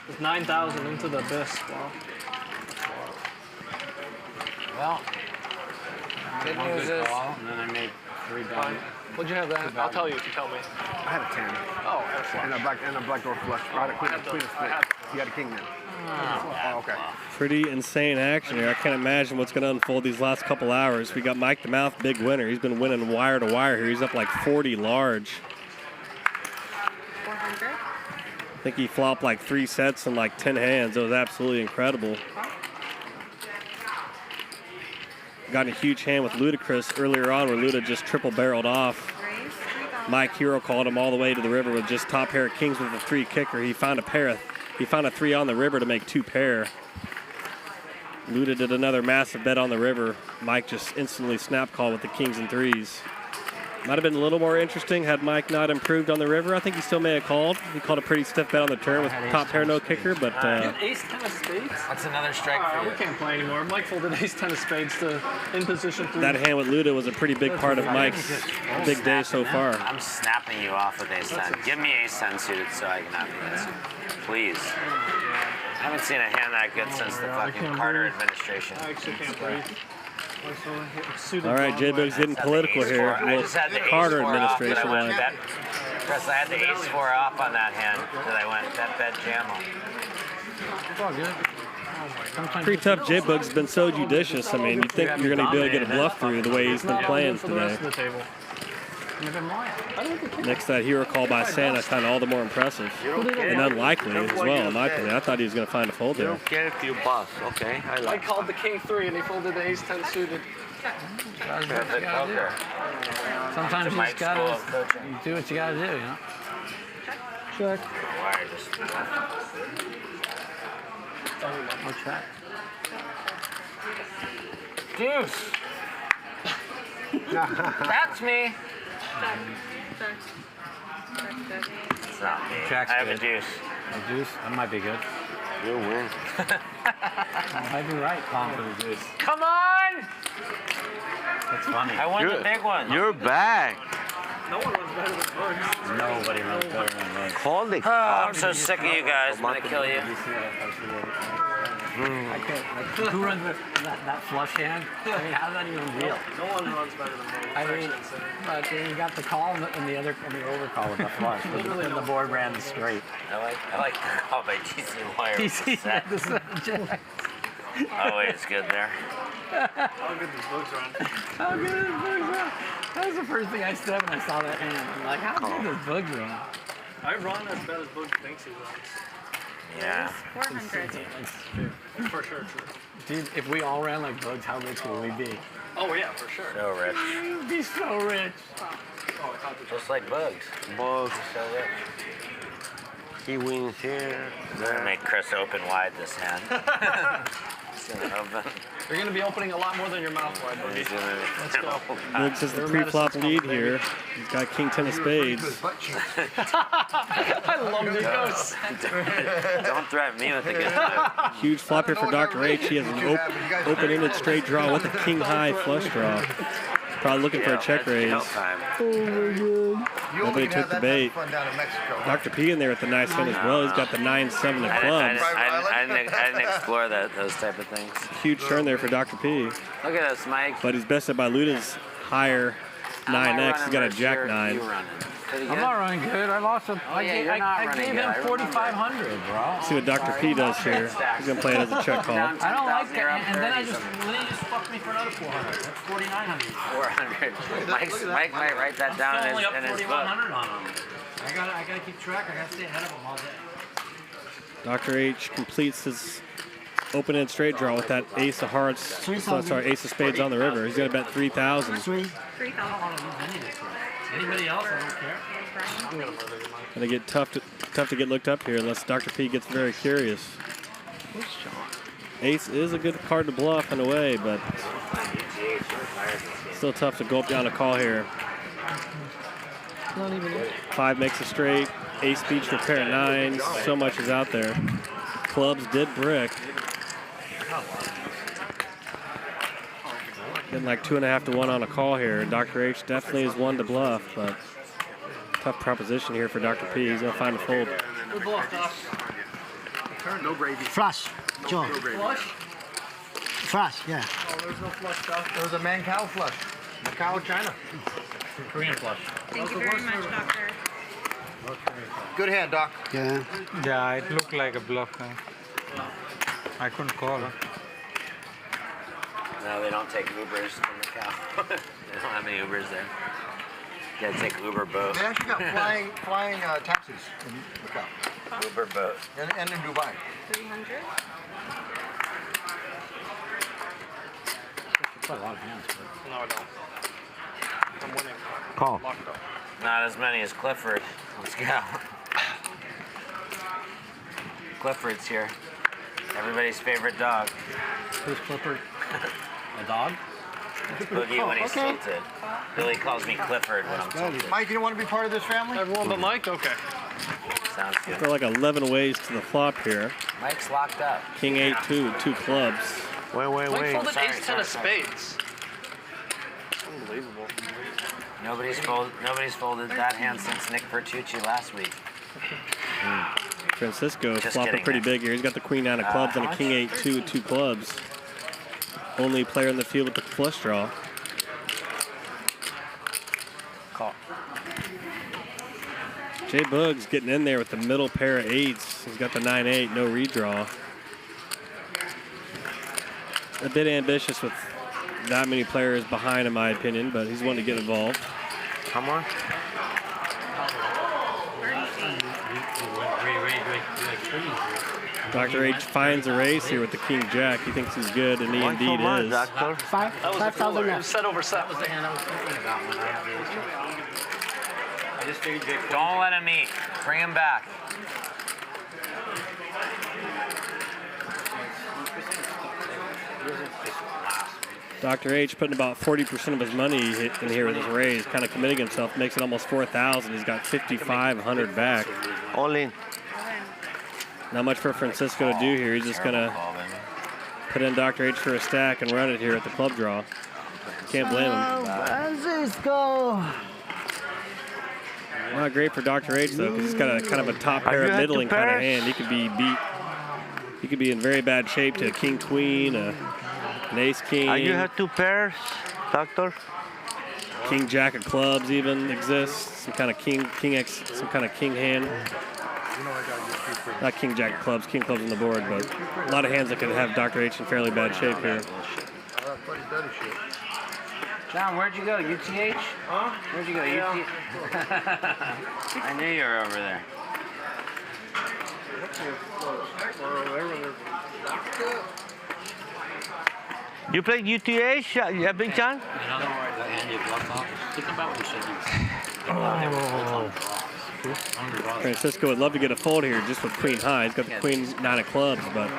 It's 9,000 into the abyss. Wow.
Well, good
One
news
good
is.
call, and then I made 3 bad.
What'd you have that? I'll tell you if you tell me.
I had a 10.
Oh, and a flush.
And a black door flush. I had a queen of split. You had a king then. Oh, okay.
Pretty insane action here. I can't imagine what's going to unfold these last couple hours. We got Mike the Mouth, big winner. He's been winning wire to wire here. He's up like 40 large.
400.
I think he flopped like 3 sets in like 10 hands. It was absolutely incredible. Got in a huge hand with Luda Chris earlier on where Luda just triple barreled off. Mike hero called him all the way to the river with just top pair of kings with a 3 kicker. He found a 3 on the river to make 2 pair. Luda did another massive bet on the river. Mike just instantly snap called with the kings and 3s. Might have been a little more interesting had Mike not improved on the river. I think he still may have called. He called a pretty stiff bet on the turn with top pair no kicker, but
Ace 10 of spades?
That's another strike for you.
We can't play anymore. Mike folded ace 10 of spades to in position 3.
that hand with Luda was a pretty big part of Mike's big day so far.
I'm snapping you off with ace 10. Give me ace 10 suited so I can have the suited. Please. I haven't seen a hand that good since the fucking Carter administration.
I actually can't breathe.
All right, JBoogs getting political here.
I just had the
Carter
ace 4 off
administration
that I went
line.
bet. Chris, I had the ace 4 off on that hand that I went bet jam on.
It's all good.
Pretty tough. JBoogs has been so judicious. I mean, you'd think you're going to be able to get a bluff through the way he's been playing today. Next, that hero call by Santa sounded all the more impressive and unlikely as well, in my opinion. I thought he was going to find a fold
You
there.
don't care if you bust, okay? I
I
like
called the king 3 and he folded the ace 10 suited.
Perfect poker.
Sometimes you
Mike's
just gotta
school of coaching.
do what you gotta do, you know? Check.
Wire just.
I'll check.
Deuce. That's me. It's not me.
Jack's
I have
good.
a deuce.
A deuce? That might be good.
You win.
I might be right, calling for the deuce.
Come on!
That's funny.
I won the big one.
You're back.
No one runs better than Bugs.
Nobody runs better than those.
Call the
Oh, I'm so sick of you guys. I'm gonna kill you.
I can't. Who runs that flush hand? I mean, how's that even real?
No one runs better than Bugs.
I mean, but then you got the call and the overcall with the flush. And the board ran the straight.
I like the call by TC Wire.
TC
Set.
had the jack.
Always good there.
How good does Bugs run?
How good is Bugs run? That was the first thing I said when I saw that hand. I'm like, how good does Bugs run?
I run as bad as Bugs thinks he runs.
Yeah.
400.
It's for sure true.
Dude, if we all ran like Bugs, how rich would we be?
Oh yeah, for sure.
So rich.
We'd be so rich.
Just like Bugs.
Bugs.
So rich.
He wins here.
I'm gonna make Chris open wide this hand. It's gonna open.
You're going to be opening a lot more than your mouth wide, Boogie. Let's go.
Boogs has the pre-flop lead here. He's got king 10 of spades.
I love Nikos.
Don't threaten me with the good stuff.
Huge flop here for Dr. H. He has an open-ended straight draw with a king-high flush draw. Probably looking for a check raise. Nobody took the bait. Dr. P in there with the nice hand as well. He's got the 9-7 of clubs.
I didn't explore those type of things.
Huge turn there for Dr. P.
Look at us, Mike.
But he's bested by Luda's higher 9X. He's got a jack 9.
I'm not running good. I lost him. I gave him 4,500, bro.
See what Dr. P does here. He's going to play it as a check call.
I don't like that. And then he just fucked me for another 400. That's 4,900.
400. Mike might write that down in his book.
4,100 on him. I gotta keep track. I gotta stay ahead of him all day.
Dr. H completes his open-end straight draw with that ace of hearts, ace of spades on the river. He's going to bet 3,000.
3,000.
Anybody else? I don't care.
Gonna get tough to get looked up here unless Dr. P gets very curious. Ace is a good card to bluff in a way, but still tough to gulp down a call here. 5 makes a straight. Ace beats for a pair of 9s. So much is out there. Clubs did brick. Getting like 2.5 to 1 on a call here. Dr. H definitely is one to bluff, but tough proposition here for Dr. P. He's gonna find a fold.
Good bluff, Doc.
No gravy. Flush. Joe.
Flush?
Flush, yeah.
Oh, there's no flush, Doc.
There was a Macau flush. Macau, China.
Korean flush.
Thank you very much, Doctor.
Good hand, Doc.
Yeah.
Yeah, it looked like a bluff. I couldn't call.
No, they don't take Ubers in Macau. They don't have any Ubers there. You gotta take Uber boat.
They actually got flying taxis in Macau.
Uber boat.
And in Dubai.
300.
Quite a lot of hands.
No, I don't. I'm winning.
Call.
Locked up.
Not as many as Clifford. Let's go. Clifford's here. Everybody's favorite dog.
Who's Clifford? A dog?
Boogie when he's tilted. Billy calls me Clifford when I'm tilted.
Mike, you don't want to be part of this family?
Everyone but Mike? Okay.
Sounds good.
There are like 11 ways to the flop here.
Mike's locked up.
King 8-2, 2 clubs.
Mike folded ace 10 of spades.
Unbelievable. Nobody's folded that hand since Nick Bertucci last week.
Francisco
Just
flopping
kidding,
pretty
Nick.
big here. He's got the queen 9 of clubs and a king 8-2 with 2 clubs. Only player in the field with the flush draw.
Call.
JBoogs getting in there with the middle pair of 8s. He's got the 9-8, no redraw. A bit ambitious with that many players behind, in my opinion, but he's wanting to get involved.
Come on.
Dr. H finds a race here with the King Jack. He thinks he's good, and he indeed is.
That was a cooler. It was set over set.
That was the hand I was thinking about when I had the ace. Don't let him eat. Bring him back.
Dr. H putting about 40% of his money in here with his raise, kind of committing himself, makes it almost 4,000. He's got 5,500 back.
All in.
Not much for Francisco to do here. He's just gonna put in Dr. H for a stack and run it here at the club draw. Can't blame him.
Francisco.
Not great for Dr. H though, because he's got a kind of a top pair of middling kind of hand. He could be beat. He could be in very bad shape to a king queen, an ace king.
You have 2 pairs, Doctor?
King jack of clubs even exists. Some kind of king X, some kind of king hand. Not king jack of clubs, king clubs on the board, but a lot of hands that could have Dr. H in fairly bad shape here.
John, where'd you go? UTH? Huh? Where'd you go? UTH? I knew you were over there.
You played UTH, yeah, Big John?
Francisco would love to get a fold here just with queen high. He's got the queen 9 of clubs, but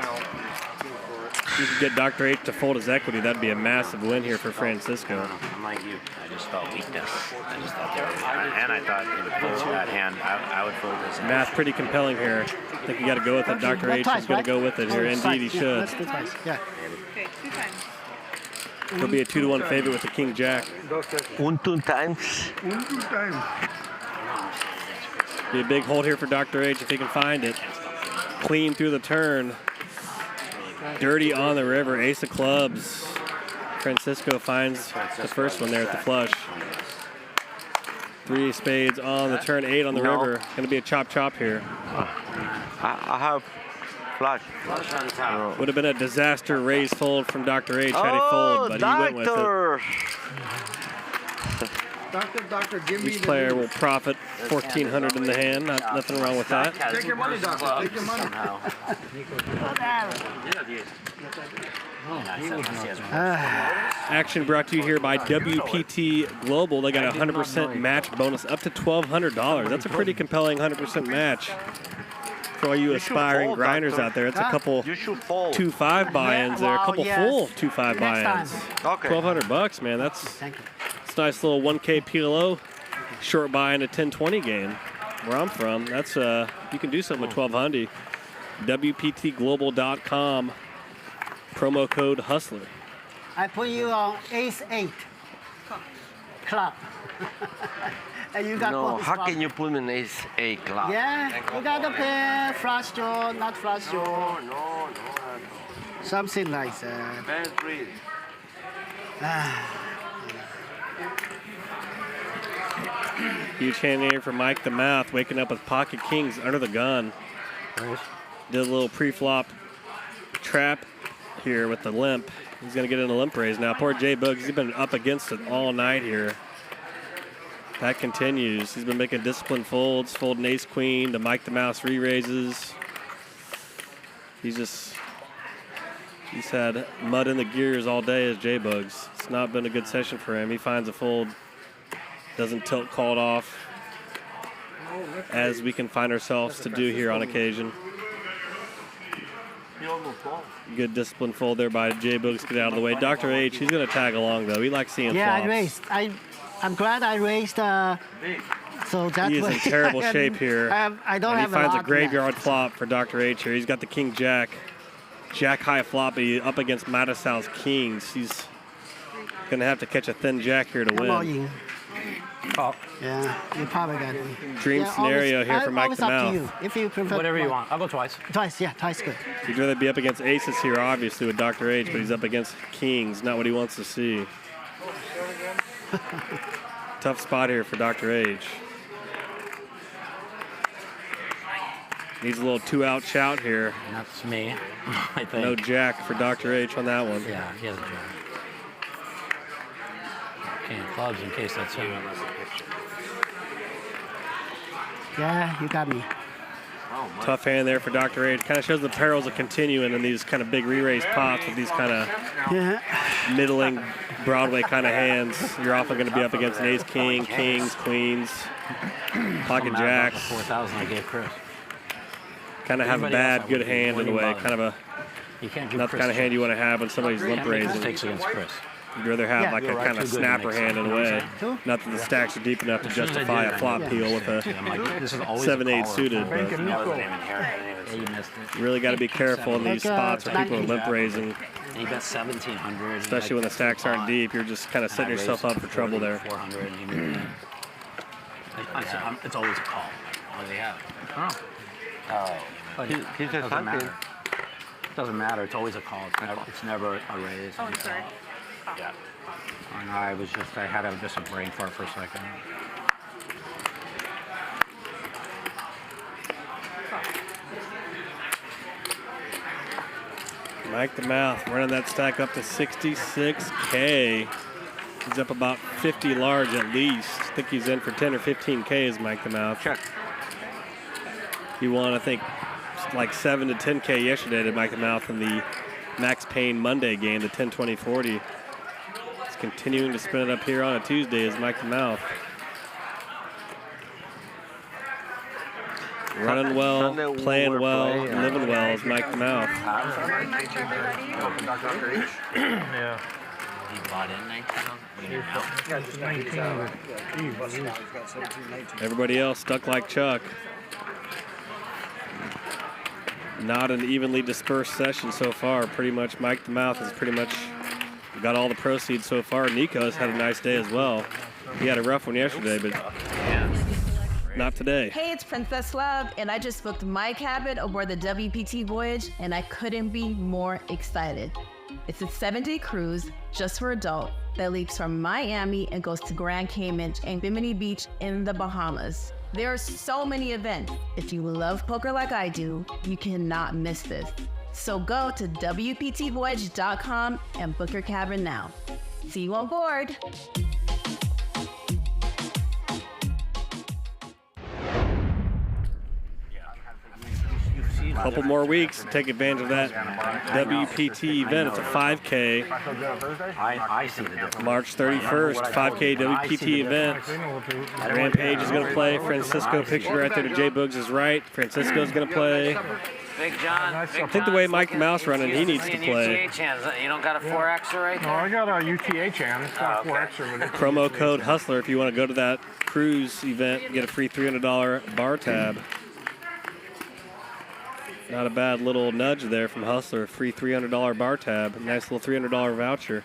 if you could get Dr. H to fold his equity, that'd be a massive win here for Francisco.
I'm like you. I just felt weakness. I just thought there was, and I thought he would fold that hand. I would fold his hand.
Math pretty compelling here. I think you got to go with it. Dr. H is going to go with it here. Indeed, he should.
Yeah.
Okay, 2 times.
He'll be a 2-1 favorite with the king jack.
2 times.
Be a big hold here for Dr. H if he can find it. Clean through the turn. Dirty on the river, ace of clubs. Francisco finds the first one there at the flush. 3 spades on the turn, 8 on the river. Going to be a chop here.
I have flush.
Would have been a disaster raise fold from Dr. H had he fold, but he went with it.
Doctor, give me
Each player will profit 1,400 in the hand. Nothing wrong with that.
Take your money, Doctor. Take your money.
Action brought to you here by WPT Global. They got a 100% match bonus up to $1,200. That's a pretty compelling 100% match for all you aspiring grinders out there. It's a couple 2-5 buy-ins there, a couple full 2-5 buy-ins. $1,200, man. That's a nice little 1K PLO short buy in a 10-20 game. Where I'm from, that's you can do something with 1,200. WPTglobal.com. Promo code Hustler.
I put you on ace 8 club. And you got
No,
bonus
how
club.
can you put me in ace 8 club?
Yeah, you got a pair, flush draw, not flush draw.
No.
Something like that.
Bad read.
Huge hand here for Mike the Math, waking up with pocket kings under the gun. Did a little pre-flop trap here with the limp. He's going to get in a limp raise now. Poor JBoogs, he's been up against it all night here. That continues. He's been making disciplined folds, folding ace-queen to Mike the Mouse re-raises. He's had mud in the gears all day as JBoogs. It's not been a good session for him. He finds a fold, doesn't tilt called off, as we can find ourselves to do here on occasion. Good discipline fold there by JBoogs. Get out of the way. Dr. H, he's going to tag along, though. He likes seeing flops.
I raised. I'm glad I raised. So that
He is
way
in terrible shape here.
I don't
and
have
he finds a
lot
graveyard flop for Dr. H here. He's got the King Jack. Jack high flop up against Matusow's Kings. He's going to have to catch a thin Jack here to win.
Oh. Yeah, you probably got it.
Dream scenario here for Mike the Mouth.
Up to you. If you prefer
Whatever you want. I'll go twice.
Twice, yeah, twice good.
He'd rather be up against aces here, obviously, with Dr. H, but he's up against Kings. Not what he wants to see. Tough spot here for Dr. H. Needs a little two-out shout here.
That's me, I think.
No Jack for Dr. H on that one.
Yeah, he has a Jack. King of clubs in case that's him.
Yeah, you got me.
Tough hand there for Dr. H. Kind of shows the perils of continuing in these kind of big re-raise pots with these kind of middling Broadway kind of hands. You're often going to be up against an ace, king, kings, queens, pocket jacks.
4,000 I gave Chris.
Kind of have a bad, good hand in a way. Kind of a not the kind of hand you want to have when somebody's limp raising.
Takes against Chris.
You'd rather have like a kind of snapper hand in a way. Not that the stacks are deep enough to justify a flop peel with a 7-8 suited. But you really got to be careful in these spots where people are limp raising.
He bet 1,700.
Especially when the stacks aren't deep, you're just kind of setting yourself up for trouble there.
400. It's always a call. What do they have?
He's just
doesn't matter. Doesn't matter. It's always a call. It's never a raise.
Oh, I'm sorry.
Yeah. And I had just a brain fart for a second.
Mike the Mouth running that stack up to 66K. He's up about 50 large at least. I think he's in for 10 or 15K is Mike the Mouth.
Check.
He won, I think, like 7 to 10K yesterday to Mike the Mouth in the Max Payne Monday game, the 10-20-40. He's continuing to spin it up here on a Tuesday as Mike the Mouth. Running well, playing well, living well is Mike the Mouth.
Yeah.
He bought in 19.
Everybody else stuck like Chuck. Not an evenly dispersed session so far. Pretty much Mike the Mouth has pretty much got all the proceeds so far. Nikos had a nice day as well. He had a rough one yesterday, but not today.
Hey, it's Princess Love, and I just booked my cabin aboard the WPT voyage, and I couldn't be more excited. It's a 7-day cruise just for adults that leaves from Miami and goes to Grand Cayman and Bimini Beach in the Bahamas. There are so many events. If you love poker like I do, you cannot miss this. So go to WPTvoyage.com and book your cabin now. See you on board.
A couple more weeks to take advantage of that WPT event. It's a 5K.
I see the difference.
March 31st, 5K WPT event. Rampage is going to play. Francisco pictured right there to JBoogs is right. Francisco's going to play.
Big John.
I think the way Mike the Mouth's running, he needs to play.
UTH hands. You don't got a 4Xer right there?
No, I got a UTH hand. It's not 4Xer, but it's
Promo code Hustler if you want to go to that cruise event and get a free $300 bar tab. Not a bad little nudge there from Hustler. Free $300 bar tab. Nice little $300 voucher.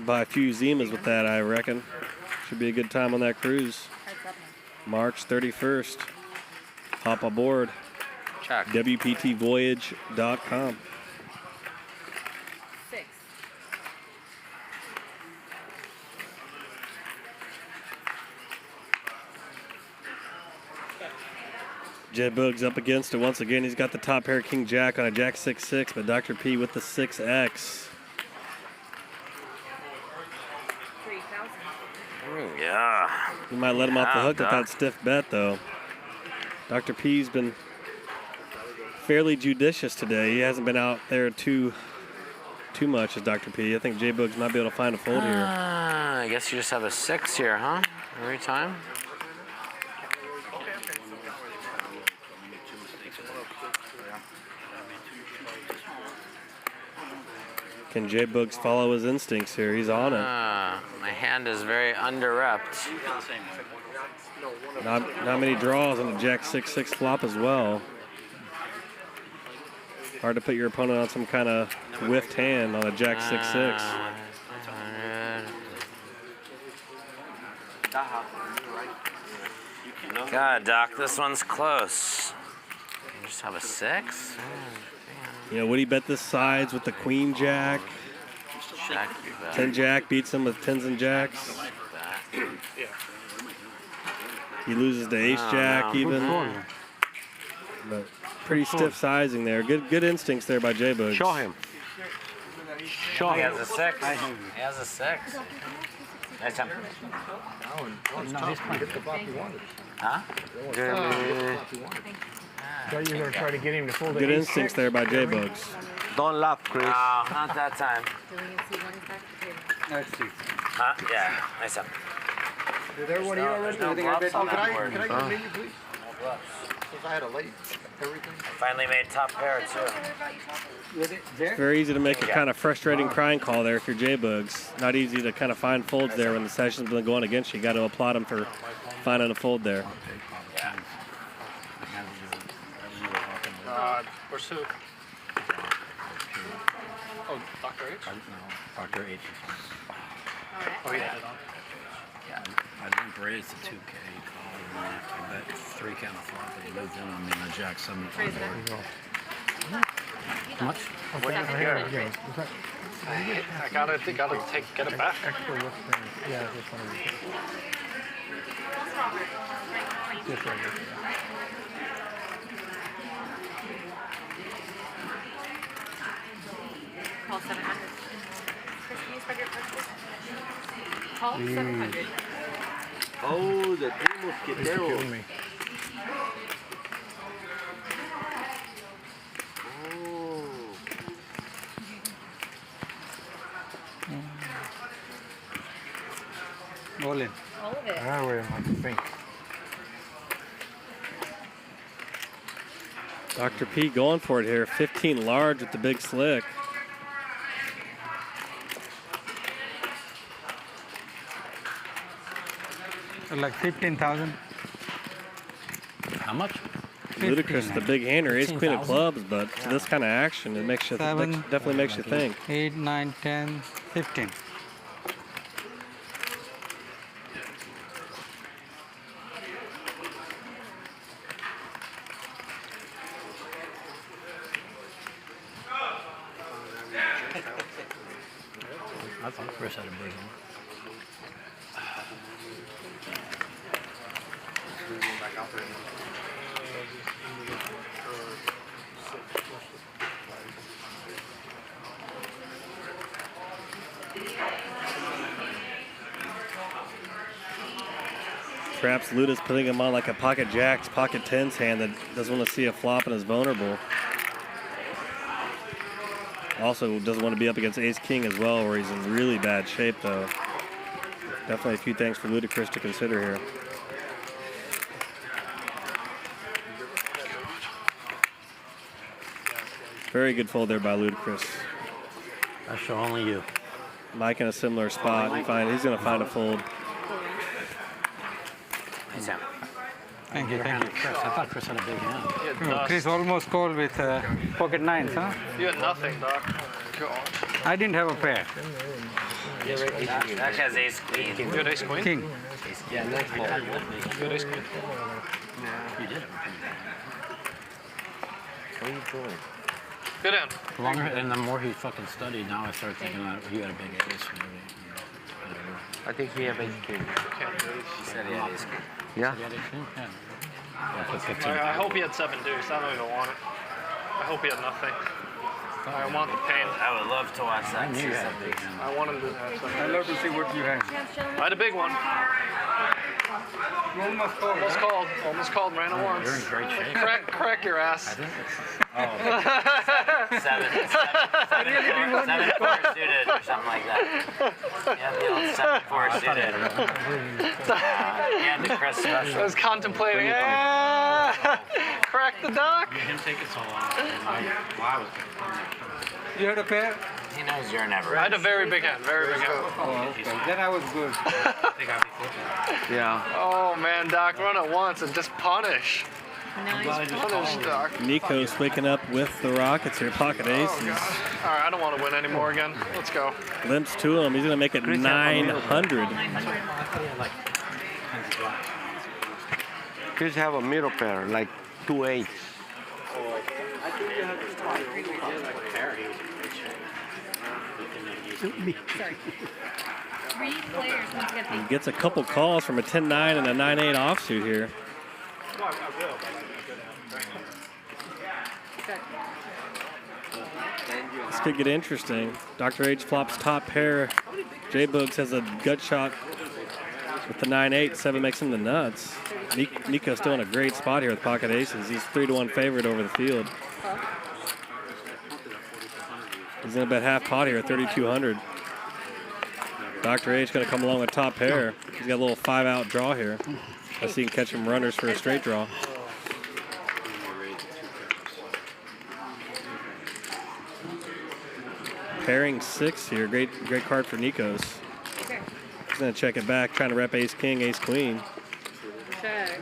Buy a few Zimas with that, I reckon. Should be a good time on that cruise. March 31st. Hop aboard.
Check.
WPTvoyage.com.
6.
JBoogs up against it once again. He's got the top pair King Jack on a Jack 6-6, but Dr. P with the 6X.
3,000.
Yeah.
You might let him off the hook with that stiff bet, though. Dr. P's been fairly judicious today. He hasn't been out there too much as Dr. P. I think JBoogs might be able to find a fold here.
I guess you just have a 6 here, huh? Every time?
Can JBoogs follow his instincts here? He's on it.
My hand is very under-repped.
Not many draws on a Jack 6-6 flop as well. Hard to put your opponent on some kind of whiffed hand on a Jack 6-6.
God, Doc, this one's close. You just have a 6?
You know, would he bet this sides with the Queen Jack?
Check, you bet.
10 Jack beats him with 10s and Jacks. He loses to Ace Jack even. But pretty stiff sizing there. Good instincts there by JBoogs.
Show him.
He has a 6. He has a 6. Nice time.
No, he's playing. Get the flop he wanted.
Huh?
Thought you were going to try to get him to fold
Good instincts there by JBoogs.
Don't laugh, Chris.
No, not that time.
Let's see.
Huh? Yeah, nice time.
Did everyone eat already?
No bluffs on that board.
Can I get a menu, please?
No bluffs.
Since I had a late everything.
I finally made top pair, too.
It's very easy to make a kind of frustrating crying call there if you're JBoogs. Not easy to kind of find folds there when the session's been going against you. You got to applaud him for finding a fold there.
Yeah.
Where's who? Oh, Dr. H?
No, Dr. H.
Oh, yeah.
Yeah, I didn't raise the 2K call. I bet 3 count of flop that he moved in on me on a Jack 7. How much?
What did you get? I gotta get it back.
Yeah, this one. Just right here.
Call 700. Chris, can you spread your cards? Call 700.
Oh, the Mosquitero.
All in.
All of it.
Ah, wait, I think.
Dr. P going for it here. 15 large with the big slick.
Like 15,000.
How much?
Ludicrous, the big hander, ace queen of clubs, but this kind of action, it makes you definitely makes you think.
8, 9, 10, 15.
I thought Chris had a big one.
Perhaps Luda's putting him on like a pocket jacks, pocket tens hand that doesn't want to see a flop and is vulnerable. Also doesn't want to be up against ace king as well, where he's in really bad shape though. Definitely a few things for Luda Chris to consider here. Very good fold there by Luda Chris.
I show only you.
Mike in a similar spot. He's going to find a fold.
Thank you, thank you.
Chris, I thought Chris had a big hand.
Oh, Chris almost called with pocket nines, huh?
You had nothing, Doc.
I didn't have a pair.
That has ace queen.
You had ace queen?
King.
Yeah, next ball.
You had ace queen.
You did.
What are you doing?
Good end.
The longer, and the more he fucking studied, now I start thinking that he had a big ace.
I think he had ace king.
He said he had ace king.
Yeah.
I hope he had 7 deuce. I don't even want it. I hope he had nothing. I want the pain.
I would love to watch that.
I want him to have something.
I'd love to see what you have.
I had a big one.
Almost called.
Almost called. Almost called. Ran it once.
You're in great shape.
Correct your ass.
Oh. 7 4 suited or something like that. Yeah, the old 7 4 suited. And the Chris special.
I was contemplating. Crack the Doc.
Him take it so long.
You had a pair?
He You're never.
I had a very big hand, very big hand.
Oh, okay. Then I was good.
Yeah.
Oh man, Doc, run it once and just punish.
Nice.
Punish, Doc.
Nikos waking up with the Rockets here, pocket aces.
All right, I don't want to win anymore again. Let's go.
Limps to him. He's going to make it 900.
Chris have a middle pair, like 2 8s.
Sorry. 3 players need to get
He gets a couple calls from a 10-9 and a 9-8 offsuit here. This could get interesting. Dr. H flops top pair. JBoogs has a gut shot with the 9-8. 7 makes him the nuts. Nico's still in a great spot here with pocket aces. He's 3-1 favorite over the field. He's going to bet half pot here at 3,200. Dr. H going to come along with top pair. He's got a little 5-out draw here. Let's see if he can catch him runners for a straight draw. Pairing 6 here. Great card for Nikos. He's going to check it back, trying to rep ace king, ace queen.
check.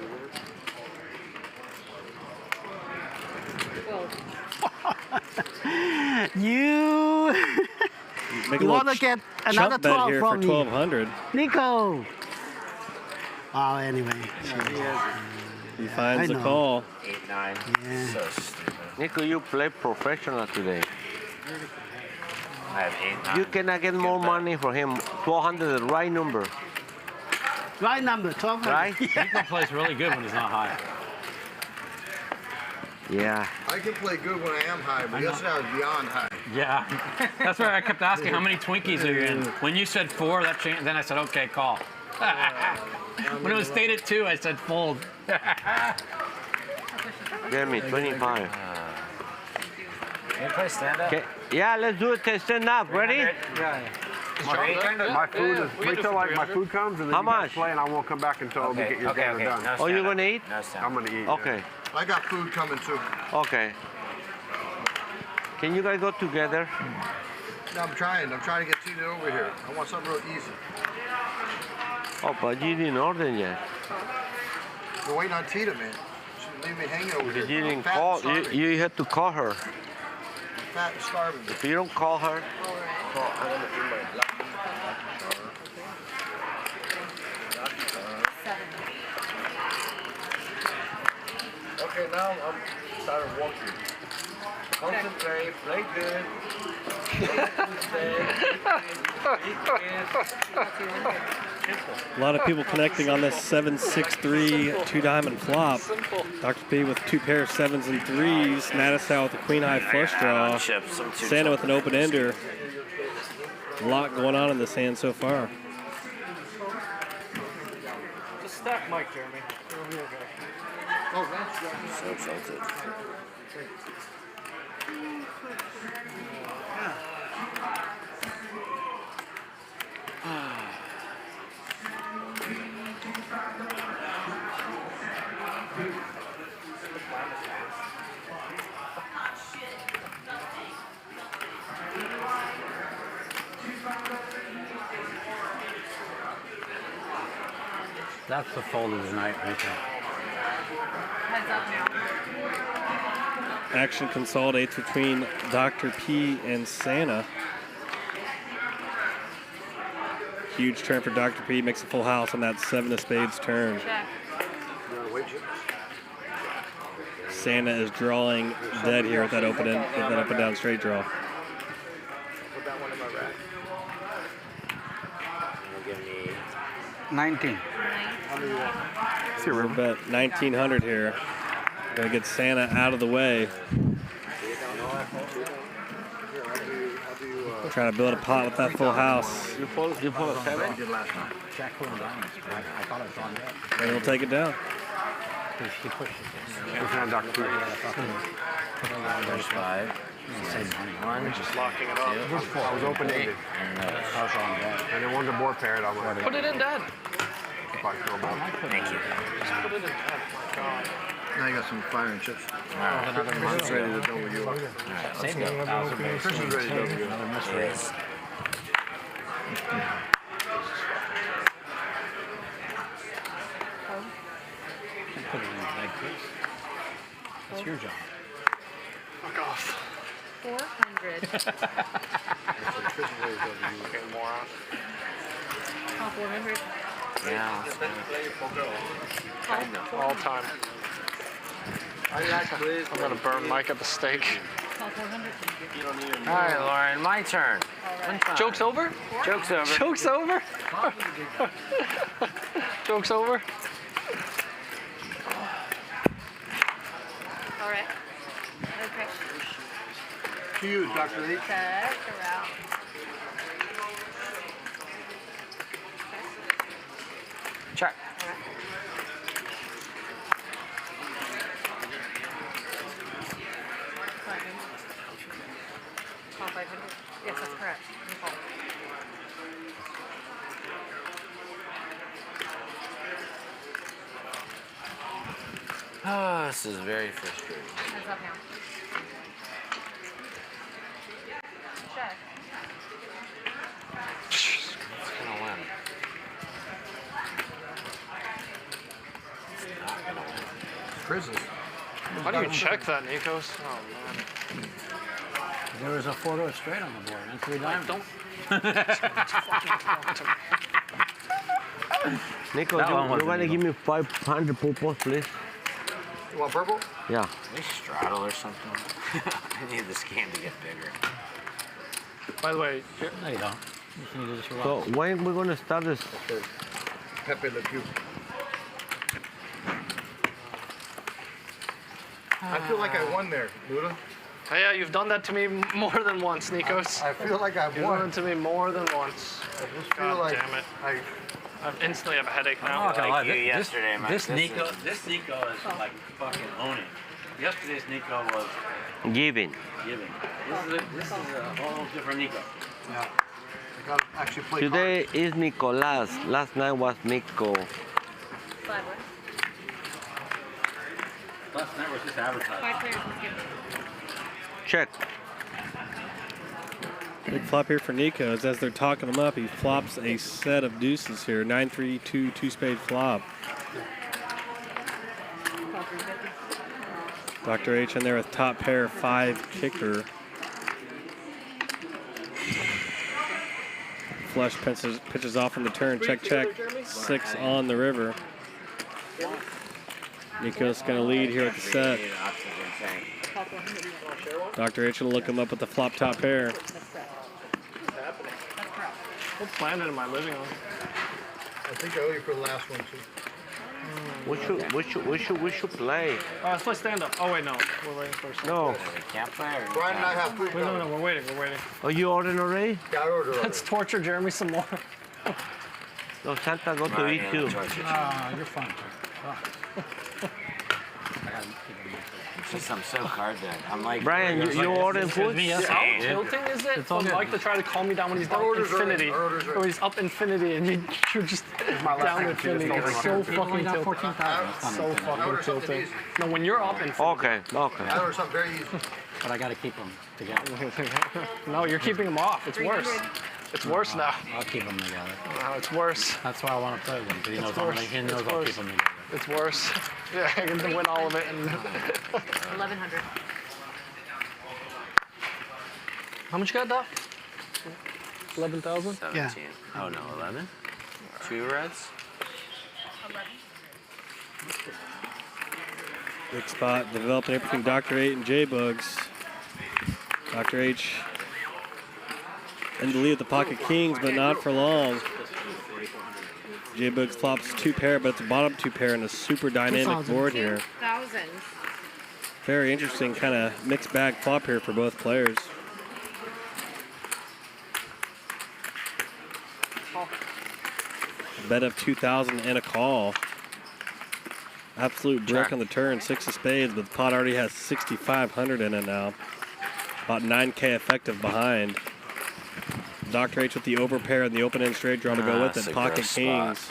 You want to get another 12
here
from
for 1,200.
Nico. Oh, anyway.
He finds the call.
8-9.
Yeah.
So stupid.
Nico, you play professional today.
I have 8-9.
You cannot get more money for him. 1,200, the right number.
Right number, 1200.
Right?
Nico plays really good when he's not high.
Yeah.
I can play good when I am high, but yesterday I was beyond high.
Yeah. That's why I kept asking how many Twinkies are you in. When you said 4, that changed. Then I said, okay, call. When it was stated 2, I said fold.
Get me 25.
Can you play stand up?
Okay. Yeah, let's do it. Stand up. Ready?
My food is wait till like my food comes and then
How
you guys
much?
play and I won't come back until you get your dinner done.
Oh, you're gonna eat?
I'm gonna eat.
Okay.
I got food coming too.
Okay. Can you guys go together?
No, I'm trying to get seated over here. I want something real easy.
Oh, but you didn't order yet.
We're waiting on Tita, man. She leave me hanging over here.
You didn't
Fat
call.
and starving.
You had to call her.
Fat and starving.
If you don't call her,
I'm gonna do my lucky. Okay, now I'm starting walking. Concentrate, play good.
A lot of people connecting on this 7-6-3 2-diamond flop. Dr. P with 2 pair of 7s and 3s. Matusow with a queen high flush draw. Santa with an open ender. A lot going on in this hand so far.
Just stack Mike, Jeremy. It'll be okay. Oh, that's
So excited.
That's the fold of the night right there.
Heads up now.
Action consolidates between Dr. P and Santa. Huge turn for Dr. P. Makes a full house on that 7 of spades turn.
Check.
Santa is drawing dead here with that open end, with that up and down straight draw.
Put that one in my rack.
19.
See, we're bet 1,900 here. Gonna get Santa out of the way. Trying to build a pot with that full house.
you pull a 7?
Jack full of diamonds. I thought it was on that.
And he'll take it down.
He pushed it.
What's that, Dr.
There's 5. One,
just locking it up.
I was open-ended.
I was on that.
And then one's a board pair. I'm like,
Put it in, Dad.
if I throw them out.
Thank you.
Just put it in, Dad. Oh my God.
Now you got some fire and chips.
Right.
Chris is ready to double you up.
Alright, save me 1,000 base.
Chris is ready to double you up.
Another miss raise.
Put it in the bag, Chris. That's your job.
Fuck off.
400.
Fucking moron.
Call 400.
Yeah.
All time. I'm gonna burn Mike at the stake.
Call 400.
All right, Lauren, my turn.
Joke's over?
Joke's over.
Joke's over? Joke's over?
All right. Okay.
To you, Dr. Lee.
Check around.
Check.
Call 500. Yes, that's correct. You call.
Oh, this is very frustrating.
Heads up now. Check.
It's gonna win. It's not gonna win.
Chris's.
How do you check that, Nikos? Oh, man.
There was a 4-0 straight on the board and 3 diamonds.
Nico,
That one
you
wasn't
want to
legal.
give me 500 pupos, please?
You want purple?
Yeah.
They straddle or something. I need this game to get bigger.
By the way,
No, you don't. You just need to just
So
relax.
when we're gonna start this?
Pepe Le Pew. I feel like I won there, Luda.
yeah, you've done that to me more than once, Nikos.
I feel like I've
You've done
won.
it to me more than once.
I just feel
God
like
damn it.
I
I instantly have a headache
I'm
now.
not gonna lie.
you yesterday, Mike.
This
This
Nico,
is-
this Nico is like fucking owning. Yesterday's Nico was
Giving.
giving. This is a whole different Nico.
yeah. I got to actually play
Today is Nicolas. Last night was Nico.
5 what?
Last night was just advertising.
5 players must give.
Check.
Big flop here for Nikos. As they're talking him up, he flops a set of deuces here. 9-3-2 two-spade flop.
Call 350.
Dr. H in there with top pair 5 kicker. Flush pitches off on the turn. Check, check. 6 on the river. Nikos going to lead here at the set.
Call 400.
Dr. H will look him up with the flop top pair.
That's correct. That's correct.
What planet am I living on?
I think I owe you for the last one too.
We should play.
Let's play stand up. Oh, wait, no. We're waiting for some.
No.
Can't play.
Brian and I have food.
Wait, no, we're waiting. We're waiting.
Are you ordering already?
Yeah, I ordered already.
Let's torture Jeremy some more.
No, Santa go to
Right,
eat
yeah,
too.
Ah, you're fine.
Just, I'm so card dead. I'm like,
Brian, you ordering food?
How tilting is it for Mike to try to calm me down when he's down infinity? Or he's up infinity and you're just down infinity. It's so fucking tilting.
14,000.
So fucking tilting. No, when you're up infinity.
Okay, okay.
I ordered something very easy.
But I got to keep them together.
No, you're keeping them off. It's worse. It's worse now.
I'll keep them together.
No, it's worse.
That's why I want to play with them, because he knows, he knows I'll keep them together.
It's worse. Yeah, I can win all of it. And
1100.
how much you got, Doc? 11,000?
17. Oh no, 11. 2 reds.
11.
Big spot developing here between Dr. H and JBoogs. Dr. H in the lead with the pocket kings, but not for long. JBoogs flops 2 pair, but it's a bottom 2 pair and a super dynamic board here.
2,000.
Very interesting kind of mixed bag flop here for both players. Bet of 2,000 and a call. Absolute brick on the turn, 6 of spades, but the pot already has 6,500 in it now. About 9K effective behind. Dr. H with the overpair and the open end straight draw to go with it. Pocket kings.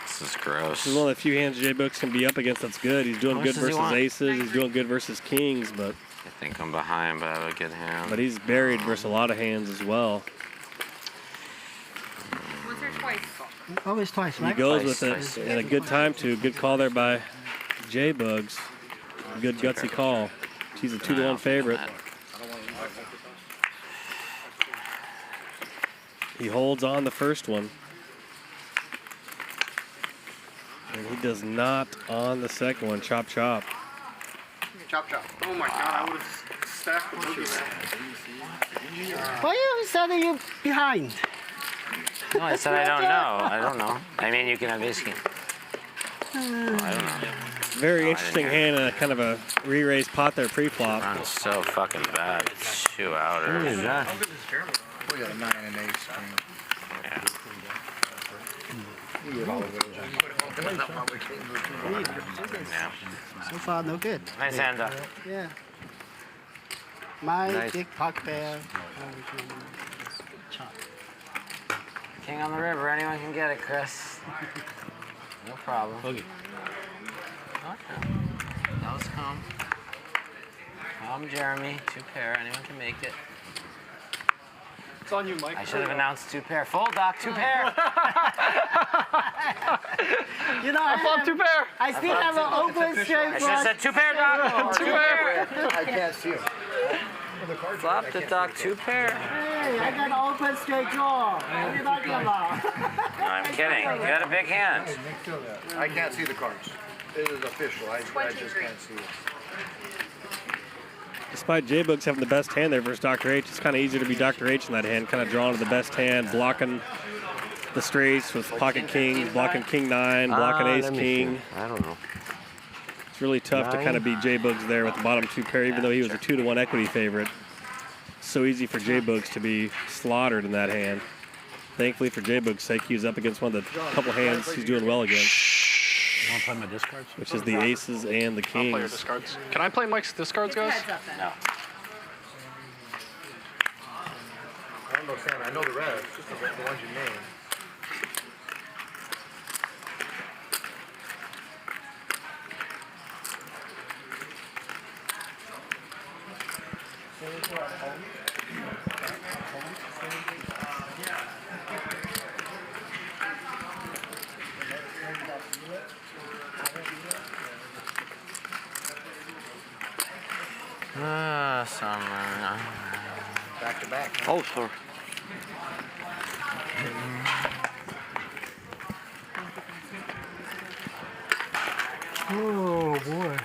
This is gross.
This is one of the few hands JBoogs can be up against that's good. He's doing
How
good
much does he
versus
want?
aces. He's doing good versus kings, but
I think I'm behind, but I have a good hand.
but he's buried versus a lot of hands as well.
Once or twice.
Always twice,
He
right?
goes with it and a good time too. Good call there by JBoogs. Good gutsy call. He's a 2-1 favorite. He holds on the first one. And he does not on the second one. Chop, chop.
Chop, chop.
Oh my god, I would have stacked punches.
Why you standing you behind?
No, I said I don't know. I don't know. I mean, you can have ace king. I don't know.
Very interesting hand and a kind of a re-raise pot there pre-flop.
Runs so fucking bad. It's 2 outer.
We got a 9 and an ace.
Yeah. Yeah.
So far, no good.
Nice hand, Doc.
Yeah. My
Nice.
big pocket pair.
King on the river. Anyone can get it, Chris. No problem. Okay. Those come. Come, Jeremy. 2 pair. Anyone can make it.
It's on you, Mike.
I should have announced 2 pair. Full, Doc. 2 pair.
You know,
I flopped 2 pair.
I still have an open straight
I should have said 2 pair, Doc.
2 pair.
I can't see him.
Flopped it, Doc. 2 pair.
Hey, I got an open straight draw. What did I get about?
No, I'm kidding. You got a big hand.
I can't see the cards. It is official. I just can't see it.
Despite JBoogs having the best hand there versus Dr. H, it's kind of easier to be Dr. H in that hand, kind of drawn to the best hand, blocking the straights with pocket kings, blocking king 9, blocking ace king.
I don't know.
It's really tough to kind of beat JBoogs there with the bottom 2 pair, even though he was a 2-1 equity favorite. So easy for JBoogs to be slaughtered in that hand. Thankfully for JBoogs' sake, he was up against one of the couple hands he's doing well against.
You want to play my discards?
Which is the aces and the
I'll play your
kings.
discards. Can I play Mike's discards, guys?
No.
I don't understand. I know the rest, just the ones you named. Back to back.
Oh, sir.
Oh, boy.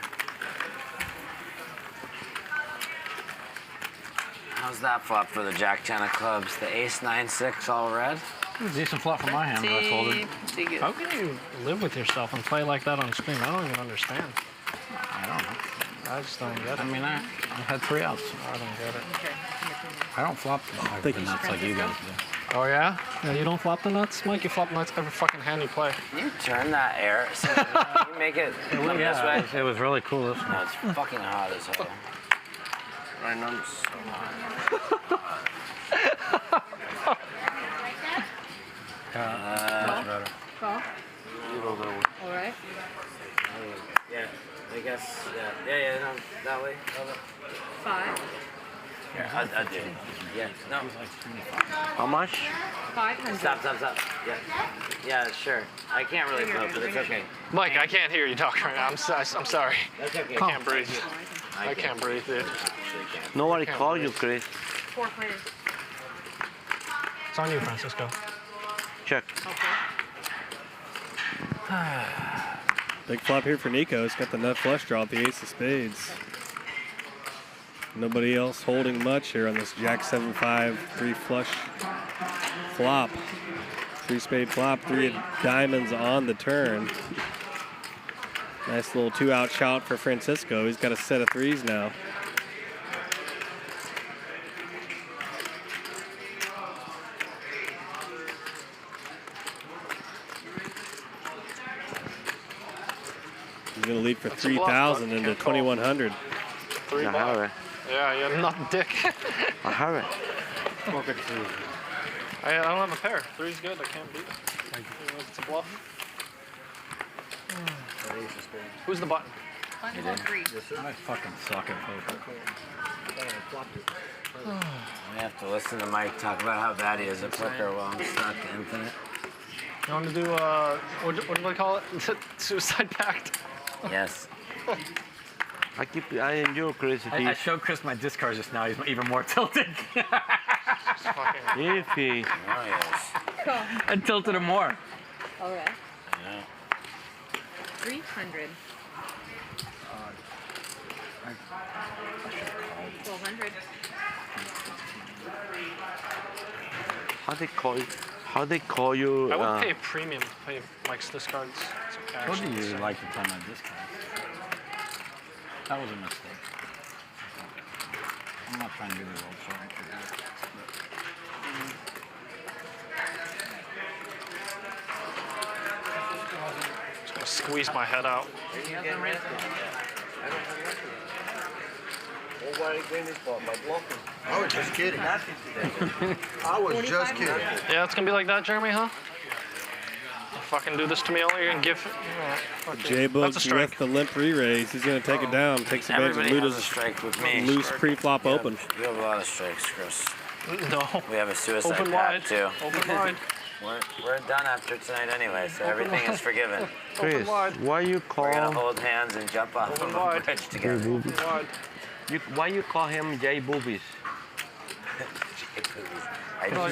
How's that flop for the Jack 10 of clubs? The ace 9-6 all red?
Decent flop from my hand, but I folded.
How can you live with yourself and play like that on screen? I don't even understand.
I don't know.
I just don't get it.
I mean, I had 3 outs.
I don't get it.
I don't flop the nuts like you guys do.
Oh, yeah? Yeah, you don't flop the nuts? Mike, you flop nuts every fucking hand you play.
You turn that air. So you make it come this way.
It was really cool. This
No, it's fucking hot as hell. Right now, it's so hot.
much better.
Call. All right.
Yeah, I guess. Yeah, no, that way.
5.
Yeah, I do. Yeah, no.
How much?
500.
Stop. Yeah, sure. I can't really vote, but it's okay.
Mike, I can't hear you talking right now. I'm sorry.
That's okay.
I can't breathe. I can't breathe, dude.
Nobody called you, Chris.
4 players.
It's on you, Francisco.
Check.
Big flop here for Nico. He's got the nut flush draw with the ace of spades. Nobody else holding much here on this Jack 7-5 3 flush flop. 3 spade flop, 3 of diamonds on the turn. Nice little 2-out shot for Francisco. He's got a set of 3s now. He's going to lead for 3,000 into 2,100.
3 bucks. Yeah, you're not dick.
I have it.
I don't have a pair. 3's good. I can't beat it. It's a bluff. Who's the button?
You did? I fucking suck at poker. We have to listen to Mike talk about how bad he is at poker while I'm stuck infinite.
You want to do, what do they call it? Suicide Pact?
Yes.
I enjoy Chris.
I showed Chris my discards just now. He's even more tilted.
Iffy.
Oh, yes.
Cool.
I tilted him more.
All right.
Yeah.
300. 1200.
How they call you?
I would pay a premium to pay Mike's discards. It's okay,
I told you
actually.
you like to play my discards. That was a mistake. I'm not trying to do the world so I can do it.
Just gonna squeeze my head out.
I was just kidding. I was just kidding.
Yeah, it's gonna be like that, Jeremy, huh? You fucking do this to me all year and give. That's a
JBoogs
strike.
with the limp re-raise. He's going to take it down. Takes advantage of
Everybody has a strike with me.
loose pre-flop open.
You have a lot of strikes, Chris.
No.
We have a suicide
Open
pact
wide.
too.
Open wide.
We're done after tonight anyway, so everything is forgiven.
Chris, why you
We're gonna
call?
hold hands and jump off of a bridge together.
Why you call him JBoogs?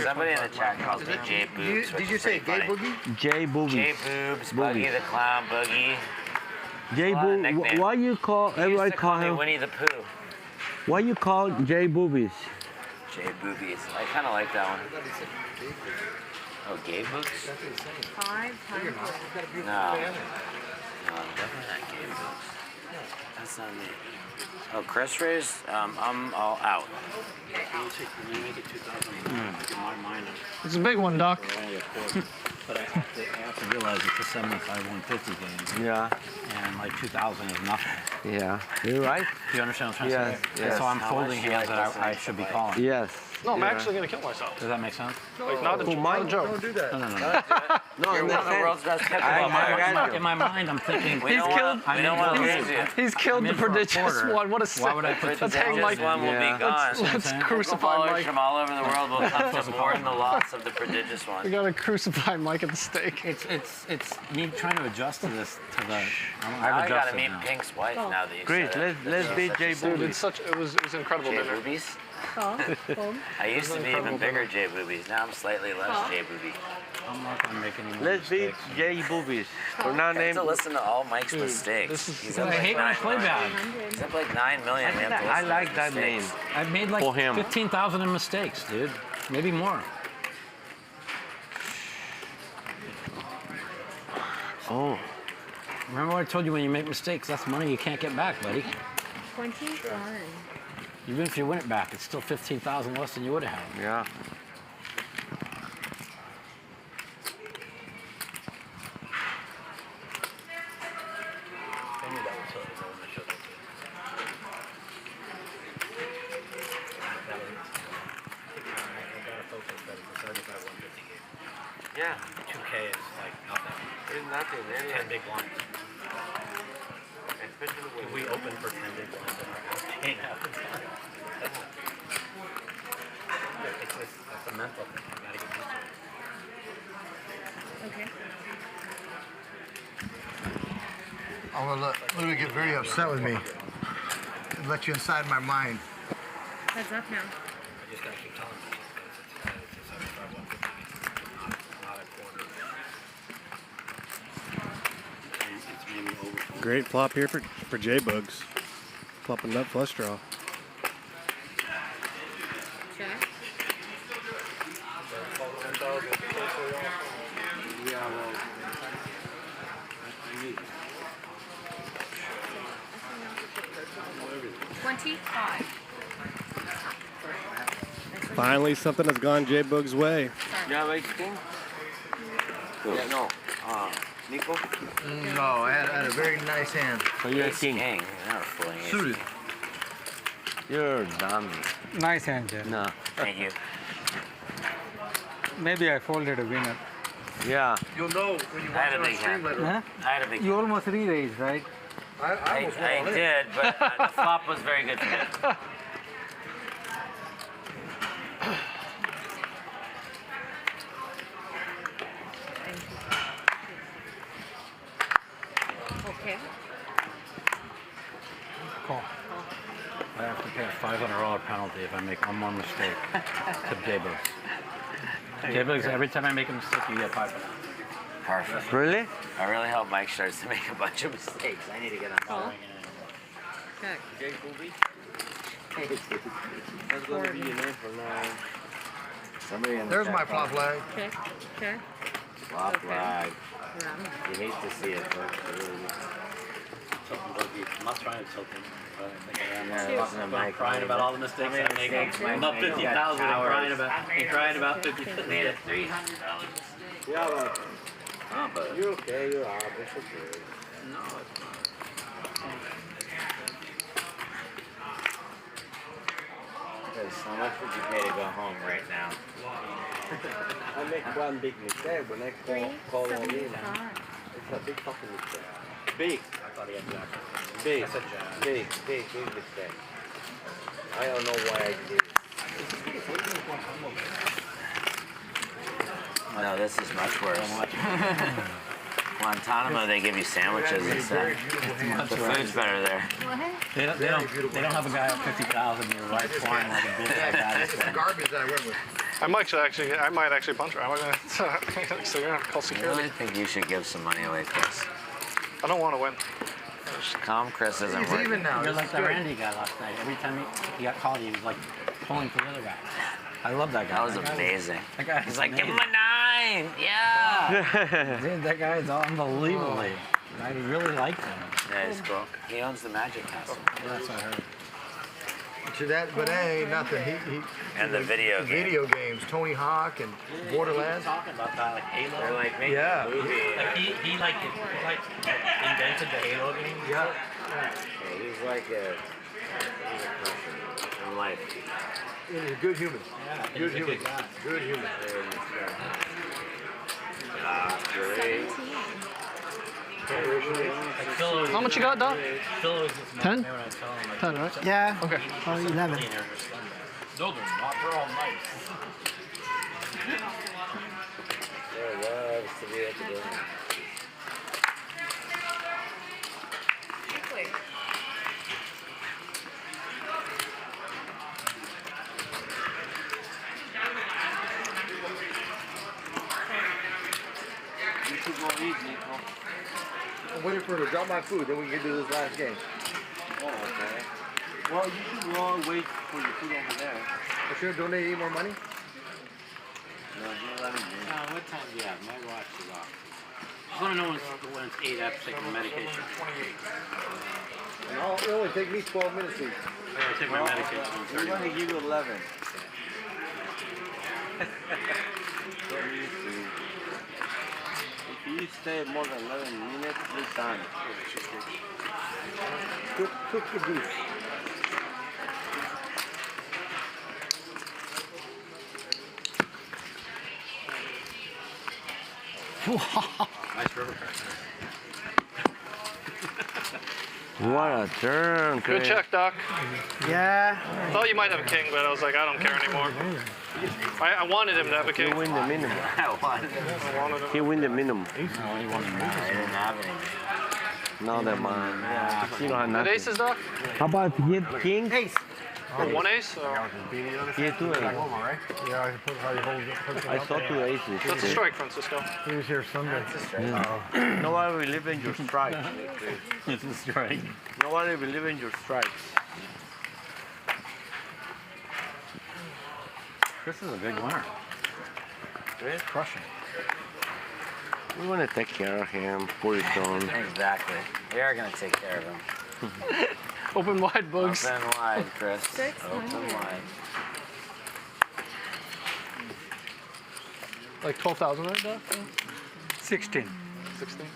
Somebody in the chat calls me JBoogs.
Did you say gay boogie?
JBoogs.
JBoobs, Buggy the Clown, Boogie.
JBoogs. Why you call? Everybody call him.
Winnie the Pooh.
Why you call JBoogs?
JBoobies. I kind of like that one. Oh, gay books?
500.
No. No, definitely not gay books. That's not me. Oh, Chris raised? I'm all out.
It's a big one, Doc.
But I have to realize it's a 75 150 game.
Yeah.
And like 2,000 is nothing.
Yeah. You're right.
Do you understand what I'm trying to say?
Yes.
So I'm
How
folding
much
hands that I should be calling.
Yes.
No, I'm actually gonna kill myself.
Does that make sense?
Like, not a joke.
Don't do that.
No.
No,
You're one of the world's best pickleball. In my mind, I'm thinking.
He's killed the prodigious one. What a sick.
Why would I put
Let's hang Mike.
one will be gone.
Let's crucify Mike.
From all over the world will come to mourn the loss of the prodigious one.
We gotta crucify Mike at the stake.
It's me trying to adjust to this to the.
I gotta meet Pink's wife now that you
Great.
said
Let's be
Dude, it's such. It was incredible
J
dinner.
Boobies. I used to be even bigger J Boobies. Now I'm slightly less J Boobie.
I'm not gonna make any more
Let's be JBoogs. We're not
I have
named.
to listen to all Mike's mistakes. He's up
I
like
hate when I
9
play
million.
bad.
He's up like 9 million. We have to
I
listen to
like
his
that name.
mistakes.
I've made like
For him.
15,000 in mistakes, dude. Maybe more.
Oh.
Remember what I told you, when you make mistakes, that's money you can't get back, buddy.
21.
Even if you win it back, it's still 15,000 less than you would have had.
Yeah.
Yeah. 2K is like nothing.
It's nothing.
10 big blinds. If we open for 10 big blinds, then it's a mental thing. I gotta get used to it.
Okay.
I'm gonna let Luda get very upset with me. And let you inside my mind.
Heads up now.
I just gotta keep telling you. It's a 75 150 not a quarter. It's maybe over.
Great flop here for JBoogs. Flopping nut flush draw.
Check. $25.
Finally, something has gone JBoogs' way.
Yeah, right, King? Yeah, no. Nico?
No, I had a very nice hand.
So you're a king.
King. You're not fooling ace
Suited.
king.
You're dumb.
Nice hand, Jeff.
No.
Thank you.
Maybe I folded a winner.
Yeah.
You'll know when you
I had
watch
a
it on
big
stream
hand.
later.
Huh?
I had a big
You almost re-raised, right?
I almost went all
I
in.
did, but the flop was very good for me.
Okay.
Call. I have to pay a $500 penalty if I make one more mistake to JBoogs. JBoogs, every time I make a mistake, you get $500.
Perfect.
Really?
I really hope Mike starts to make a bunch of mistakes. I need to get on board.
Okay.
That's going to be your name for now.
Somebody in the
There's
chat
my flop
box.
flag.
Okay. Okay.
Flop
Okay.
flag.
Yeah.
You hate to see it, but it really is.
I'm not trying to tilt him.
I'm
crying about all the mistakes I make. I'm up 50,000 and crying about 50,000.
Made a $300
Yeah, but
Oh, but
you're okay. You're out. It's okay.
no, it's not. Because how much would you pay to go home right now?
I make one big mistake when I call all in. It's a big fucking mistake. Big.
I thought he had jack.
Big.
I said jack.
Big mistake. I don't know why I did it.
No, this is much worse. Guantanamo, they give you sandwiches instead. The food's better there.
They don't have a guy at 50,000. You're right, flying like a bitch like that.
It's the garbage that I went with.
I might actually punch her. I'm gonna, so you're gonna have to call
I
security.
really think you should give some money away, Chris.
I don't want to win.
Calm Chris isn't
He's
working.
even now.
You're
This
like
is
the
good.
Randy guy last night. Every time he got called, he was like pulling for the other guy. I love that guy.
That was amazing.
That guy
He's like, give him a 9! Yeah!
Dude, that guy is unbelievably. I really like him.
Yeah, he's cool. He owns the Magic Castle.
That's what I heard.
To that, but that ain't nothing. He
And the video game.
video games, Tony Hawk and Borderlands.
Talking about that, like Halo.
They're like making
Yeah.
a movie.
Like he invented the Halo game.
Yeah.
Yeah, he's like a person in life.
He's a good human.
Yeah,
Good
he's a
human.
good guy.
Good human.
Great.
How much you got, Doc?
Phil was just
10?
when I tell him, like,
10, right?
Yeah.
Okay.
Or 11.
millionaires are scumbags. No, they're not. They're all nice.
There loves to be at the game.
I'm waiting for her to drop my food, then we can do this last game.
Oh, okay. Well, you should go and wait for your food over there.
I should donate any more money.
No, you let me do.
What time do you have? My watch is off. I want to know when it's 8 after taking the medication.
And it'll only take me 12 minutes to eat.
I take my medication.
We're going to give you 11. If you stay more than 11 minutes, you're done.
Cook the goose.
Nice RaverCam.
What a turn,
Good
Chris.
check, Doc.
Yeah.
Thought you might have a king, but I was like, I don't care anymore. I wanted him to have a king.
He win the minimum.
I wanted him.
He win the minimum.
I didn't have any.
No, never mind. Yeah. You don't have
Good
nothing.
aces, Doc?
How about you get king? Ace.
One ace?
He had 2 aces.
Yeah, I put how you hold it.
I saw 2 aces.
That's a strike, Francisco.
He was here Sunday.
Yeah. Nobody believe in your strikes.
It's a strike.
Nobody believe in your strikes.
Chris is a big winner.
Chris?
Crushing.
We want to take care of him, put it on.
Exactly. We are going to take care of him.
Open wide, Bugs.
Open wide, Chris.
600.
Open wide.
Like 12,000, right, Doc?
16.
16.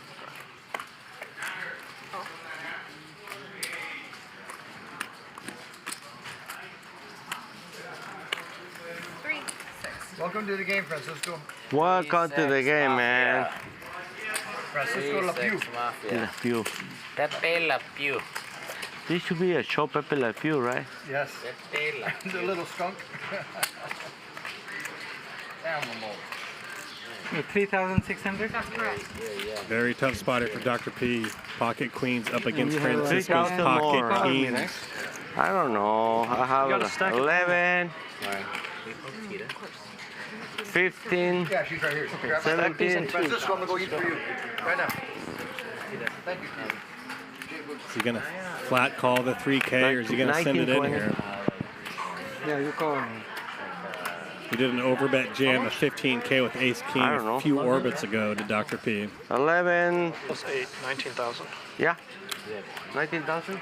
Welcome to the game, Francisco.
Welcome to the game, man.
Francisco La Pew.
La Pew.
Pepe La Pew.
This should be a show, Pepe La Pew, right?
Yes.
Pepe La
The little skunk. Animal.
3,600?
That's correct.
Very tough spot here for Dr. P. Pocket Queens up against
You have
Francisco's
3,000
Pocket
more.
Kings.
I don't know. I have 11, 15,
Yeah, she's right here. Grab my
17.
Francisco, I'm gonna go eat for you. Right now. Thank you.
Is he going to flat call the 3K or is he going to send it in here?
Yeah, you call me.
He did an overbet jam of 15K with Ace King
I don't know.
a few orbits ago to Dr. P.
11.
Plus 8, 19,000.
Yeah. 19,000? No.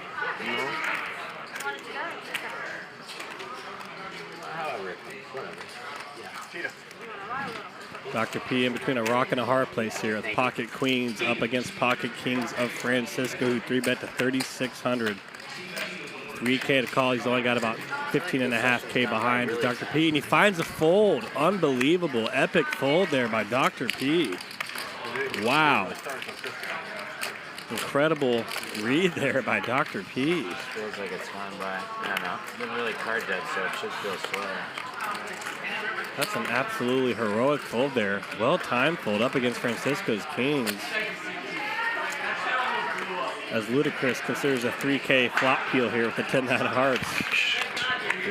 Dr. P in between a rock and a hard place here with Pocket Queens up against Pocket Kings of Francisco, who 3-bet to 3,600. 3K to call. He's only got about 15.5K behind Dr. P, and he finds a fold. Unbelievable, epic fold there by Dr. P. Wow. Incredible read there by Dr. P.
Feels like it's gone by. I don't know. It's been really card dead, so it should feel slower.
That's an absolutely heroic fold there. Well-timed fold up against Francisco's Kings. As Luda Chris considers a 3K flop peel here with the 10-9 of hearts.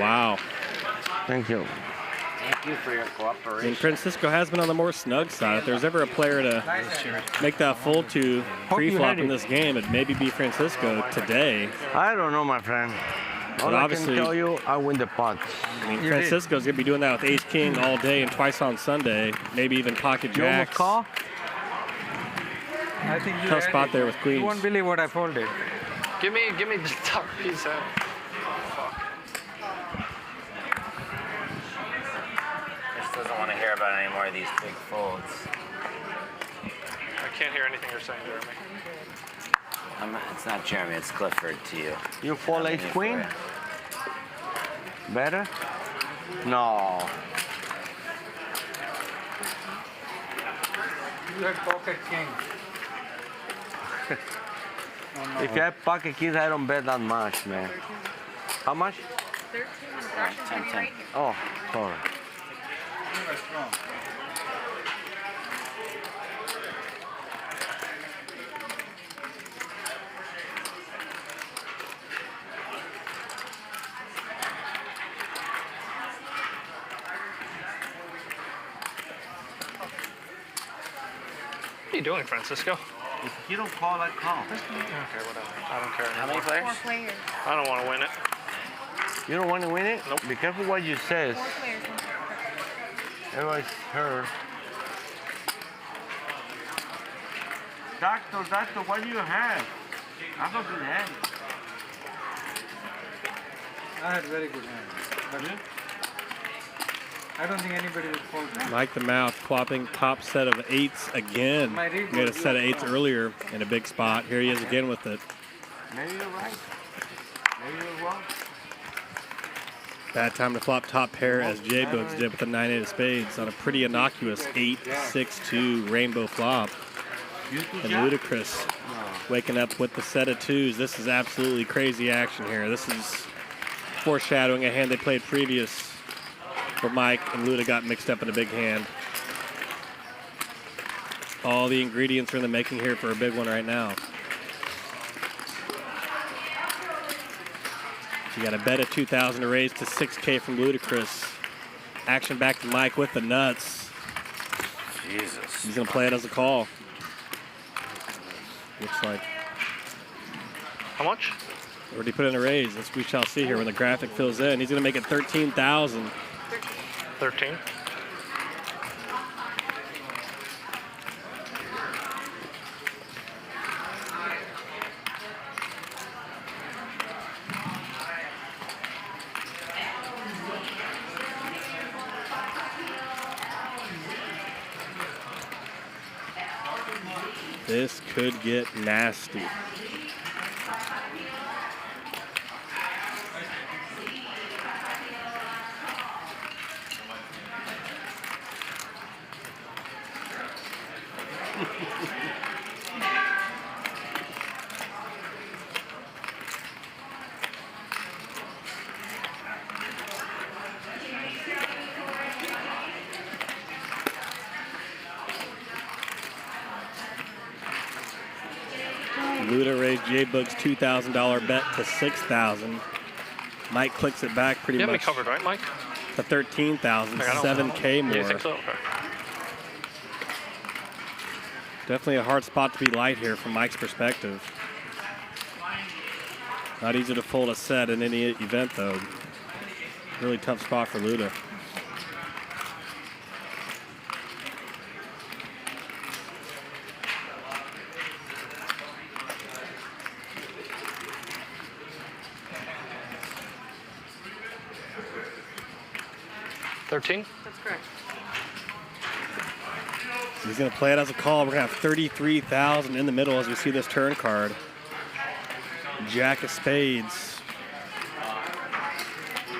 Wow.
Thank you.
Thank you for your cooperation.
And Francisco has been on the more snug side. If there's ever a player to make that fold to pre-flop in this game, it'd maybe be Francisco today.
I don't know, my friend.
But
All I
obviously,
can tell you, I win the pot.
I mean, Francisco's going to be doing that with Ace King all day and twice on Sunday, maybe even Pocket
You almost
Jacks.
call?
I think you
Tough
had
spot
it.
there with Queens.
You won't believe what I folded.
Give me the top piece out. Fuck.
Just doesn't want to hear about any more of these big folds.
I can't hear anything you're saying, Jeremy.
It's not Jeremy, it's Clifford to you.
You fold Ace Queen? Better? No.
You had Pocket King.
If you have Pocket Kings, I don't bet that much, man. How much?
13 and the fractions are right here.
Oh, sorry.
What are you doing, Francisco?
If you don't call, I call.
Okay, whatever. I don't care.
How many players?
4 players.
I don't want to win it.
You don't want to win it?
Nope.
Be careful what you say.
4 players.
Everybody's heard. Doctor, what do you have? I don't good hand.
I had very good hand. But I don't think anybody would fold that.
Like the mouth, plopping top set of 8s again. He had a set of 8s earlier in a big spot. Here he is again with it.
Maybe you're right. Maybe you're wrong.
Bad time to flop top pair as JBoogs did with the 9-8 of spades on a pretty innocuous 8-6-2 rainbow flop. And Luda Chris waking up with the set of 2s. This is absolutely crazy action here. This is foreshadowing a hand they played previous where Mike and Luda got mixed up in a big hand. All the ingredients are in the making here for a big one right now. You got a bet of 2,000 to raise to 6K from Luda Chris. Action back to Mike with the nuts.
Jesus.
He's gonna play it as a call. Looks like.
How much?
Already put in a raise. As we shall see here when the graphic fills in. He's gonna make it 13,000.
13.
This could get nasty. Luda raised JBoogs $2,000 bet to $6,000. Mike clicks it back pretty
You have me
much
covered, right, Mike?
to $13,000, $7K more.
You think so? Okay.
Definitely a hard spot to be light here from Mike's perspective. Not easy to fold a set in any event, though. Really tough spot for Luda.
That's
correct.
He's going to play it as a call. We're going to have 33,000 in the middle as we see this turn card. Jack of spades.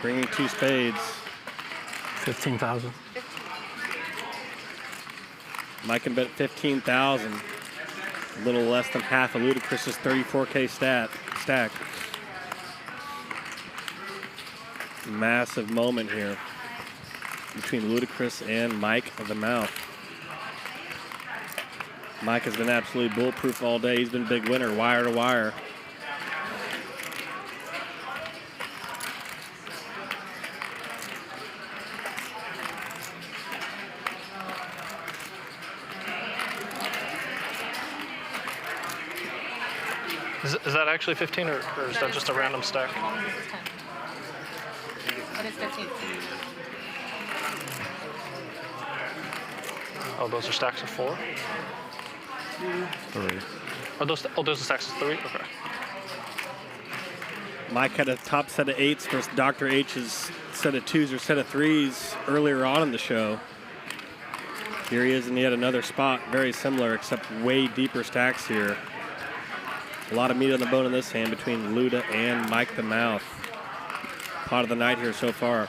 Bringing 2 spades.
15,000.
Mike can bet 15,000. A little less than half of Luda Chris's 34K stack. Massive moment here between Luda Chris and Mike of the Mouth. Mike has been absolutely bulletproof all day. He's been a big winner, wire to wire.
Is that actually 15 or is that just a random stack?
It is 15.
Oh, those are stacks of 4?
3.
Are those are stacks of 3? Okay.
Mike had a top set of 8s versus Dr. H's set of 2s or set of 3s earlier on in the show. Here he is in yet another spot, very similar, except way deeper stacks here. A lot of meat on the bone in this hand between Luda and Mike the Mouth. Pot of the night here so far.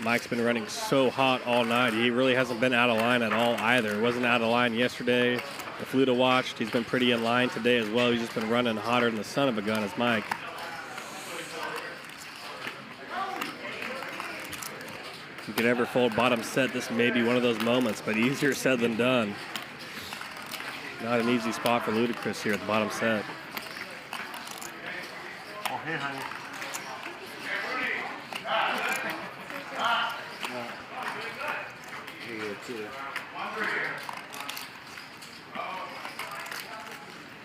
Mike's been running so hot all night. He really hasn't been out of line at all either. He wasn't out of line yesterday. If Luda watched, he's been pretty in line today as well. He's just been running hotter than the son of a gun as Mike. If you could ever fold bottom set, this may be one of those moments, but easier said than done. Not an easy spot for Luda Chris here at the bottom set.
Oh, hey, honey.
Here you go, too.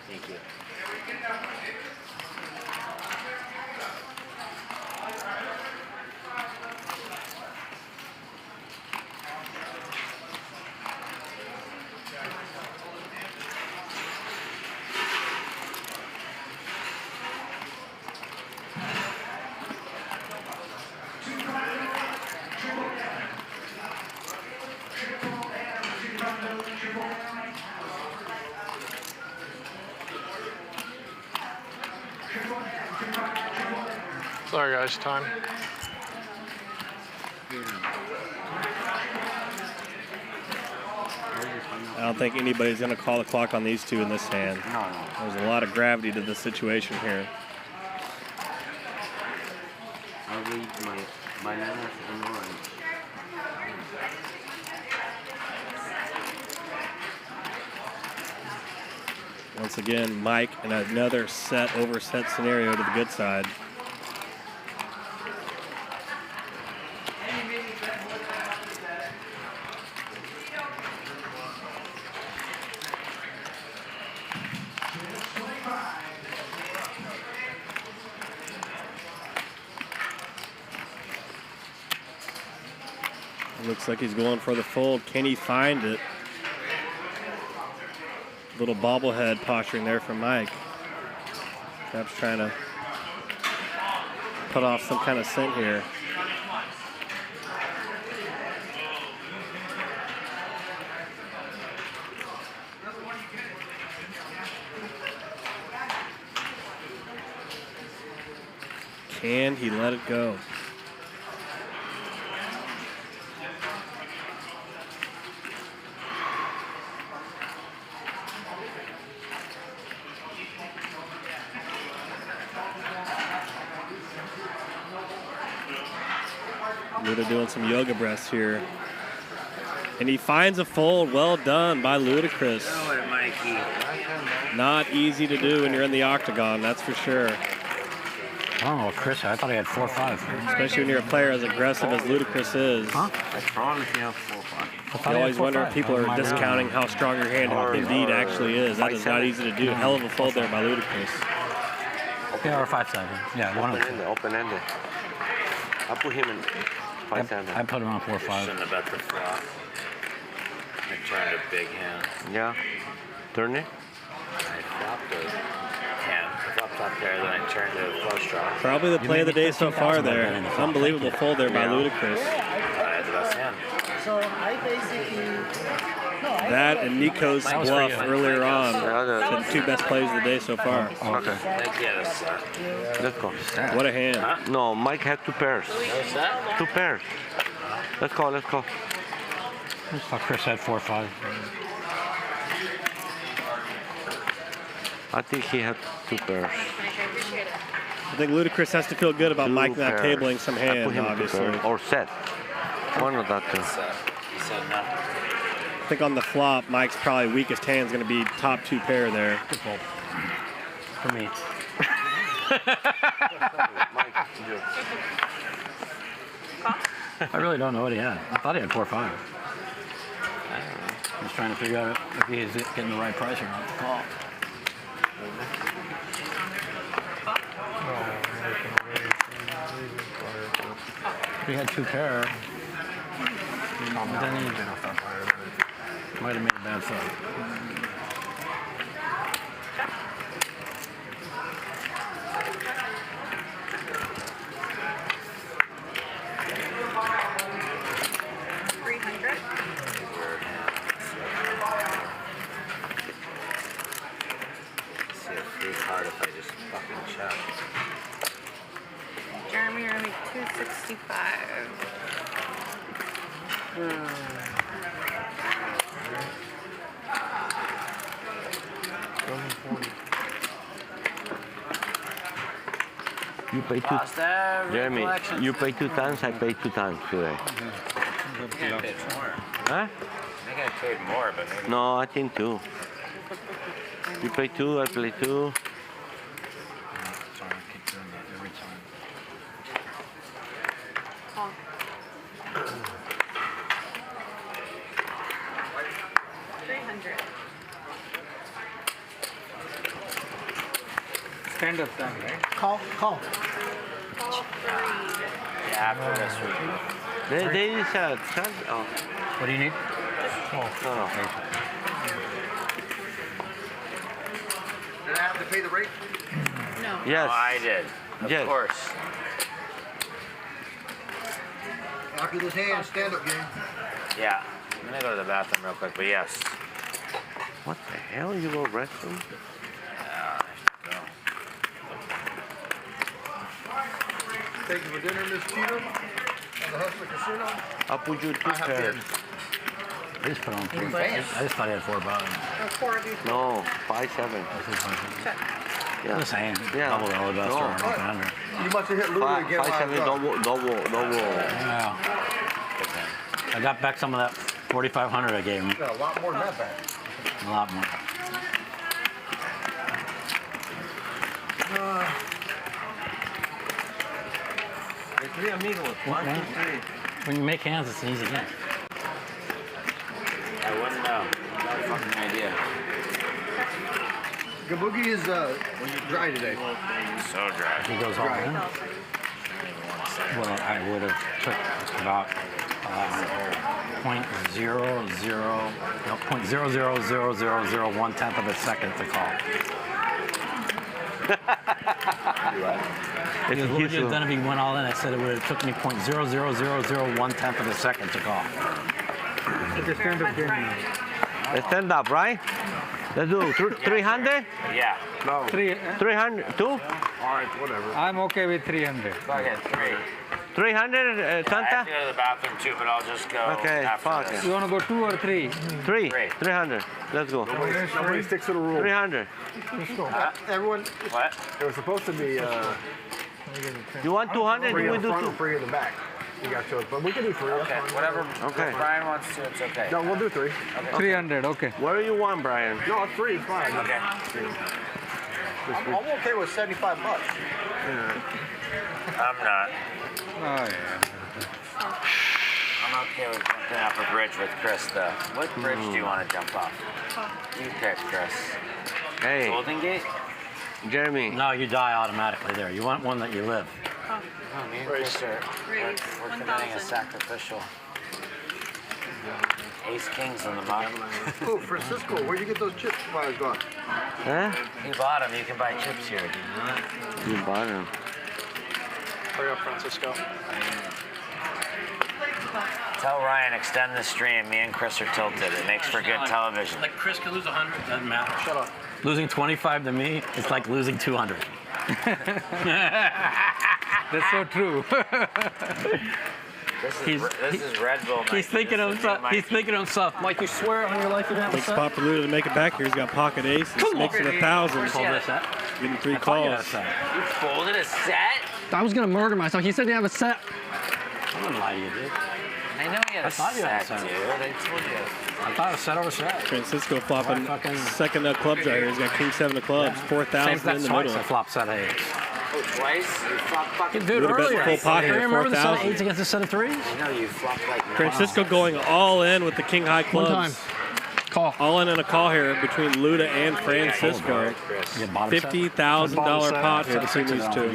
Thank you.
Sorry guys, time.
I don't think anybody's going to call the clock on these two in this hand. There's a lot of gravity to the situation here.
I'll read my bananas and orange.
Once again, Mike in another set overset scenario to the good side. Looks like he's going for the fold. Can he find it? Little bobblehead posturing there from Mike. Perhaps trying to put off some kind of scent here. Can he let it go? Luda doing some yoga breaths here. And he finds a fold. Well done by Luda Chris. Not easy to do when you're in the octagon, that's for sure.
Oh, Chris, I thought he had 4-5.
Especially when you're a player as aggressive as Luda Chris is.
Huh?
You always wonder if people are discounting how strong your hand indeed actually is. That is not easy to do. Hell of a fold there by Luda Chris.
Yeah, or 5-7. Yeah, one of the
Open-ended. I put him in 5-7.
I put him on 4-5.
Shouldn't have bet the flop. I turned a big hand.
Yeah. Turn it.
I flopped a hand. I flopped top there, then I turned to a flush draw.
Probably the play of the day so far there. Unbelievable fold there by Luda Chris.
I had the best hand.
So I basically.
That and Nikos' bluff earlier on. The two best plays of the day so far.
Okay. Let's go.
What a hand.
No, Mike had 2 pairs. 2 pairs. Let's go, let's go.
I thought Chris had 4-5.
I think he had 2 pairs.
I think Luda Chris has to feel good about Mike not tabling some hands, obviously.
Or set. One of that two.
He said no.
I think on the flop, Mike's probably weakest hand is going to be top 2 pair there.
Good fold. For me. I really don't know what he had. I thought he had 4-5. I was trying to figure out if he's getting the right price or not to call. If he had 2 pair, then he might have made a bad fold.
Jeremy, you're only 265.
You pay 2. Jeremy, you pay 2 times, I pay 2 times today.
I think I paid more.
Huh?
I think I paid more, but maybe.
No, I think 2. You pay 2, I play 2.
Sorry, I keep doing that every time.
Call. $300.
Stand up time, right?
Call.
Yeah, after this week.
They said, oh.
What do you need?
No.
Did I have to pay the rate?
No.
Yes.
Oh, I did. Of course.
After this hand, stand-up game.
Yeah. I'm gonna go to the bathroom real quick, but yes.
What the hell? You go restroom?
Yeah, I should go.
Thank you for dinner, Miss Cheatham. At the Hustler Casino.
I'll put you 2 pairs.
I just put on 4. I just thought he had 4 bottom.
4 of you.
No, 5-7.
Check.
Yeah.
The same.
Yeah.
Double the other best or open under.
You must have hit Luda again.
5-7, double.
Yeah. I got back some of that 4,500 I gave him.
You got a lot more than that back.
A lot more.
Three amigos. 1, 2, 3.
When you make hands, it's an easy game.
I wouldn't know. No fucking idea.
Gaboogie is dry today.
So dry.
He goes all in. Well, I would have took about
.0000001 of a second to call. If you would have done if he went all in, I said it would have took me .00001 of a second to call.
Stand up, right? Let's do 300?
Yeah.
No. 300? 2?
All right, whatever.
I'm okay with 300.
Go ahead, 3.
300,
I have
Santa?
to go to the bathroom too, but I'll just go
Okay,
after
fuck
this.
it.
You want to go 2 or 3?
3. 300. Let's go.
Nobody sticks to the rule.
300.
Everyone.
What?
It was supposed to be.
You want 200?
Free
We
in
do
front
2.
and free in the back. You got yours, but we can do 3.
Okay, whatever
Okay.
Brian wants to, it's okay.
No, we'll do 3.
300, okay.
Where do you want, Brian?
No, it's 3. It's fine.
Okay.
I'm okay with $75.
I'm not.
Oh, yeah.
I'm okay with jumping off a bridge with Chris, though. What bridge do you want to jump off? You pick, Chris.
Hey.
Golden Gate?
Jeremy.
No, you die automatically there. You want one that you live.
Oh, me and Chris are we're committing a sacrificial. Ace Kings in the bottom.
Oh, Francisco, where'd you get those chips while I was gone?
Huh?
You bought them. You can buy chips here. Do you know that?
You bought him.
Hurry up, Francisco.
Tell Ryan, extend the stream. Me and Chris are tilted. It makes for good television.
Like Chris could lose 100, doesn't matter. Shut up. Losing 25 to me, it's like losing 200.
That's so true.
This is Red Bull.
He's thinking of himself. He's thinking of himself. Mike, you swear on your life you're gonna have a
Takes
set?
Papa Luda to make it back here. He's got pocket aces. Makes it 1,000. Getting 3 calls.
You folded a set?
I was gonna murder myself. He said he have a set.
I wouldn't lie to you, dude.
I know he had
I
a
thought you had a
set,
set.
dude. I told you.
I thought it was set over set.
Francisco flopping second of clubs right here. He's got king 7 of clubs, 4,000 in the middle.
I flop set of 8s.
Oh, twice? You flopped fucking...
Dude,
Luda bet
earlier.
full pocket
Do you
at
remember the set of
4,000.
8s against the set of 3s?
I know you flopped like...
Francisco going all in with the king high clubs.
One time. Call.
All in a call here between Luda and Francisco. $50,000 pot here between these two.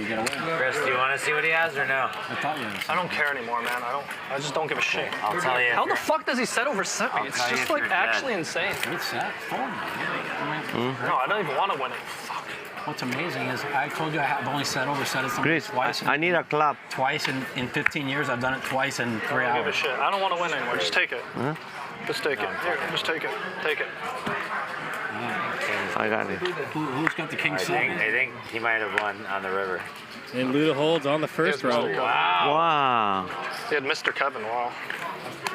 Chris, do you want to see what he has or no?
I don't care anymore, man. I just don't give a shit.
I'll tell you.
How the fuck does he set over set me?
I'll
It's
tell you
just
if
like
you're
actually
dead.
insane.
Good set. Fold.
No, I don't even want to win it. Fuck.
What's amazing is I told you I've only set over set something
Chris,
twice.
I need a club.
Twice in 15 years. I've done it twice in 3
I don't give a
hours.
shit. I don't want to win anymore. Just take it.
Huh?
Just take it. Here, just take it. Take it.
I got it.
Who's got the king
I
7?
think he might have won on the river.
And Luda holds on the first row.
Wow.
He had Mr. Kevin. Wow.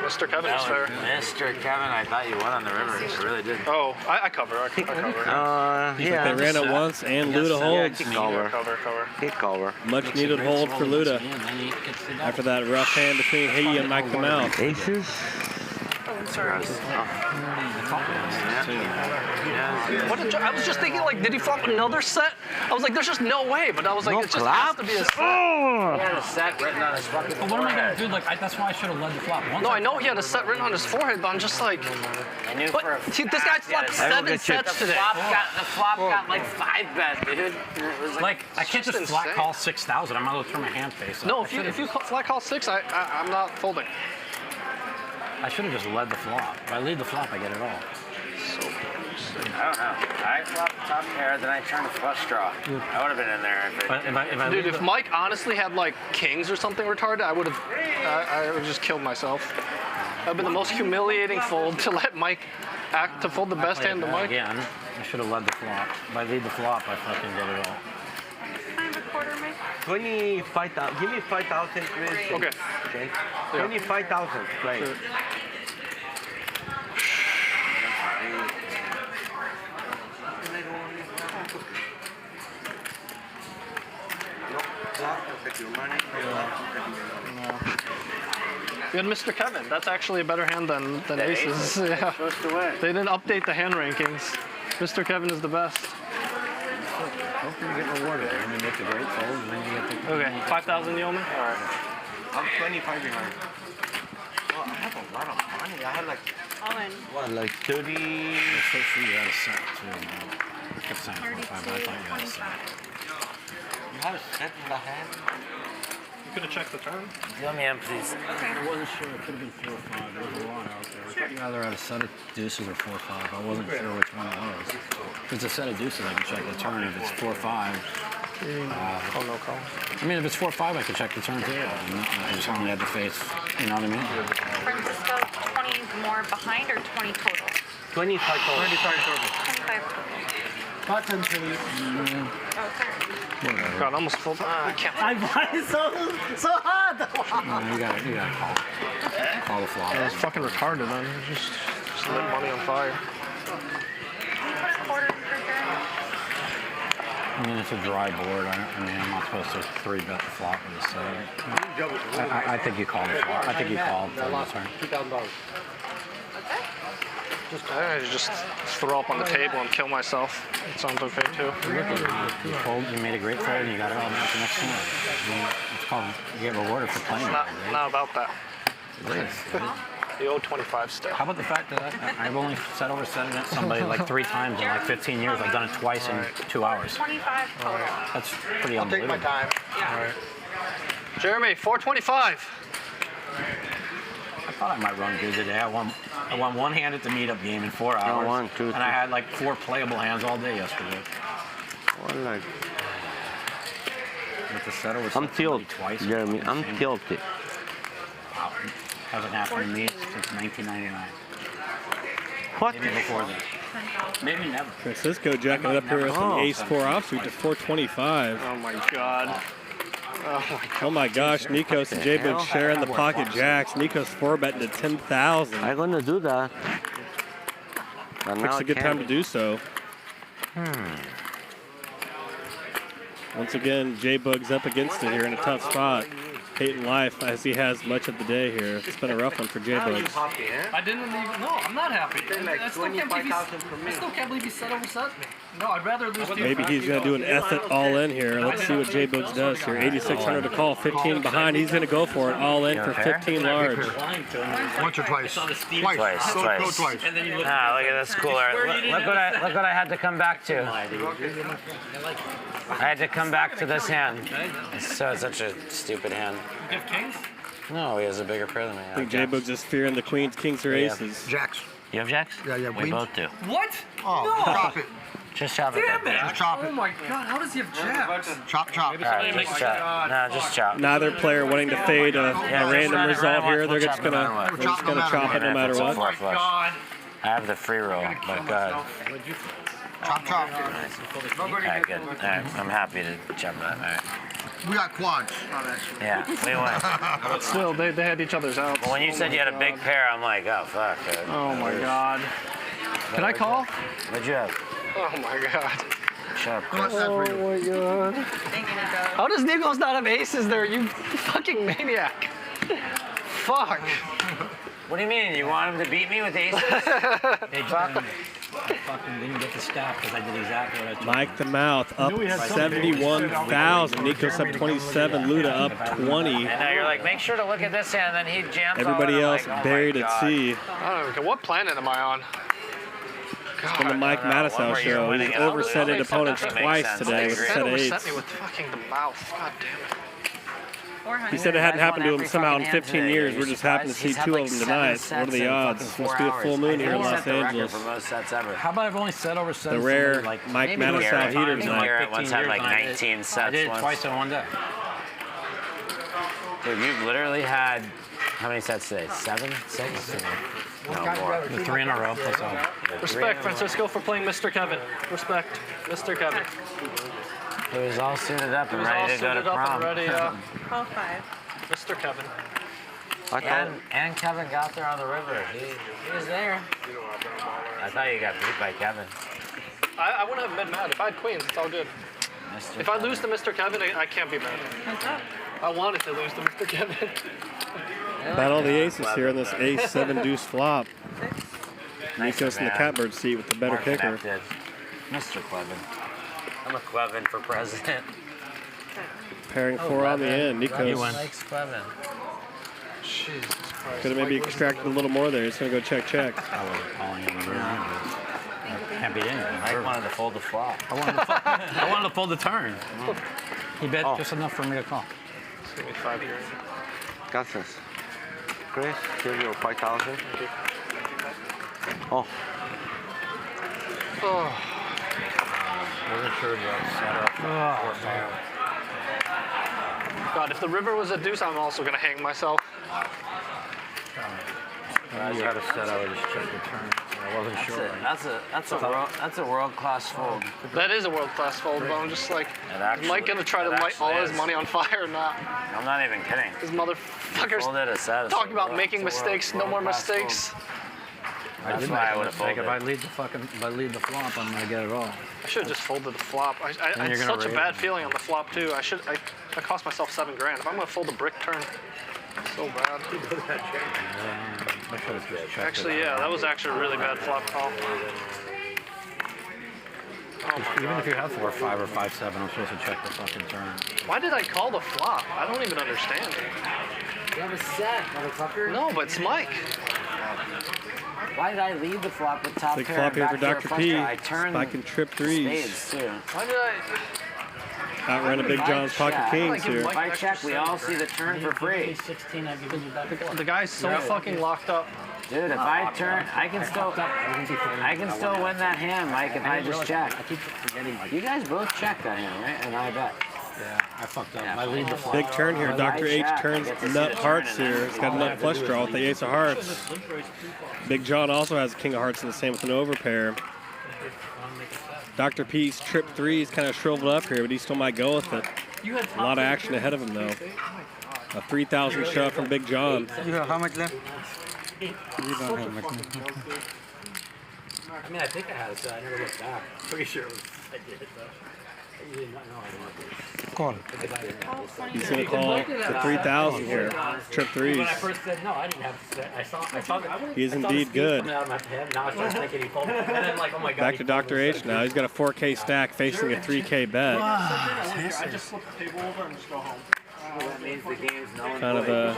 Mr. Kevin is fair.
Mr. Kevin, I thought you won on the river. I really did.
Oh, I cover. I cover.
They ran it once, and Luda holds.
Cover.
Kick over.
Much needed hold for Luda. After that rough hand between he and Mike the Mouth.
Aces?
I was just thinking, like, did he flop another set? I was like, there's just no way. But I was like,
No
it just has to be a set.
He had a set written on his fucking
But what am I gonna do? Like, that's why I should have led the flop. Once
No, I know he had a set written on his forehead, but I'm just like,
I knew
but
for a
see, this guy flopped
fact
7 sets today.
The flop got like 5 bet, dude. It was
like I can't just flat
insane.
call 6,000. I'm not gonna turn my hand face up.
No, if you flat call 6, I'm not folding.
I should have just led the flop. If I lead the flop, I get it all.
I don't know. I flopped top pair, then I turned a flush draw. I would have been in there if it
Dude, if Mike honestly had like kings or something retarded, I would have just killed myself. That would have been the most humiliating fold to let Mike act to fold the best hand to Mike.
Again, I should have led the flop. If I lead the flop, I fucking get it all.
I have a quarter, Mike.
25,000. Give me 5,000, Chris.
Okay.
Okay. 25,000. Play.
Sure. You had Mr. Kevin. That's actually a better hand than aces. Yeah.
supposed to win.
They didn't update the hand rankings. Mr. Kevin is the best.
Hopefully you get rewarded. And you make the great fold, and then you get the...
Okay, 5,000 Yeoman? All right.
I'm 25 behind. Well, I have a lot of money. I had like,
All in.
what, like 30?
It's so sure you had a set, too. I kept saying 25, but I thought you had a set.
You had a set in the hand?
could have checked the turn.
Let me empties.
I wasn't sure. It could have been 4 or 5. There was a lot out there. You either had a set of deuces or 4 or 5. I wasn't sure which one it was. If it's a set of deuces, I can check the turn. If it's 4 or 5.
Oh, no call.
I mean, if it's 4 or 5, I can check the turn too. I just only had to face, you know what I mean?
Francisco, 20 more behind or 20 total?
25 total.
25 total.
Button, please.
Oh, sorry.
God, I almost pulled. I can't.
I'm trying so hard.
No, you got to call the flop.
It's fucking retarded, man. Just lit money on fire.
I mean, it's a dry board. I'm not supposed to 3-bet the flop with a set. I think you call the flop. I think you call for the turn.
$2,000.
I just throw up on the table and kill myself. It sounds okay too.
You made a great fold and you got it all back the next time. I mean, it's called, you get rewarded for playing.
It's not about that.
It is.
The old 25 still.
How about the fact that I've only set it somebody like 3 times in like 15 years. I've done it twice in 2 hours.
25 total.
That's pretty unbelievable.
Take my time. All right. Jeremy, 425.
I thought I might run good today. I won one hand at the meetup game in 4 hours.
1, 2, 3.
And I had like 4 playable hands all day yesterday.
One,
With the setter was
I'm tilted, Jeremy. I'm tilted.
Wow. Hasn't happened to me since 1999.
What?
Maybe before that. Maybe never.
Francisco jacking it up here with an ace-4 offsuit to 425.
Oh my God.
Oh my gosh, Nikos and JBoogs sharing the pocket jacks. Nikos 4-betting to 10,000.
I'm gonna do that. But
It's a good time to do so.
Hmm.
Once again, JBoogs up against it here in a tough spot. Hating life as he has much of the day here. It's been a rough one for JBoogs.
I didn't even. No, I'm not happy. I still can't believe he set over set me. No, I'd rather lose.
Maybe he's going to do an ethic all-in here. Let's see what JBoogs does here. 8,600 to call, 15 behind. He's going to go for it all-in for 15 large.
Once or twice.
Twice.
Go twice.
Ah, look at this cooler. Look what I had to come back to. I had to come back to this hand. It's such a stupid hand.
You have kings?
No, he has a bigger pair than me.
I think JBoogs is fearing the queens, kings, or aces.
Jacks.
You have jacks?
Yeah,
We both do.
What?
Oh,
No.
chop it.
Just chop it.
Damn it!
Just chop it.
Oh my God! How does he have jacks?
Chop.
All right, just chop. No, just chop.
Neither player wanting to fade a random result here. They're just going to chop it no matter what.
Oh my God. I have the free roll, but God.
Chop.
All right, good. All right, I'm happy to chop that. All right.
We got quads.
Yeah, we won.
But still, they had each other's outs.
Well, when you said you had a big pair, I'm like, oh, fuck.
Oh my God. Can I call?
What'd you have?
Oh my God.
Shut up.
Oh my God. How does Nikos not have aces there? You fucking maniac. Fuck.
What do you mean? You want him to beat me with aces?
Hey, John, I fucking didn't get the stack because I did exactly what I told
Mike the Mouth up 71,000. Nikos up 27. Luda up 20.
And now you're like, make sure to look at this hand, and then he jams
Everybody
all in.
else
I'm like,
buried
oh my
at
God.
sea.
I don't even care. What planet am I on?
It's been the Mike Matusow show. He's oversetted opponents twice today with a set of
Set
eights.
me with fucking the mouth. God damn it.
He said it hadn't happened to him somehow in 15 years. We're just happy to see 2 of them tonight. What are the odds? It's supposed to be a full moon here in Los Angeles.
How about I've only set over set?
The rare Mike Matusow heater tonight.
Once had like 19 sets.
I did it
once.
twice in one day.
Dude, you've literally had how many sets today? 7, 6? No more.
The 3 in a row plus all.
Respect, Francisco, for playing Mr. Kevin. Respect, Mr. Kevin.
He was all suited up and ready to go to prom.
Call 5.
Mr. Kevin.
And Kevin got there on the river. He was there. I thought you got beat by Kevin.
I wouldn't have been mad. If I had queens, it's all good. If I lose to Mr. Kevin, I can't be mad. I wanted to lose to Mr. Kevin.
Battle of the aces here in this ace 7 deuce flop. Nikos in the catbird seat with the better kicker.
Mr. Clevin. I'm a Clevin for president.
Pairing 4 on the end. Nikos
Likes Clevin.
Jesus Christ.
could have maybe extracted a little more there. He's going to go check.
I wasn't calling him. Can't beat anything.
I wanted to fold the flop.
I wanted to fold the turn. He bet just enough for me to call.
Give me 5 here.
Gracias. Chris, give you 5,000. Oh.
Oh.
Wasn't sure about setup.
God, if the river was a deuce, I'm also gonna hang myself.
You had a set. I would just check the turn. I wasn't sure.
That's a world-class fold.
That is a world-class fold, but I'm just like, is Mike gonna try to light all his money on fire or not?
I'm not even kidding.
These motherfuckers
Folded a set.
talking about making mistakes, no more mistakes.
That's why I would have folded.
If I lead the flop, I'm gonna get it all.
I should have just folded the flop. I had such a bad feeling on the flop too. I cost myself $7 grand. If I'm gonna fold a brick turn, so bad. Actually, yeah, that was actually a really bad flop call. Oh my
Even
God.
if you have 4-5 or 5-7, I'm supposed to check the fucking turn.
Why did I call the flop? I don't even understand.
You have a set, motherfucker.
No, but it's Mike.
Why did I lead the flop with top
Big
pair?
flop here for
back
Dr.
pair,
P.
I turned
Spike and trip threes.
spades too.
Why did I?
Outrunning Big John's pocket kings here.
If I check, we all see the turn for free.
The guy's so fucking locked up.
Dude, if I turn, I can still win that hand, Mike, if I just check. You guys both check that hand, right? And I bet.
Yeah, I fucked up. I lead the flop.
Big turn here. Dr. H turns nut hearts here. He's got a nut flush draw with the ace of hearts. Big John also has a king of hearts in the same with an overpair. Dr. P's trip threes kind of shriveled up here, but he still might go with it. A lot of action ahead of him though. A 3,000 shot from Big John.
You have how much left?
I mean, I think I had a set. I never looked back. Pretty sure I did, but I did not know I wanted.
Call.
He's going to call for 3,000 here. Trip threes.
When I first said no, I didn't have a set. I saw
He is indeed good.
coming out of my head. Now I started thinking he folded. And then like, oh my God.
Back to Dr. H now. He's got a 4K stack facing a 3K bet.
I just flip the table over and just go home.
That means the game's known.
Kind of a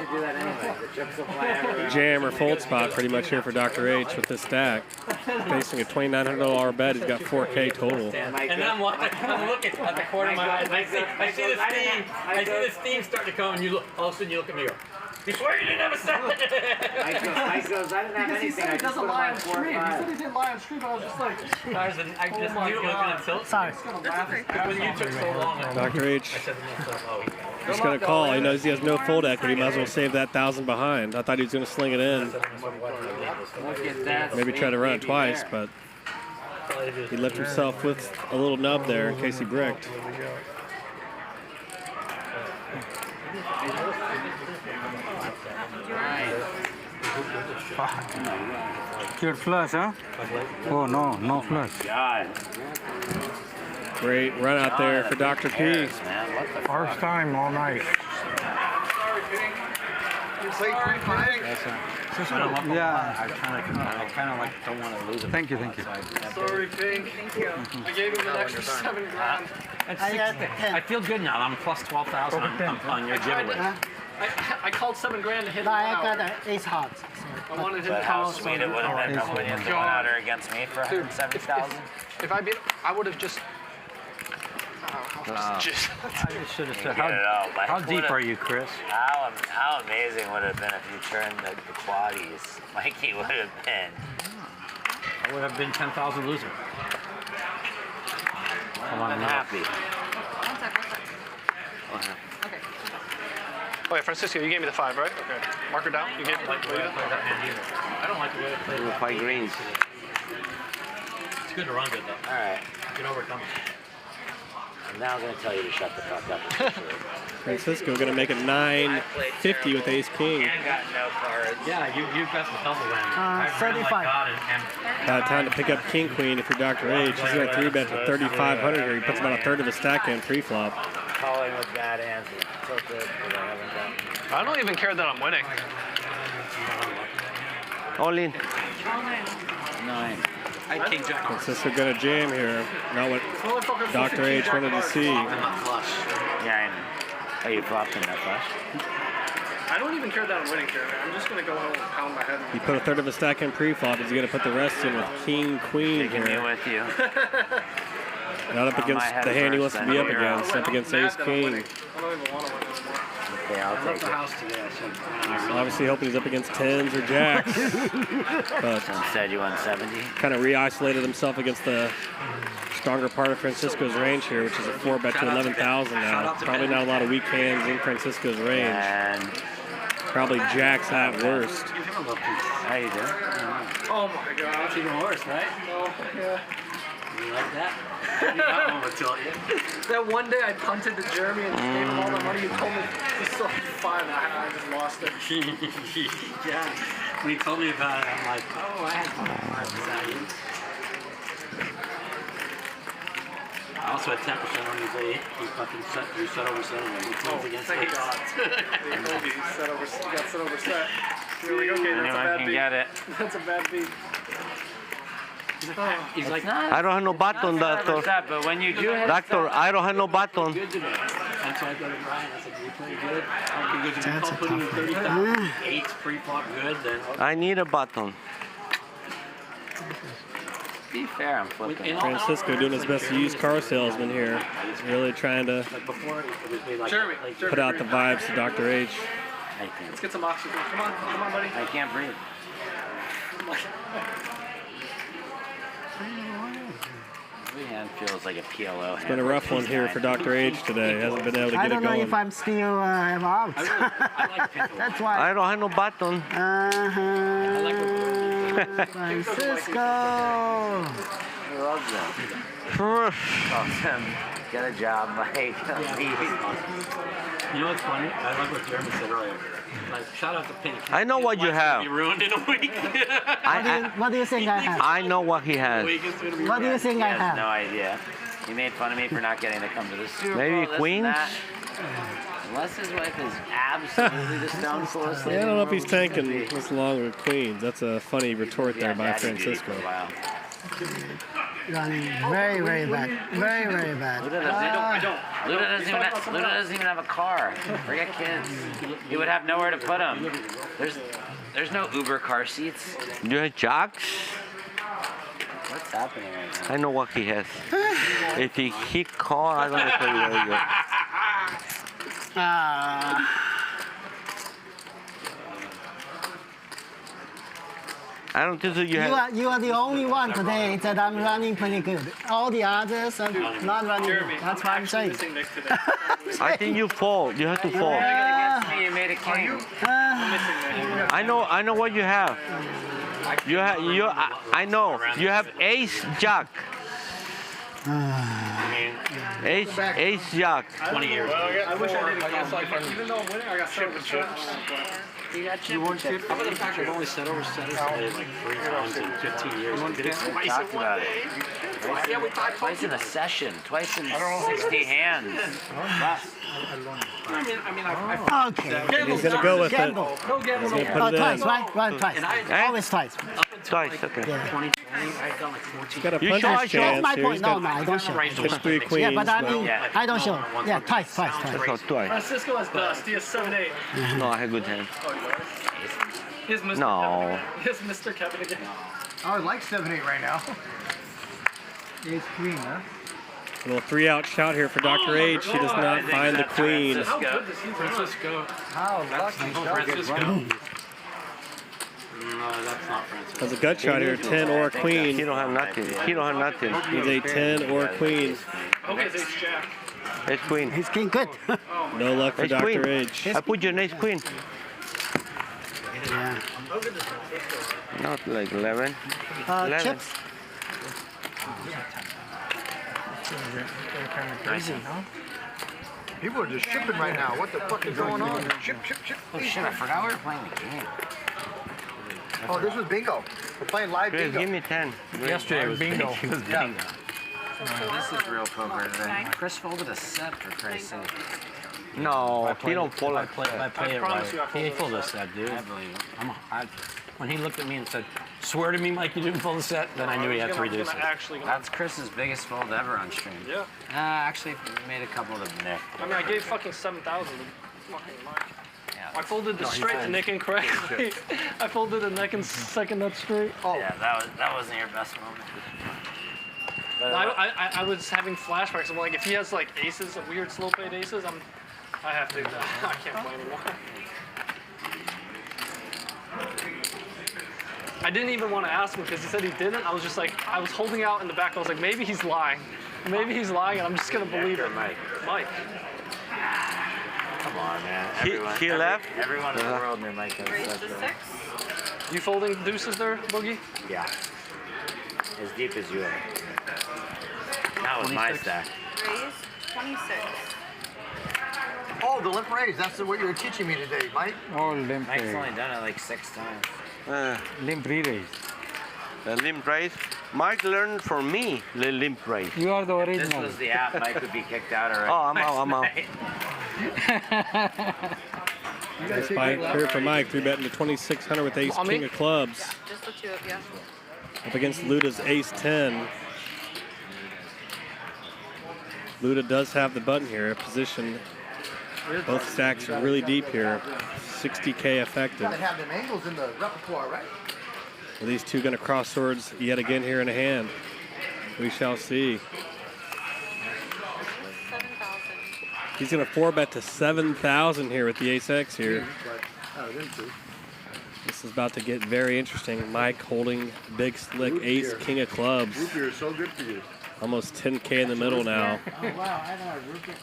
jam or fold spot pretty much here for Dr. H with this stack. Facing a $2,900 bet. He's got 4K total.
And then I'm looking at the corner of my eyes. I see the steam start to come, and you look. All of a sudden, you look at me. And go, you swear you didn't have a set?
Mike goes, I didn't have anything.
He said he doesn't lie on stream. He said he didn't lie on stream, but I was just like,
I just knew it was going to tilt.
Sorry.
When you took so long.
Dr. H. He's going to call. He knows he has no fold equity. Might as well save that 1,000 behind. I thought he was going to sling it in. Maybe try to run it twice, but he left himself with a little nub there in case he bricked.
Your flush, huh? Oh, no, no flush.
Great run out there for Dr. P.
First time all night. Yeah.
I kind of like don't want to lose it.
Thank you, thank you.
sorry, Pink. Thank you. I gave him an extra $7 grand.
I feel good now. I'm plus 12,000 on your giveaway.
I called $7 grand to hit him
No, I
out.
got ace hearts.
I wanted him
But
to
how
call
sweet it would have been when you had the one outer against me for 170,000.
If I beat, I would have just.
I should have said,
Like,
how deep are you, Chris?
How amazing would it have been if you turned the quaddies? Mikey would have been.
I would have been 10,000 loser.
I'm happy.
Oh yeah, Francisco, you gave me the 5, right? Okay. Mark her down. You gave me
I don't like the way I play it.
5 greens.
It's good to run good, though.
All right.
You can overcome it.
I'm now going to tell you to shut the fuck up.
Francisco going to make it 950 with ace king.
And got no cards.
Yeah, you got the double land.
35.
Time to pick up king queen if you're Dr. H. He's going to 3-bet to 3,500 here. He puts about a third of his stack in pre-flop.
Calling with bad hands. So good, but I haven't got.
I don't even care that I'm winning.
All in.
9.
Francisco going to jam here. Not what Dr. H wanted to see.
Yeah, I know. Oh, you flopped in that flush?
I don't even care that I'm winning here. I'm just gonna go home and pound my head.
He put a third of his stack in pre-flop. He's going to put the rest in with king queen
Taking me
here.
with you.
Not up against the hand he wants to be up against. Up against ace king.
I don't even want to win anymore.
Okay, I'll take it.
house today. I said,
Obviously hoping he's up against 10s or jacks. But
instead you won 70.
Kind of re-isolated himself against the stronger part of Francisco's range here, which is a 4-bet to 11,000 now. Probably not a lot of weak hands in Francisco's range.
And
probably jacks at worst.
How you doing?
oh my God. That's even worse, right?
Oh, yeah.
You like that? That one would tilt you.
That one day I punted to Jeremy and gave him all the money. He told me he still had 5 and I just lost it.
Yeah. When he told me about it, I'm like, oh, I had 5%. I also had 10% on his 8. He fucking set over 7 when he closed against
thank
it.
God. They told me he got set over set. Here we go. Okay, that's a bad beat.
Get it.
That's a bad beat.
He's like,
I don't have no button, doctor.
But when you do have
Doctor, I don't have no button.
good today. And so I go to Brian. I said, you play good. Because if you call putting in 30,000, 8's pre-flop good, then
I need a button.
be fair, I'm flipping.
Francisco doing his best to use car salesman here. He's really trying to put out the vibes to Dr. H.
Let's get some oxygen. Come on, buddy.
I can't breathe. Every hand feels like a PLO hand.
It's been a rough one here for Dr. H today. Hasn't been able to
I
get it
don't know
going.
if I'm still out. That's why.
I don't have no button.
Francisco.
I love them. Awesome. Get a job, Mike.
You know what's funny? I like what Jeremy said earlier. Like, shout out to Pink.
I know what you have.
Be ruined in a week.
What do you think I have?
I know what he has.
What do you think I
He has
have?
no idea. He made fun of me for not getting to come to the Super Bowl.
Maybe
this and
queens?
that. Unless his wife is absolutely the stone coolest
Yeah, I don't know if he's tanking this long with queens. That's a funny retort there by Francisco.
Running very, very bad. Very, very bad.
Luda doesn't even have a car. Forget kids. He would have nowhere to put them. There's no Uber car seats.
You have jocks?
What's happening right now?
I know what he has. If he call, I'm gonna tell you where you go. I don't think so. You have.
You are the only one today that I'm running pretty good. All the others are not running good. That's what I'm saying.
I think you fall. You have to fall.
Against me, you made a king.
I know what you have. You have I know. You have ace jack. Ace jack.
20 years.
I wish I didn't get like even though I'm winning, I got chip and chips.
You won chip? How about the fact I've only set over set like 3 times in 15 years? We did it twice
Talked about it. Twice in a session. Twice in 60 hands.
Okay.
He's going to go with it.
Gamble.
No gamble.
He's going to put it
Twice,
in.
right? Run twice. Always twice.
Twice, okay.
Yeah.
I've done like 14.
He's got a
You
puncher's
show, I show.
That's
chance
my
here.
point.
He's
No,
got
I don't show.
pitch 3 queens.
Yeah, but I mean,
Yeah.
I don't show. Yeah, twice.
That's all twice.
Francisco has dust. He has 7-8.
No, I have good hands.
Here's Mr.
No.
Kevin. Here's Mr. Kevin again.
I would like 7-8 right now. Ace queen, huh?
A little 3-out shout here for Dr. H. He does not find the queen.
How good is he, Francisco?
How lucky.
Francisco.
No, that's not Francisco.
That's a gut shot here. 10 or a queen.
He don't have nothing. He don't have nothing.
He's a 10 or a queen.
Okay, it's ace jack.
Ace queen.
He's king good.
No luck for
Ace
Dr.
queen.
H.
I put your ace queen.
Yeah.
Not like 11. 11.
Chips.
People are just shipping right now. What the fuck is going on? Ship.
Oh shit, I forgot we were playing the game.
Oh, this was bingo. We're playing live
Chris,
bingo.
give me 10.
Yesterday was bingo.
It was bingo. This is real poker today. Chris folded a set for Christ's sake.
No, he don't fall
I
like
play it
promise you I
right. He
fold
folded a set, dude.
I believe it.
When he looked at me and said, "Swear to me, Mike, you didn't fold the set," then I knew he had to reduce it.
That's Chris's biggest fold ever on stream.
Yeah.
Actually, made a couple of Nick.
I mean, I gave fucking 7,000 to fucking Mike.
Yeah.
I folded the straight to Nick incorrectly. I folded the neck and second nut straight. Oh.
Yeah, that wasn't your best moment. But
I was having flashbacks. I'm like, if he has like aces, weird slow paid aces, I'm I have to. I can't play anymore. I didn't even want to ask him because he said he didn't. I was just like, I was holding out in the back. I was like, maybe he's lying. Maybe he's lying, and I'm just gonna believe it.
Mike.
Mike.
Come on, man.
He left?
Everyone in the world knew Mike.
You folding deuces there, Boogie?
Yeah. As deep as you are. That was my stack.
Raise 26.
Oh, the limp raise. That's what you were teaching me today, Mike.
Oh, limp
Mike's
raise.
only done it like 6 times.
Limp re-raise.
Limp raise. Mike learned from me the limp raise.
You are the
This
original.
was the app Mike would be kicked out already.
Oh, I'm out. I'm out.
Nice fight here for Mike. 3-betting to 2,600 with ace king of clubs.
Just the two of you.
Up against Luda's ace 10. Luda does have the button here. Position. Both stacks are really deep here. 60K effective.
Gotta have them angles in the repertoire, right?
Are these two going to cross swords yet again here in a hand? We shall see.
7,000.
He's going to 4-bet to 7,000 here with the ace X here. This is about to get very interesting. Mike holding big slick ace king of clubs.
Root beer is so good for you.
Almost 10K in the middle now.
Oh, wow. I know a root beer.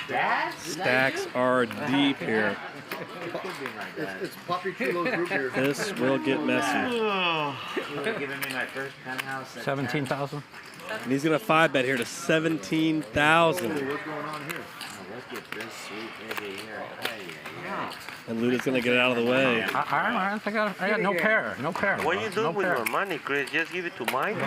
Dads?
Stacks are deep here.
It's Poppy Kilo's root beer.
This will get messy.
You're giving me my first penthouse.
17,000.
And he's going to 5-bet here to 17,000.
What's going on here?
Look at this sweet baby here.
And Luda's going to get it out of the way.
I got no pair. No pair.
What are you doing
no
with
pair.
your money, Chris? Just give it to Mike?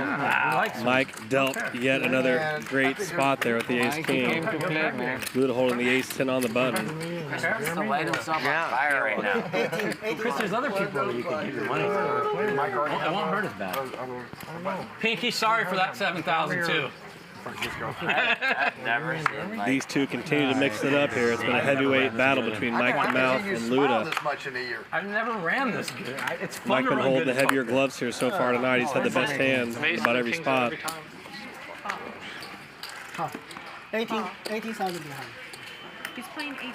Mike dealt yet another great spot there with the ace king. Luda holding the ace 10 on the button.
Chris wants to light himself on fire right now.
Chris, there's other people you can give your money to. It won't hurt as bad. Pinky, sorry for that 7,000 too.
These two continue to mix it up here. It's been a heavyweight battle between Mike the Mouth and Luda.
This much in a year.
I've never ran this good. It's fun
Mike
to
been
run
holding
good
the heavier gloves here so far tonight. He's had the best hand about every spot.
18,000 behind.
He's playing 18.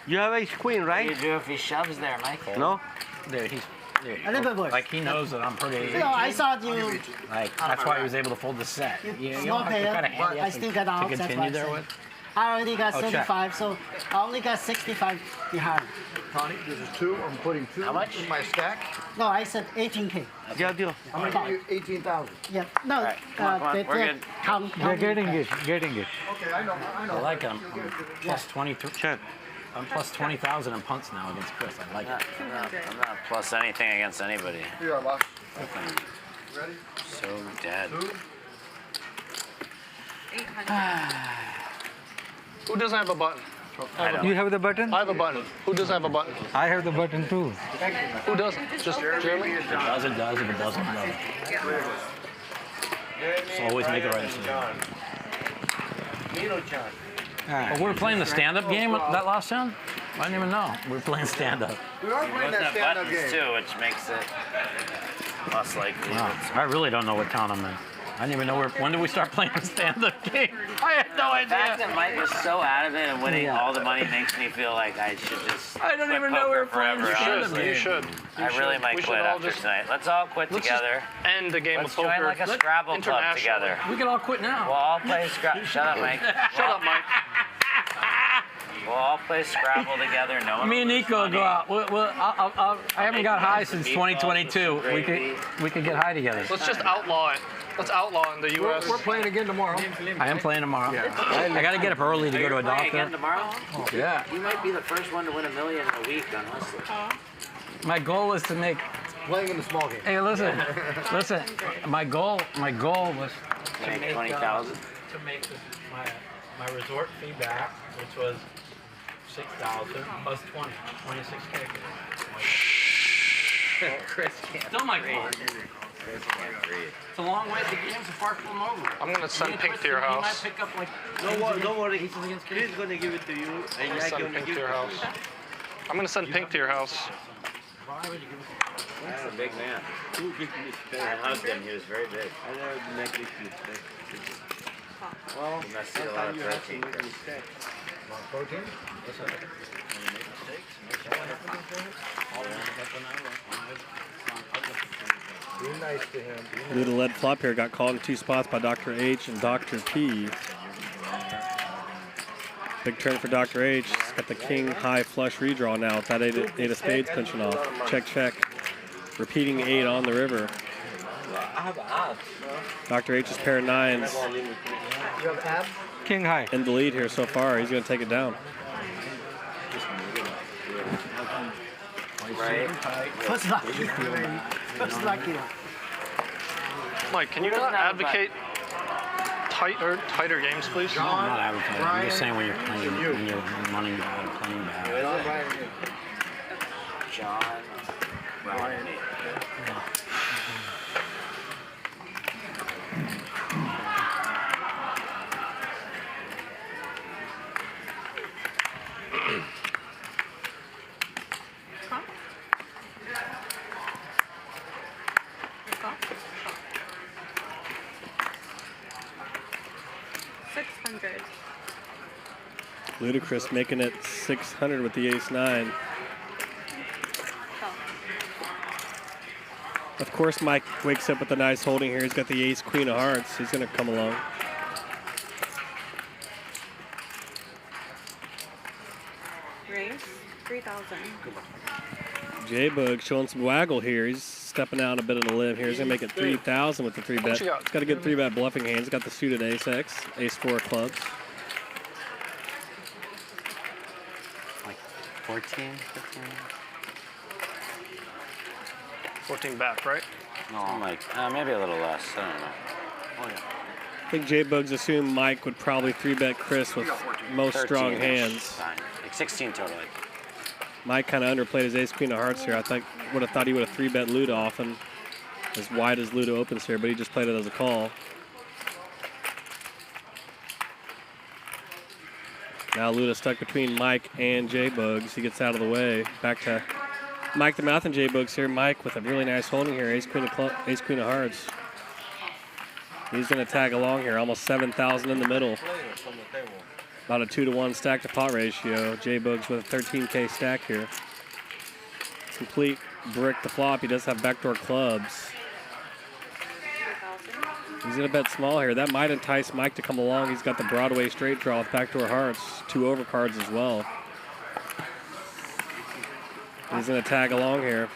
You have ace queen, right?
What do you do if he shoves there, Mike?
No?
Dude, he's
A little bit worse.
like he knows that I'm pretty.
No, I thought you.
Like that's why he was able to fold the set.
Small player, but I still got out.
to
That's
continue
why
there
I
with.
said. I already got
Oh, check.
35, so I only got 65 behind.
Connie, this is 2. I'm putting 2
How much?
in my stack.
No, I said 18K.
Yeah, deal.
I'm gonna give you 18,000.
Yeah, no,
right, come on, we're good.
They're getting it. Getting it.
Okay, I know.
I like him. Plus 23.
Check.
I'm plus 20,000 in punts now against Chris. I like it.
I'm not plus anything against anybody.
Here you are, boss. Ready?
So dead.
800.
Who doesn't have a button?
I don't.
You have the button?
I have a button. Who doesn't have a button?
I have the button too.
Who doesn't? Just Jeremy?
If it does, it does. If it doesn't, no. So always make the right decision. Well, we were playing the stand-up game that last time? I didn't even know. We were playing stand-up.
We are playing that
Have
stand-up
buttons
game.
too, which makes it less likely.
Wow. I really don't know what town I'm in. I didn't even know when did we start playing the stand-up game? I had no
The fact
idea.
that Mike was so adamant and winning all the money makes me feel like I should just
I don't
quit
even know we were
poker
playing the
forever,
stand-up
honestly.
You should.
I really might
We should
quit
all
after
just-
tonight. Let's all quit
Let's
together.
just end the game
Let's
of poker.
join like a Scrabble club
internationally.
together.
We can all quit now.
We'll all play Scrabble. Shut up, Mike.
Shut up, Mike.
We'll all play Scrabble together. No one
Me and
will lose
Nico
money.
go out. I haven't got high since 2022. We could get high together.
Let's just outlaw it. Let's outlaw in the U.S.
We're playing again tomorrow.
I am playing tomorrow. I got to get up early to go to a
Playing
doctor.
again tomorrow?
Yeah.
You might be the first one to win $1 million in a week on Hustler.
My goal is to make.
Playing in the small game.
Hey, listen. My goal was
To make 20,000.
to make my resort fee back, which was 6,000 plus 26K.
Chris can't.
Still my goal.
Chris can't breathe.
It's a long way. The game's a far from over.
I'm gonna send Pink to your
He might
house.
pick up like.
Don't worry. He's gonna give it to you.
I'm
And
gonna
I
send
can
Pink
give
to
it
your house. I'm gonna send Pink to your house.
That's a big man. I hugged him. He was very big.
I never make this mistake.
Well, he must eat a lot of protein.
Protein? That's all right. Be nice to him.
Luda led flop here, got called in 2 spots by Dr. H and Dr. P. Big turn for Dr. H. He's got the king high flush redraw now with that 8 of spades pinching off. Check, check. Repeating 8 on the river. Dr. H's pair of 9s.
You have abs?
King high.
In the lead here so far. He's going to take it down.
Right.
First lucky. First lucky.
Mike, can you not advocate tighter games, please?
No, I'm not advertising. I'm just saying when you're playing, when you're running bad, playing bad.
John. Ryan.
Luda Chris making it 600 with the ace-9. Of course, Mike wakes up with a nice holding here. He's got the ace-queen of hearts. He's going to come along.
Raise 3,000.
JBoogs showing some waggle here. He's stepping out a bit of the limb here. He's going to make it 3,000 with the 3-bet. He's got a good 3-bet bluffing hand. He's got the suited ace-x, ace-4 of clubs.
14, 15?
14 back, right?
No, like maybe a little less. I don't know. Oh, yeah.
I think JBoogs assumed Mike would probably 3-bet Chris with most strong hands.
Fine. Like 16 total.
Mike kind of underplayed his ace-queen of hearts here. I think would have thought he would have 3-bet Luda often, as wide as Luda opens here, but he just played it as a call. Now Luda stuck between Mike and JBoogs. He gets out of the way. Back to Mike the Mouth and JBoogs here. Mike with a really nice holding here. Ace-queen of hearts. He's going to tag along here. Almost 7,000 in the middle. About a 2-to-1 stack to pot ratio. JBoogs with a 13K stack here. Complete brick to flop. He does have backdoor clubs. He's going to bet small here. That might entice Mike to come along. He's got the Broadway straight draw with backdoor hearts. 2 overcards as well. He's going to tag along here.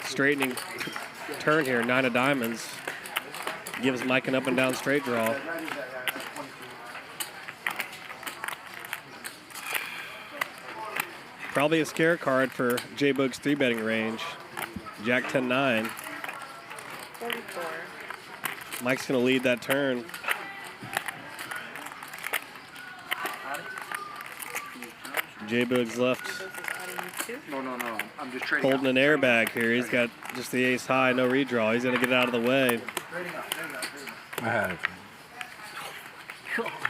Straightening turn here, 9 of diamonds. Gives Mike an up and down straight draw. Probably a scare card for JBoogs' 3-betting range. Jack 10-9.
44.
Mike's going to lead that turn. JBoogs left
No. I'm just trading.
holding an airbag here. He's got just the ace high, no redraw. He's going to get out of the way.
I had it.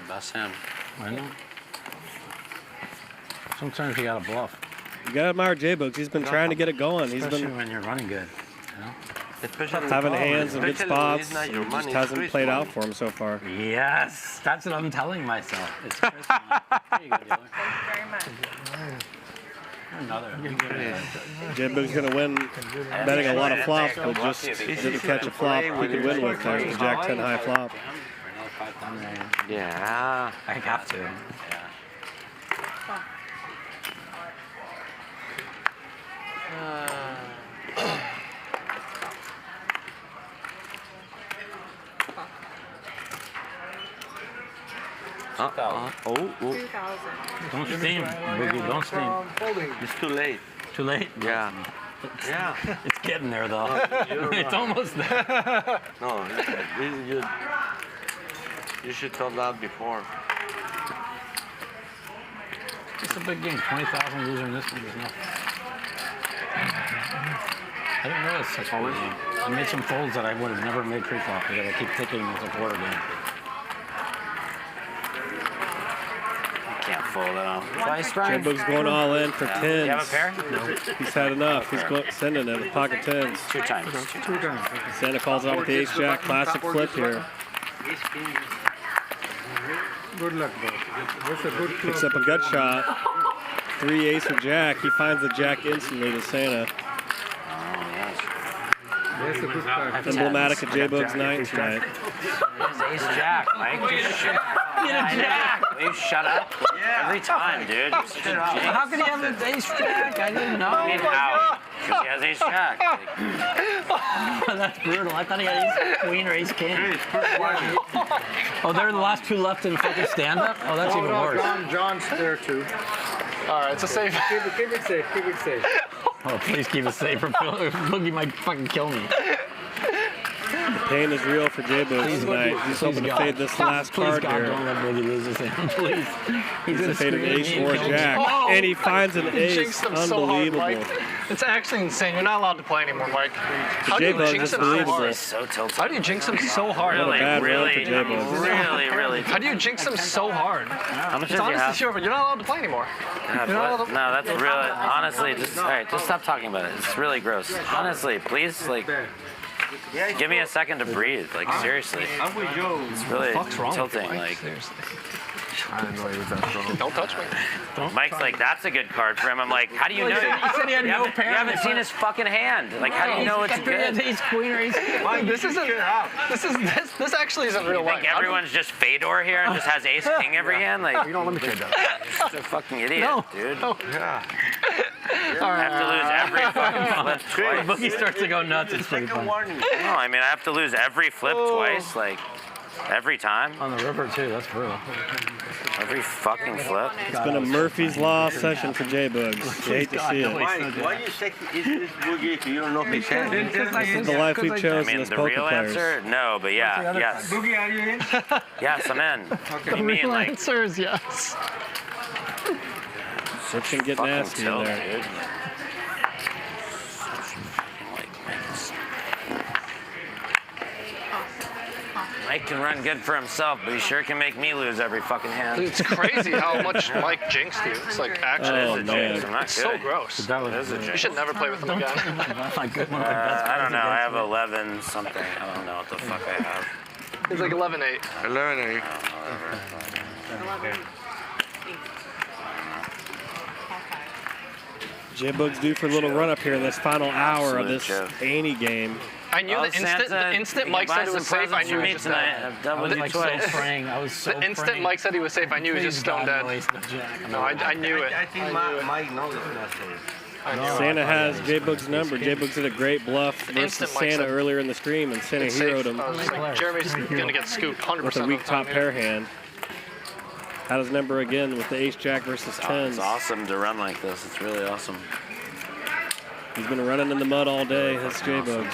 Bust him.
I know. Sometimes you gotta bluff.
You got to admire JBoogs. He's been trying to get it going. He's
Especially
been
when you're running good. You know?
having hands in good spots. It just hasn't played out for him so far.
Yes, that's what I'm telling myself. It's Christmas. There you go, dealer.
Very much.
Another.
JBoogs going to win betting a lot of flops, but just didn't catch a flop he could win with. There's the Jack 10 high flop.
Yeah.
I have to. Yeah.
Oh.
2,000.
Don't steam, Boogie. Don't steam.
It's too late.
Too late?
Yeah.
Yeah.
It's getting there, though. It's almost there.
No, this is good. You should tell that before.
It's a big game. 20,000 losing this one is nothing. I didn't know it's such a big game. I made some folds that I would have never made pre-flop because I keep thinking it's a quarter game.
Can't fold it off.
JBoogs going all in for 10s.
Do you have a pair?
No. He's had enough. He's sending it with pocket 10s.
2 times.
Santa calls off with the ace-jack. Classic flip here.
Good luck, bro. That's a good
Picks up a gut shot. 3 ace with jack. He finds the jack instantly to Santa.
That's a good card.
Emblematic of JBoogs 9 tonight.
Ace jack, Mike. Just shut up.
Get a jack.
Will you shut up? Every time, dude. You're such a jinx.
How can he have an ace jack? I didn't know.
I mean, how? Because he has ace jack.
That's brutal. I thought he had ace queen or ace king. Oh, they're the last two left in fucking stand-up? Oh, that's even worse.
John's there too.
All right, it's a safe.
Keep it safe. Keep it safe.
Oh, please keep it safe, or Boogie might fucking kill me.
The pain is real for JBoogs tonight. He's hoping to fade this last card
God,
here.
don't let Boogie lose his hand, please. He's
He's
gonna
a fade of
scream
ace
at me
or
and kill me.
jack.
Oh!
And he finds an
You
ace.
jinxed him so hard,
Unbelievable.
Mike. It's actually insane. You're not allowed to play anymore, Mike. How do you
JBoogs
jinx
is
him so
believable.
hard?
So tilted.
How do you jinx him so hard?
What a bad run for JBoogs.
Really.
How do you jinx him so hard?
How much
It's
does he have?
honestly true, you're not allowed to play anymore.
God,
You're not allowed
what?
to-
No, that's really, honestly, just, all right, just stop talking about it. It's really gross. Honestly, please, like, give me a second to breathe. Like, seriously. It's really tilting. Like,
I didn't know he was that strong.
Don't touch me.
Mike's like, that's a good card for him. I'm like, how do you know?
He said he had no
You
parents.
haven't seen his fucking hand. Like, how do you know it's good?
Ace queen or ace king.
This actually isn't real
You
life.
think everyone's just Fedor here and just has ace king every hand? Like,
You don't limit your dog.
you're just a fucking idiot, dude.
Yeah.
I have to lose every fucking flip twice.
Boogie starts to go nuts. It's pretty fun.
No, I mean, I have to lose every flip twice, like, every time.
On the river, too. That's brutal.
Every fucking flip.
It's been a Murphy's Law session for JBoogs. You hate to see it.
Why you say is Boogie if you don't know his hand?
This is the life we've
I
chosen
mean,
as
the
poker
real
players.
answer, no, but yeah, yes.
Boogie, are you in?
Yes, I'm in.
The
You mean,
real
like,
answer is yes.
It can get
fucking
nasty in
tilt,
there.
dude. Mike can run good for himself, but he sure can make me lose every fucking hand.
It's crazy how much Mike jinxed you. It's like actually,
Oh,
It is a
man.
jinx. I'm not
it's so
good.
gross.
That was
It is a
You
jinx.
should never play with him again.
That's not good. One of my
Uh,
best
I don't
cards
know. I
against
have
me.
11 something. I don't know what the fuck I have.
It's like 11-8.
11.
JBoogs due for a little run up here in this final hour of this
Absolute joke.
Annie game.
I knew
Oh,
the instant,
Santa,
the instant
you
Mike
can buy
said it was
some
safe, I
presents
knew
for
he
me
was just
tonight.
stoned.
I've doubled
I was
you
like
twice.
so praying. I was so
The instant
praying.
Mike said he was safe, I knew he was just
Please,
stone
God,
dead.
no ace, no jack.
No, I knew it.
I think Mike knows it's not safe.
Santa has JBoogs' number. JBoogs did a great bluff versus
Instant Mike
Santa
said-
earlier in the stream, and Santa
It's
heroed
safe.
him
I was just like, Jeremy's gonna get scooped 100%
with a
of
weak
the time
top
here.
pair hand. Had his number again with the ace jack versus tens.
It's awesome to run like this. It's really awesome.
He's been running in the mud all day. That's JBoogs.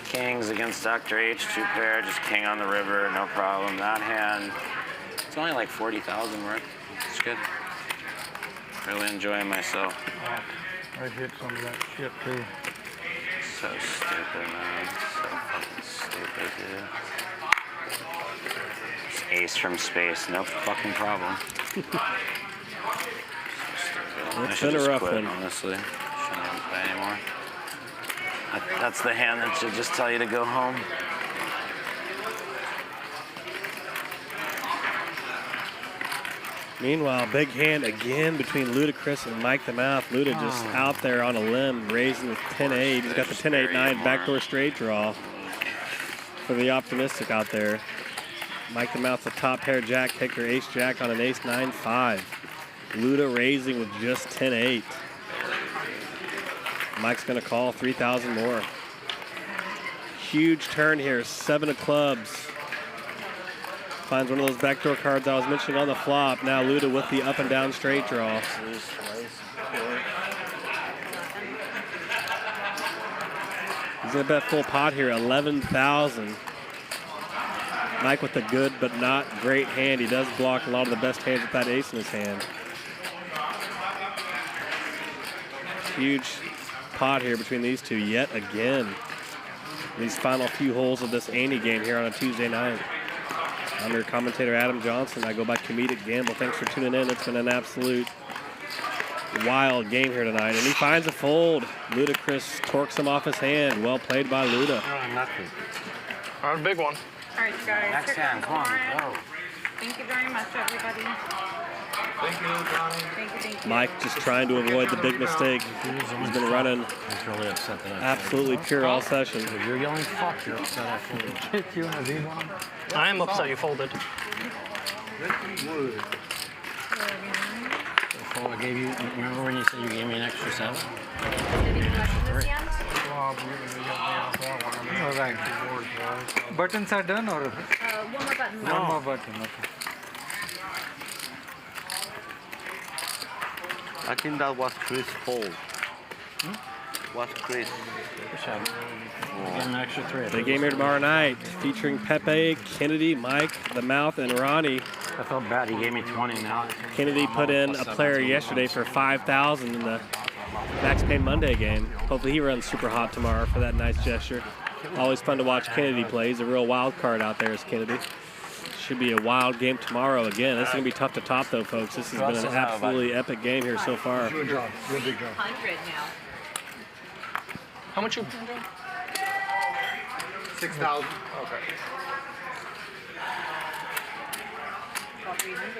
Kings against Dr. H, 2 pair, just king on the river, no problem. That hand, it's only like 40,000 worth. It's good. Really enjoying myself.
I hit some of that shit too.
So stupid, man. So fucking stupid, dude. Just ace from space, no fucking problem. So stupid. I
It's
should
been a
just
rough
quit,
one.
honestly. Shouldn't even play anymore. That's the hand that should just tell you to go home.
Meanwhile, big hand again between Luda Chris and Mike the Mouth. Luda just out there on a limb, raising with 10-8. He's got the 10-8-9 backdoor straight draw for the optimistic out there. Mike the Mouth's a top pair jack kicker, ace jack on an ace 9-5. Luda raising with just 10-8. Mike's gonna call 3,000 more. Huge turn here, 7 of clubs. Finds one of those backdoor cards I was mentioning on the flop. Now Luda with the up and down straight draw. He's gonna bet full pot here, 11,000. Mike with a good but not great hand. He does block a lot of the best hands with that ace in his hand. Huge pot here between these two yet again. These final few holes of this Annie game here on a Tuesday night. I'm your commentator, Adam Johnson. I go by Comedic Gamble. Thanks for tuning in. It's been an absolute wild game here tonight. And he finds a fold. Luda Chris torques him off his hand. Well played by Luda.
All right, big one.
right, guys.
Next hand, come on, go.
Thank you very much, everybody.
Thank you, Johnny.
Thank you.
Mike just trying to avoid the big mistake. He's been running
He's really upset that I
absolutely pure all session.
If you're yelling fuck, you're upset I folded.
I am upset you folded.
So I gave you, remember when you said you gave me an extra 7?
Buttons are done or?
One more button.
One more button, okay.
I think that was Chris' fault. Was Chris.
Get an extra 3.
Big game here tomorrow night, featuring Pepe, Kennedy, Mike, the Mouth, and Ronnie.
I felt bad. He gave me 20 now.
Kennedy put in a player yesterday for 5,000 in the Max Payne Monday game. Hopefully he runs super hot tomorrow for that nice gesture. Always fun to watch Kennedy play. He's a real wild card out there, is Kennedy. Should be a wild game tomorrow again. This is going to be tough to top, though, folks. This has been an absolutely epic game here so far.
Good job. Good big job.
100 now.
How much you?
6,000. Okay.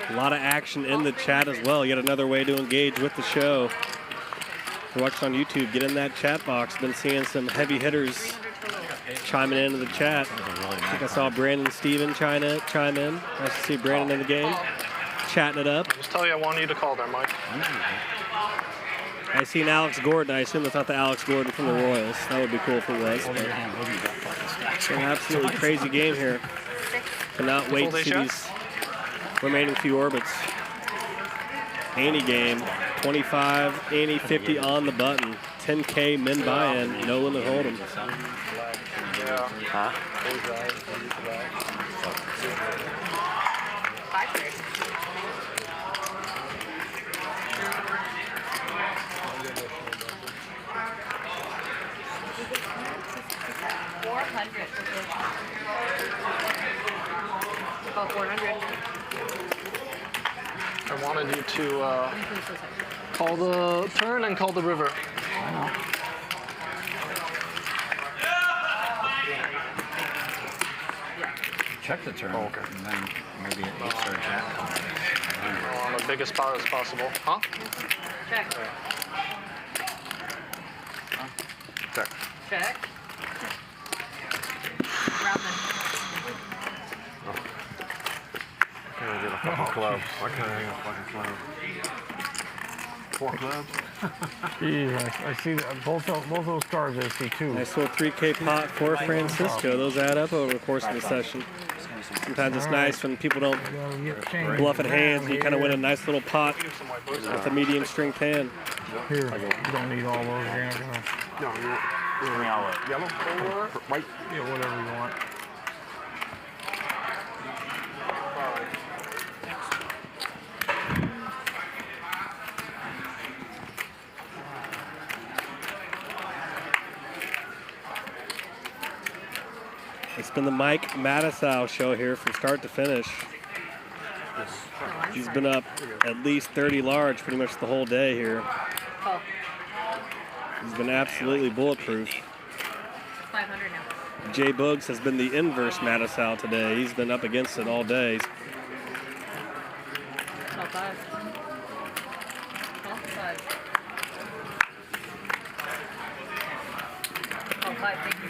A lot of action in the chat as well. Yet another way to engage with the show. If you're watching on YouTube, get in that chat box. Been seeing some heavy hitters chiming into the chat. I think I saw Brandon Steven chime in. Nice to see Brandon in the game, chatting it up.
Just tell you I wanted you to call there, Mike.
I seen Alex Gordon. I assume that's not the Alex Gordon from the Royals. That would be cool if it was. But it's an absolutely crazy game here. Cannot wait to see these remaining few orbits. Ante game, 25, Ante 50 on the button. 10K min buy-in, no limit hold'em.
Huh?
About 400.
I wanted you to call the turn and call the river.
Check the turn. Okay. And then maybe an 8-star jack.
On the biggest spot as possible. Huh?
Check.
Check.
Check.
I can't get a fucking club. Why can't I hang a fucking club? 4 clubs?
Jeez, I see that both those cards I see too.
Nice little 3K pot for Francisco. Those add up over the course of the session. Sometimes it's nice when people don't bluff at hands and you kind of win a nice little pot with a medium strength hand.
Here, you don't need all those.
No, you want yellow or white?
Yeah, whatever you want.
It's been the Mike Matusow show here from start to finish. He's been up at least 30 large pretty much the whole day here. He's been absolutely bulletproof.
500 now.
JBoogs has been the inverse Matusow today. He's been up against it all day.
Call 5. Call 5. Call 5, thank you.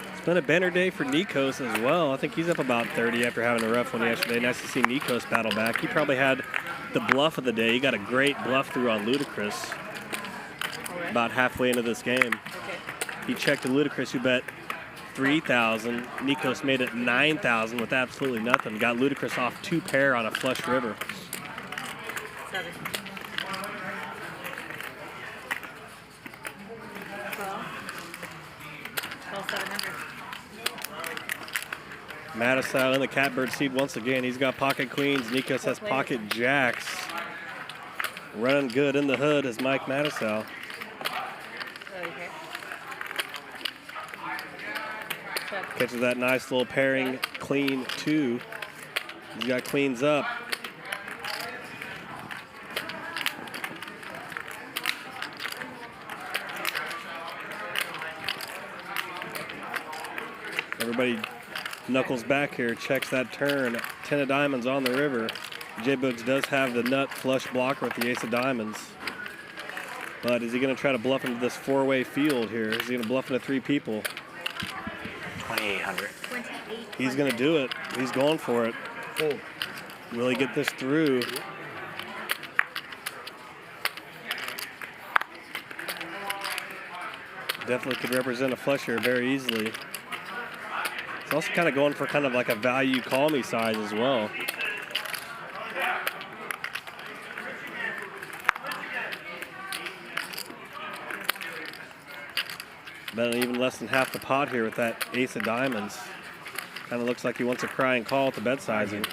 It's been a banner day for Nikos as well. I think he's up about 30 after having a rough one yesterday. Nice to see Nikos battle back. He probably had the bluff of the day. He got a great bluff through on Luda Chris about halfway into this game. He checked to Luda Chris, who bet 3,000. Nikos made it 9,000 with absolutely nothing. Got Luda Chris off 2 pair on a flush river.
7. 12,700.
Matusow in the catbird seat once again. He's got pocket queens. Nikos has pocket jacks. Running good in the hood is Mike Matusow. Catches that nice little pairing clean 2. He's got queens up. Everybody knuckles back here, checks that turn. 10 of diamonds on the river. JBoogs does have the nut flush blocker with the ace of diamonds. But is he going to try to bluff into this four-way field here? Is he going to bluff into 3 people?
2,800.
He's going to do it. He's going for it. Will he get this through? Definitely could represent a flush here very easily. It's also kind of going for kind of like a value call me size as well. Betting even less than half the pot here with that ace of diamonds. Kind of looks like he wants a cry and call at the bet sizing.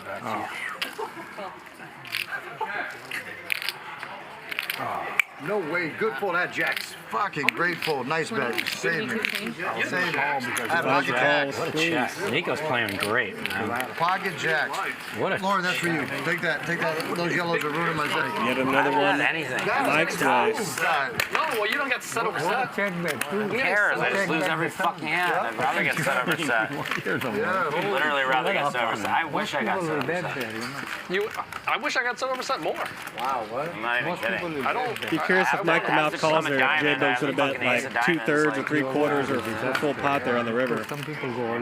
No way. Good fold. That jack's fucking great fold. Nice bet. Save me. Save me. Pocket jacks.
What a check. Nico's playing great, man.
Pocket jacks.
What a
Lauren, that's for you. Take that. Take that. Those yellows are ruining my day.
Yet another one. Mike's way.
No, well, you don't get set over set.
Who cares? I just lose every fucking hand. I'd rather get set over set. Literally rather get set over set. I wish I got set over set.
I wish I got set over set more.
Wow, what? I'm not even kidding.
I don't.
Be curious if Mike the Mouth calls there. JBoogs would have bet like 2/3 or 3/4 or full pot there on the river.
Some people go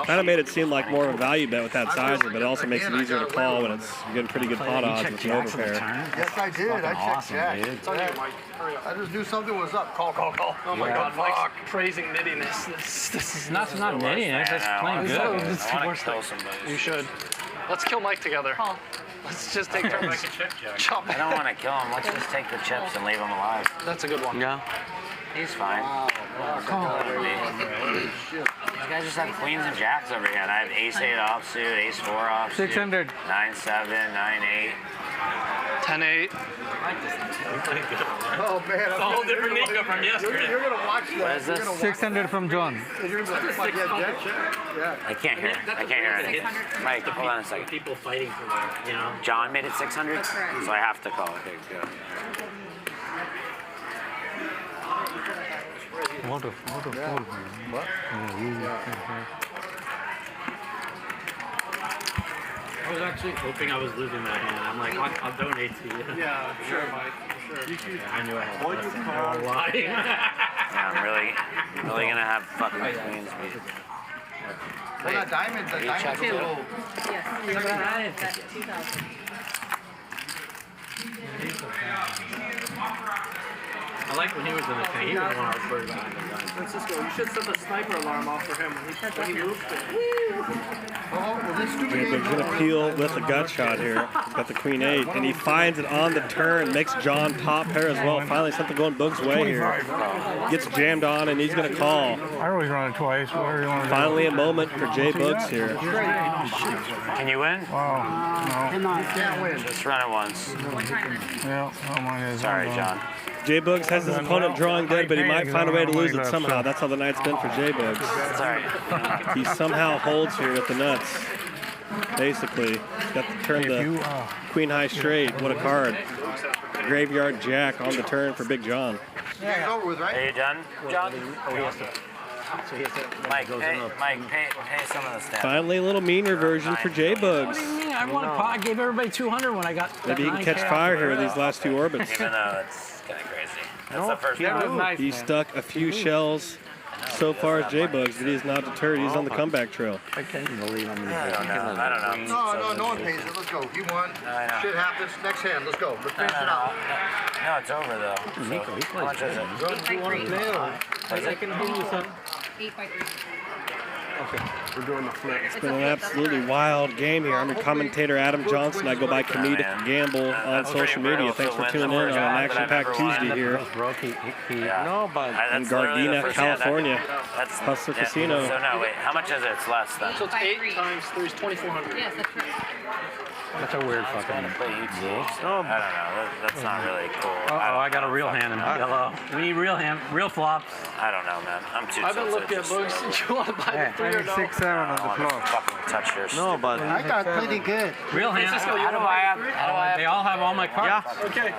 Kind of made it seem like more of a value bet with that sizer, but it also makes it easier to call when it's getting pretty good pot odds with an overpair.
Yes, I did. I checked jack.
It's on you, Mike. Hurry up.
I just knew something was up. Call, call, call.
Oh my God, Mike's praising nittiness. This is
not nittiness. It's playing good.
It's the worst thing. You should. Let's kill Mike together. Let's just take turns. Chop.
I don't want to kill him. Let's just take the chips and leave him alive.
That's a good one.
Yeah. He's fine. These guys just have queens and jacks over here, and I have ace-8 offsuit, ace-4 offsuit.
600.
9-7, 9-8.
10-8.
Oh man,
it's a whole different Nico from yesterday.
You're gonna watch that.
What is this?
600 from John.
You're gonna be like, yeah.
I can't hear. I can't hear anything. Mike, hold on a second.
People fighting for that, you know.
John made it 600, so I have to call. Okay, good.
What a fold, man. What?
I was actually hoping I was losing that hand. I'm like, I'll donate to you.
Yeah, sure, Mike. Sure.
Yeah, I knew I had to lie.
Yeah, I'm really gonna have fucking queens beat.
Well, that diamond, the diamond's a little.
Yes. 2,000.
I like when he was in the thing. He was the one I was worried about.
Francisco, you should set the sniper alarm off for him when he moves it.
JBoogs going to peel with a gut shot here. He's got the queen-8, and he finds it on the turn. Makes John top pair as well. Finally, something going Boog's way here. Gets jammed on, and he's going to call.
I always run it twice. Whatever you want to do.
Finally, a moment for JBoogs here.
Can you win?
Wow. No.
Can't win.
Just run it once.
Yeah. Oh, mine is.
Sorry, John.
JBoogs has his opponent drawing dead, but he might find a way to lose it somehow. That's how the night's been for JBoogs.
Sorry.
He somehow holds here with the nuts. Basically, got to turn the queen high straight. What a card. Graveyard jack on the turn for Big John.
Yeah, it's over with, right?
Are you done, John? Mike, pay some of the stuff.
Finally, a little mean reversion for JBoogs.
I gave everybody 200 when I got.
Maybe he can catch fire here with these last two orbits.
Even though it's kind of crazy. That's the first one.
He stuck a few shells so far as JBoogs, but he is not deterred. He's on the comeback trail.
I can't even believe I'm going to
I don't know.
No one pays it. Let's go. You won. Shit happens. Next hand. Let's go. Let's finish it out.
No, it's over though.
Nico, he
How much is it?
8x3.
Okay, we're doing the flip.
It's been an absolutely wild game here. I'm your commentator, Adam Johnson. I go by Comedic Gamble on social media. Thanks for tuning in on an action-packed Tuesday here in Gardena, California. Hustler Casino.
So no, wait, how much is it? It's less than.
So it's 8 times 3 is 2,400.
Yes, that's right.
That's a weird fucking.
I don't know. That's not really cool.
I got a real hand in yellow. We need real flops.
I don't know, man. I'm too.
I've been looking at books. You want to buy the 3 or no?
6-7 on the floor.
Fucking touch your.
No, but
I got pretty good.
Real hand.
How do I have?
They all have all my cards.
Yeah. Okay.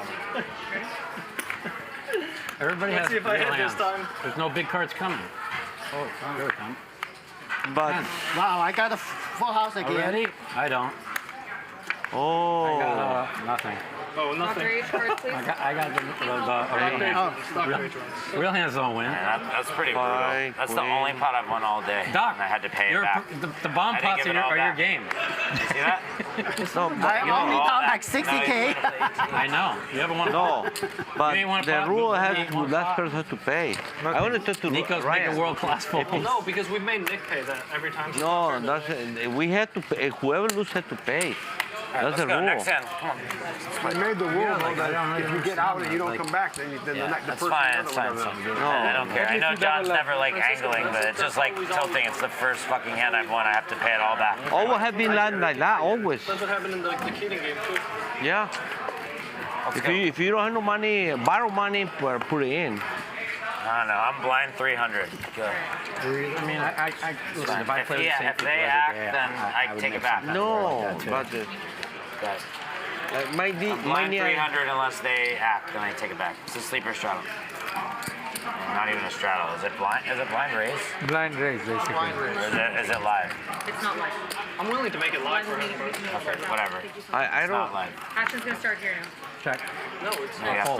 Everybody
Let's
has
see if I
real
hit this
hands.
time.
There's no big cards coming. Oh, here it comes.
But
wow, I got a full house again.
Already? I don't.
Oh.
I got nothing.
Oh, nothing.
I got the real hands don't win.
Yeah, that's pretty brutal. That's the only pot I've won all day.
Doc,
and I had to pay it back.
The bomb
I didn't
pots
give
are
it all
your
back.
game.
See that?
No,
I only got like 60K.
I know. You ever want to?
No, but
You ain't want to
the
pot?
rule
You
has
ain't
to
want
last
pot?
person has to pay. I wanted to
Nikos
Ryan.
making world-class folds.
No, because we made Nick pay that every time.
No, that's we had to pay. Whoever loses had to pay. That's
let's
the
go.
rule.
Next hand. Come on.
We made the rule that if you get out and you don't come back, then the
Yeah,
person
that's fine. That's fine. I don't care. I know John's never like angling, but it's just like tilting. It's the first fucking hand I've won. I have to pay it all back.
Always have been like that. Always.
That's what happened in the Keating game too.
Yeah. If you don't have no money, borrow money, put it in.
I don't know. I'm blind 300. Go.
I mean, listen, if I play the same
if they act, then I take it back.
No, but might be
blind 300 unless they act, then I take it back. It's a sleeper straddle. Not even a straddle. Is it blind? Is it blind raise?
Blind raise, basically.
Or is it live?
It's not live.
I'm willing to make it live for him.
Okay, whatever.
I
It's
don't.
not live.
Action's gonna start here now.
Check.
No, it's
You
not.
have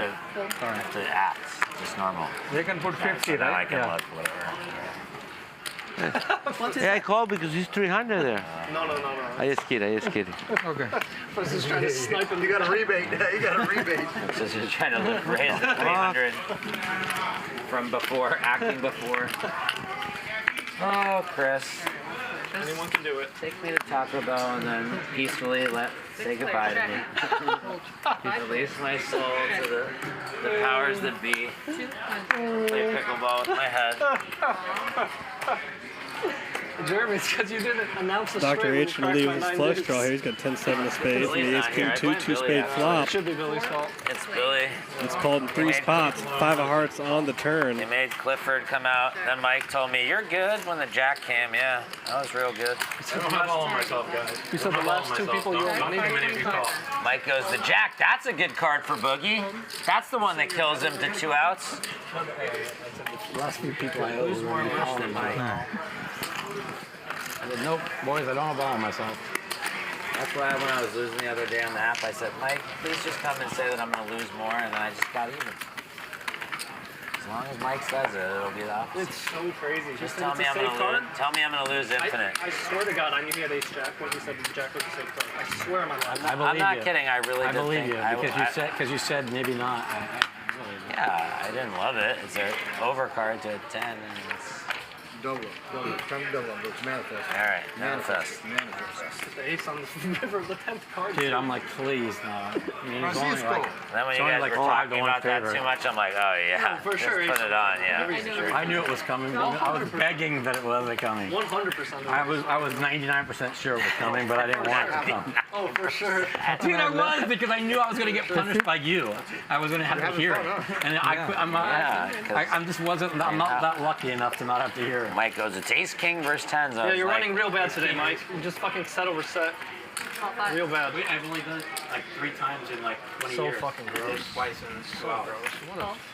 to act. Just normal.
They can put 50,
Then I
right?
can look, whatever.
Yeah, I called because he's 300 there.
No.
I just kidding.
Okay.
I was just trying to snipe him.
You got a rebate. You got a rebate.
So you're trying to raise the 300 from before, acting before. Oh, Chris.
Anyone can do it.
Take me to Taco Bell and then peacefully say goodbye to me. Release my soul to the powers that be. Play pickleball with my head.
Jeremy, it's because you didn't announce the
Dr.
straight
H
when
can
you
leave
cracked
his
my
flush
9
draw here. He's got 10-7 of spades and the
Billy's
ace
not here.
king
I
2
blame Billy,
spade
actually.
flop.
It should be Billy's fault.
It's Billy.
It's called in 3 spots. 5 of hearts on the turn.
They made Clifford come out. Then Mike told me, "You're good." When the jack came, yeah, that was real good.
I'm not following myself, guys. You said the last 2 people you owe money to.
Mike goes, "The jack, that's a good card for Boogie. That's the one that kills him to 2 outs."
Last few people I owe were calling Mike. I said, nope, boys, I don't have all myself.
That's why when I was losing the other day on the app, I said, "Mike, please just come and say that I'm going to lose more," and then I just got even. As long as Mike says it, it'll be the opposite.
It's so crazy.
Just tell me I'm going to lose. Tell me I'm going to lose infinite.
I swear to God, I knew he had ace jack when he said the jack was the same card. I swear on my life.
I'm not kidding. I really
I
did
believe
think
you because you said maybe not.
Yeah, I didn't love it. It's an overcard to a 10, and it's.
Double. Come double. It's manifest.
All right, manifest.
The ace on the river, the 10th card.
Dude, I'm like, please, no. I mean, it's only like,
Then when
it's
you
only
guys
like
were
5 to
talking
1
about that
favorite.
too much, I'm like, oh yeah,
for
just
sure,
put it on, yeah.
I knew it was coming. I was begging that it wasn't coming.
100%.
I was 99% sure it was coming, but I didn't want it to come.
Oh, for sure.
Dude, I was because I knew I was going to get punished by you. I was going to have to hear it, and I'm not that lucky enough to not have to hear it.
Mike goes, "It's ace king versus 10s."
Yeah, you're running real bad today, Mike. You just fucking set over set. Real bad.
I've only done it like 3 times in like 20
So
years.
fucking gross.
Twice in
So gross.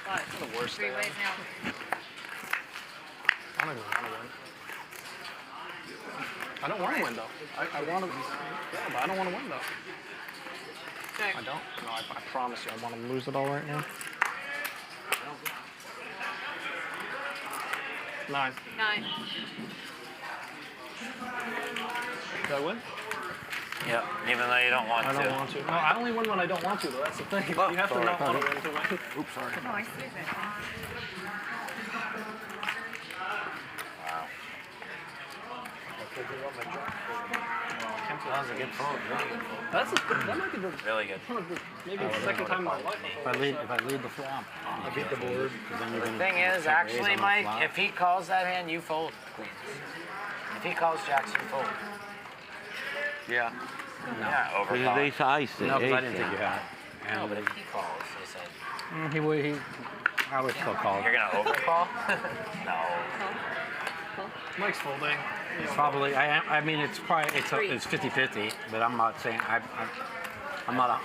What the worst thing. I don't even want to win. I don't want to win though. I want to. Yeah, but I don't want to win though. I don't. No, I promise you, I want to lose it all right now. 9.
9.
Did I win?
Yep, even though you don't want
I
to.
don't want to. No, I only win when I don't want to, though. That's the thing. You have to not want to win to win.
Oops, sorry.
Oh, I see it.
Wow.
That was a good fold. Really good fold.
That might be the
Really good.
maybe the second time in my life.
If I lead the flop, I beat the board.
The thing is, actually, Mike, if he calls that hand, you fold queens. If he calls jacks, you fold.
Yeah.
Yeah,
Because
overcall.
there's ice.
No, because I didn't think you had it.
No, but if he calls, they say.
I would still call
You're
it.
gonna overcall? No.
Mike's folding.
Probably. I mean, it's probably it's 50-50, but I'm not saying I'm not.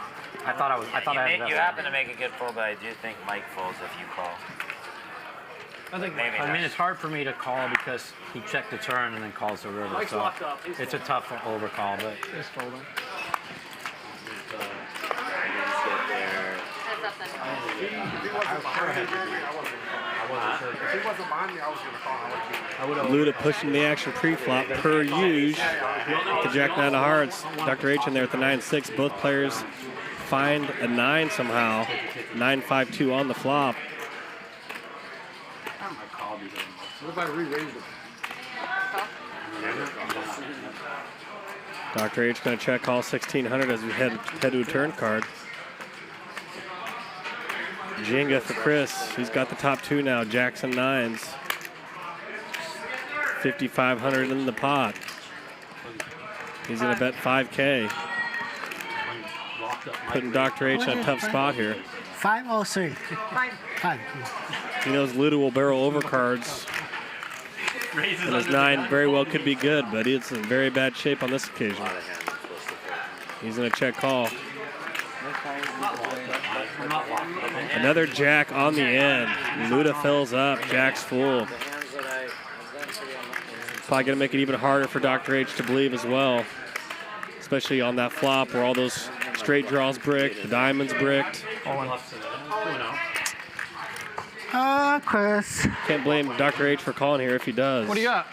I thought I had the best
You
hand.
happen to make a good fold, but I do think Mike folds if you call.
I think
maybe.
I mean, it's hard for me to call because he checked the turn and then calls the river.
Mike's
So
locked up.
it's a tough overcall, but
He's folding.
Luda pushing the action pre-flop per usual. The Jack 9 of hearts. Dr. H in there at the 9-6. Both players find a 9 somehow. 9-5-2 on the flop.
What if I re-raised it?
Dr. H going to check call 1600 as we head to a turn card. Jenga for Chris. He's got the top 2 now. Jacks and 9s. 5,500 in the pot. He's going to bet 5K. Putting Dr. H in a tough spot here.
5 or 3? 5.
He knows Luda will barrel over cards. And his 9 very well could be good, but it's in very bad shape on this occasion. He's going to check call. Another jack on the end. Luda fills up. Jack's full. Probably going to make it even harder for Dr. H to believe as well. Especially on that flop where all those straight draws bricked, the diamonds bricked.
Chris.
Can't blame Dr. H for calling here if he does.
What do you got?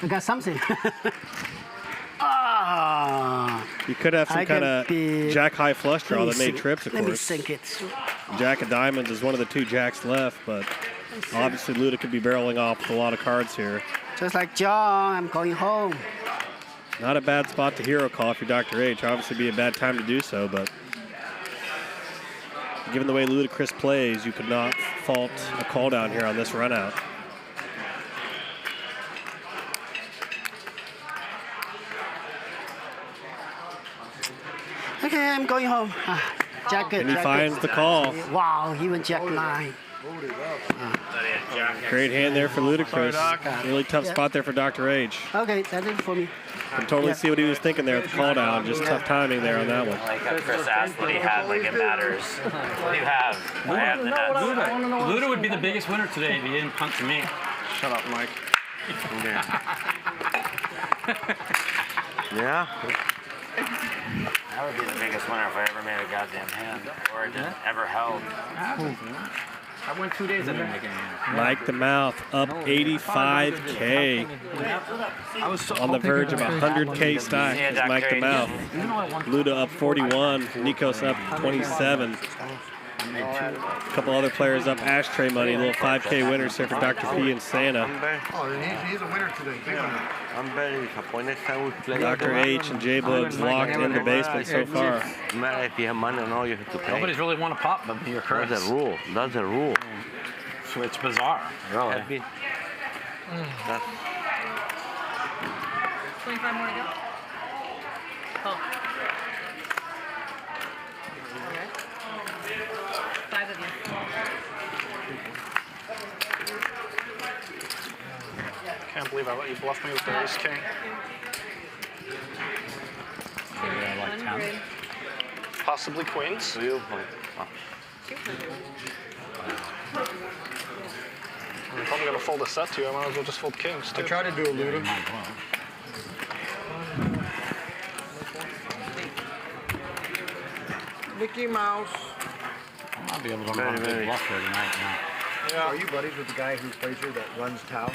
I got something.
You could have some kind of jack high flush draw that made trips, of
Let me
course.
think it.
Jack of diamonds is one of the 2 jacks left, but obviously Luda could be barreling off with a lot of cards here.
Just like John, I'm going home.
Not a bad spot to hero call if you're Dr. H. Obviously be a bad time to do so, but given the way Luda Chris plays, you could not fault a call down here on this run out.
Okay, I'm going home. Jack good.
And he finds the call.
Wow, he went Jack 9.
Great hand there for Luda Chris. Really tough spot there for Dr. H.
Okay, that's it for me.
Can totally see what he was thinking there at the call down. Just tough timing there on that one.
Like Chris asked what he had, like it matters. What do you have? I have the nuts.
Luda would be the biggest winner today if he didn't punt to me.
Shut up, Mike.
Yeah.
That would be the biggest winner if I ever made a goddamn hand or it ever held.
I went 2 days, I didn't make any hand.
Mike the Mouth up 85K. On the verge of 100K stack is Mike the Mouth. Luda up 41. Nikos up 27. A couple other players up ashtray money. A little 5K winners here for Dr. P and Santa.
Oh, he's a winner today. Big winner.
I'm very disappointed. I would play.
Dr. H and JBoogs locked in the basement so far.
No matter if you have money or not, you have to pay.
Nobody's really won a pop but me or Chris.
That's a rule. That's a rule.
So it's bizarre, really.
That's
25 more to go. Oh. Okay. 5 of you.
Can't believe I let you bluff me with the ace king. Possibly queens. I'm probably going to fold a set to you. I might as well just fold kings, too.
I tried to do a Luda. Mickey Mouse.
I might be able to run a big bluff here tonight.
Yeah. Are you buddies with the guy who plays here that runs Tao?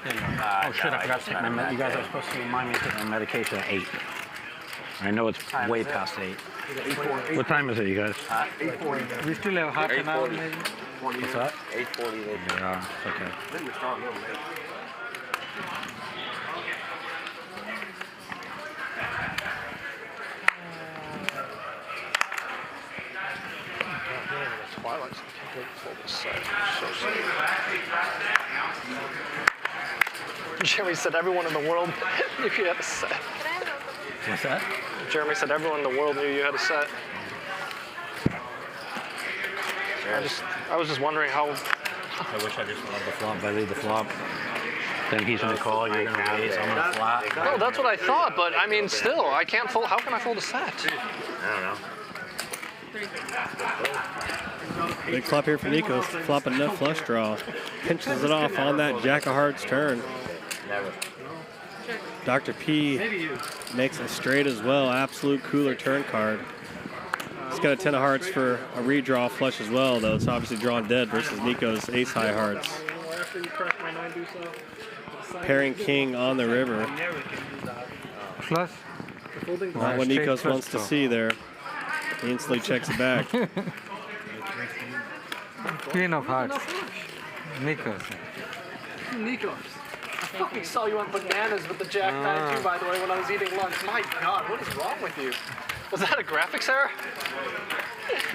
Oh shit, I forgot to take my you guys are supposed to remind me to take my medication at 8. I know it's way past 8. What time is it, you guys?
8:40.
We still have half an hour maybe.
What's that?
8:40.
Yeah, it's okay.
Then we start a little late.
Twilight. I can't fold this set. So sad. Jeremy said everyone in the world knew you had a set.
What's that?
Jeremy said everyone in the world knew you had a set. I was just wondering how.
I wish I just loved the flop. If I lead the flop, then he's gonna call, you're gonna raise, I'm gonna flat.
No, that's what I thought, but I mean, still, I can't fold. How can I fold a set?
I don't know.
Big flop here for Nikos. Flop a nut flush draw. Pinches it off on that Jack of Hearts turn. Dr. P makes it straight as well. Absolute cooler turn card. He's got a 10 of hearts for a redraw flush as well, though. It's obviously drawn dead versus Nikos ace high hearts. Pairing king on the river.
Flush.
Not what Nikos wants to see there. He instantly checks it back.
Queen of hearts. Nikos.
Nikos. I fucking saw you on bananas with the Jack 9 too, by the way, when I was eating lunch. My God, what is wrong with you? Was that a graphics error?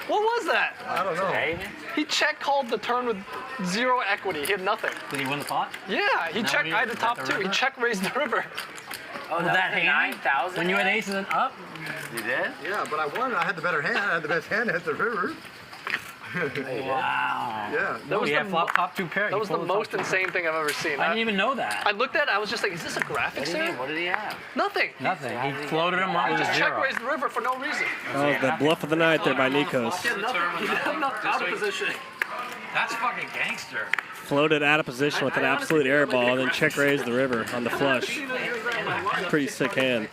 What was that?
I don't know.
He check called the turn with 0 equity. He had nothing.
Did he win the pot?
Yeah, he checked. I had the top 2. He check raised the river.
Oh,
that hand?
9,000?
When you had aces and up?
You did?
Yeah, but I won. I had the better hand. I had the best hand at the river.
Wow.
Yeah.
That was the
flop top 2 pair.
That was the most insane thing I've ever seen.
I didn't even know that.
I looked at it, I was just like, is this a graphics error?
What did he have?
Nothing.
Nothing. He floated him up
He
with
just
a
check
0.
raised the river for no reason.
That was the bluff of the night there by Nikos.
He had nothing out of position.
That's fucking gangster.
Floated out of position with an absolute air ball, then check raised the river on the flush. Pretty sick hand.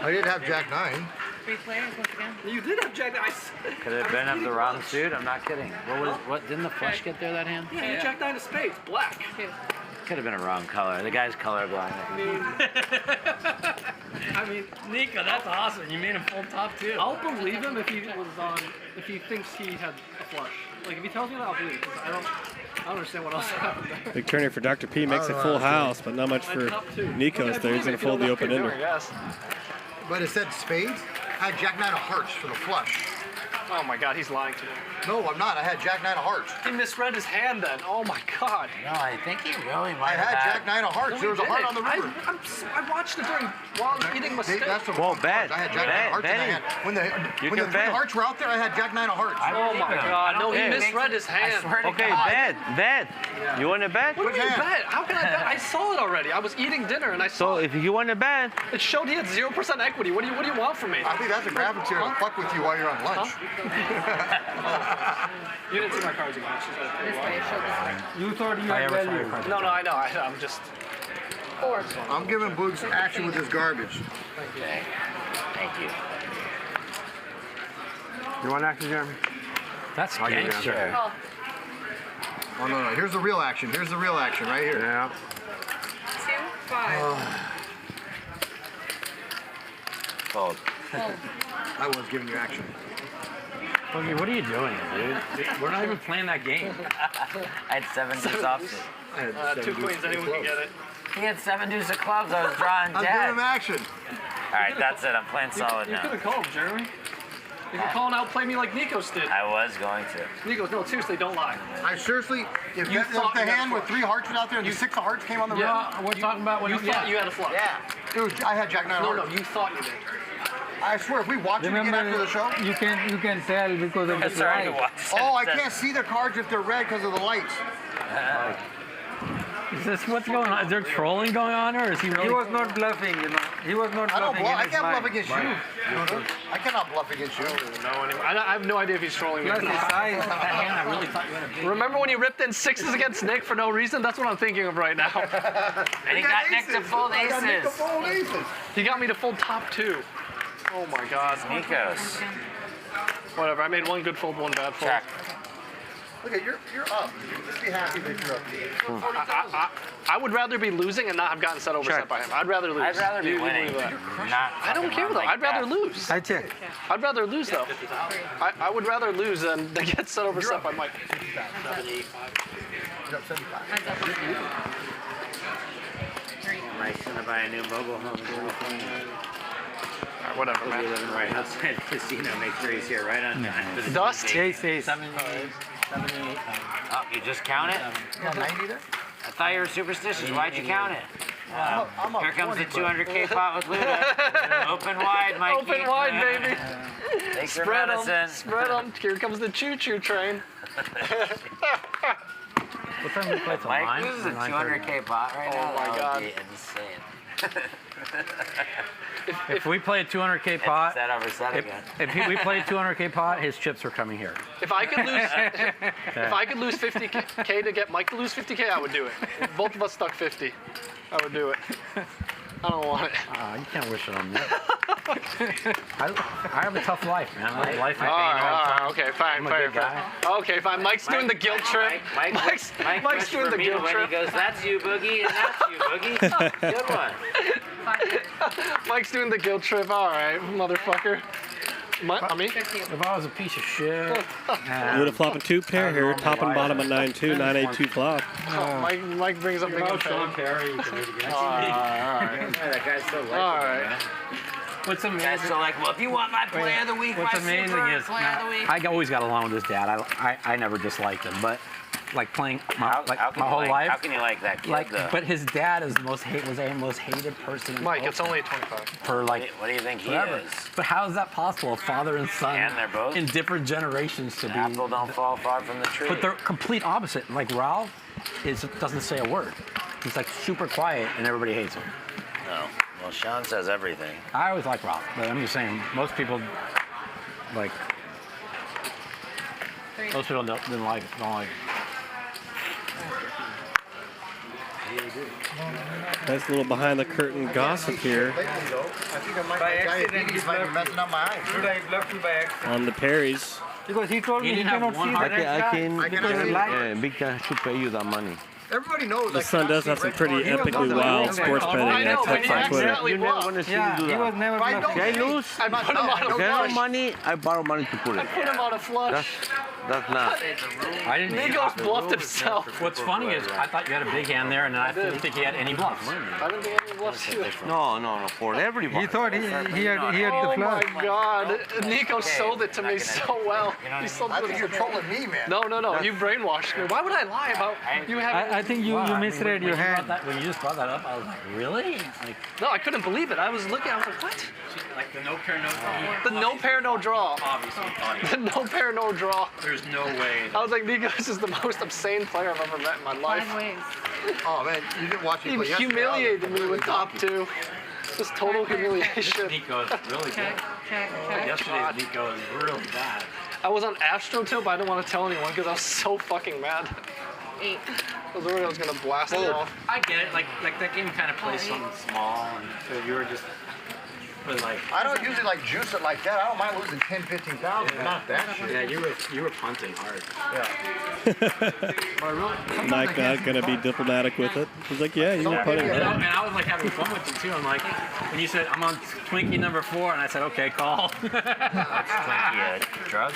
I did have Jack 9.
3 players once again.
You did have Jack 9.
Could it have been of the wrong suit? I'm not kidding. What didn't the flush get there, that hand?
Yeah, you Jack 9 of spades, black.
Could have been a wrong color. The guy's colorblind.
I mean,
Nico, that's awesome. You made him full top 2.
I'll believe him if he was on, if he thinks he had a flush. Like, if he tells me that, I'll believe it, because I don't understand what else happened there.
Big turn here for Dr. P. Makes a full house, but not much for Nikos there. He's going to fold the open ender.
But it said spades. I had Jack 9 of hearts for the flush.
Oh my God, he's lying to me.
No, I'm not. I had Jack 9 of hearts.
He misread his hand then. Oh my God.
No, I think he really might
I had Jack 9 of hearts.
No,
There was a heart on the river.
I watched it while I was eating my steak.
That's the
Well,
wrong
bet.
cards. I had Jack 9 of hearts in the hand. When the
can
3
bet.
hearts were out there, I had Jack 9 of hearts.
Oh my God. No, he misread his hand.
Okay, bet. You want to bet?
What do you mean bet? How can I bet? I saw it already. I was eating dinner and I saw it.
if you want to bet,
It showed he had 0% equity. What do you want from me?
I think that's a graphics here to fuck with you while you're on lunch.
You didn't see my cards again.
This way, show this way.
You thought you had value.
No, I know. I'm just.
4.
I'm giving Boogs action with his garbage.
thank you.
You want action, Jeremy?
That's gangster.
Oh,
Oh, no. Here's the real action. Here's the real action right here.
Yeah.
2, 5.
Fold.
I was giving you action.
Okay, what are you doing, dude? We're not even playing that game.
I had 7 deuce offsuit.
I had
2 queens. Anyone can get it.
He had 7 deuce of clubs. I was drawing
I'm
dead.
giving him action.
All right, that's it. I'm playing solid
You
now.
could have called, Jeremy. You could call and outplay me like Nikos did.
I was going to.
Nikos, no, seriously, don't lie.
I seriously, if
You thought
the
you had
hand
a
with 3 hearts was out there and the 6 of hearts came on the river.
Yeah,
We're talking about when
You thought you had a flush.
Yeah.
Dude, I had Jack 9
No,
hearts.
you thought you did.
I swear, if we watch it again after the show.
You can tell because of the
Sorry to
light.
watch.
Oh, I can't see the cards if they're red because of the lights.
Is this what's going on? Is there trolling going on, or is he really?
He was not bluffing, you know. He was not
I don't
bluffing.
bluff. I
in his
can't bluff
mind.
against you. I cannot bluff against you.
No, anymore. I have no idea if he's trolling me.
Plus his size.
That hand, I really thought you had a big.
Remember when he ripped in 6s against Nick for no reason? That's what I'm thinking of right now.
And he got Nick to fold
I got Nick to
aces.
fold aces.
He got me to full top 2. Oh my God.
Nikos.
Whatever. I made 1 good fold, 1 bad fold.
Check.
Okay, you're up. Just be happy that you're up.
I would rather be losing and not have gotten set over set by him. I'd rather lose.
I'd rather be
You
winning.
believe that?
Not
I don't care though. I'd rather lose.
I check.
I'd rather lose though. I would rather lose than get set over set by Mike.
Mike's gonna buy a new mobile home.
Alright, whatever,
He'll be
man.
living right outside the casino. Make sure he's here right on time. for the
Dust?
date.
Ace.
78.
Oh, you just count it?
You got 90 there?
I thought you were superstitious. Why'd you count it?
I'm up
Here comes the
20,
200K pot with Luda. Open wide, Mikey.
Open wide, baby.
Take your
Spread
medicine.
them. Spread them. Here comes the choo-choo train.
What time do you play till
Mike,
9?
this is a 200K pot right now.
Oh my
That would
God.
be insane.
If we play a 200K pot,
Set over set again.
if we play a 200K pot, his chips are coming here.
If I could lose 50K to get Mike to lose 50K, I would do it. If both of us stuck 50, I would do it. I don't want it.
You can't wish it on me. I have a tough life, man. I have life.
All right, okay, fine. Okay, fine. Mike's doing the guilt trip. Mike's doing the guilt trip.
He goes, that's you, Boogie, and that's you, Boogie. Good one.
Mike's doing the guilt trip. All right, motherfucker.
If I was a piece of shit.
Luda flopping 2 pair here, top and bottom at 9-2, 9-8-2 flop.
Mike brings up big
Sean Perry.
All right.
That guy's so lucky.
All right.
What's amazing?
Guys so like, well, if you want my play of the week,
What's
my
amazing
super
is
play of the week.
I always got along with his dad. I never disliked him, but like playing my whole life.
How can you like that kid, though?
But his dad is the most hated person.
Mike, it's only 25.
For like,
what do you think he
forever.
is?
But how is that possible? A father and son,
And they're both
in different generations to
the
be.
apple don't fall far from the tree.
But they're complete opposite. Like Ralph doesn't say a word. He's like super quiet, and everybody hates him.
No. Well, Sean says everything.
I always like Ralph, but I'm just saying most people like. Most people don't like it.
Nice little behind the curtain gossip here
I think I might diabetes might be messing up my eyes.
on the Perrys.
Because he told me he cannot see the red flag.
Big Cash to pay you that money.
Everybody knows.
The son does have some pretty epically wild sports betting texts on Twitter.
You never want to see him do
He
that.
was never
I don't
If I lose,
I put him on a
if I have
flush.
money, I borrow money to put
I
it.
put him on a flush.
That's not.
I didn't.
Nikos bluffed himself.
What's funny is I thought you had a big hand there, and then I didn't think he had any bluffs.
I didn't think any bluffs either.
No, for everybody.
He thought he had the
Oh
flush.
my God, Nico sold it to me so well. He sold
I
it
think you're trolling me, man.
No, you brainwashed me. Why would I lie about you having?
I think you misread your hand.
When you just brought that up, I was like, really? Like,
No, I couldn't believe it. I was looking. I was like, what?
like the no pair, no draw.
The no pair, no draw.
Obviously,
The no pair, no draw.
there's no way.
I was like, Nikos is the most obscene player I've ever met in my life.
Oh man, you didn't watch me
He
play yesterday.
humiliated me with top 2. Just total humiliation.
Nico is really good. Yesterday's Nico is really bad.
I was on Astro Tilt, but I didn't want to tell anyone because I was so fucking mad.
8.
I was worried I was gonna blast it off.
I get it. Like that game kind of plays something small, and so you were just. But like.
I don't usually like juice it like that. I don't mind losing 10, 15,000. Not that shit.
Yeah, you were punting hard.
Mike not gonna be diplomatic with it. He's like, yeah, you were putting
And
it.
I was like having fun with you too. I'm like, when you said I'm on Twinkie number 4, and I said, okay, call.
Twinkie, drug?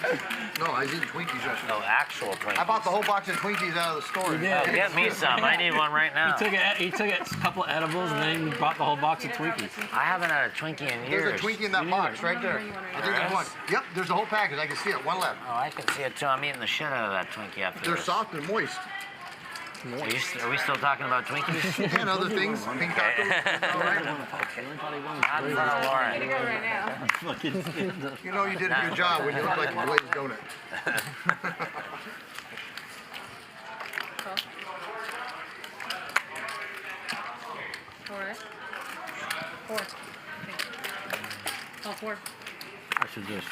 No, I didn't Twinkies yesterday.
No, actual Twinkies.
I bought the whole box of Twinkies out of the store.
Oh, get me some. I need one right now.
He took a couple of edibles and then he bought the whole box of Twinkies.
I haven't had a Twinkie in years.
There's a Twinkie in that box right there. I think there's one. Yep, there's a whole package. I can see it. One left.
Oh, I can see it too. I'm eating the shit out of that Twinkie after
They're
this.
soft and moist.
Are we still talking about Twinkies?
And other things. Pink tacos. All right.
Not in front of Lauren.
You know you did a good job when you look like a glazed donut.
All 4.
I should just.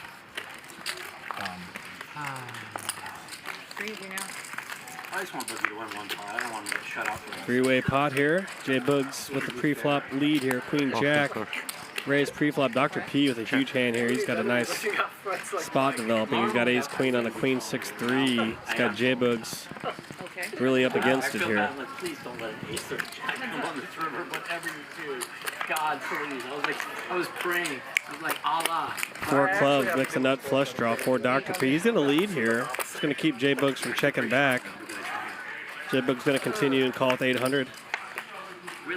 Freeze you now.
I just want Boogie to win one pot. I don't want him to get shut out for that.
Three-way pot here. JBoogs with the pre-flop lead here. Queen Jack. Ray's pre-flop. Dr. P with a huge hand here. He's got a nice spot developing. He's got ace queen on the queen 6-3. He's got JBoogs really up against it here.
Please don't let an ace or jack come on this river, whatever you do. God, please. I was praying. I was like, Allah.
4 clubs, mix a nut flush draw for Dr. P. He's in the lead here. It's going to keep JBoogs from checking back. JBoogs going to continue and call with 800.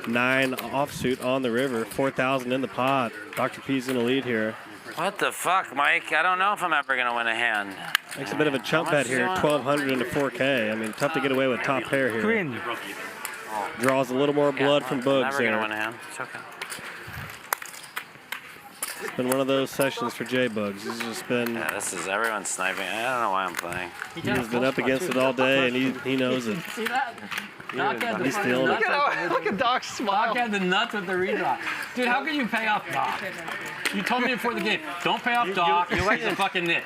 9 offsuit on the river, 4,000 in the pot. Dr. P's in the lead here.
What the fuck, Mike? I don't know if I'm ever going to win a hand.
Makes a bit of a chump bet here, 1,200 into 4K. I mean, tough to get away with top pair here.
Queen.
Draws a little more blood from Boogs
Never going to
there.
win a hand. It's okay.
It's been one of those sessions for JBoogs. He's just been.
Yeah, this is everyone's sniping. I don't know why I'm playing.
He's been up against it all day, and he knows it.
See that? Doc had the
He's stealing it.
Look at Doc's smile.
Doc had the nuts with the redraw. Dude, how can you pay off Doc? You told me before the game, don't pay off Doc. You're like the fucking nit.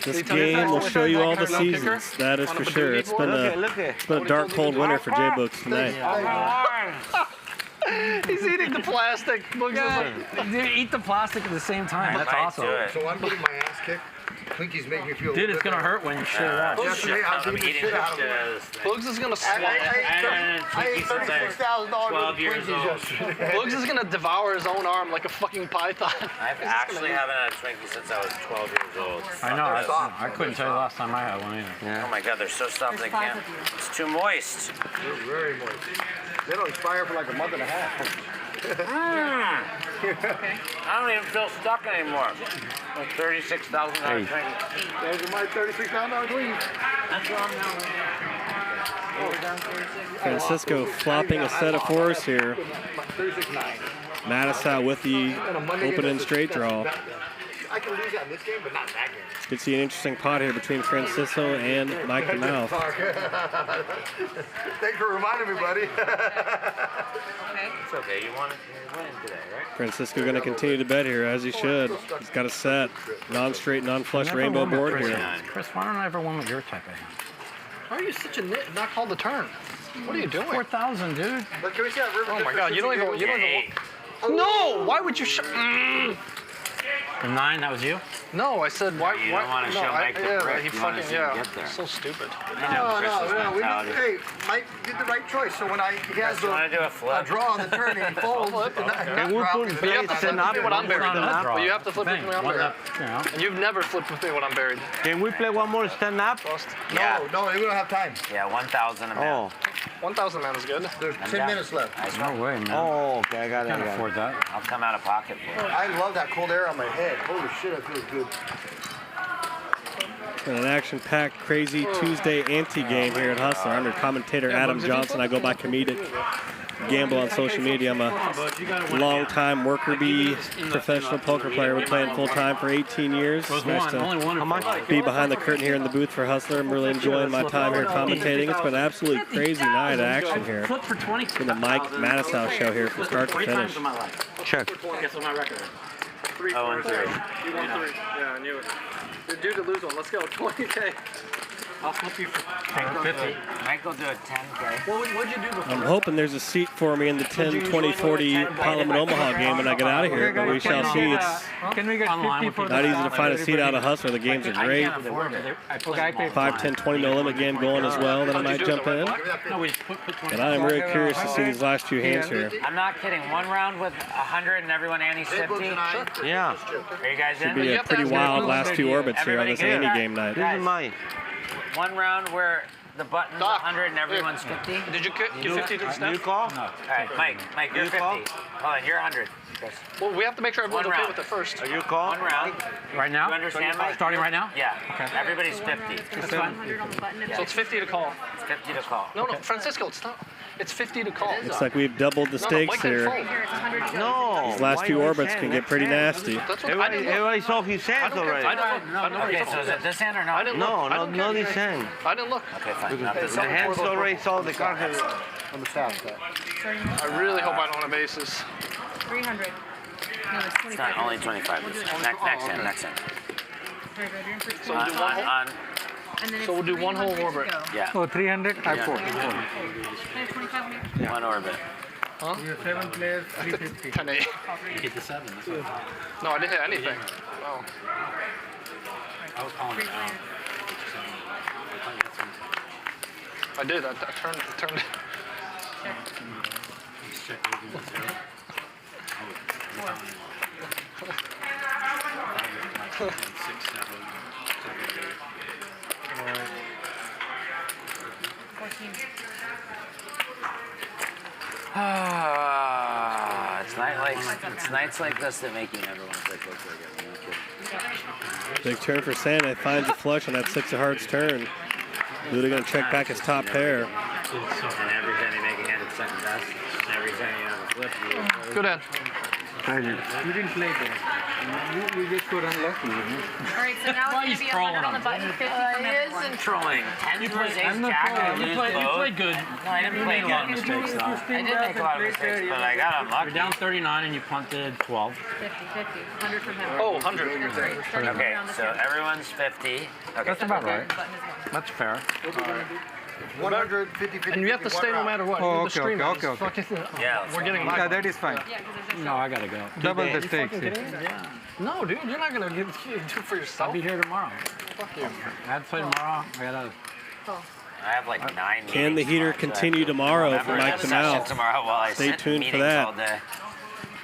This game will show you all the seasons. That is for sure. It's been a dark, cold winter for JBoogs tonight.
He's eating the plastic.
Dude, eat the plastic at the same time. That's awesome.
So I'm getting my ass kicked. Twinkies make me feel.
Dude, it's gonna hurt when you shit it out.
Bugs is gonna
I ate $36,000
$12
Twinkies.
Bugs is gonna devour his own arm like a fucking python.
I've actually haven't had a Twinkie since I was 12 years old.
I know. I couldn't tell you last time I had one either.
Oh my god, they're so soft they can't. It's too moist.
They're very moist. They don't expire for like a month and a half.
I don't even feel stuck anymore. Like $36,000 Twinkie.
Those are my $36,000 Twinkies.
Francisco flopping a set of fours here. Matusow with the open and straight draw.
I can lose that in this game, but not that game.
Could see an interesting pot here between Francisco and Mike the Mouth.
Thanks for reminding me, buddy.
It's okay. You want to win today, right?
Francisco going to continue to bet here, as he should. He's got a set. Non-straight, non-flush rainbow board here.
Chris, why don't I ever win with your type of hand?
Why are you such a nit and not called the turn? What are you doing?
4,000, dude.
But can we see that river?
Oh my god, you don't even No! Why would you
The 9, that was you?
No, I said why.
You don't want to show Mike the brick.
He
You want to
fucking
see him get there.
So stupid.
No. Hey, Mike did the right choice. So when he has
You want to do a flip?
draw on the turn and he folds,
But you have to flip with me when I'm buried. But you have to flip with me when I'm buried. And you've never flipped with me when I'm buried.
Can we play one more stand up?
No, we don't have time.
Yeah, 1,000 a man.
1,000 man is good.
There's 10 minutes left.
No way, man.
Oh, okay, I got it.
Can't afford that.
I'll come out of pocket for it.
I love that cold air on my head. Holy shit, I feel good.
And an action-packed, crazy Tuesday ANTE game here at Hustler. Under commentator Adam Johnson, I go by Comedic Gamble on social media. I'm a long-time worker bee, professional poker player. Been playing full-time for 18 years. It's nice to be behind the curtain here in the booth for Hustler. I'm really enjoying my time here commentating. It's been an absolutely crazy night of action here. It's been the Mike Matusow show here from start to finish.
Check.
Guess what my record is?
3-4. You won 3. Yeah, I knew it. You're due to lose one. Let's go. 20K.
I'll flip you for 50.
Mike will do a 10K.
What'd you do before?
I'm hoping there's a seat for me in the 10, 20, 40 Parliament Omaha game when I get out of here, but we shall see. It's
Can we get 50 for
not easy to find a seat out of Hustler. The games are great. 5, 10, 20 no limit game going as well that I might jump in. And I am really curious to see these last few hands here.
I'm not kidding. One round with 100 and everyone antes 50.
Yeah.
Are you guys in?
Should be a pretty wild last two orbits here on this ANTE game night.
This is mine.
One round where the button's 100 and everyone's 50.
Did you get 50 to the snap?
You call?
No. All right, Mike, you're 50. Hold on, you're 100.
Well, we have to make sure everyone's okay with it first.
Are you call?
One round.
Right now?
You understand, Mike?
Starting right now?
Yeah. Okay. Everybody's 50.
That's fine.
So it's 50 to call.
It's 50 to call.
No, Francisco, it's not. It's 50 to call.
Looks like we've doubled the stakes here.
No.
These last two orbits can get pretty nasty.
Everybody saw his hands already.
Okay, so is it this hand or not?
No, not this hand.
I didn't look.
Okay, fine. Not this
The
hand.
hands already saw the card.
On the south side.
I really hope I don't have aces.
300. No, it's 25.
It's not only 25. Next hand.
So we'll do one hole? So we'll do one whole orbit.
Yeah.
Oh, 300? I have 4.
One orbit.
Huh?
You're 7 players, 350.
10-8.
You hit the 7. That's what
No, I didn't hit anything. Oh.
I was calling it down.
I did. I turned it.
It's nights like this that make you never want to play poker again.
Big turn for Santa. Finds a flush on that 6 of hearts turn. Luda going to check back his top pair.
And every time you make a hand, it's second best. And every time you have a flip, you
Good hand.
You didn't play that. You just got unlucky.
All right, so now it's going to be 100 on the button, 50 from everyone.
Isn't trolling. 10 versus ace jack.
You played good.
No, I didn't play
made a lot of mistakes, though.
I did make a lot of mistakes, but I got unlucky.
You're down 39 and you punted 12.
50, 100 from him.
Oh, 100.
Okay, so everyone's 50. Okay.
That's about right. That's fair.
150,
And you have to stay no matter what.
Oh,
The stream is
okay.
fucking-
Yeah,
we're getting
Yeah, that is fine.
No, I gotta go.
Double the stakes.
Yeah.
No, dude, you're not gonna do it for yourself.
I'll be here tomorrow.
Fuck you.
I had to play tomorrow. I gotta.
I have like 9
Can the
meetings tomorrow,
heater
so I
continue
have
tomorrow
to
for
remember
Mike the
session
Mouth?
tomorrow while I
Stay
sit in
tuned for
meetings all
that.
day.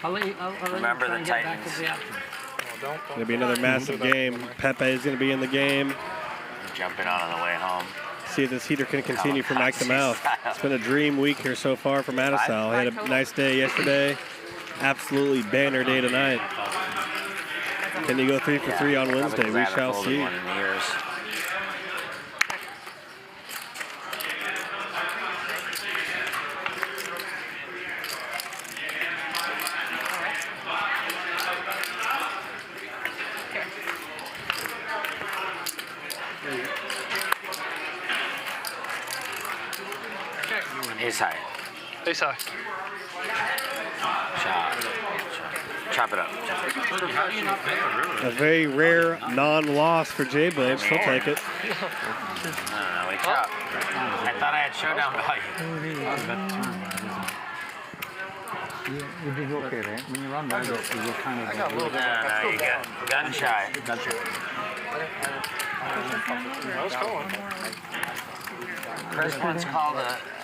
I'll let you
Remember
try
the
and get back
Titans.
to the action.
Going to be another massive game. Pepe is going to be in the game.
Jumping on the way home.
See if this heater can continue for Mike the Mouth. It's been a dream week here so far for Matusow. He had a nice day yesterday. Absolutely banner day tonight. Can he go 3 for 3 on Wednesday? We shall see.
Ace high.
Ace high.
Chop it up.
A very rare non-loss for JBoogs. He'll take it.
I don't know, we chop. I thought I had showdown value.
You did okay, right? When you run that, you kind of.
No, you got gun shy. Chris once called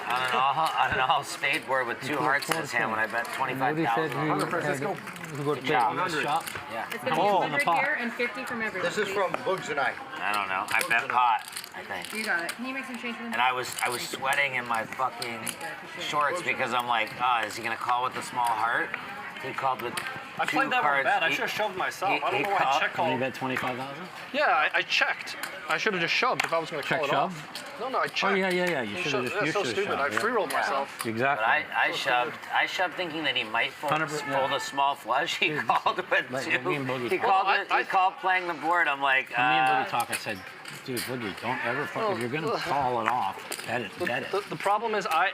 on an all spade board with 2 hearts in his hand when I bet 25,000.
Shop.
Yeah.
It's going to be 100 here and 50 from everyone.
This is from Boogs and I.
I don't know. I bet pot, I think.
You got it. Can you make some change for them?
And I was sweating in my fucking shorts because I'm like, is he gonna call with the small heart? He called with
I
two
played that one
cards.
bad. I should have shoved myself. I don't know why I check
Can you
called.
bet 25,000?
Yeah, I checked. I should have just shoved if I was going to call it
shove?
off. No, I checked.
Oh, yeah. You should have just.
That's so stupid. I free-rolled myself.
Exactly.
But I shoved thinking that he might fold a small flush. He called with
Like,
2.
me and Boogie
He
talked.
called playing the board. I'm like,
When me and Boogie talk, I said, dude, Boogie, don't ever if you're gonna call it off, bet it.
The problem is I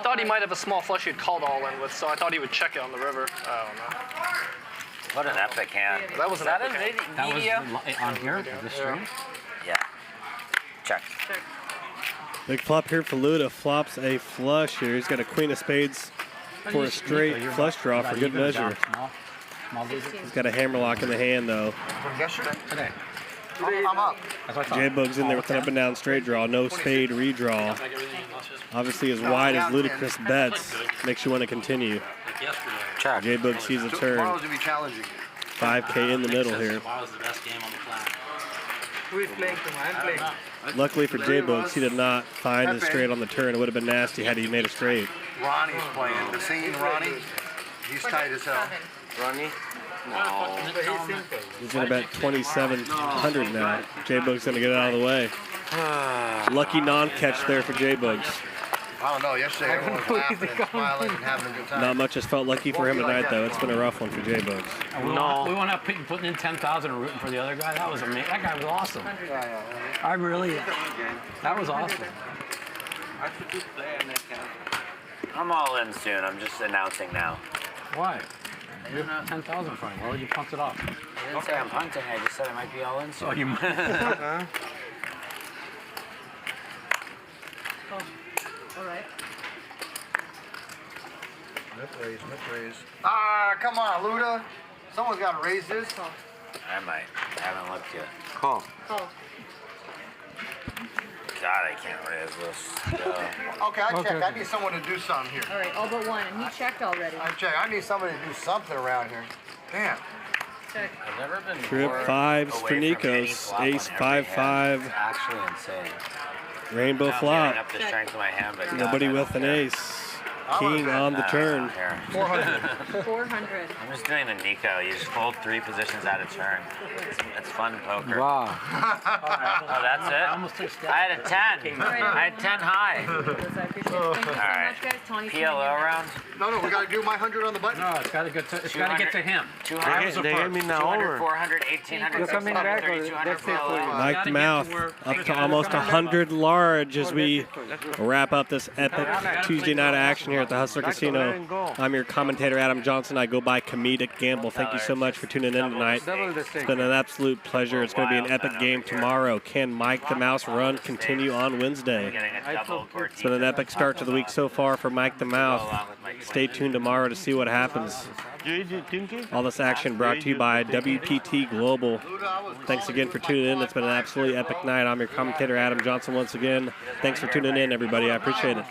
thought he might have a small flush he'd called all in with, so I thought he would check it on the river. I don't know.
what an epic hand.
That was
Is
an
that
epic
a
hand.
That was
video?
on here, this stream?
Yeah. Check.
Big flop here for Luda. Flops a flush here. He's got a queen of spades for a straight flush draw for good measure. He's got a hammerlock in the hand though.
From yesterday? Today. I'm up.
JBoogs in there with an up and down straight draw. No spade redraw. Obviously as wide as Luda Chris bets makes you want to continue.
Check.
JBoogs sees a turn.
Tomorrow's gonna be challenging.
5K in the middle here.
Tomorrow's the best game on the planet.
Who is playing tomorrow? I'm playing.
Luckily for JBoogs, he did not find his straight on the turn. It would have been nasty had he made a straight.
Ronnie's playing. The singing Ronnie. He's tight as hell.
Ronnie?
He's going to bet 2,700 now. JBoogs going to get it out of the way. Lucky non-catch there for JBoogs.
I don't know. Yesterday everyone was laughing and smiling and having a good time.
Not much has felt lucky for him tonight, though. It's been a rough one for JBoogs.
We went up putting in 10,000 and rooting for the other guy. That was amazing. That guy was awesome. I really, that was awesome.
I'm all in soon. I'm just announcing now.
Why? You have 10,000 for him. Why would you punt it off?
I didn't say I'm punting. I just said I might be all in soon.
Oh, you might.
All right.
Raise. Ah, come on, Luda. Someone's got to raise this.
I might. I haven't looked yet.
Call.
Call.
God, I can't raise this.
Okay, I check. I need someone to do something here.
All right, all but one. And he checked already.
I check. I need somebody to do something around here. Damn.
Check.
I've never been
Trip
more
fives for
away from any
Nikos.
flop
Ace
on every hand.
5-5.
It's actually insane.
Rainbow
I'm
flop.
giving up the strength of my hand, but
Nobody
God, I
with
don't
an
care.
ace. King on the turn.
400. 400.
I'm just doing the Nico. You just fold 3 positions at a turn. It's fun poker.
Wow.
Oh, that's it? I had a 10. I had 10 high. All right. PLO round?
No, we got to do my 100 on the button.
No, it's got to get to, it's got to get to him.
200,
They gave me now
200,
over.
400, 1800,
You're coming back,
600,
or that's it for you.
Mike the Mouth up to almost 100 large as we wrap up this epic Tuesday night of action here at the Hustler Casino. I'm your commentator, Adam Johnson. I go by Comedic Gamble. Thank you so much for tuning in tonight. It's been an absolute pleasure. It's going to be an epic game tomorrow. Can Mike the Mouse run continue on Wednesday? It's been an epic start to the week so far for Mike the Mouth. Stay tuned tomorrow to see what happens. All this action brought to you by WPT Global. Thanks again for tuning in. It's been an absolutely epic night. I'm your commentator, Adam Johnson, once again. Thanks for tuning in, everybody. I appreciate it.